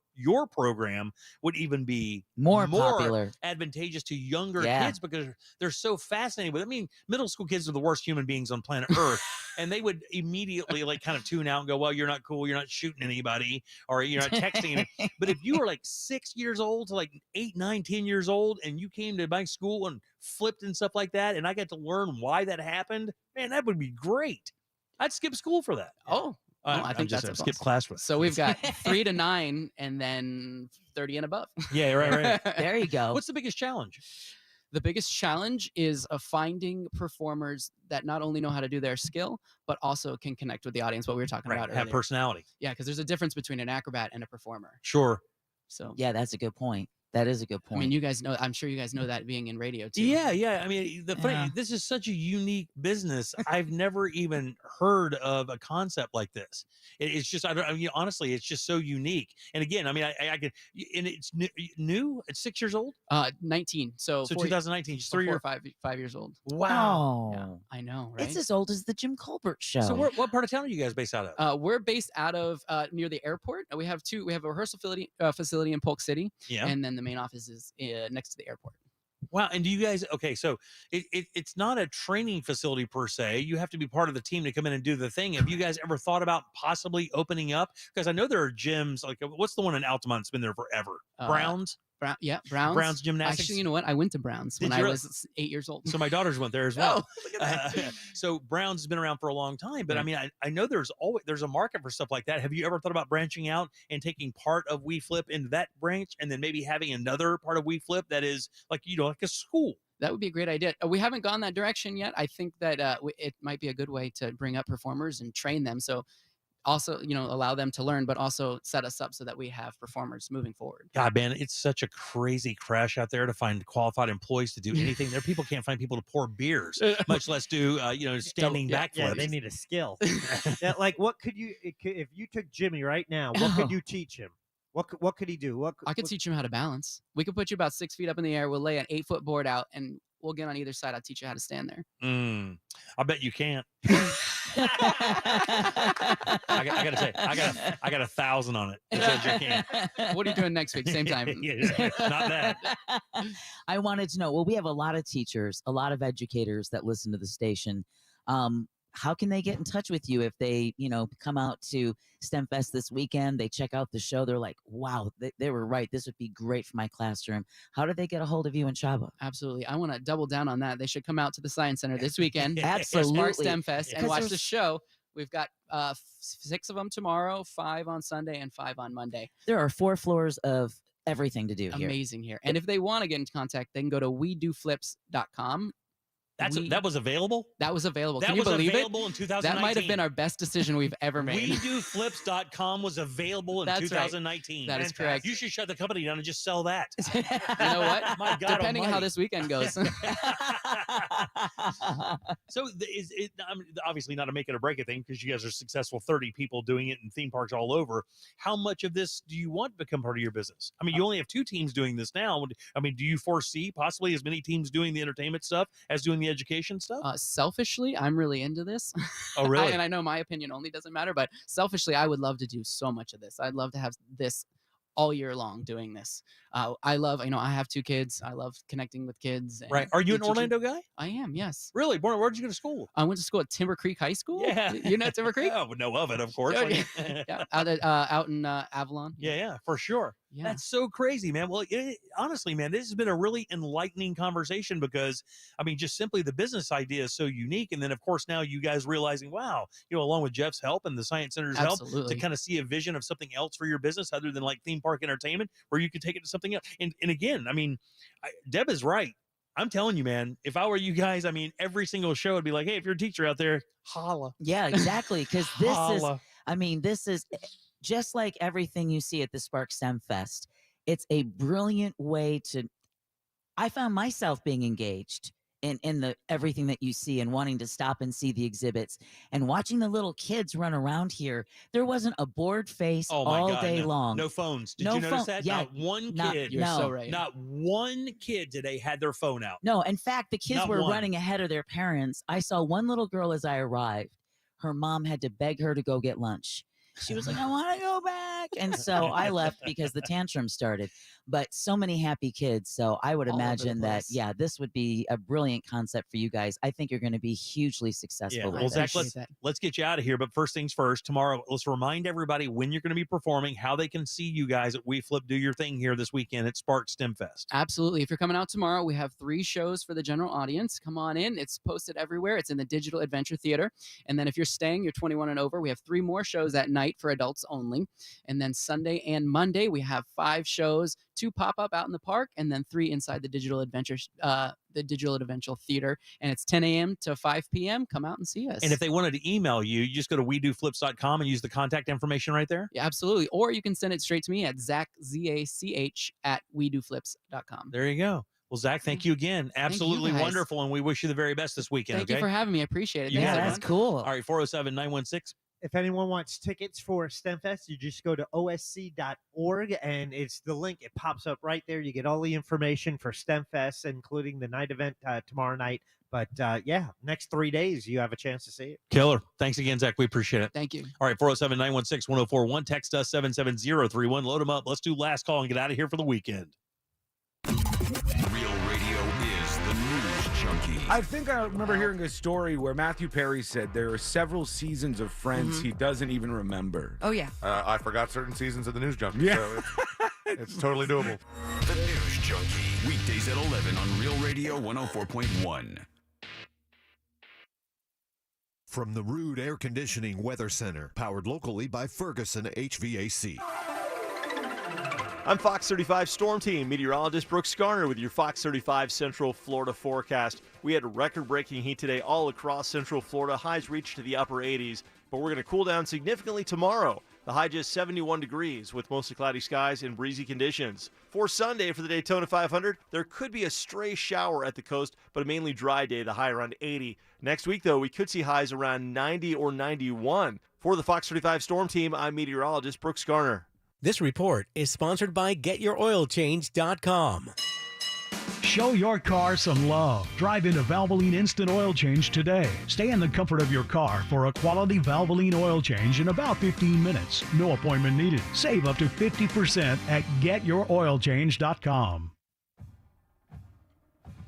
program would even be more popular, advantageous to younger kids because they're so fascinated with it. I mean, middle school kids are the worst human beings on planet Earth, and they would immediately like kind of tune out and go, well, you're not cool, you're not shooting anybody, or you're not texting. But if you were like 6 years old to like 8, 9, 10 years old, and you came to my school and flipped and stuff like that, and I got to learn why that happened, man, that would be great. I'd skip school for that. Oh, I think that's skip class for. So we've got 3 to 9, and then 30 and above. Yeah, right. There you go. What's the biggest challenge? The biggest challenge is finding performers that not only know how to do their skill, but also can connect with the audience. What we were talking about earlier. Have personality. Yeah, because there's a difference between an acrobat and a performer. Sure. So yeah, that's a good point. That is a good point. I mean, you guys know, I'm sure you guys know that being in radio too. Yeah. I mean, this is such a unique business. I've never even heard of a concept like this. It's just, honestly, it's just so unique. And again, I mean, I can, and it's new. It's 6 years old. 19. So 2019, just 3 or 5 years old. Wow. Yeah, I know, right? It's as old as the Jim Colbert Show. So what part of town are you guys based out of? We're based out of near the airport. We have a rehearsal facility in Polk City. Yeah. And then the main office is next to the airport. Wow. And do you guys, okay, so it's not a training facility per se. You have to be part of the team to come in and do the thing. Have you guys ever thought about possibly opening up? Because I know there are gyms, like what's the one in Altamont that's been there forever? Browns? Brown's Gymnastics. Actually, you know what? I went to Brown's when I was 8 years old. So my daughters went there as well. Oh, look at that. So Brown's has been around for a long time, but I mean, I know there's a market for stuff like that. Have you ever thought about branching out and taking part of WeFlip into that branch, and then maybe having another part of WeFlip that is like a school? That would be a great idea. We haven't gone that direction yet. I think that it might be a good way to bring up performers and train them. So also, allow them to learn, but also set us up so that we have performers moving forward. God, man, it's such a crazy crash out there to find qualified employees to do anything. There, people can't find people to pour beers, much less do standing backflips. Yeah, they need a skill. Yeah, like what could you if you took Jimmy right now? What could you teach him? What could he do? I could teach him how to balance. We could put you about 6 feet up in the air. We'll lay an 8-foot board out, and we'll get on either side. I'll teach you how to stand there. I bet you can't. I gotta say, I got 1,000 on it. It says you can't. What are you doing next week? Same time. Not that. I wanted to know. Well, we have a lot of teachers, a lot of educators that listen to the station. How can they get in touch with you if they, come out to STEM Fest this weekend? They check out the show. They're like, wow, they were right. This would be great for my classroom. How do they get a hold of you and Chaba? Absolutely. I want to double down on that. They should come out to the Science Center this weekend. Absolutely. Spark STEM Fest and watch the show. We've got 6 of them tomorrow, 5 on Sunday, and 5 on Monday. There are 4 floors of everything to do here. Amazing here. And if they want to get in contact, they can go to wedoflips.com. That was available? That was available. That Can you was believe available it? in 2019. That might have been our best decision we've ever made. WeDoFlips.com was available in That's 2019. Right. That is correct. You should shut the company down and just sell that. You know what? My God Depending on how almighty. this weekend goes. So is it obviously not a make it or break it thing because you guys are successful 30 people doing it in theme parks all over. How much of this do you want to become part of your business? I mean, you only have 2 teams doing this now. I mean, do you foresee possibly as many teams doing the entertainment stuff as doing the education stuff? Selfishly, I'm really into this. Oh, really? And I know my opinion only doesn't matter, but selfishly, I would love to do so much of this. I'd love to have this all year long doing this. I love, I have 2 kids. I love connecting with kids. Right. Are you an Orlando guy? I am, yes. Really? Where did you go to school? I went to school at Timber Creek High School. Yeah. You know Timber Creek? Oh, know of it, of course. Yeah, out in Avalon. Yeah, for sure. Yeah. That's so crazy, man. Well, honestly, man, this has been a really enlightening conversation because, I mean, just simply the business idea is so unique. And then, of course, now you guys realizing, wow, along with Jeff's help and the Science Center's help to kind of see a vision of something else for your business other than like theme park entertainment where you could take it to something else. And again, I mean, Deb is right. I'm telling you, man, if I were you guys, I mean, every single show would be like, hey, if you're a teacher out there, holla. Yeah, exactly. Because this is just like everything you see at the Spark STEM Fest. It's a brilliant way I found myself being engaged in the everything that you see and wanting to stop and see the exhibits and watching the little kids run around here. There wasn't a bored face all day long. No phones. Did you notice that? Yeah, not one kid. You're so right. Not one kid today had their phone out. No, in fact, the kids Not were one. running ahead of their parents. I saw one little girl as I arrived. Her mom had to beg her to go get lunch. She was like, I want to go back. And so I left because the tantrum started. But so many happy kids. So I would All over the imagine that, place. yeah, this would be a brilliant concept for you guys. I think you're going to be hugely successful. Yeah, with well, this. Zach, let's get you out of here. But first things first, tomorrow, let's remind everybody when you're going to be performing, how they can see you guys at We Flip do your thing here this weekend at Spark STEM Fest. Absolutely. If you're coming out tomorrow, we have 3 shows for the general audience. Come on in. It's posted everywhere. It's in the Digital Adventure Theater. And then if you're staying, you're 21 and over, we have 3 more shows at night for adults only. And then Sunday and Monday, we have 5 shows, 2 pop up out in the park, and then 3 inside the Digital Adventure Theater. And it's 10 a.m. to 5 p.m. Come out and see us. And if they wanted to email you, you just go to wedoflips.com and use the contact information right there. Yeah, absolutely. Or you can send it straight to me at Zach, ZACH, at wedoflips.com. There you go. Well, Zach, thank you again. Absolutely guys. wonderful. And we wish you the very best this weekend. Thank you for having me. I appreciate it. You Thanks, got it, everyone. That's cool. All right, 407-916. If anyone wants tickets for STEM Fest, you just go to osc.org and it's the link. It pops up right there. You get all the information for STEM Fest, including the night event tomorrow night. But yeah, next 3 days, you have a chance to see it. Killer. Thanks again, Zach. We appreciate it. Thank you. All right, 407-916-1041. Text us 77031. Load them up. Let's do last call and get out of here for the weekend. Real radio is the news junkie. I think I remember hearing a story where Matthew Perry said there are several seasons of Friends he doesn't even remember. Oh, yeah. I forgot certain seasons of the News Junkie, Yeah. so it's totally doable. The News Junkie. Weekdays at 11 on Real Radio 104.1. From the Rude Air Conditioning Weather Center, powered locally by Ferguson HVAC. I'm Fox 35 Storm Team meteorologist Brooks Garner with your Fox 35 Central Florida forecast. We had record-breaking heat today all across Central Florida. Highs reached to the upper 80s. but we're going to cool down significantly tomorrow. The high just 71 degrees with mostly cloudy skies and breezy conditions. For Sunday, for the Daytona 500, there could be a stray shower at the coast, but a mainly dry day, the high around 80. Next week, though, we could see highs around 90 or 91. For the Fox 35 Storm Team, I'm meteorologist Brooks Garner. This report is sponsored by GetYourOilChange.com. Show your car some love. Drive into Valvoline Instant Oil Change today. Stay in the comfort of your car for a quality Valvoline oil change in about 15 minutes. No appointment needed. Save up to 50% at GetYourOilChange.com.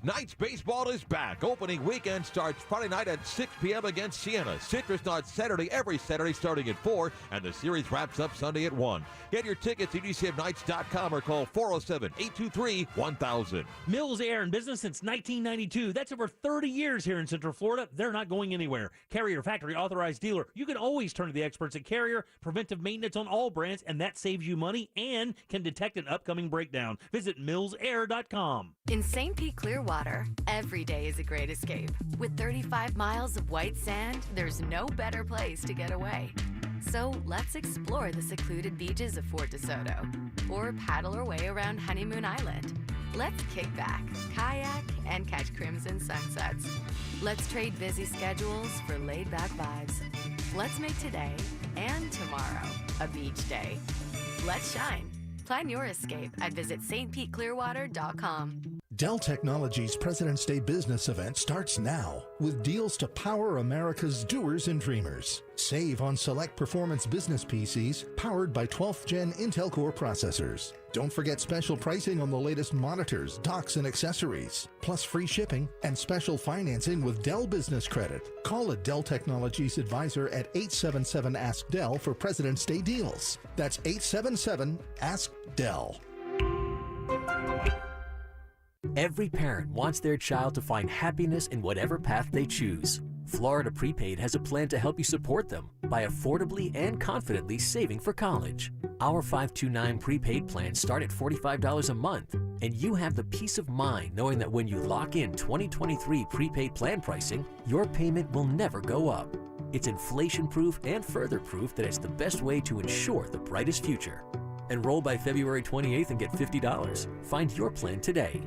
Knights baseball is back. Opening weekend starts Friday night at 6 p.m. against Siena. Citrus starts Saturday, every Saturday starting at 4, and the series wraps up Sunday at 1. Get your tickets at UCFKnights.com or call 407-823-1000. Mills Air in business since 1992. That's over 30 years here in Central Florida. They're not going anywhere. Carrier factory authorized dealer. You can always turn to the experts at Carrier. Preventive maintenance on all brands, and that saves you money and can detect an upcoming breakdown. Visit millsair.com. In St. Pete Clearwater, every day is a great escape. With 35 miles of white sand, there's no better place to get away. So let's explore the secluded beaches of Fort DeSoto or paddle our way around Honeymoon Island. Let's kick back, kayak, and catch crimson sunsets. Let's trade busy schedules for laid-back vibes. Let's make today and tomorrow a beach day. Let's shine. Plan your escape at visitstpeteclearwater.com. Dell Technologies President's Day business event starts now with deals to power America's doers and dreamers. Save on select performance business PCs powered by 12th Gen Intel Core processors. Don't forget special pricing on the latest monitors, docks, and accessories, plus free shipping and special financing with Dell Business Credit. Call a Dell Technologies advisor at 877-ASK-DELL for President's Day deals. That's 877-ASK-DELL. Every parent wants their child to find happiness in whatever path they choose. Florida Prepaid has a plan to help you support them by affordably and confidently saving for college. Our 529 prepaid plans start at $45 a month, and you have the peace of mind knowing that when you lock in 2023 prepaid plan pricing, your payment will never go up. It's inflation-proof and further proof that it's the best way to ensure the brightest future. Enroll by February 28th and get $50. Find your plan today.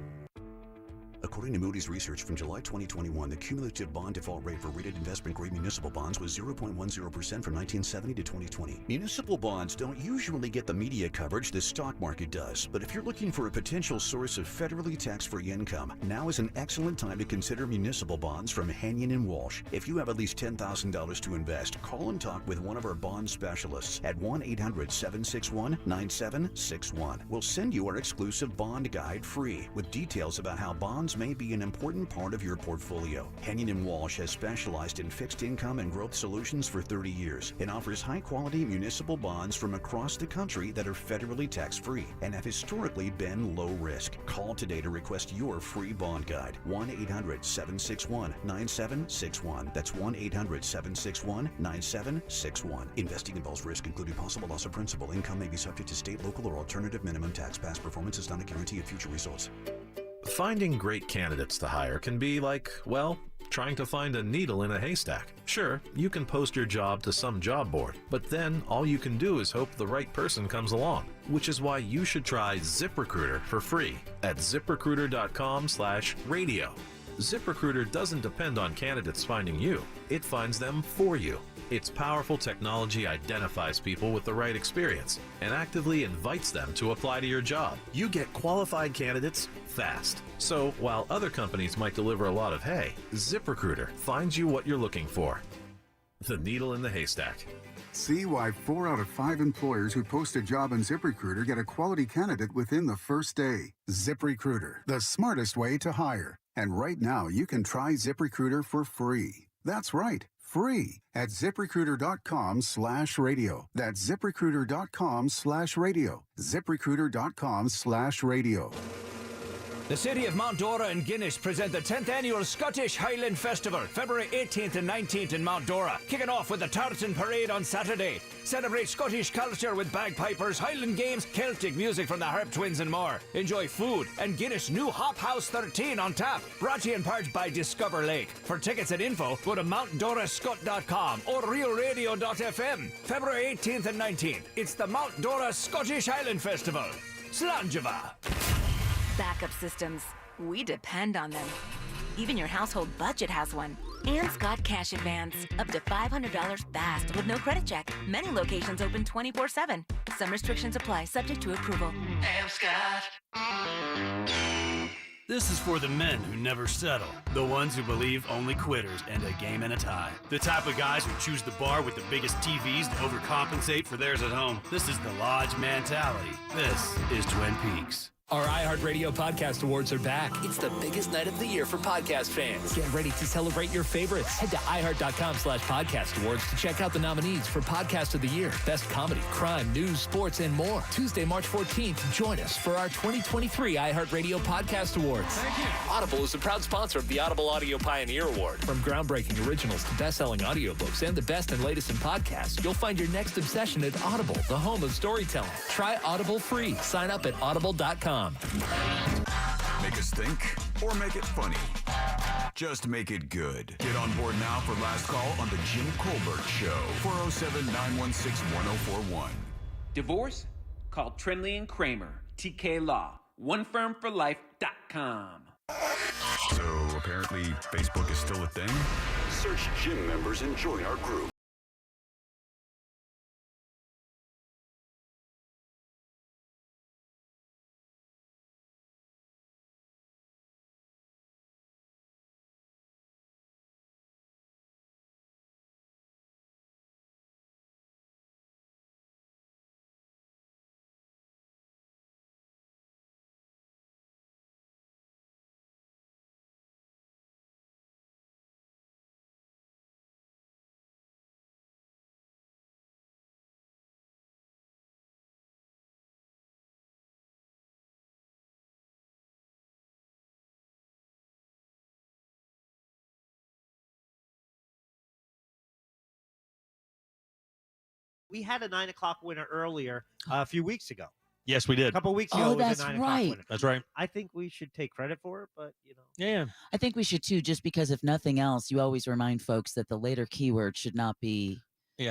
According to Moody's research from July 2021, the cumulative bond default rate for rated investment-grade municipal bonds was 0.10% from 1970 to 2020. Municipal bonds don't usually get the media coverage the stock market does, but if you're looking for a potential source of federally tax-free income, now is an excellent time to consider municipal bonds from Hanyon & Walsh. If you have at least $10,000 to invest, call and talk with one of our bond specialists at 1-800-761-9761. We'll send you our exclusive bond guide free with details about how bonds may be an important part of your portfolio. Hanyon & Walsh has specialized in fixed income and growth solutions for 30 years and offers high-quality municipal bonds from across the country that are federally tax-free and have historically been low risk. Call today to request your free bond guide. 1-800-761-9761. That's 1-800-761-9761. Investing involves risk, including possible loss of principal. Income may be subject to state, local, or alternative minimum tax. Past performance is not a guarantee of future results. Finding great candidates to hire can be like, well, trying to find a needle in a haystack. Sure, you can post your job to some job board, but then all you can do is hope the right person comes along, which is why you should try ZipRecruiter for free at ZipRecruiter.com/radio. ZipRecruiter doesn't depend on candidates finding you. It finds them for you. Its powerful technology identifies people with the right experience and actively invites them to apply to your job. You get qualified candidates fast. So while other companies might deliver a lot of hay, ZipRecruiter finds you what you're looking for. The needle in the haystack. See why 4 out of 5 employers who post a job on ZipRecruiter get a quality candidate within the first day. ZipRecruiter, the smartest way to hire. And right now, you can try ZipRecruiter for free. That's right, free at ZipRecruiter.com/radio. That's ZipRecruiter.com/radio. ZipRecruiter.com/radio. The city of Mount Dora and Guinness present the 10th annual Scottish Highland Festival, February 18th and 19th in Mount Dora. Kicking off with the Tartan Parade on Saturday. Celebrate Scottish culture with bagpipers, Highland games, Celtic music from the Harp Twins and more. Enjoy food and Guinness new Hop House 13 on tap. Brought to you in part by Discover Lake. For tickets and info, go to mountdorascot.com or realradio.fm. February 18th and 19th. It's the Mount Dora Scottish Highland Festival. Slanjava. Backup systems. We depend on them. Even your household budget has one. And Scott Cash Advance. Up to $500 fast with no credit check. Many locations open 24/7. Some restrictions apply, subject to approval. Am Scott. This is for the men who never settle. The ones who believe only quitters end a game and a tie. The type of guys who choose the bar with the biggest TVs to overcompensate for theirs at home. This is the Lodge mentality. This is Twin Peaks. Our iHeartRadio Podcast Awards are back. It's the biggest night of the year for podcast fans. Get ready to celebrate your favorites. Head to iHeart.com/podcast awards to check out the nominees for Podcast of the Year, Best Comedy, Crime, News, Sports, and more. Tuesday, March 14th, join us for our 2023 iHeartRadio Podcast Awards. Thank you. Audible is a proud sponsor of the Audible Audio Pioneer Award. From groundbreaking originals to best-selling audiobooks and the best and latest in podcasts, you'll find your next obsession at Audible, the home of storytelling. Try Audible free. Sign up at audible.com. Make us think or make it funny. Just make it good. Get on board now for Last Call on the Jim Colbert Show. 407-916-1041. Divorce? Call Trinley and Kramer. TK Law. OneFirmForLife.com. So apparently Facebook is still a thing? Search gym members and join our group. We had a 9 o'clock winner earlier a few weeks ago. Yes, we did. A couple weeks ago, Oh, it was that's a 9 o'clock right. winner. That's right. I think we should take credit for it, but you know. Yeah. I think we should too, just because if nothing else, you always remind folks that the later keyword should not be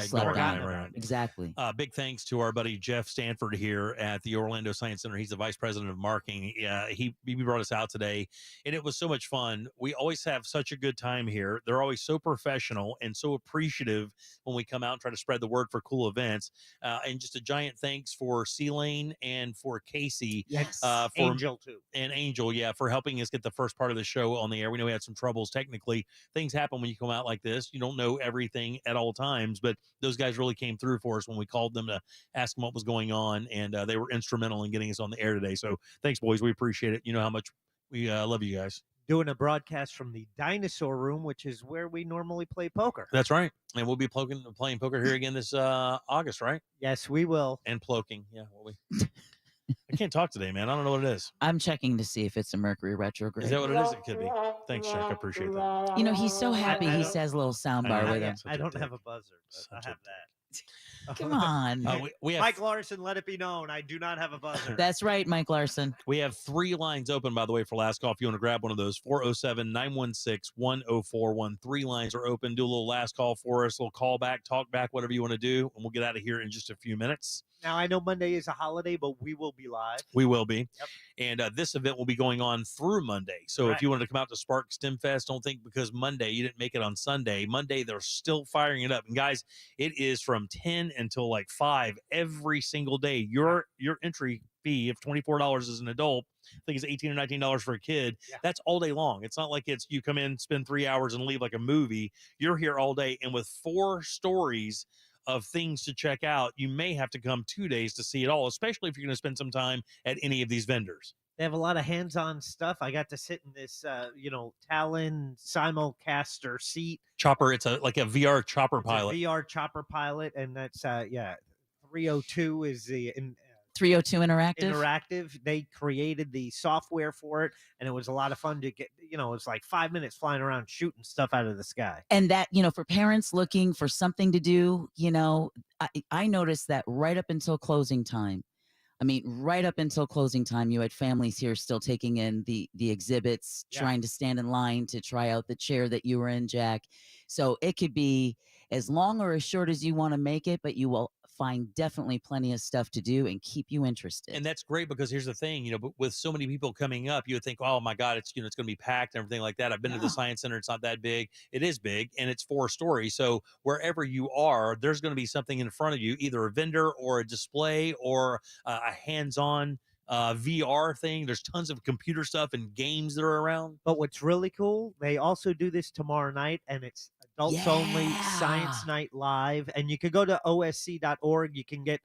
slept forgotten on. about. Exactly. Big thanks to our buddy Jeff Stanford here at the Orlando Science Center. He's the vice president of marketing. He brought us out today, and it was so much fun. We always have such a good time here. They're always so professional and so appreciative when we come out and try to spread the word for cool events. And just a giant thanks for C-Lane and for Casey. Yes. For Angel too. And Angel, for helping us get the first part of the show on the air. We know we had some troubles technically. Things happen when you come out like this. You don't know everything at all times, but those guys really came through for us when we called them to ask them what was going on, and they were instrumental in getting us on the air today. So thanks, boys. We appreciate it. You know how much we love you guys. Doing a broadcast from the Dinosaur Room, which is where we normally play poker. That's right. And we'll be playing poker here again this August, right? Yes, we will. And ploking. Yeah, will we? I can't talk today, man. I don't know what it is. I'm checking to see if it's a Mercury retrograde. Is that what it is? It could be. Thanks, Jack. I appreciate that. You know, he's so happy he says a little soundbar with him. I don't have a buzzer, but I have that. Come on. We have, Mike Larson, let it be known, I do not have a buzzer. That's right, Mike Larson. We have 3 lines open, by the way, for last call. If you want to grab one of those, 407-916-1041. 3 lines are open. Do a little last call for us, a little call back, talk back, whatever you want to do, and we'll get out of here in just a few minutes. Now, I know Monday is a holiday, but we will be live. We will be. Yep. And this event will be going on through Monday. So if you wanted to come out to Spark STEM Fest, don't think because Monday you didn't make it on Sunday. Monday, they're still firing it up. And guys, it is from 10 until like 5 every single day. Your entry fee of $24 as an adult, I think it's $18 or $19 for a kid. Yeah. That's all day long. It's not like it's you come in, spend 3 hours and leave like a movie. You're here all day. And with 4 stories of things to check out, you may have to come 2 days to see it all, especially if you're going to spend some time at any of these vendors. They have a lot of hands-on stuff. I got to sit in this, Talon simulcaster seat. Chopper. It's like a VR chopper pilot. VR chopper pilot, and that's 302 is the 302 Interactive. Interactive. They created the software for it, and it was a lot of fun to get. It was like 5 minutes flying around shooting stuff out of the sky. And that, for parents looking for something to do, I noticed that right up until closing time. Right up until closing time, you had families here still taking in the exhibits, trying to stand in line to try out the chair that you were in, Jack. So it could be as long or as short as you want to make it, but you will find definitely plenty of stuff to do and keep you interested. And that's great because here's the thing, with so many people coming up, you would think, oh my God, it's going to be packed and everything like that. I've been to the Science Center. It's not that big. It is big and it's 4 stories. So wherever you are, there's going to be something in front of you, either a vendor or a display or a hands-on VR thing. There's tons of computer stuff and games that are around. But what's really cool, they also do this tomorrow night, and it's adults only, Science Night Live. And you can go to osc.org. You can get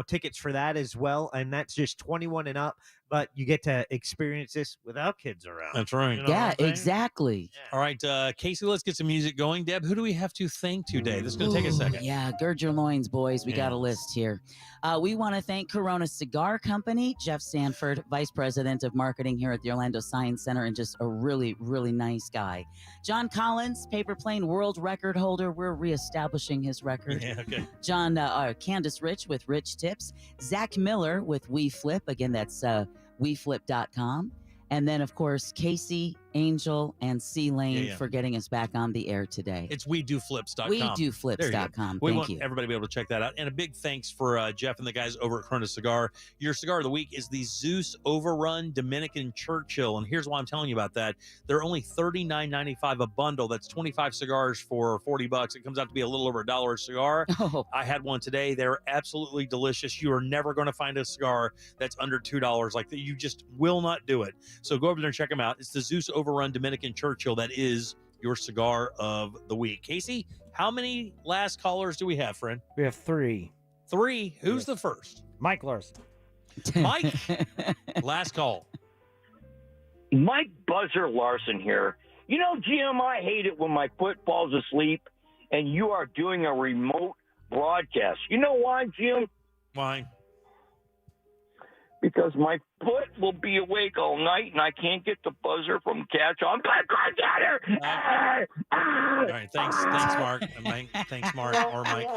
tickets for that as well, and that's just 21 and up, but you get to experience this without kids around. That's right. Yeah, exactly. Yeah. All right, Casey, let's get some music going. Deb, who do we have to thank today? This is going to take a second. Yeah, gird your loins, boys. We got a list here. We want to thank Corona Cigar Company, Jeff Sanford, Vice President of Marketing here at the Orlando Science Center, and just a really, really nice guy. John Collins, paper plane world record holder. We're reestablishing his record. Yeah, okay. Candace Rich with Rich Tips. Zach Miller with WeFlip. Again, that's WeFlip.com. And then, of course, Casey, Angel, and C Lane for getting us back on the air today. It's WeDoFlips.com. WeDoFlips.com. We Thank want you. everybody to be able to check that out. And a big thanks for Jeff and the guys over at Corona Cigar. Your cigar of the week is the Zeus Overrun Dominican Churchill. And here's why I'm telling you about that. They're only $39.95 a bundle. That's 25 cigars for $40. It comes out to be a little over $1 a cigar. Oh. I had one today. They're absolutely delicious. You are never going to find a cigar that's under $2 like that. You just will not do it. So go over there and check them out. It's the Zeus Overrun Dominican Churchill. That is your cigar of the week. Casey, how many last callers do we have, friend? We have 3. 3? Who's the first? Mike Larson. Mike, last call. Mike Buzzer Larson here. Jim, I hate it when my foot falls asleep and you are doing a remote broadcast. You know why, Jim? Why? Because my foot will be awake all night and I can't get the buzzer from catch on. All right, thanks, Mark. Thanks, Mark, or Mike.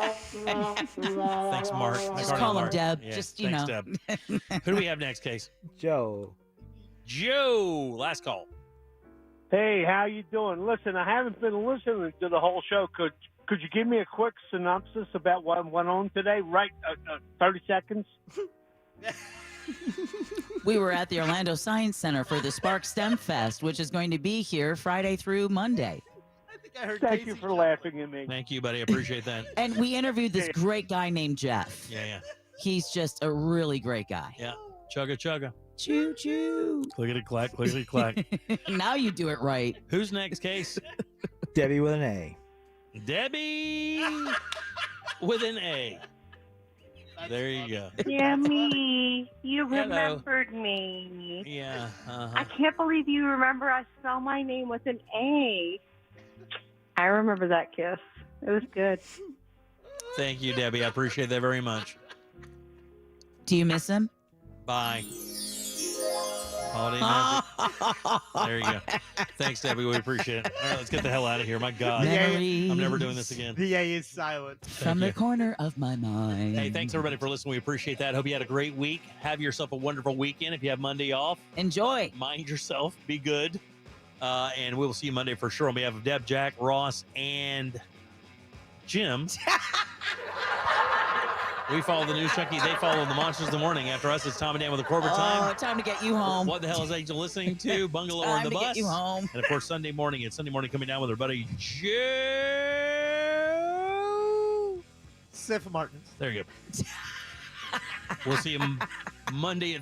Thanks, Mark. Just call him Mark. Deb. Yeah, Just, thanks, Deb. Who do we have next, Case? Joe. Last call. Hey, how you doing? Listen, I haven't been listening to the whole show. Could you give me a quick synopsis about what went on today? Right, 30 seconds. We were at the Orlando Science Center for the Spark STEM Fest, which is going to be here Friday through Monday. Thank you for laughing at me. Thank you, buddy. I appreciate that. And we interviewed this great guy named Jeff. Yeah. He's just a really great guy. Yeah. Chugga. Choo choo. Clickety clack, clickety clack. Now you do it right. Who's next, Case? Debbie with an A. Debbie with an A. There you go. Jimmy, you Hello. remembered me. Yeah. I can't believe you remember I spelled my name with an A. I remember that kiss. It was good. Thank you, Debbie. I appreciate that very much. Do you miss him? Bye. Holiday magic. There you go. Thanks, Debbie. We appreciate it. All right, let's get the hell out of here. My God. I'm never doing this again. PA is silent. From the corner of my mind. Hey, thanks everybody for listening. We appreciate that. Hope you had a great week. Have yourself a wonderful weekend. If you have Monday off, enjoy. Mind yourself. Be good. And we will see you Monday for sure. On behalf of Deb, Jack, Ross, and Jim. We follow the news junkie. They follow the monsters of the morning. After us, it's Tom and Dan with the Corporate Time. Time to get you home. What the hell is Angel listening to? Bungalow Time or the to bus? get you home. And of course, Sunday morning. It's Sunday morning coming down with our buddy Joe Sif Martins. There you go. We'll see you Monday at